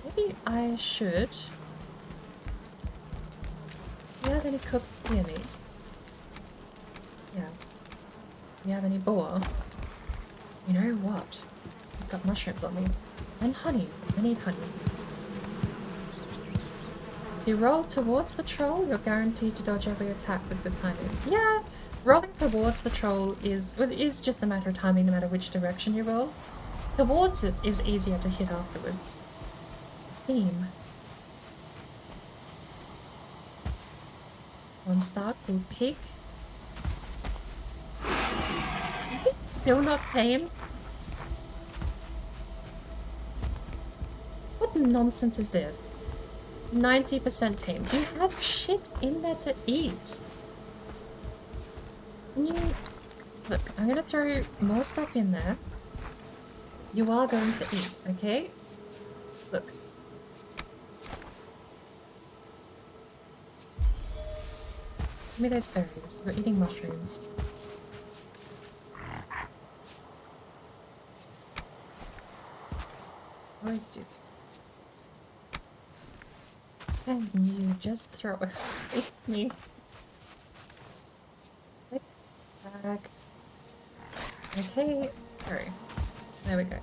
Maybe I should... Do you have any cooked deer meat? Yes. Do you have any boar? You know what? I've got mushrooms on me. And honey. I need honey. If you roll towards the troll, you're guaranteed to dodge every attack with good timing. Yeah, rolling towards the troll is, well, it is just a matter of timing no matter which direction you roll. Towards it is easier to hit afterwards. Theme. 1 star, blue pig. Still not tame? What nonsense is this? 90% tame. Do you have shit in there to eat? Can you... Look, I'm gonna throw more stuff in there. You are going to eat, okay? Look. Give me those berries. We're eating mushrooms. Always do. And you just throw it with me. Click. Back. Okay. Sorry. There we go.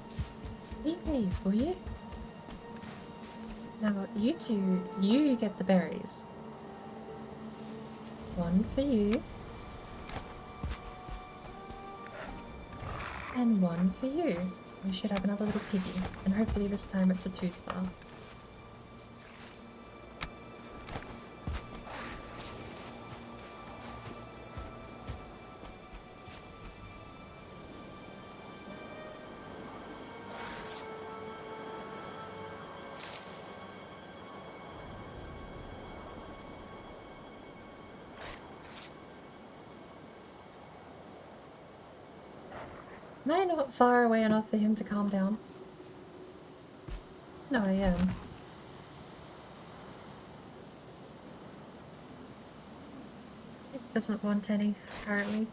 Behave, will you? Now, you two, you get the berries. 1 for you. And 1 for you. We should have another little piggy. And hopefully this time it's a 2-star. Am I not far away enough for him to calm down? No, I am. It doesn't want any, apparently.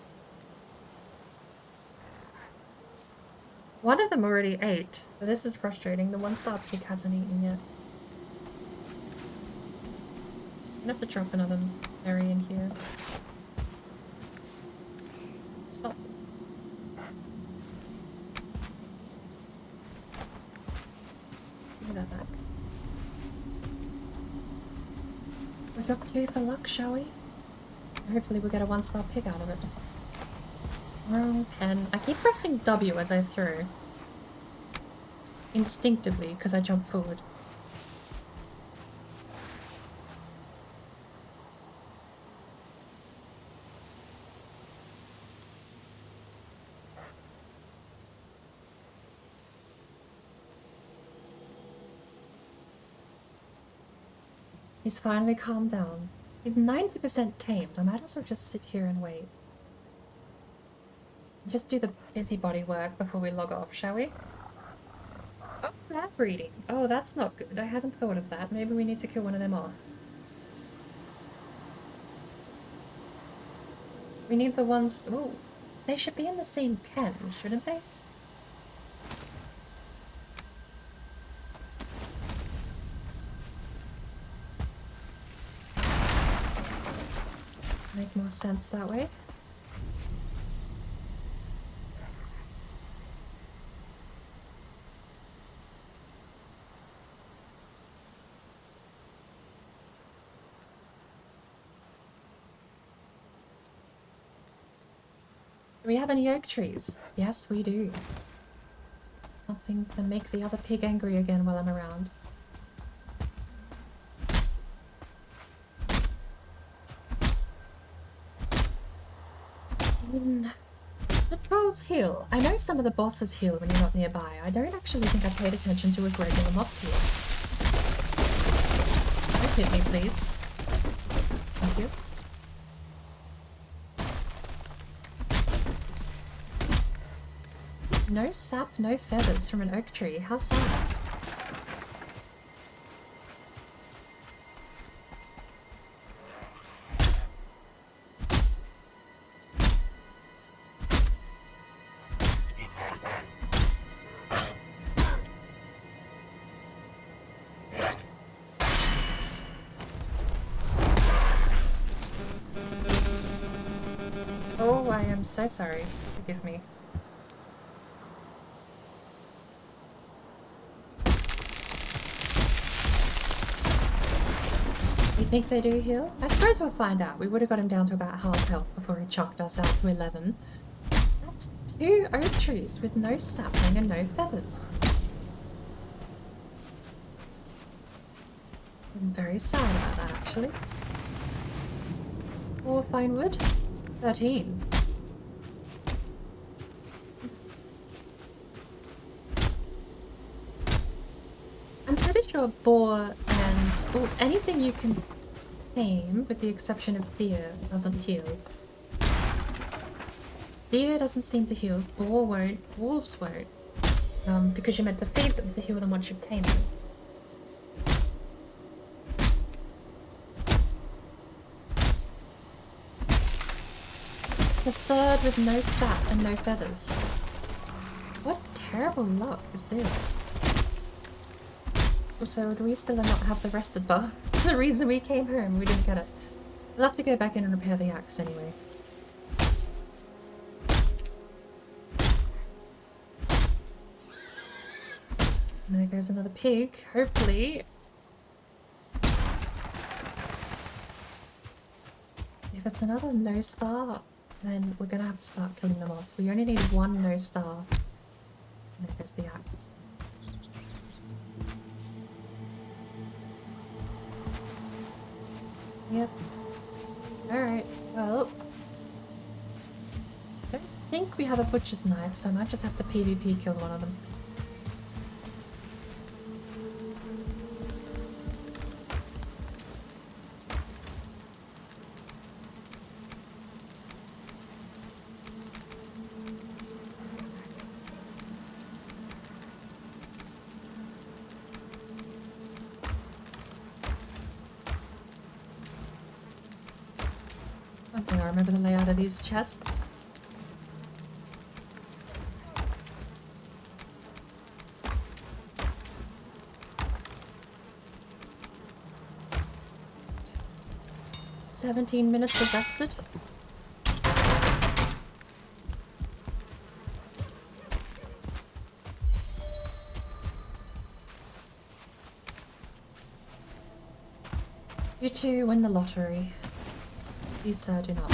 One of them already ate, so this is frustrating. The 1-star pig hasn't eaten yet. I'm gonna have to drop another berry in here. Stop. Give me that back. We'll drop 2 for luck, shall we? Hopefully we'll get a 1-star pig out of it. Wrong pen. I keep pressing W as I throw. Instinctively, because I jump forward. He's finally calmed down. He's 90% tamed. I might as well just sit here and wait. Just do the busybody work before we log off, shall we? Oh, lab breeding. Oh, that's not good. I hadn't thought of that. Maybe we need to kill one of them off. We need the ones... Oh, they should be in the same pen, shouldn't they? Make more sense that way. Do we have any oak trees? Yes, we do. Something to make the other pig angry again while I'm around. The trolls heal. I know some of the bosses heal when you're not nearby. I don't actually think I paid attention to if regular mobs heal. Don't hit me, please. Thank you. No sap, no feathers from an oak tree. How sad. I am so sorry. Forgive me. You think they do heal? I suppose we'll find out. We would have got him down to about half health before he chucked us out to 11. That's 2 oak trees with no sapling and no feathers. I'm very sad about that, actually. 4 fine wood, 13. I'm pretty sure boar and anything you can tame, with the exception of deer, doesn't heal. Deer doesn't seem to heal, boar won't, wolves won't, because you're meant to feed them to heal them once you've tamed them. The 3rd with no sap and no feathers. What terrible luck is this? So do we still not have the rested buff? The reason we came home, we didn't get it. We'll have to go back in and repair the axe anyway. And there goes another pig, hopefully. If it's another no star, then we're gonna have to start killing them off. We only need 1 no star. And there goes the axe. Yep. Alright, well. I don't think we have a butcher's knife, so I might just have to PvP kill one of them. I think I remember the layout of these chests. "17 minutes of rested." You two win the lottery. You sir do not.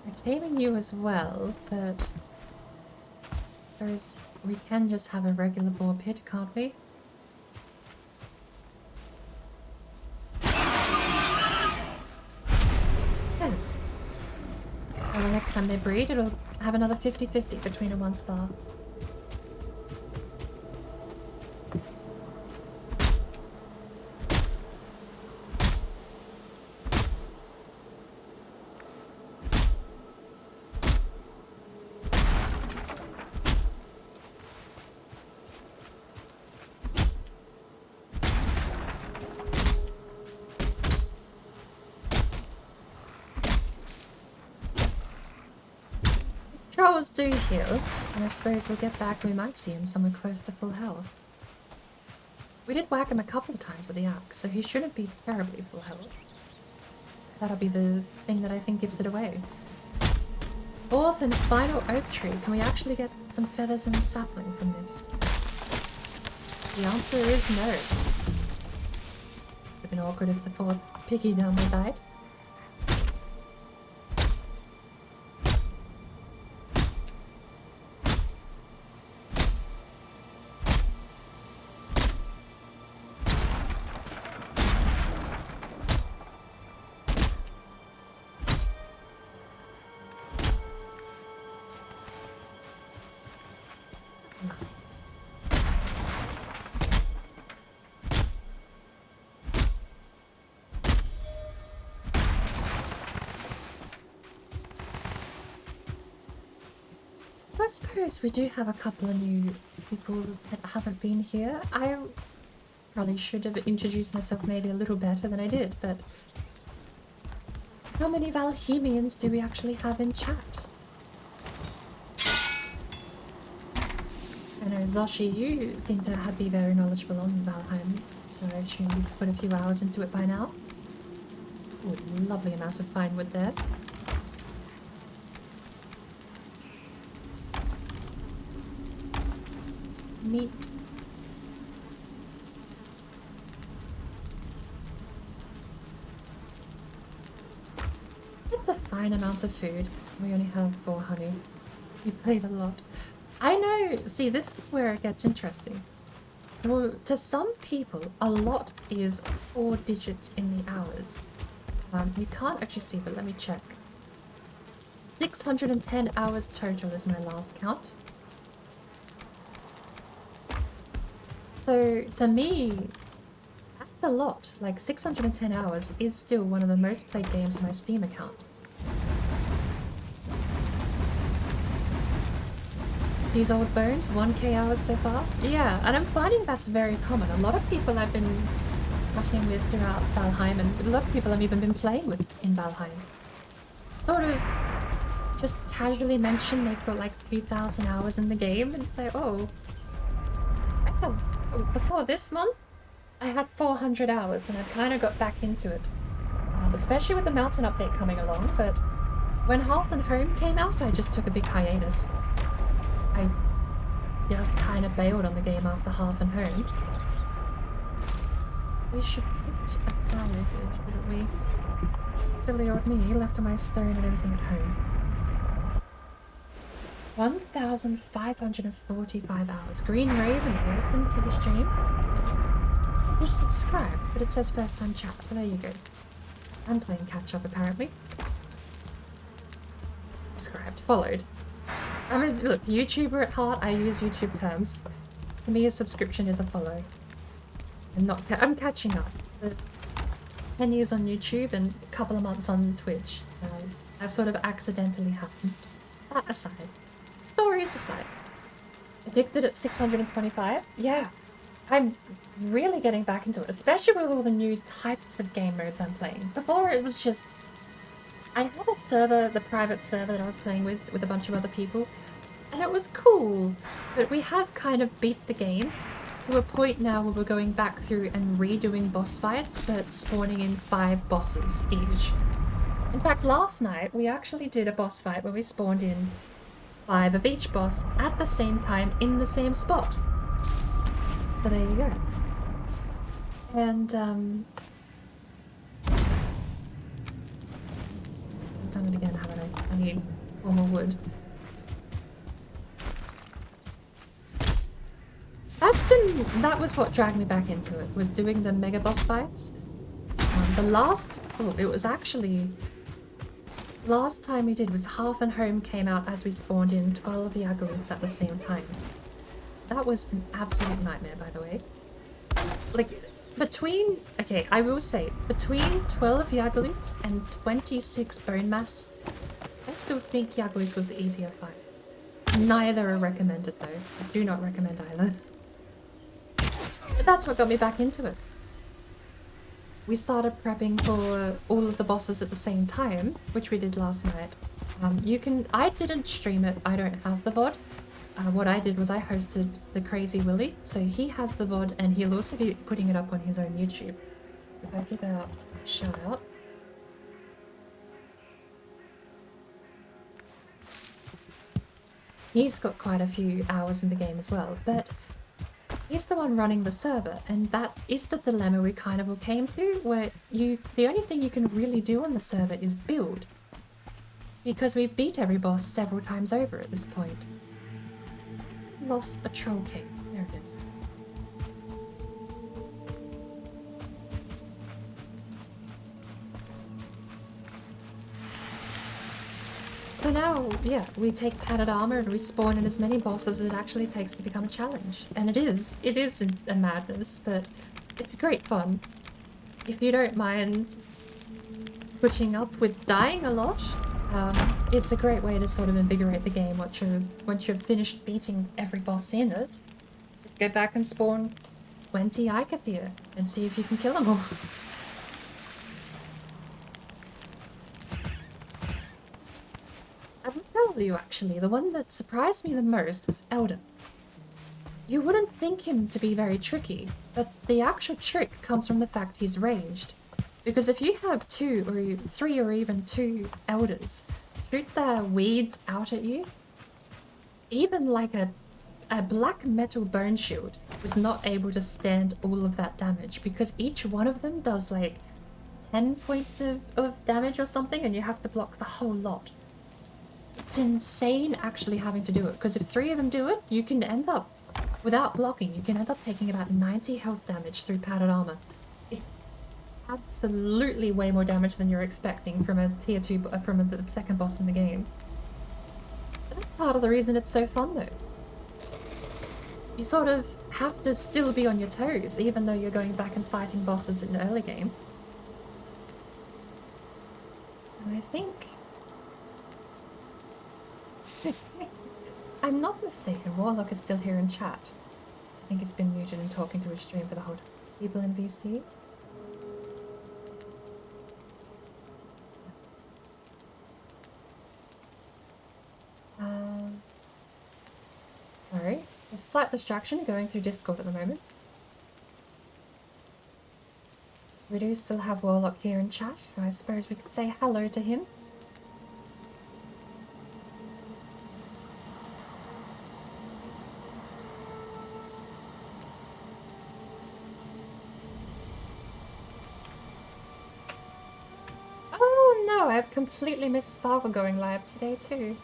I'm taming you as well, but I suppose we can just have a regular boar pit, can't we? Yeah. Well, the next time they breed, it'll have another 50-50 between a 1 star. Trolls do heal, and I suppose we'll get back and we might see him somewhere close to full health. We did whack him a couple of times with the axe, so he shouldn't be terribly full health. That'll be the thing that I think gives it away. 4th and final oak tree. Can we actually get some feathers and sapling from this? The answer is no. Would have been awkward if the 4th piggy down there died. So I suppose we do have a couple of new people that haven't been here. I probably should have introduced myself maybe a little better than I did, but how many Valhemians do we actually have in chat? I know, Zoshi, you seem to be very knowledgeable on Valheim, So I assume you've put a few hours into it by now. Ooh, lovely amount of fine wood there. Meat. That's a fine amount of food. We only have 4 honey. We played a lot. I know, see, this is where it gets interesting. Well, to some people, a lot is 4 digits in the hours. You can't actually see, but let me check. 610 hours total is my last count. So, to me, that's a lot. Like, 610 hours is still one of the most played games on my Steam account. These old bones, 1k hours so far? Yeah, and I'm finding that's very common. A lot of people I've been chatting with throughout Valheim, and a lot of people I've even been playing with in Valheim. Sort of just casually mention they've got like 2,000 hours in the game, and say, oh, I have, before this month, I had 400 hours, and I've kind of got back into it. Especially with the Mountain update coming along, but when Hearth and Home came out, I just took a big hiatus. I just kind of bailed on the game after Hearth and Home. We should put a fire here, shouldn't we? Silly old me, left my stone and everything at home. 1,545 hours. Green Raven, welcome to the stream. You're subscribed, but it says first time chat. So there you go. I'm playing catch up apparently. Subscribed, followed. I'm a look, YouTuber at heart. I use YouTube terms. For me, a subscription is a follow. I'm catching up. 10 years on YouTube and a couple of months on Twitch. That sort of accidentally happened. That aside. Stories aside. Addicted at 625? Yeah. I'm really getting back into it, especially with all the new types of game modes I'm playing. Before it was just... I had a server, the private server that I was playing with a bunch of other people, and it was cool, but we have kind of beat the game to a point now where we're going back through and redoing boss fights, but spawning in 5 bosses each. In fact, last night we actually did a boss fight where we spawned in 5 of each boss at the same time in the same spot. So there you go. And, I've done it again, haven't I? I need 4 more wood. That was what dragged me back into it, was doing the mega boss fights. Last time we did was Hearth and Home came out as we spawned in 12 Yagalites at the same time. That was an absolute nightmare, by the way. Like, I will say, between 12 Yagalites and 26 bone mass, I still think Yagalit was the easier fight. Neither are recommended though. I do not recommend either. But that's what got me back into it. We started prepping for all of the bosses at the same time, which we did last night. I didn't stream it, I don't have the VOD. What I did was I hosted the Crazy Willy, so he has the VOD and he'll also be putting it up on his own YouTube. If I give out a shout out. He's got quite a few hours in the game as well, but he's the one running the server, and that is the dilemma we kind of all came to, where the only thing you can really do on the server is build. Because we've beat every boss several times over at this point. Lost a troll king. There it is. So now, yeah, we take padded armor and we spawn in as many bosses as it actually takes to become a challenge. And it is a madness, but it's great fun. If you don't mind putting up with dying a lot, it's a great way to sort of invigorate the game once you've finished beating every boss in it. Just go back and spawn 20 Ikathir and see if you can kill them all. I will tell you actually, the one that surprised me the most was Elden. you wouldn't think him to be very tricky, but the actual trick comes from the fact he's ranged. Because if you have 2 or 3 or even 2 elders shoot their weeds out at you, even like a black metal bone shield was not able to stand all of that damage, because each one of them does like 10 points of damage or something, and you have to block the whole lot. It's insane actually having to do it, because if 3 of them do it, you can end up, without blocking, you can end up taking about 90 health damage through padded armor. It's absolutely way more damage than you're expecting from a tier 2, from the second boss in the game. But that's part of the reason it's so fun though. You sort of have to still be on your toes, even though you're going back and fighting bosses in the early game. And I think... I'm not mistaken, Warlock is still here in chat. I think he's been muted and talking to his stream for the whole time. People in BC? Sorry, a slight distraction going through Discord at the moment. We do still have Warlock here in chat, so I suppose we could say hello to him. Oh no, I've completely missed Sparkle going live today too.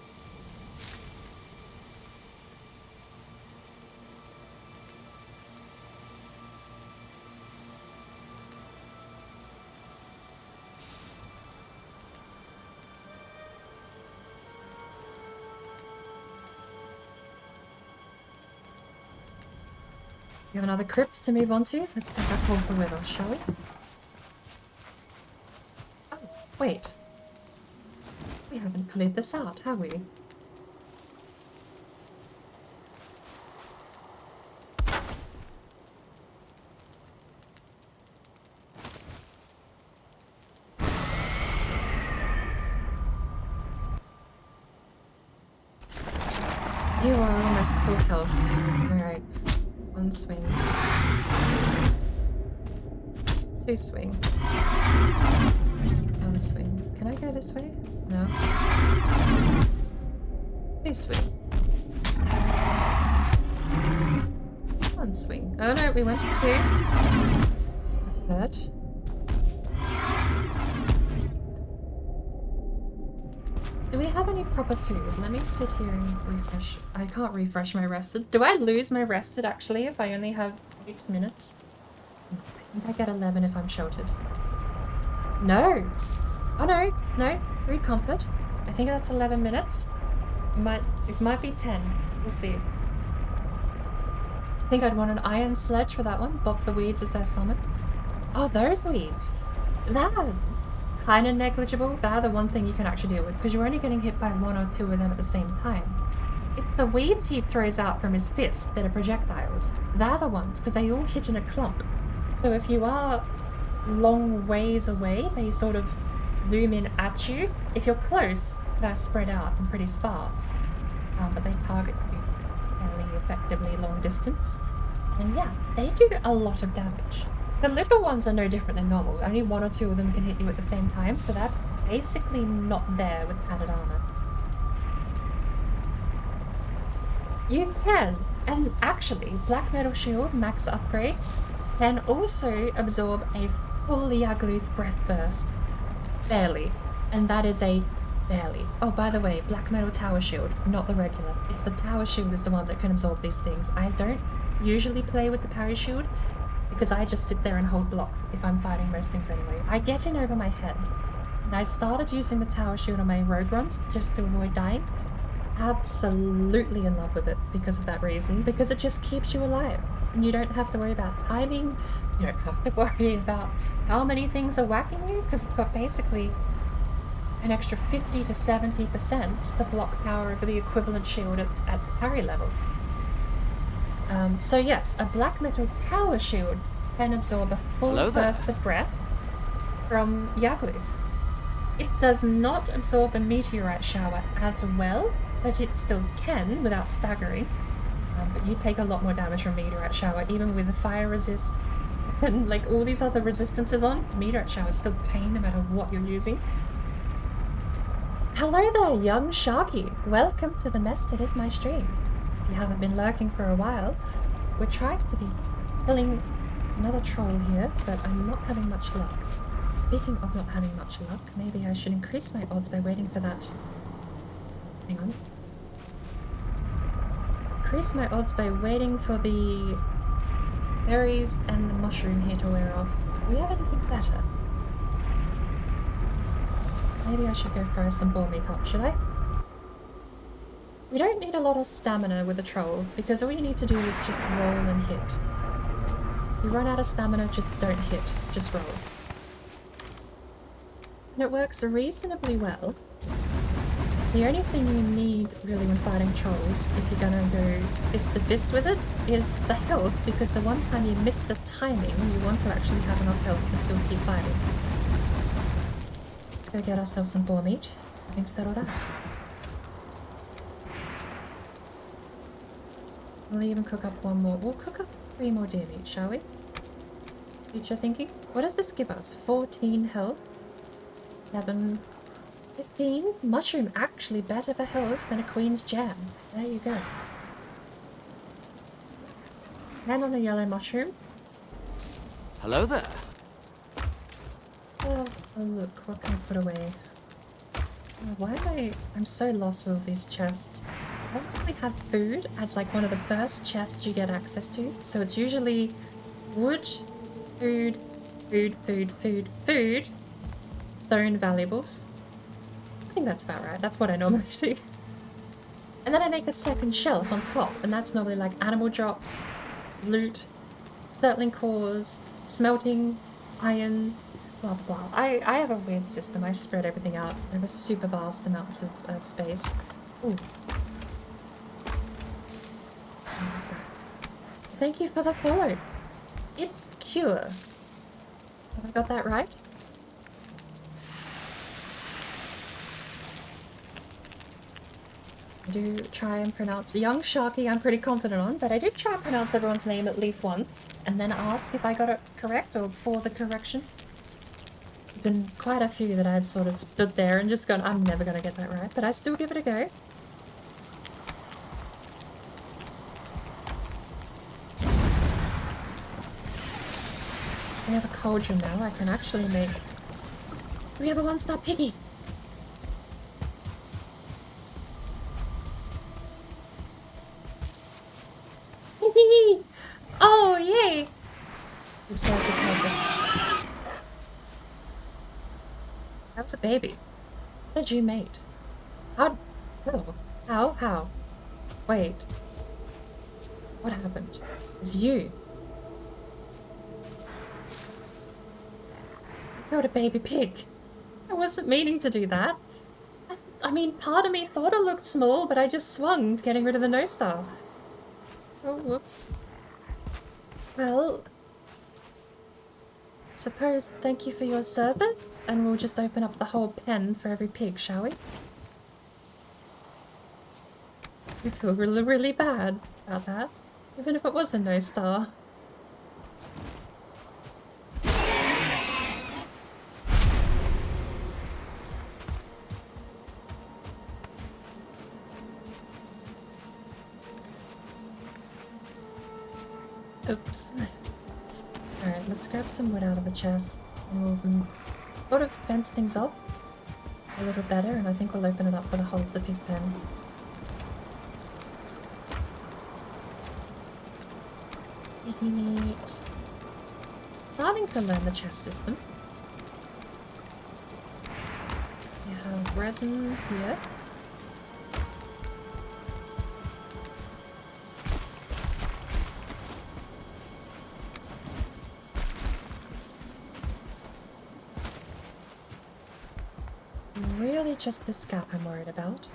We have another crypt to move on to. Let's take our call for weather, shall we? Oh, wait. We haven't cleared this out, have we? You are almost full health. Alright. 1 swing. 2 swing. 1 swing. Can I go this way? No. 2 swing. 1 swing. Oh no, we went for 2. That hurt. Do we have any proper food? Let me sit here and refresh. I can't refresh my rested. Do I lose my rested actually if I only have 8 minutes? I think I get 11 if I'm sheltered. No! Oh no, no, 3 comfort. I think that's 11 minutes. It might be 10. We'll see. I think I'd want an iron sledge for that one. Bop the weeds as they're summoned. Oh, those weeds. That kind of negligible. They're the one thing you can actually deal with, because you're only getting hit by 1 or 2 of them at the same time. It's the weeds he throws out from his fist that are projectiles. They're the ones, because they all hit in a clump. So if you are long ways away, they sort of zoom in at you. If you're close, they're spread out and pretty sparse. But they target you fairly effectively long distance. And yeah, they do a lot of damage. The little ones are no different than normal. Only 1 or 2 of them can hit you at the same time, so they're basically not there with padded armor. You can, and actually, Black Metal Shield Max Upgrade can also absorb a full Yagluth Breath Burst. Barely. And that is a barely. Oh, by the way, Black Metal Tower Shield, not the regular. It's the Tower Shield is the one that can absorb these things. I don't usually play with the Parry Shield, because I just sit there and hold block if I'm fighting most things anyway. I get in over my head. And I started using the Tower Shield on my rogue runs just to avoid dying. Absolutely in love with it because of that reason, because it just keeps you alive. And you don't have to worry about timing, you don't have to worry about how many things are whacking you, because it's got basically an extra 50 to 70% the block power of the equivalent shield at parry level. So yes, a Black Metal Tower Shield can absorb a full burst of breath from Yagluth. It does not absorb a meteorite shower as well, but it still can without staggering. But you take a lot more damage from Meteorite Shower, even with the fire resist and like all these other resistances on. Meteorite Shower is still pain no matter what you're using. Hello there, young Sharky. Welcome to the mess that is my stream. If you haven't been lurking for a while, we're trying to be killing another troll here, but I'm not having much luck. Speaking of not having much luck, maybe I should increase my odds by waiting for that. Hang on. Increase my odds by waiting for the berries and the mushroom here to wear off. Do we have anything better? Maybe I should go fry some boar meat up, should I? We don't need a lot of stamina with a troll, because all you need to do is just roll and hit. If you run out of stamina, just don't hit, just roll. And it works reasonably well. The only thing you need really when fighting trolls, if you're gonna go fist to fist with it, is the health, because the one time you miss the timing, you want to actually have enough health to still keep fighting. Let's go get ourselves some boar meat, having said all that. We'll even cook up one more. We'll cook up 3 more deer meat, shall we? Future thinking. What does this give us? 14 health. 7... 15? Mushroom actually better for health than a queen's jam. There you go. And on the yellow mushroom. Hello there. Oh, look, what can I put away? Why am I'm so lost with these chests. I don't really have food as like one of the first chests you get access to. So it's usually wood, food, food, food, food, food, stone valuables. I think that's about right. That's what I normally do. And then I make a second shelf on top, and that's normally like animal drops, loot, settling cores, smelting, iron, blah blah blah. I have a weird system. I spread everything out over super vast amounts of space. Ooh. Thank you for the follow. It's Cure. Have I got that right? I do try and pronounce Young Sharky, I'm pretty confident on, but I do try and pronounce everyone's name at least once, and then ask if I got it correct or for the correction. There've been quite a few that I've sort of stood there and just gone, I'm never gonna get that right, but I still give it a go. We have a cauldron now, I can actually make... We have a one-star piggy! Oh, yay! I'm sorry for purpose. That's a baby. What did you mate? How? Oh. How? Wait. What happened? It's you. I killed a baby pig. I wasn't meaning to do that. I mean, part of me thought it looked small, but I just swung, getting rid of the no-star. Oh, whoops. Well, suppose thank you for your service, and we'll just open up the whole pen for every pig, shall we? I feel really, really bad about that, even if it was a no-star. Oops. Alright, let's grab some wood out of the chest, and we'll sort of fence things off a little better, and I think we'll open it up for the whole of the pig pen. Piggy meat. Starting to learn the chest system. We have resin here. Really just this gap I'm worried about.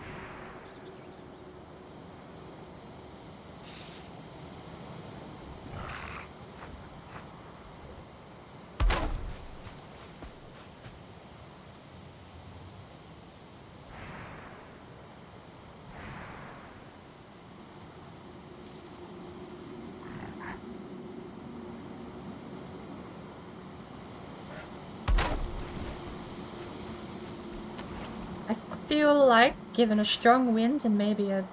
feel like, given a strong wind and maybe a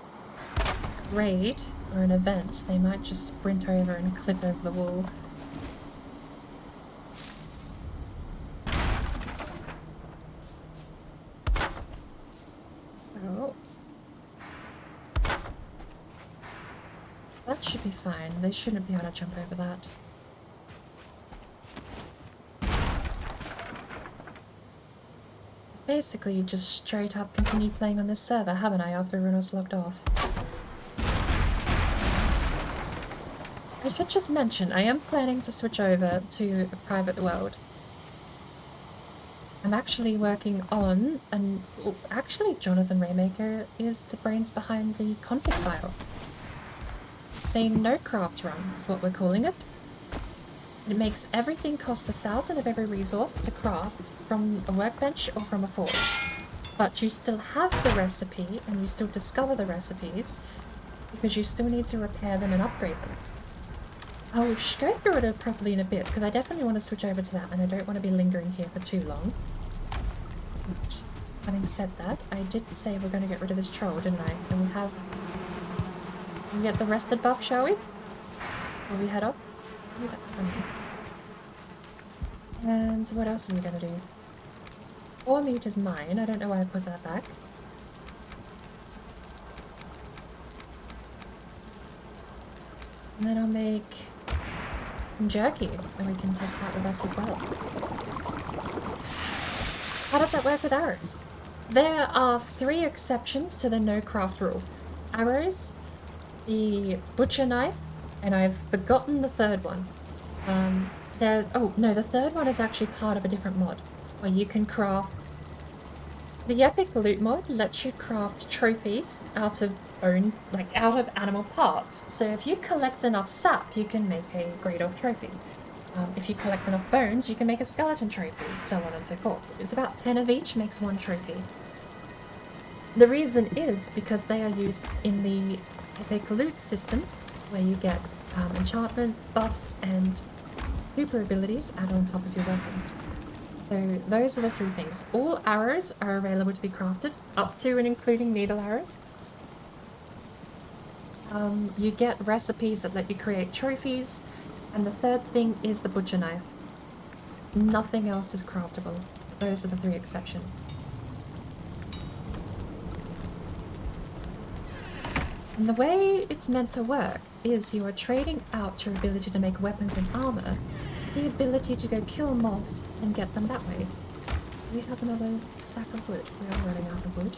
raid or an event, they might just sprint over and clip over the wall. Oh. That should be fine. They shouldn't be able to jump over that. Basically, just straight up continue playing on this server, haven't I, after everyone else logged off? I should just mention, I am planning to switch over to a private world. I'm actually working on, actually JohnathanRayMaker is the brains behind the config file. It's a no-craft run, is what we're calling it. It makes everything cost 1,000 of every resource to craft from a workbench or from a forge. But you still have the recipe, and you still discover the recipes, because you still need to repair them and upgrade them. I'll go through it properly in a bit, because I definitely want to switch over to that, and I don't want to be lingering here for too long. But having said that, I did say we're going to get rid of this troll, didn't I? And we have... Can we get the rested buff, shall we? Will we head off? And what else are we going to do? 4 meat is mine. I don't know why I put that back. And then I'll make some jerky, and we can take that with us as well. How does that work with arrows? There are 3 exceptions to the no craft rule. Arrows, the butcher knife, and I've forgotten the third one. Oh no, the third one is actually part of a different mod, where you can craft... The epic loot mod lets you craft trophies out of out of animal parts. So if you collect enough sap, you can make a Great Orc trophy. If you collect enough bones, you can make a skeleton trophy, so on and so forth. It's about 10 of each makes 1 trophy. The reason is because they are used in the epic loot system, where you get enchantments, buffs, and super abilities added on top of your weapons. So those are the 3 things. All arrows are available to be crafted, up to and including needle arrows. You get recipes that let you create trophies, and the third thing is the butcher knife. Nothing else is craftable. Those are the 3 exceptions. And the way it's meant to work is you are trading out your ability to make weapons and armor, the ability to go kill mobs and get them that way. We have another stack of wood. We are running out of wood.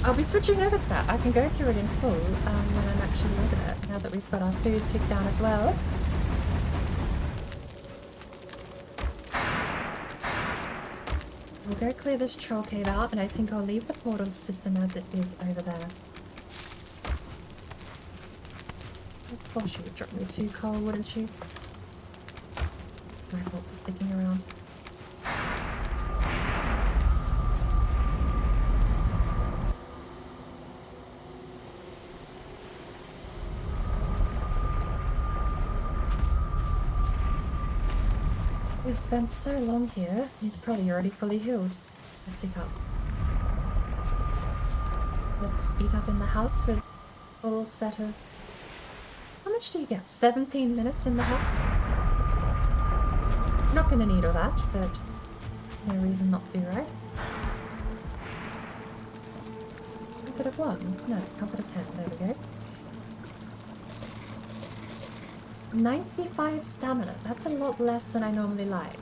I'll be switching over to that. I can go through it in full when I'm actually over there, now that we've got our food ticked down as well. We'll go clear this troll cave out, and I think I'll leave the portal system as it is over there. Of course you would drop me 2 coal, wouldn't you? It's my fault for sticking around. We've spent so long here, he's probably already fully healed. Let's eat up. Let's eat up in the house with a full set of... How much do you get? 17 minutes in the house? Not gonna need all that, but no reason not to, right? Comfort of 1? No, comfort of 10. There we go. 95 stamina. That's a lot less than I normally like.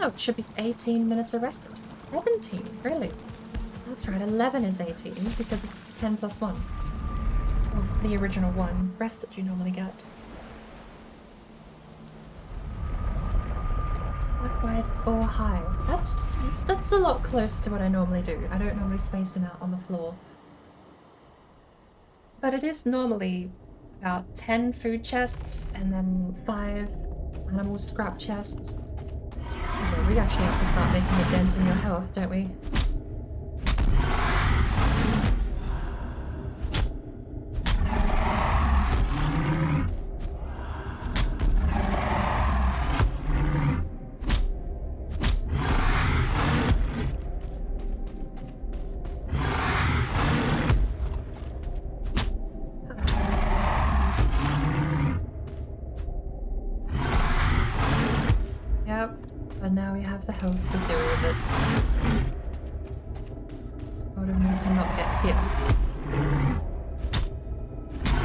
Oh, it should be 18 minutes of rested. 17? Really? That's right, 11 is 18 because it's 10 plus 1. Well, the original 1 rest that you normally get. Black, white, 4 high. That's a lot closer to what I normally do. I don't normally space them out on the floor. But it is normally about 10 food chests and then 5 animal scrap chests. Okay, we actually have to start making a dent in your health, don't we? But now we have the health to deal with it. Sort of need to not get hit.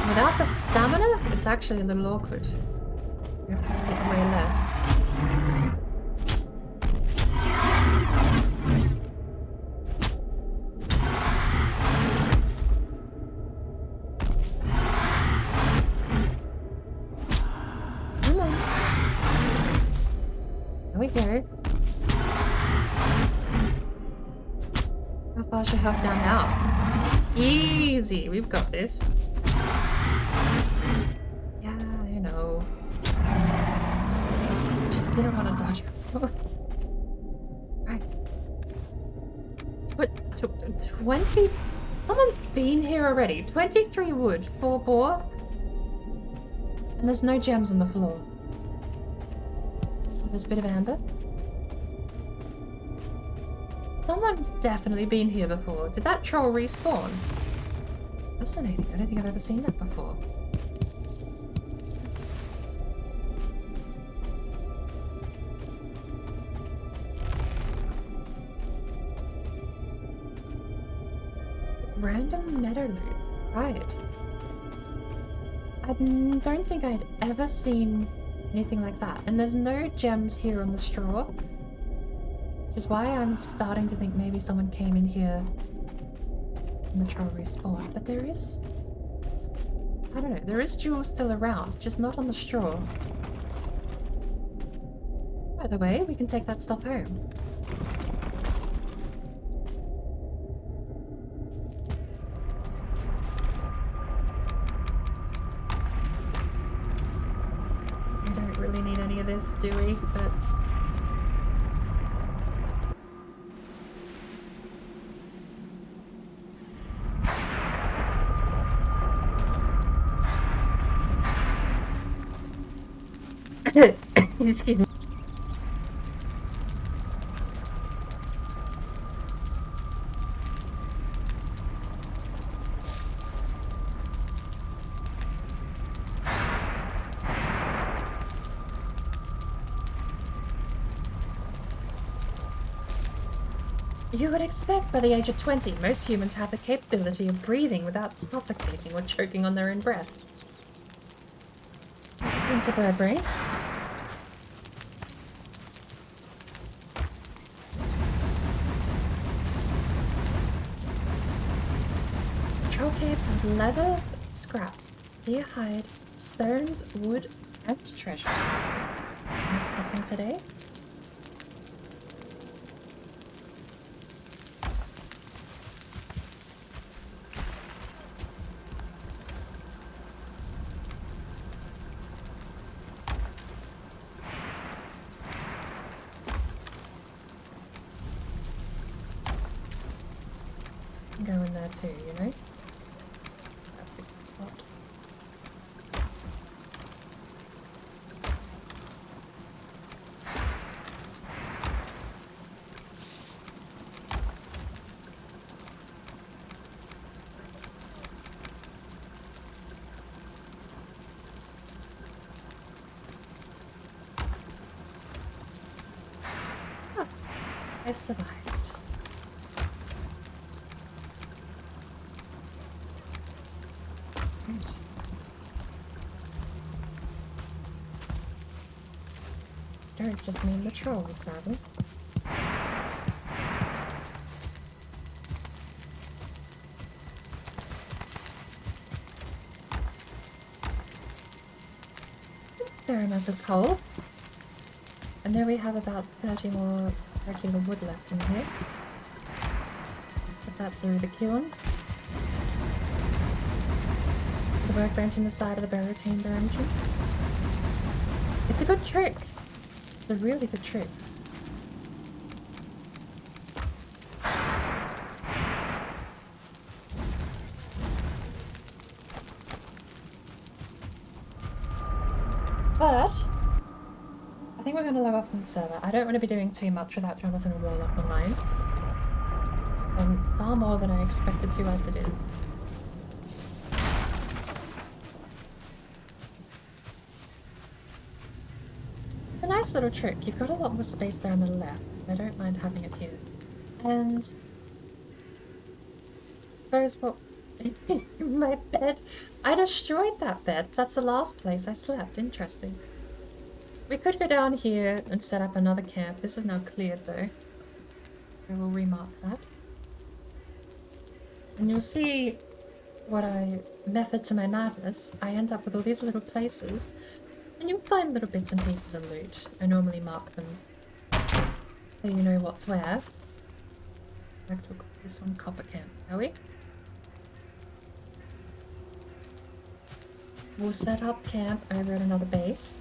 Without the stamina, it's actually a little awkward. We have to hit way less. Come on. There we go. How far's your health down now? Easy, we've got this. Yeah, you know. Just didn't want to dodge her. Right. 20? Someone's been here already. 23 wood, 4 boar. And there's no gems on the floor. There's a bit of amber. Someone's definitely been here before. Did that troll respawn? Fascinating. I don't think I've ever seen that before. Random meadow loot. Right. I don't think I'd ever seen anything like that. And there's no gems here on the straw. Which is why I'm starting to think maybe someone came in here and the troll respawned. But there is... I don't know. There is jewels still around, just not on the straw. By the way, we can take that stuff home. We don't really need any of this, do we? But... Excuse me. You would expect by the age of 20, most humans have the capability of breathing without suffocating or choking on their own breath. Into bird brain. Troll cave with leather, scraps, deer hide, stones, wood, and treasure. That's something today. Go in there too, you know? That's a good spot. Oh, I survived. Don't just mean the trolls, sadly. Fair amount of coal. And there we have about 30 more regular wood left in here. Put that through the kiln. The workbench in the side of the barrow chamber entrance. It's a good trick. It's a really good trick. But I think we're going to log off from the server. I don't want to be doing too much without Jonathan and Warlock online. Far more than I expected to as it is. nice little trick. You've got a lot more space there on the left. I don't mind having it here. And I suppose what my bed. I destroyed that bed. That's the last place I slept. Interesting. We could go down here and set up another camp. This is now cleared though. So we'll remark that. And you'll see what method to my madness. I end up with all these little places. And you'll find little bits and pieces of loot. I normally mark them so you know what's where. We'll call this one Copper Camp, shall we? We'll set up camp over at another base.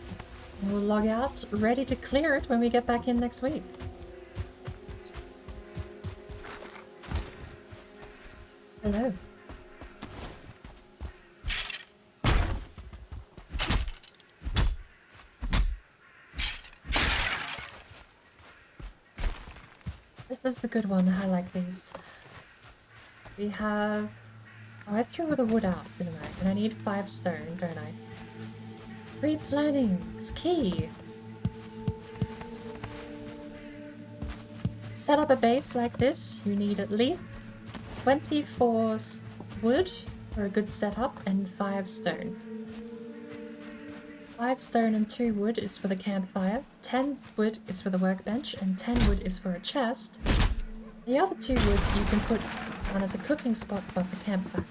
And we'll log out, ready to clear it when we get back in next week. Hello. This is the good one. I like these. We have... Oh, I threw all the wood out, didn't I? And I need 5 stone, don't I? Pre-planning is key. Set up a base like this, you need at least 24 wood for a good setup and 5 stone. 5 stone and 2 wood is for the campfire, 10 wood is for the workbench, and 10 wood is for a chest. The other 2 wood you can put on as a cooking spot above the campfire.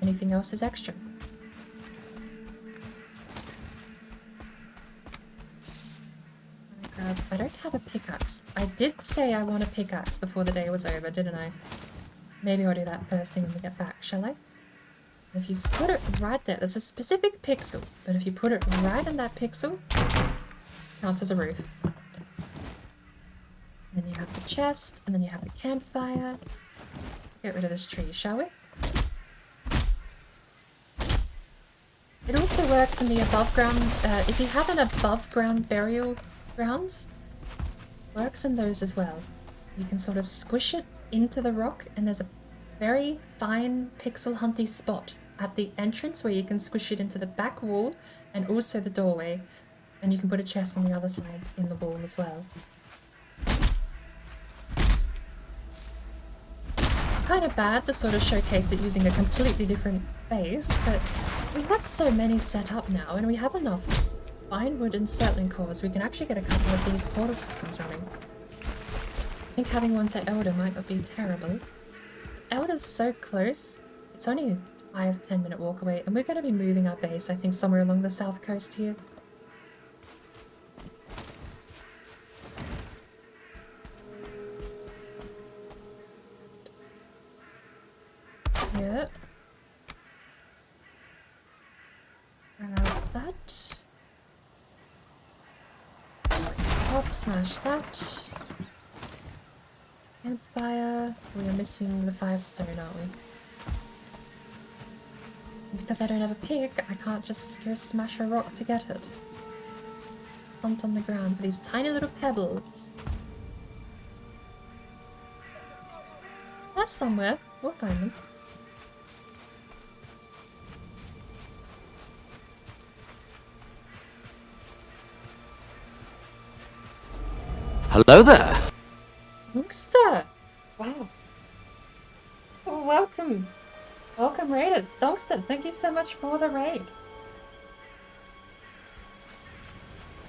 Anything else is extra. I don't have a pickaxe. I did say I want a pickaxe before the day was over, didn't I? Maybe I'll do that first thing when we get back, shall I? If you put it right there, there's a specific pixel, but if you put it right in that pixel, counts as a roof. Then you have the chest, and then you have the campfire. Get rid of this tree, shall we? It also works in the above ground, if you have an above ground burial grounds, works in those as well. You can sort of squish it into the rock, and there's a very fine pixel hunty spot at the entrance where you can squish it into the back wall and also the doorway, and you can put a chest on the other side in the wall as well. Kind of bad to sort of showcase it using a completely different base, but we have so many set up now, and we have enough fine wood and settling cores. We can actually get a couple of these portal systems running. I think having one to Elder might not be terrible. Elder's so close. It's only a 5-10 minute walk away, and we're going to be moving our base, I think, somewhere along the south coast here. Yeah. That. Let's pop, smash that. Campfire. We are missing the 5 stone, aren't we? And because I don't have a pick, I can't just go smash a rock to get it. Hunt on the ground for these tiny little pebbles. That's somewhere. We'll find them. Hello there. Donkster! Wow. Oh, welcome. Welcome, raiders. Donkster, thank you so much for the raid.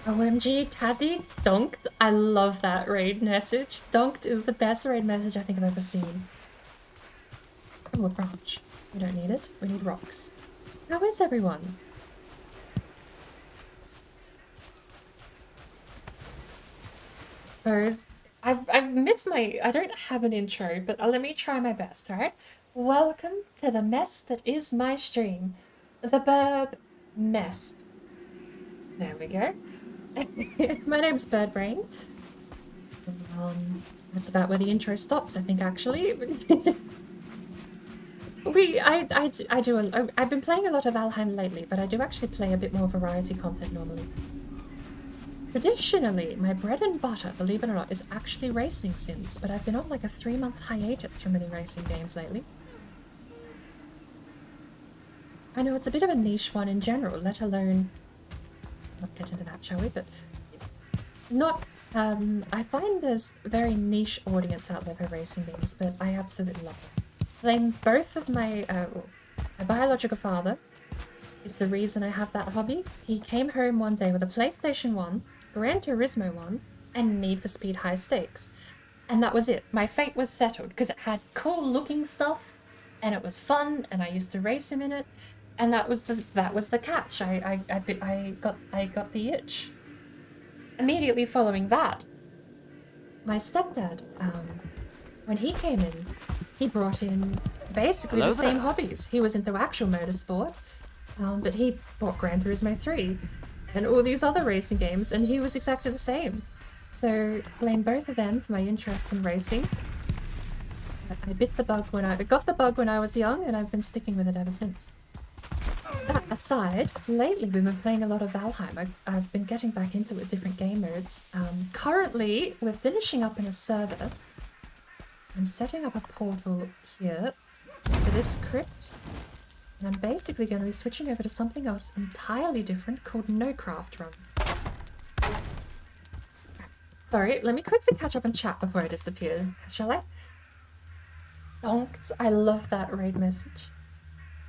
OMG, Tazzy, Donked. I love that raid message. Donked is the best raid message I think I've ever seen. Oh, a branch. We don't need it. We need rocks. How is everyone? I've missed my... I don't have an intro, but let me try my best, alright? Welcome to the mess that is my stream. The Burb Mest. There we go. My name's Birdbrain. That's about where the intro stops, I think, actually. I've been playing a lot of Valheim lately, but I do actually play a bit more variety content normally. Traditionally, my bread and butter, believe it or not, is actually racing sims, but I've been on like a 3-month hiatus from any racing games lately. I know it's a bit of a niche one in general, let alone... Not get into that, shall we? But Not, I find there's a very niche audience out there for racing games, but I absolutely love them. Blame both of my biological father is the reason I have that hobby. He came home one day with a PlayStation 1, Gran Turismo 1, and Need for Speed High Stakes. And that was it. My fate was settled because it had cool looking stuff and it was fun and I used to race him in it. And that was the catch. I got the itch. Immediately following that, my stepdad, when he came in, he brought in basically the same hobbies. He was into actual motorsport, but he bought Gran Turismo 3 and all these other racing games, and he was exactly the same. So blame both of them for my interest in racing. I got the bug when I was young, and I've been sticking with it ever since. That aside, lately we've been playing a lot of Valheim. I've been getting back into it with different game modes. Currently, we're finishing up in a server. I'm setting up a portal here for this crypt. And I'm basically going to be switching over to something else entirely different called No Craft Run. Sorry, let me quickly catch up and chat before I disappear, shall I? Donked, I love that raid message.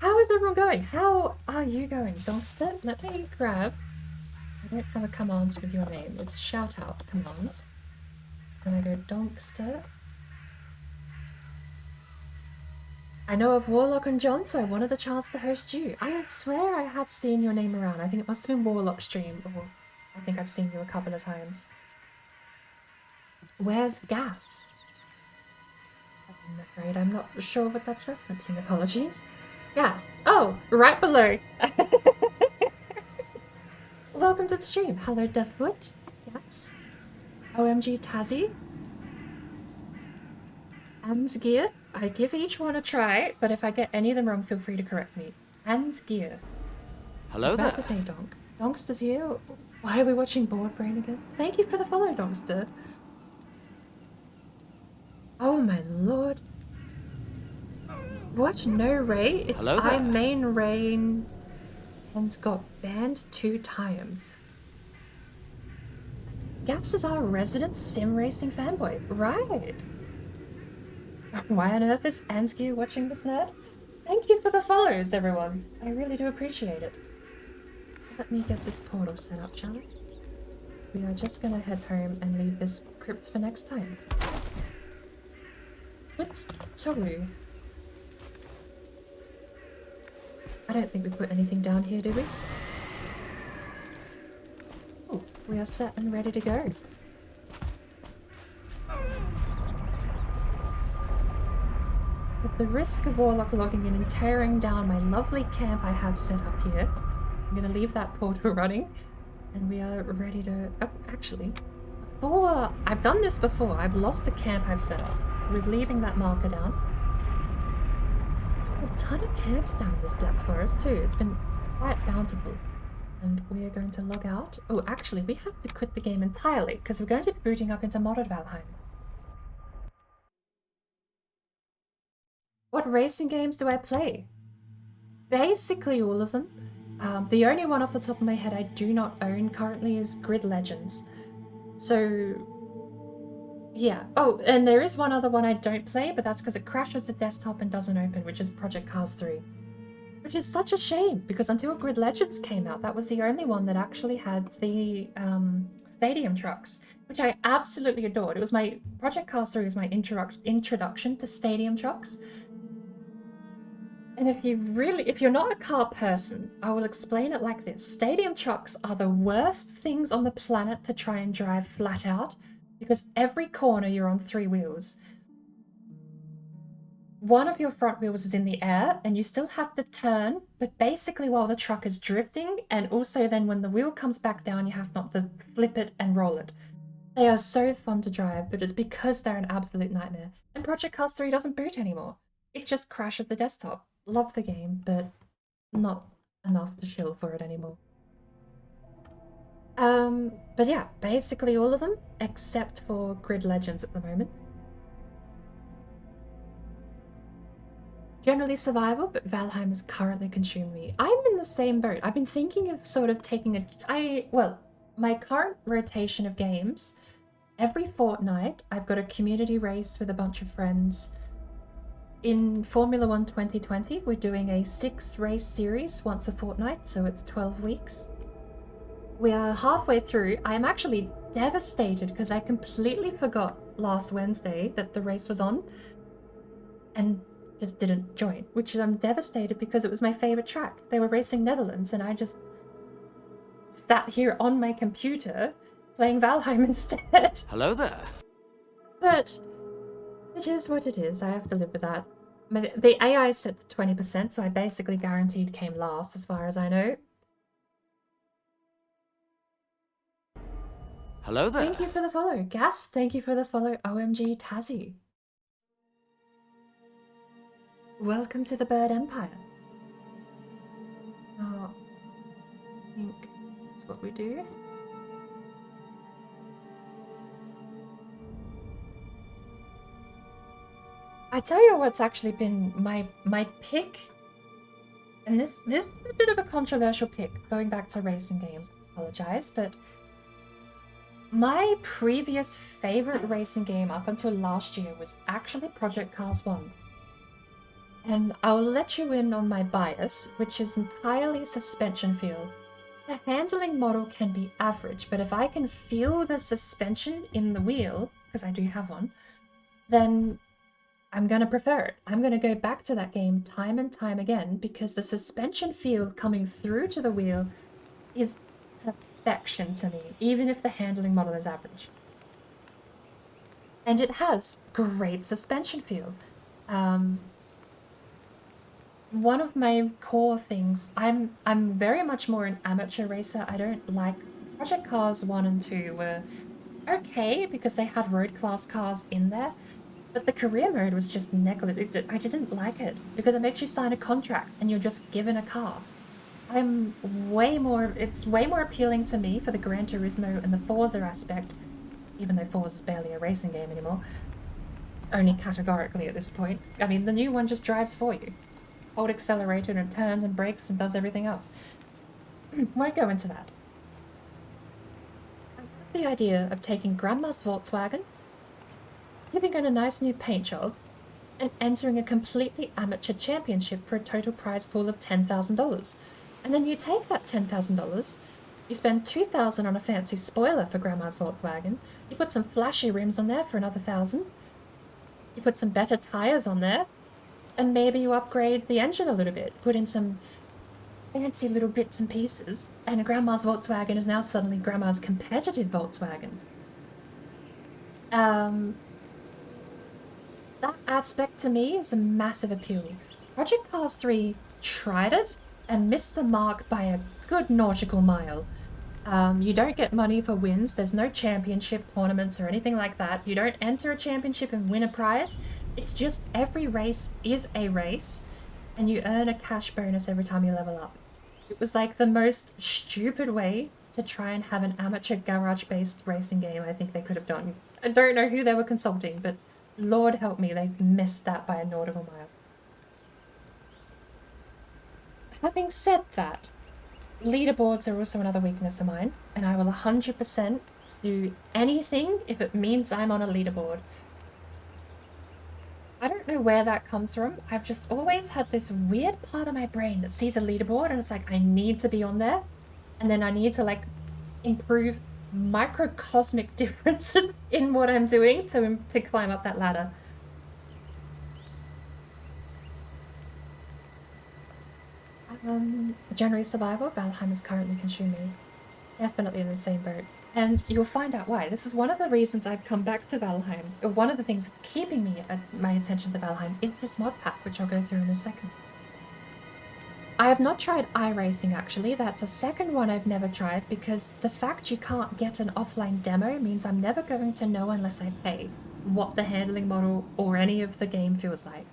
How is everyone going? How are you going, Donkster? Let me grab... I don't have a command with your name. It's shout out commands. And I go Donkster. I know of Warlock and John, so I wanted the chance to host you. I swear I have seen your name around. I think it must have been Warlock stream, or I think I've seen you a couple of times. Where's Gas? I'm afraid I'm not sure what that's referencing. Apologies. Gas. Oh, right below. Welcome to the stream. Hello, Deathfoot. Yes. OMG Tazzy. Ansgear. I give each one a try, but if I get any of them wrong, feel free to correct me. Ansgear. Hello I was there. about to say Donk. Donkster's here. Why are we watching Board Brain again? Thank you for the follow, Donkster. Oh my lord. What? No Ray? It's Hello there. I main Rain and got banned 2 times. Gaps is our resident sim racing fanboy. Right. Why on earth is Ansky watching this nerd? Thank you for the follows, everyone. I really do appreciate it. Let me get this portal set up, shall we? So we are just gonna head home and leave this crypt for next time. What's Toru? I don't think we put anything down here, did we? Oh, we are set and ready to go. At the risk of Warlock logging in and tearing down my lovely camp I have set up here, I'm going to leave that portal running, and we are ready to... Oh, actually, before... I've done this before. I've lost a camp I've set up. We're leaving that marker down. There's a ton of camps down in this Black Forest too. It's been quite bountiful. And we are going to log out. Oh, actually, we have to quit the game entirely, because we're going to be booting up into modded Valheim. What racing games do I play? Basically all of them. The only one off the top of my head I do not own currently is Grid Legends. So, yeah. Oh, and there is one other one I don't play, but that's because it crashes the desktop and doesn't open, which is Project Cars 3. Which is such a shame, because until Grid Legends came out, that was the only one that actually had the stadium trucks, which I absolutely adored. It was my... Project Cars 3 was my introduction to stadium trucks. And if you're not a car person, I will explain it like this. Stadium trucks are the worst things on the planet to try and drive flat out, because every corner you're on 3 wheels. One of your front wheels is in the air, and you still have to turn, but basically while the truck is drifting, and also then when the wheel comes back down, you have not to flip it and roll it. They are so fun to drive, but it's because they're an absolute nightmare. And Project Cars 3 doesn't boot anymore. It just crashes the desktop. Love the game, but not enough to chill for it anymore. But yeah, basically all of them, except for Grid Legends at the moment. Generally survival, but Valheim has currently consumed me. I'm in the same boat. I've been thinking of sort of taking a... my current rotation of games, every fortnight I've got a community race with a bunch of friends. In Formula 1 2020, we're doing a 6-race series once a fortnight, so it's 12 weeks. We are halfway through. I am actually devastated because I completely forgot last Wednesday that the race was on and just didn't join, which is I'm devastated because it was my favorite track. They were racing Netherlands and I just sat here on my computer playing Valheim instead. Hello there. But it is what it is. I have to live with that. The AI is set to 20%, so I basically guaranteed came last as far as I know. Hello there. Thank you for the follow. Gas, thank you for the follow. OMG Tazzy. Welcome to the Bird Empire. Oh, I think this is what we do. I tell you what's actually been my pick, and this is a bit of a controversial pick, going back to racing games, I apologize, but my previous favorite racing game up until last year was actually Project Cars 1. And I'll let you in on my bias, which is entirely suspension feel. The handling model can be average, but if I can feel the suspension in the wheel, because I do have one, then I'm going to prefer it. I'm going to go back to that game time and time again because the suspension feel coming through to the wheel is perfection to me, even if the handling model is average. And it has great suspension feel. One of my core things, I'm very much more an amateur racer. I don't like Project Cars 1 and 2 were okay because they had road class cars in there. But the career mode was just negligent. I didn't like it because it makes you sign a contract and you're just given a car. It's way more appealing to me for the Gran Turismo and the Forza aspect, even though Forza is barely a racing game anymore. Only categorically at this point. I mean, the new one just drives for you. Hold accelerator and turns and brakes and does everything else. Won't go into that. I like the idea of taking Grandma's Volkswagen, giving it a nice new paint job, and entering a completely amateur championship for a total prize pool of $10,000. And then you take that $10,000, you spend $2,000 on a fancy spoiler for Grandma's Volkswagen, you put some flashy rims on there for another $1,000, you put some better tires on there, and maybe you upgrade the engine a little bit, put in some fancy little bits and pieces, and Grandma's Volkswagen is now suddenly Grandma's competitive Volkswagen. That aspect to me is a massive appeal. Project Cars 3 tried it and missed the mark by a good nautical mile. You don't get money for wins, there's no championship tournaments or anything like that. You don't enter a championship and win a prize. It's just every race is a race, and you earn a cash bonus every time you level up. It was like the most stupid way to try and have an amateur garage-based racing game I think they could have done. I don't know who they were consulting, but Lord help me, they missed that by a nautical mile. Having said that, leaderboards are also another weakness of mine, and I will 100% do anything if it means I'm on a leaderboard. I don't know where that comes from. I've just always had this weird part of my brain that sees a leaderboard and it's like, I need to be on there, and then I need to like improve microcosmic differences in what I'm doing to climb up that ladder. Generally survival, Valheim is currently consuming. Definitely in the same boat. And you'll find out why. This is one of the reasons I've come back to Valheim. One of the things that's keeping me at my attention to Valheim is this mod pack, which I'll go through in a second. I have not tried iRacing actually. That's a second one I've never tried because the fact you can't get an offline demo means I'm never going to know unless I pay what the handling model or any of the game feels like.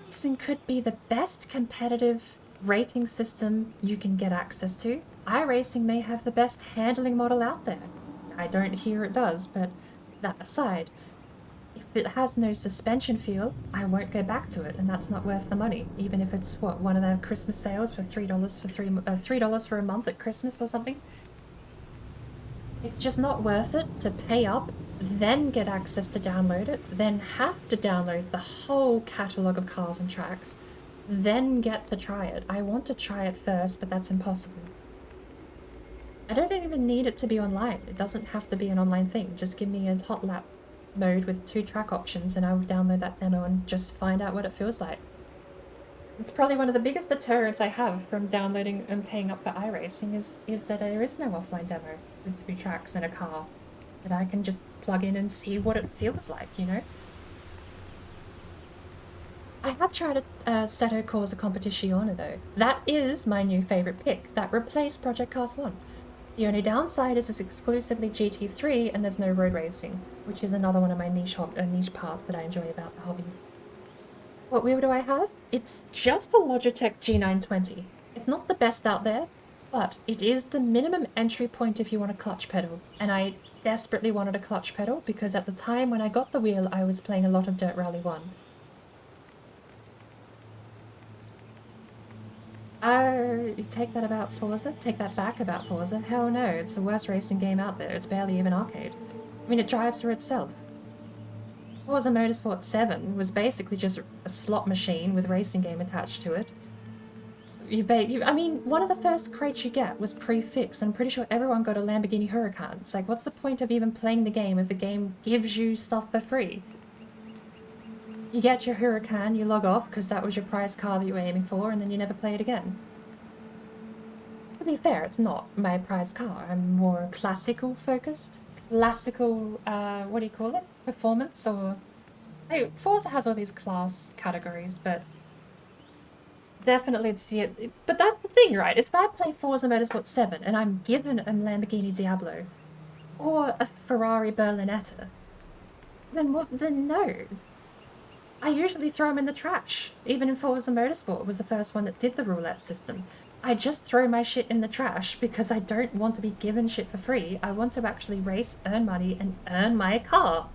iRacing could be the best competitive rating system you can get access to. iRacing may have the best handling model out there. I don't hear it does, but that aside, if it has no suspension feel, I won't go back to it, and that's not worth the money. Even if it's what, one of their Christmas sales for $3 for $3 for a month at Christmas or something. It's just not worth it to pay up, then get access to download it, then have to download the whole catalogue of cars and tracks, then get to try it. I want to try it first, but that's impossible. I don't even need it to be online. It doesn't have to be an online thing. Just give me a hot lap mode with 2 track options and I will download that demo and just find out what it feels like. It's probably one of the biggest deterrents I have from downloading and paying up for iRacing is that there is no offline demo with 2 tracks and a car that I can just plug in and see what it feels like, you know? I have tried a Seto Corsa Competizione though. That is my new favourite pick. That replaced Project Cars 1. The only downside is it's exclusively GT3 and there's no road racing, which is another one of my niche parts that I enjoy about the hobby. What wheel do I have? It's just a Logitech G920. It's not the best out there, but it is the minimum entry point if you want a clutch pedal. And I desperately wanted a clutch pedal because at the time when I got the wheel, I was playing a lot of Dirt Rally 1. You take that about Forza? Take that back about Forza? Hell no, it's the worst racing game out there. It's barely even arcade. I mean, it drives for itself. Forza Motorsport 7 was basically just a slot machine with racing game attached to it. I mean, one of the first crates you get was pre-fixed, and I'm pretty sure everyone got a Lamborghini Huracan. It's like, what's the point of even playing the game if the game gives you stuff for free? You get your Huracan, you log off because that was your prize car that you were aiming for, and then you never play it again. To be fair, it's not my prize car. I'm more classical focused. Classical, what do you call it? Performance or... Hey, Forza has all these class categories, but... Definitely it's... But that's the thing, right? If I play Forza Motorsport 7 and I'm given a Lamborghini Diablo or a Ferrari Berlinetta, then what? Then no. I usually throw them in the trash. Even in Forza Motorsport was the first one that did the roulette system. I just throw my shit in the trash because I don't want to be given shit for free. I want to actually race, earn money, and earn my car.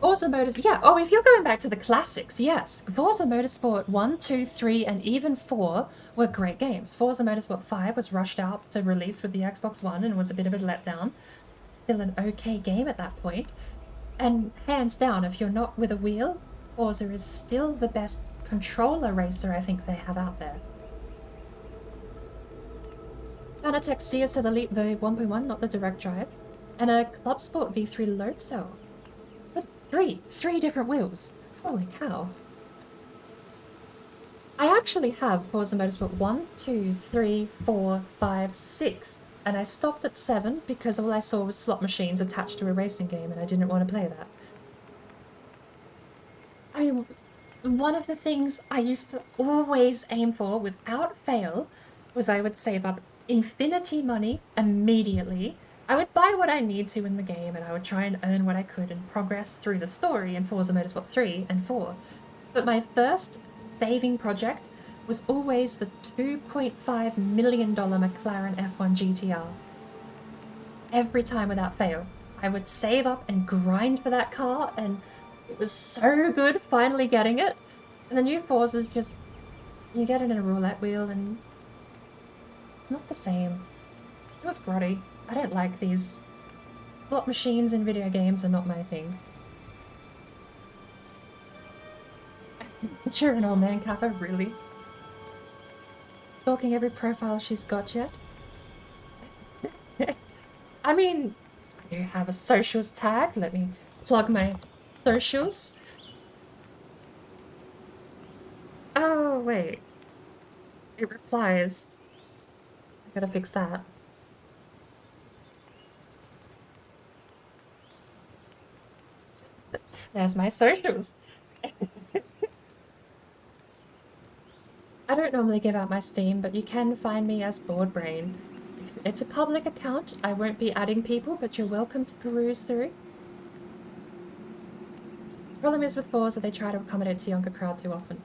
Forza Motorsport, yeah, oh, if you're going back to the classics, yes. Forza Motorsport 1, 2, 3, and even 4 were great games. Forza Motorsport 5 was rushed out to release with the Xbox One and was a bit of a letdown. Still an okay game at that point. And hands down, if you're not with a wheel, Forza is still the best controller racer I think they have out there. Fanatec CS Elite the 1.1, not the direct drive, and a Club Sport V3 load cell. But three different wheels. Holy cow. I actually have Forza Motorsport 1, 2, 3, 4, 5, 6. And I stopped at 7 because all I saw was slot machines attached to a racing game and I didn't want to play that. I mean, one of the things I used to always aim for without fail was I would save up infinity money immediately. I would buy what I need to in the game and I would try and earn what I could and progress through the story in Forza Motorsport 3 and 4. But my first saving project was always the $2.5 million McLaren F1 GTR. Every time without fail. I would save up and grind for that car, and it was so good finally getting it. And the new Forza's just, you get it in a roulette wheel and it's not the same. It was grotty. I don't like these. Slot machines in video games are not my thing. Sure, an old man Kappa, really? Stalking every profile she's got yet? I mean, I do have a socials tag. Let me plug my socials. Oh, wait. It replies. I gotta fix that. There's my socials. I don't normally give out my Steam, but you can find me as Board Brain. It's a public account. I won't be adding people, but you're welcome to peruse through. Problem is with Forza, they try to accommodate the younger crowd too often.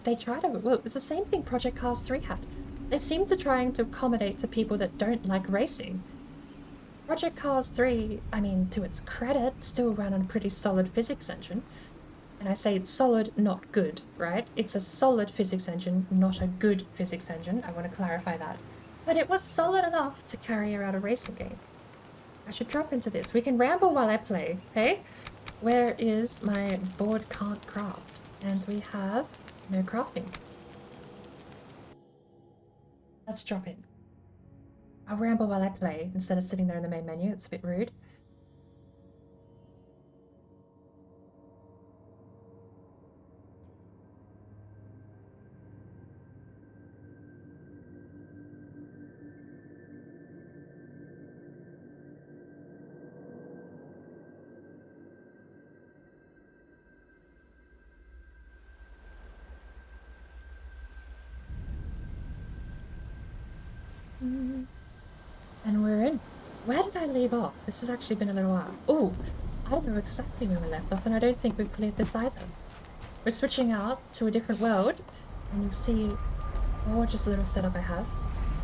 They try to, well, it's the same thing Project Cars 3 had. They seem to trying to accommodate to people that don't like racing. Project Cars 3, I mean, to its credit, still ran on a pretty solid physics engine. And I say solid, not good, right? It's a solid physics engine, not a good physics engine. I want to clarify that. But it was solid enough to carry out a racing game. I should drop into this. We can ramble while I play, okay? Where is my board can't craft? And we have no crafting. Let's drop in. I'll ramble while I play instead of sitting there in the main menu. It's a bit rude. And we're in. Where did I leave off? This has actually been a little while. Oh, I don't know exactly where we left off, and I don't think we've cleared this either. We're switching out to a different world, and you'll see a gorgeous little setup I have.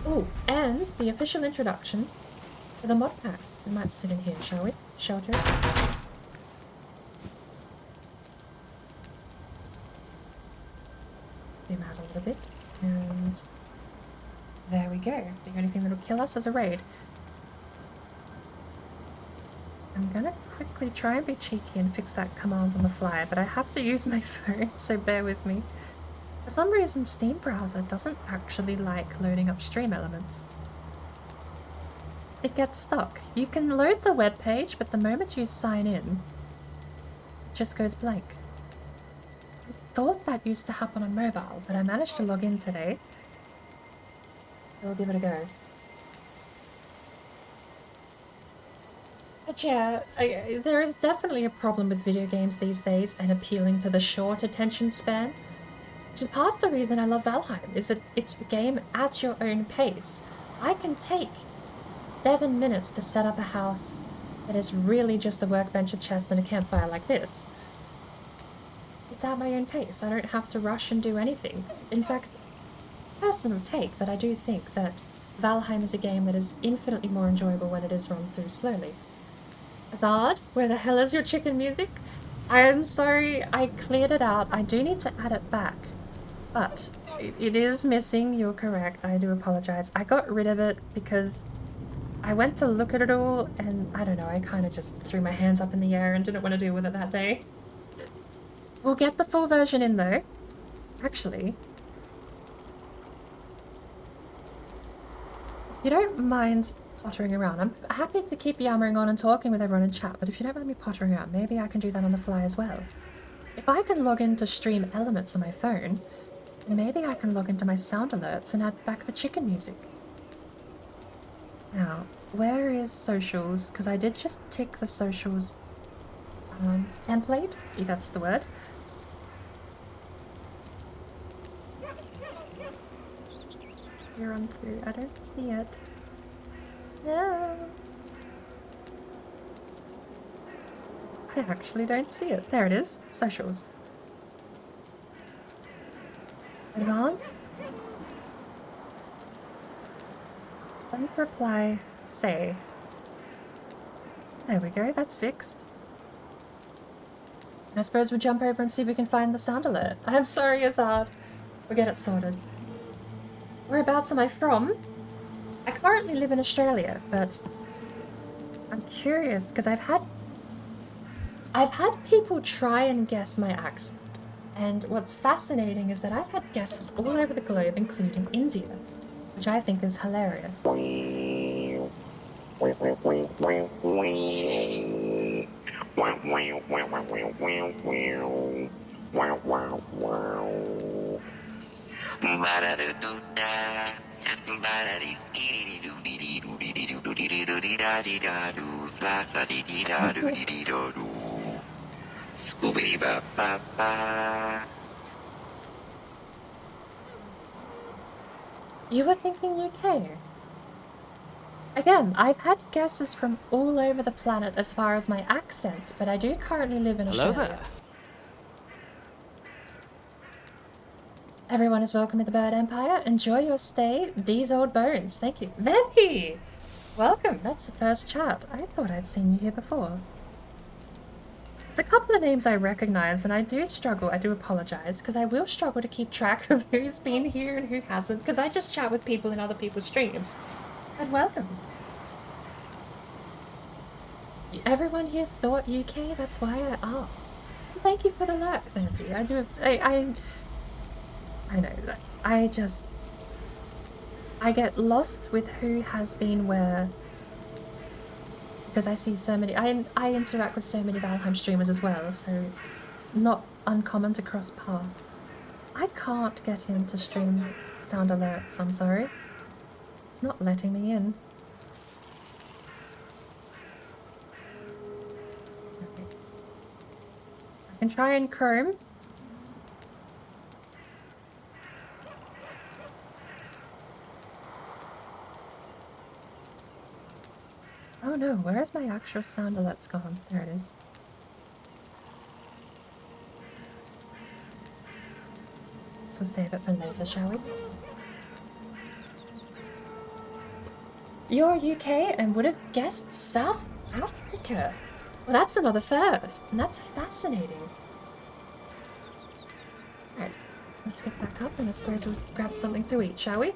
Oh, and the official introduction to the mod pack. We might sit in here, shall we? Shelter. Zoom out a little bit, and there we go. The only thing that'll kill us is a raid. I'm gonna quickly try and be cheeky and fix that command on the fly, but I have to use my phone, so bear with me. For some reason, Steam Browser doesn't actually like loading up stream elements. It gets stuck. You can load the web page, but the moment you sign in, it just goes blank. I thought that used to happen on mobile, but I managed to log in today. We'll give it a go. But yeah, there is definitely a problem with video games these days and appealing to the short attention span. Which is part of the reason I love Valheim, is that it's a game at your own pace. I can take 7 minutes to set up a house that is really just a workbench, a chest, and a campfire like this. It's at my own pace. I don't have to rush and do anything. In fact, personal take, but I do think that Valheim is a game that is infinitely more enjoyable when it is run through slowly. Azad, where the hell is your chicken music? I am sorry, I cleared it out. I do need to add it back. But it is missing, you're correct. I do apologize. I got rid of it because I went to look at it all and I don't know, I kind of just threw my hands up in the air and didn't want to deal with it that day. We'll get the full version in though. Actually, if you don't mind pottering around, I'm happy to keep yammering on and talking with everyone in chat, but if you don't mind me pottering around, maybe I can do that on the fly as well. If I can log into Stream Elements on my phone, then maybe I can log into my sound alerts and add back the chicken music. Now, where is socials? Because I did just tick the socials template, if that's the word. Here on through, I don't see it. No. I actually don't see it. There it is. Socials. Advanced. Don't reply. Say. There we go. That's fixed. I suppose we'll jump over and see if we can find the sound alert. I'm sorry, Azad. We'll get it sorted. Whereabouts am I from? I currently live in Australia, but I'm curious because I've had people try and guess my accent, and what's fascinating is that I've had guesses all over the globe, including India, which I think is hilarious. You were thinking UK? Again, I've had guesses from all over the planet as far as my accent, but I do currently live in Australia. Hello there. Everyone is welcome to the Bird Empire. Enjoy your stay. D's old bones. Thank you. Veppy! Welcome, that's the first chat. I thought I'd seen you here before. There's a couple of names I recognize, and I do struggle, I do apologize, because I will struggle to keep track of who's been here and who hasn't, because I just chat with people in other people's streams. But welcome. Everyone here thought UK, that's why I asked. Thank you for the lurk, Vampy. I know that. I get lost with who has been where, because I see so many, I interact with so many Valheim streamers as well, so not uncommon to cross paths. I can't get in to stream sound alerts, I'm sorry. It's not letting me in. Okay. I can try in Chrome. Oh no, where is my actual sound alerts gone? There it is. So save it for later, shall we? You're UK and would have guessed South Africa. Well, that's another first, and that's fascinating. Alright, let's get back up and I suppose we'll grab something to eat, shall we?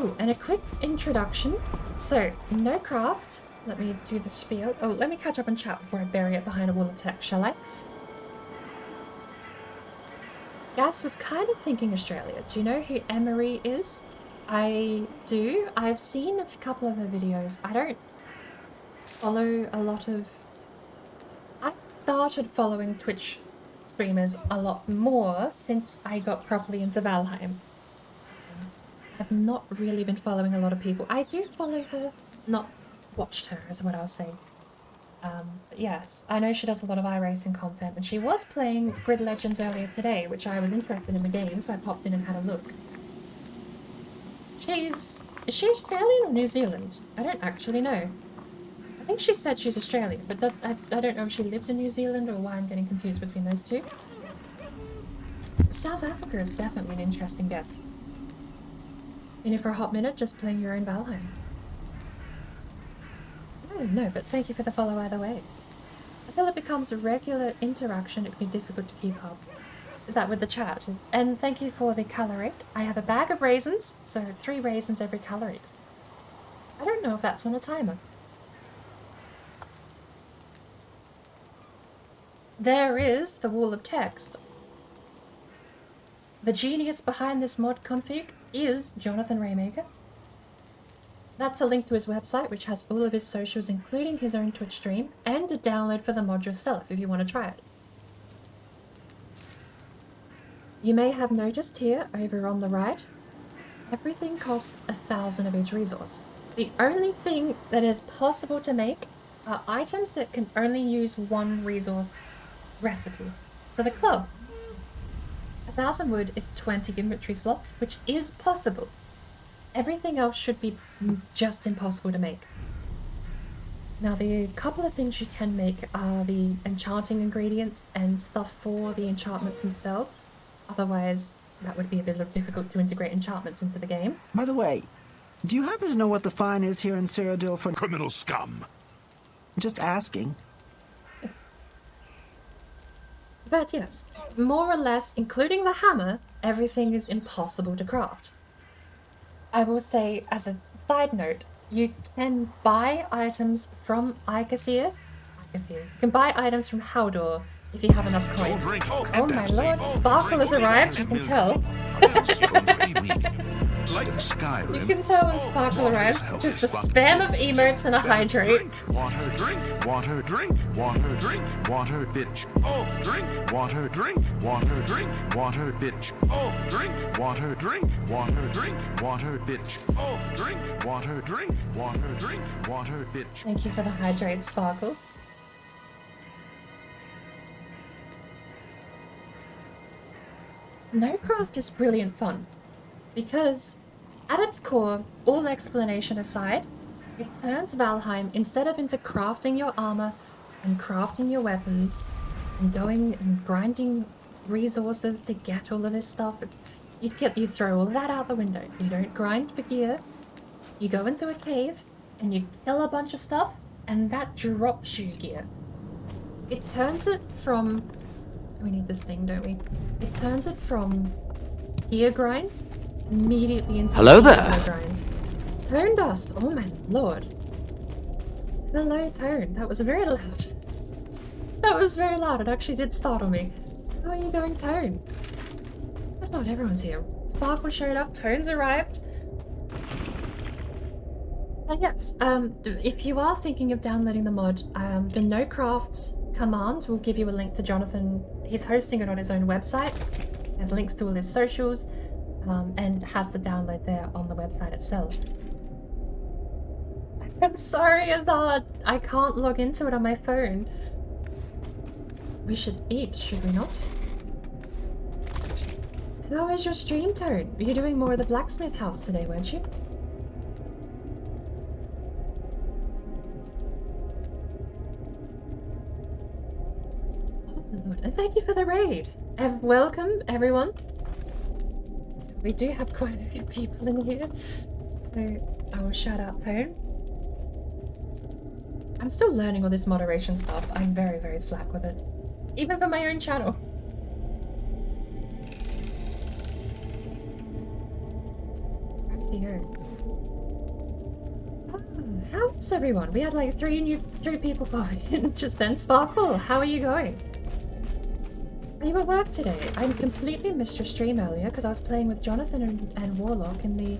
Oh, and a quick introduction. So, no craft. Let me do the spiel. Oh, let me catch up and chat before I bury it behind a wall of text, shall I? Gas was kind of thinking Australia. Do you know who Emery is? I do. I've seen a couple of her videos. I don't follow a lot of... I started following Twitch streamers a lot more since I got properly into Valheim. I've not really been following a lot of people. I do follow her, not watched her is what I'll say. But yes, I know she does a lot of iRacing content, and she was playing Grid Legends earlier today, which I was interested in the game, so I popped in and had a look. Is she Australian or New Zealand? I don't actually know. I think she said she's Australian, but I don't know if she lived in New Zealand or why I'm getting confused between those two. South Africa is definitely an interesting guess. Been here for a hot minute, just playing your own Valheim. No, but thank you for the follow either way. Until it becomes a regular interaction, it can be difficult to keep up. Is that with the chat? And thank you for the calorie. I have a bag of raisins, so 3 raisins every calorie. I don't know if that's on a timer. There is the wall of text. The genius behind this mod config is JohnathanRayMaker. That's a link to his website, which has all of his socials, including his own Twitch stream, and a download for the mod yourself if you want to try it. You may have noticed here, over on the right, everything costs 1,000 of each resource. The only thing that is possible to make are items that can only use 1 resource recipe. So the club. 1,000 wood is 20 inventory slots, which is possible. Everything else should be just impossible to make. Now, the couple of things you can make are the enchanting ingredients and stuff for the enchantments themselves. Otherwise, that would be a bit difficult to integrate enchantments into the game. By the way, do you happen to know what the fine is here in Cyrodiil for... Criminal scum. Just asking. But yes, more or less, including the hammer, everything is impossible to craft. I will say, as a side note, you can buy items from Ikathir. You can buy items from Haldor if you have enough coins. Oh my lord, Sparkle has arrived, you can tell. You can tell when Sparkle arrives, just a spam of emotes and a hydrate. Water, drink, water, drink, water, drink, water, bitch. Oh, drink, water, drink, water, drink, water, bitch. Oh, drink, water, drink, water, drink, water, bitch. Oh, drink, water, drink, water, drink, water, bitch. Thank you for the hydrate, Sparkle. NoCraft is brilliant fun, because at its core, all explanation aside, it turns Valheim, instead of into crafting your armor and crafting your weapons and going and grinding resources to get all of this stuff, You throw all that out the window. You don't grind for gear. You go into a cave and you kill a bunch of stuff, and that drops you gear. It turns it from... We need this thing, don't we? It turns it from gear grind immediately into Hello there. gear grind. Tone dust! Oh my lord. Hello, Tone. That was very loud. That was very loud. It actually did startle me. How are you going, Tone? Good lord, everyone's here. Sparkle showed up. Tone's arrived. But yes, if you are thinking of downloading the mod, the NoCrafts command will give you a link to Jonathan. He's hosting it on his own website. There's links to all his socials, and has the download there on the website itself. I'm sorry, Azad. I can't log into it on my phone. We should eat, should we not? How is your stream, Tone? You're doing more of the blacksmith house today, weren't you? Lord, and thank you for the raid. And welcome, everyone. We do have quite a few people in here, so I will shout out Tone. I'm still learning all this moderation stuff. I'm very, very slack with it. Even for my own channel. Oh, how's everyone? We had like three people pop in just then. Sparkle, how are you going? Are you at work today? I completely missed your stream earlier because I was playing with Jonathan and Warlock in the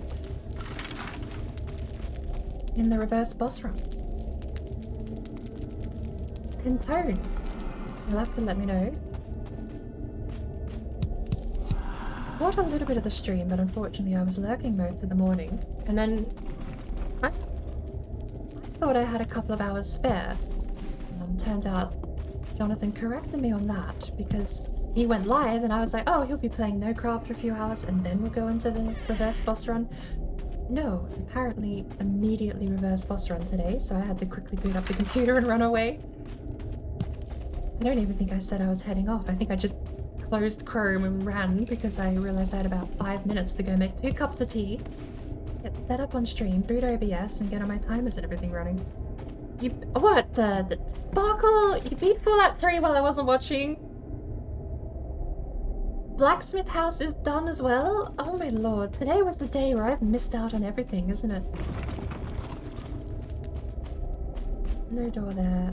reverse boss run. And Tone, you'll have to let me know. Caught a little bit of the stream, but unfortunately I was lurking most of the morning. And then I thought I had a couple of hours spare. Turns out Jonathan corrected me on that because he went live and I was like, oh, he'll be playing NoCraft for a few hours and then we'll go into the reverse boss run. No, apparently immediately reverse boss run today, so I had to quickly boot up the computer and run away. I don't even think I said I was heading off. I think I just closed Chrome and ran because I realized I had about 5 minutes to go make 2 cups of tea, get set up on stream, boot OBS, and get on my timers and everything running. You... What? The Sparkle? You beat Fallout 3 while I wasn't watching? Blacksmith House is done as well? Oh my lord, today was the day where I've missed out on everything, isn't it? No door there.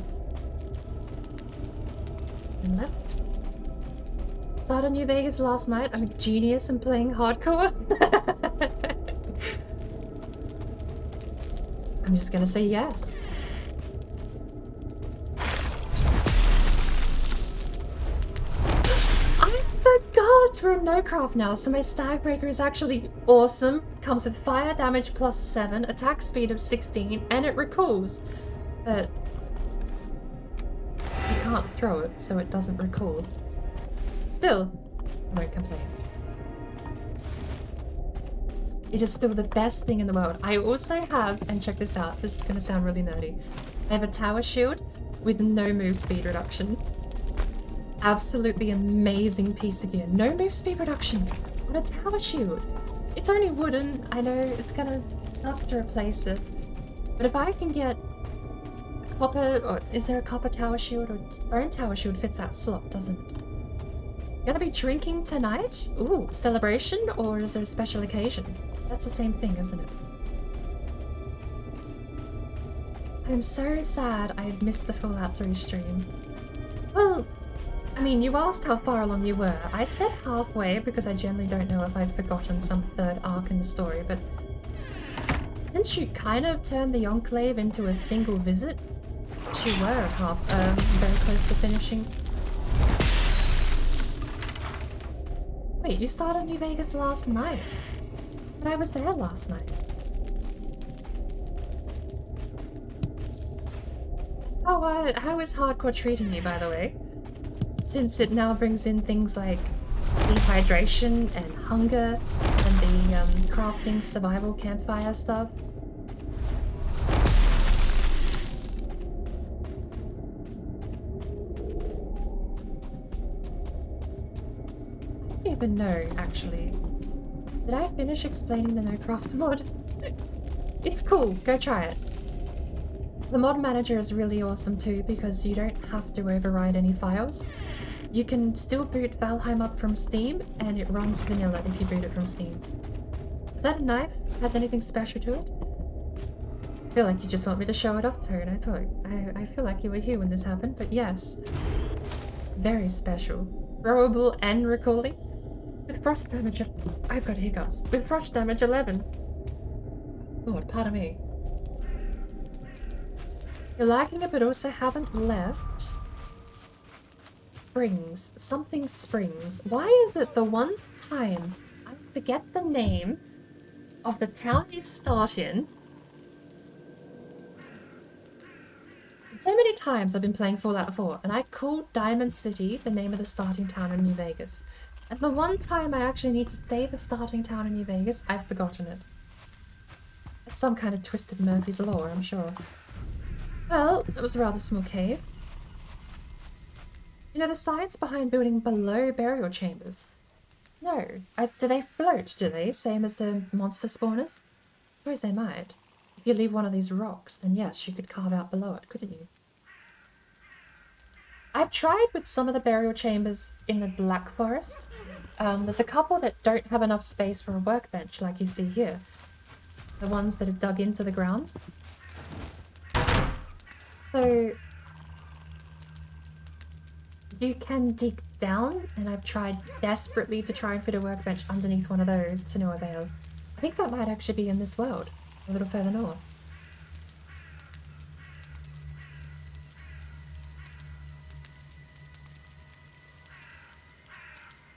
And left. Started New Vegas last night. I'm a genius in playing hardcore. I'm just gonna say yes. I forgot we're in NoCraft now, so my Stagbreaker is actually awesome. Comes with fire damage plus 7, attack speed of 16, and it recalls. But you can't throw it, so it doesn't recall. Still, I won't complain. It is still the best thing in the world. I also have, and check this out, this is going to sound really nerdy, I have a tower shield with no move speed reduction. Absolutely amazing piece of gear. No move speed reduction on a tower shield. It's only wooden, I know it's going to suck to replace it, but if I can get a copper, or is there a copper tower shield, or bone tower shield fits that slot, doesn't it? Gonna be drinking tonight? Ooh, celebration, or is there a special occasion? That's the same thing, isn't it? I'm so sad I've missed the Fallout 3 stream. Well, I mean, you asked how far along you were. I said halfway because I generally don't know if I've forgotten some third arc in the story, but since you kind of turned the Enclave into a single visit, you were very close to finishing. Wait, you started New Vegas last night? But I was there last night. Oh, how is hardcore treating you, by the way? Since it now brings in things like dehydration and hunger and the crafting survival campfire stuff. I don't even know, actually. Did I finish explaining the NoCraft mod? It's cool, go try it. The mod manager is really awesome too because you don't have to override any files. You can still boot Valheim up from Steam and it runs vanilla if you boot it from Steam. Is that a knife? Has anything special to it? I feel like you just want me to show it off, Toad. I feel like you were here when this happened, but yes. Very special. Throwable and recalling. With frost damage, I've got hiccups. With frost damage 11. Lord, pardon me. You're liking it, but also haven't left. Springs. Something Springs. Why is it the one time I forget the name of the town you start in? So many times I've been playing Fallout 4, and I called Diamond City the name of the starting town in New Vegas. And the one time I actually need to say the starting town in New Vegas, I've forgotten it. It's some kind of twisted Murphy's Law, I'm sure. Well, it was a rather small cave. You know the science behind building below burial chambers? No. Do they float, do they? Same as the monster spawners? I suppose they might. If you leave one of these rocks, then yes, you could carve out below it, couldn't you? I've tried with some of the burial chambers in the Black Forest. There's a couple that don't have enough space for a workbench, like you see here. The ones that are dug into the ground. So you can dig down, and I've tried desperately to try and fit a workbench underneath one of those to no avail. I think that might actually be in this world, a little further north.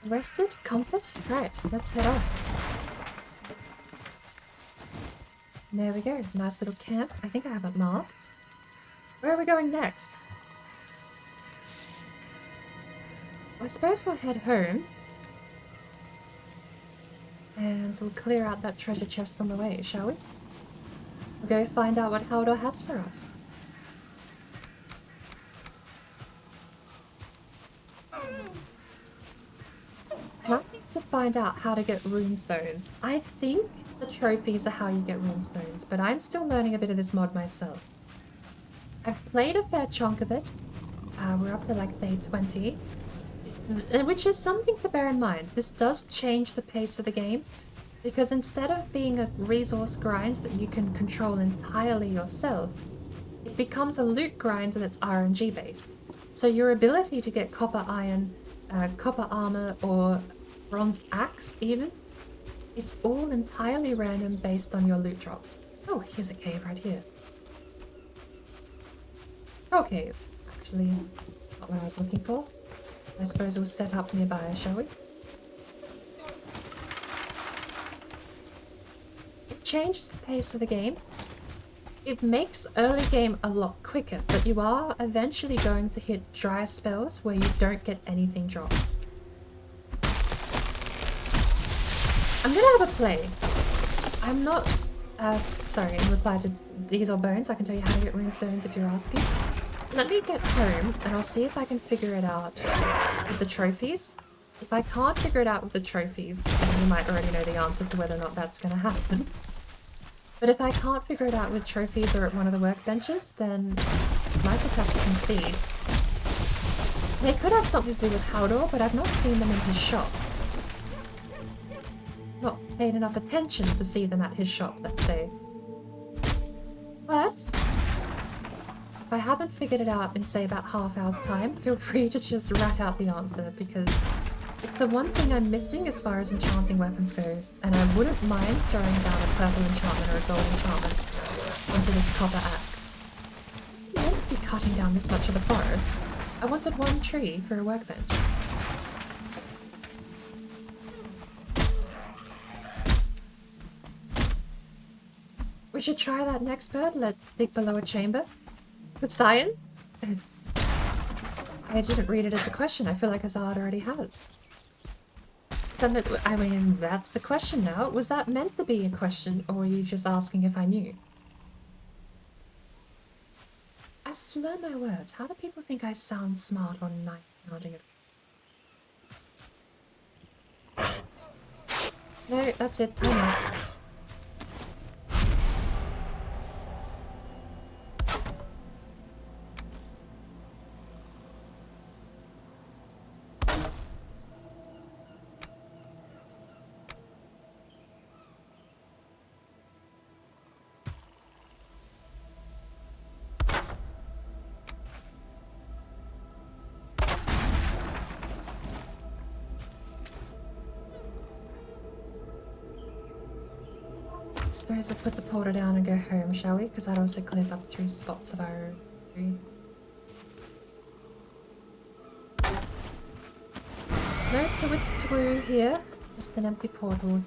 Rested? Comfort? Right, let's head off. There we go, nice little camp. I think I have it marked. Where are we going next? I suppose we'll head home. And we'll clear out that treasure chest on the way, shall we? We'll go find out what Haldor has for us. I need to find out how to get runestones. I think the trophies are how you get runestones, but I'm still learning a bit of this mod myself. I've played a fair chunk of it. We're up to like day 20. Which is something to bear in mind. This does change the pace of the game, because instead of being a resource grind that you can control entirely yourself, it becomes a loot grind that's RNG based. So your ability to get copper iron, copper armor, or bronze axe even, it's all entirely random based on your loot drops. Oh, here's a cave right here. Oh, cave. Actually, not what I was looking for. I suppose we'll set up nearby, shall we? It changes the pace of the game. It makes early game a lot quicker, but you are eventually going to hit dry spells where you don't get anything dropped. I'm gonna have a play. I'm not... sorry, in reply to Diesel Bones, I can tell you how to get runestones if you're asking. Let me get home, and I'll see if I can figure it out with the trophies. If I can't figure it out with the trophies, then you might already know the answer to whether or not that's going to happen. But if I can't figure it out with trophies or at one of the workbenches, then I might just have to concede. They could have something to do with Haldor, but I've not seen them in his shop. Not paid enough attention to see them at his shop, let's say. But if I haven't figured it out in, say, about half hour's time, feel free to just rat out the answer, because it's the one thing I'm missing as far as enchanting weapons goes, and I wouldn't mind throwing down a purple enchantment or a gold enchantment onto this copper axe. It's meant to be cutting down this much of the forest. I wanted one tree for a workbench. We should try that next bird. Let's dig below a chamber. With science? I didn't read it as a question. I feel like Azad already has. I mean, that's the question now. Was that meant to be a question, or were you just asking if I knew? I slur my words. How do people think I sound smart or nice sounding? No, that's it. Time out. Suppose we'll put the portal down and go home, shall we? Because that also clears up 3 spots of our tree. No, so it's through here. Just an empty portal.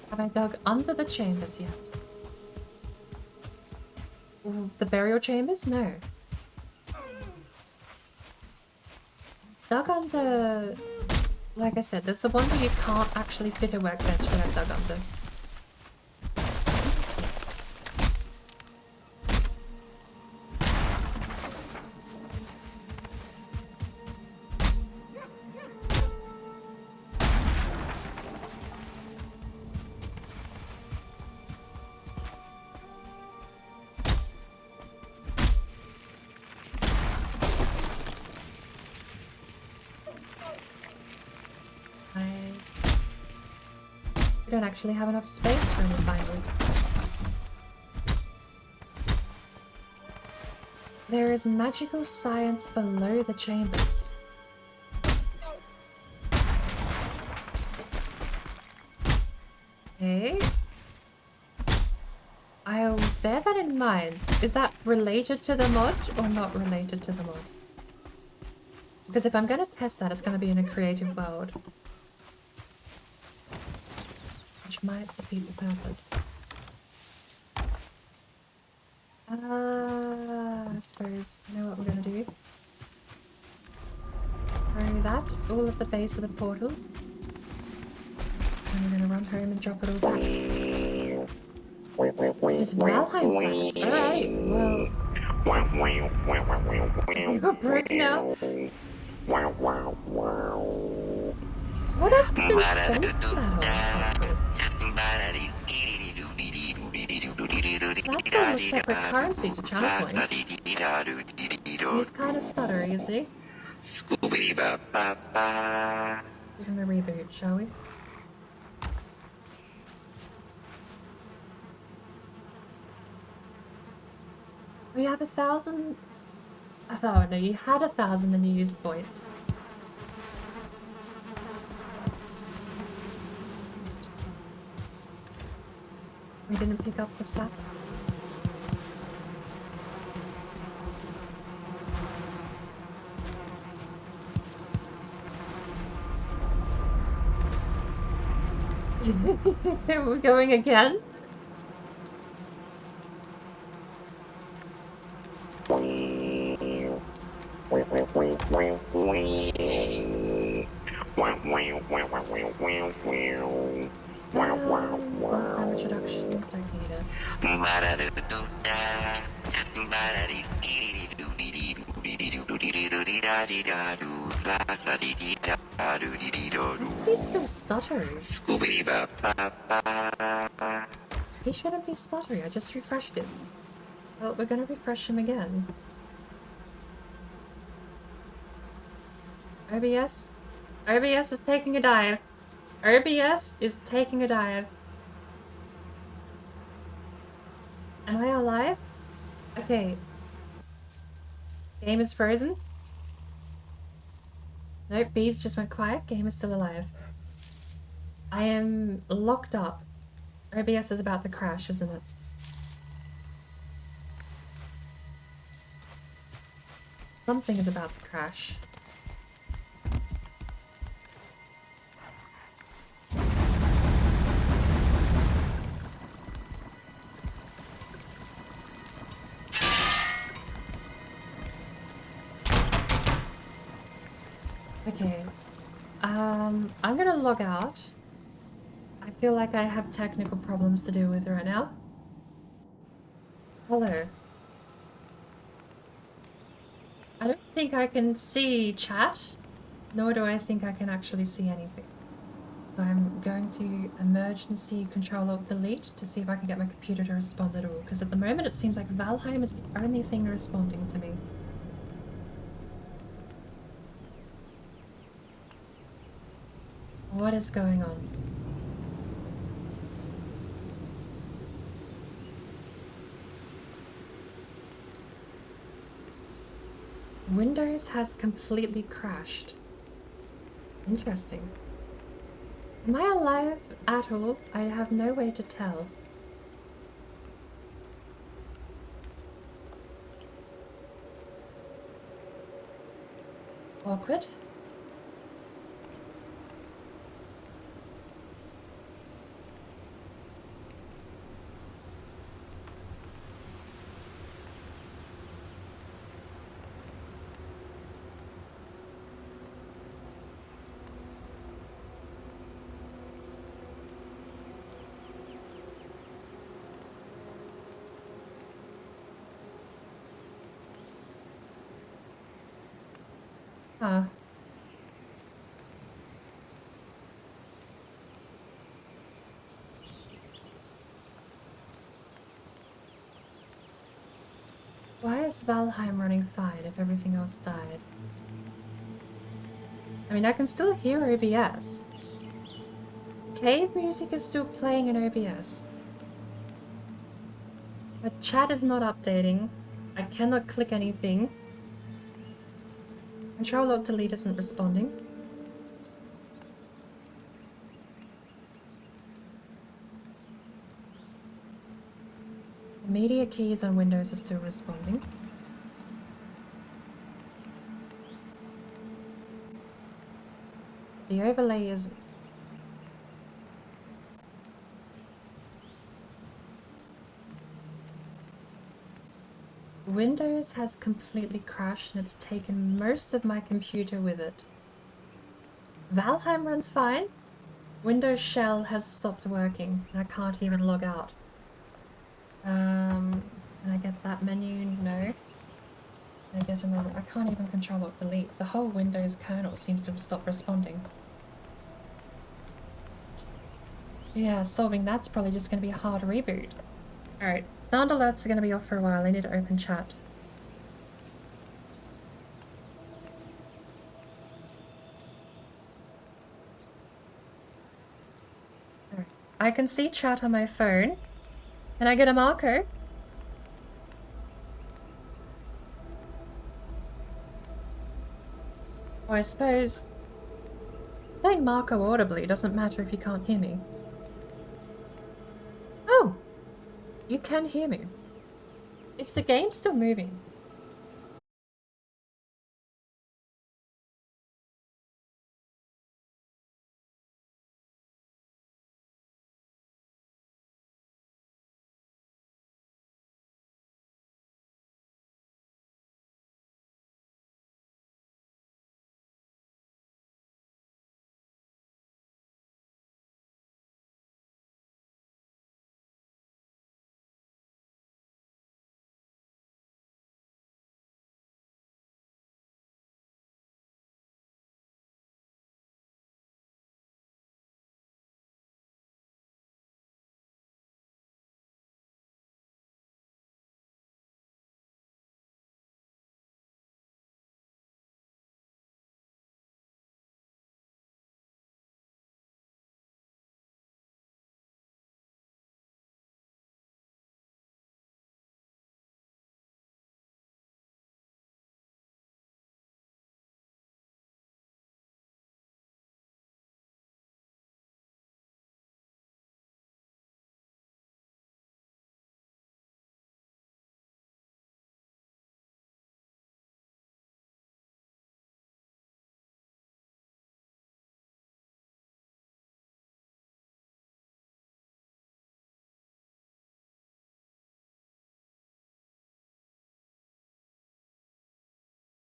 Have I dug under the chambers yet? Ooh, the burial chambers? No. Dug under... Like I said, there's the one where you can't actually fit a workbench that I dug under. We don't actually have enough space for any firewood. There is magical science below the chambers. Okay. I'll bear that in mind. Is that related to the mod or not related to the mod? Because if I'm going to test that, it's going to be in a creative world. Which might defeat the purpose. I suppose you know what we're gonna do. Throw that all at the base of the portal. And we're gonna run home and drop it all back. Just Valheim science. Alright, well. You got broke now? What have you been spending that on? That's a separate currency to channel points. He's kind of stuttery, is he? We're gonna reboot, shall we? We have 1,000... Oh no, you had 1,000 and you used points. We didn't pick up the sap. We're going again? Damage reduction, don't need it. Is he still stuttering? He shouldn't be stuttering, I just refreshed him. Well, we're gonna refresh him again. OBS? OBS is taking a dive. OBS is taking a dive. Am I alive? Okay. Game is frozen. Nope, bees just went quiet. Game is still alive. I am locked up. OBS is about to crash, isn't it? Something is about to crash. Okay, I'm gonna log out. I feel like I have technical problems to deal with right now. Hello. I don't think I can see chat. nor do I think I can actually see anything. So I'm going to emergency Control-Alt-Delete to see if I can get my computer to respond at all, because at the moment it seems like Valheim is the only thing responding to me. What is going on? Windows has completely crashed. Interesting. Am I alive at all? I have no way to tell. Awkward. Huh. Why is Valheim running fine if everything else died? I mean, I can still hear OBS. Cave music is still playing in OBS. But chat is not updating. I cannot click anything. Control-Alt-Delete isn't responding. The media keys on Windows are still responding. The overlay isn't. Windows has completely crashed and it's taken most of my computer with it. Valheim runs fine. Windows Shell has stopped working and I can't even log out. Can I get that menu? No. Can I get another? I can't even Control-Alt-Delete. The whole Windows kernel seems to have stopped responding. Yeah, solving that's probably just going to be a hard reboot. Alright, sound alerts are going to be off for a while. I need to open chat. Alright, I can see chat on my phone. Can I get a marker? Well, I suppose saying marker audibly doesn't matter if you can't hear me. Oh! You can hear me. Is the game still moving?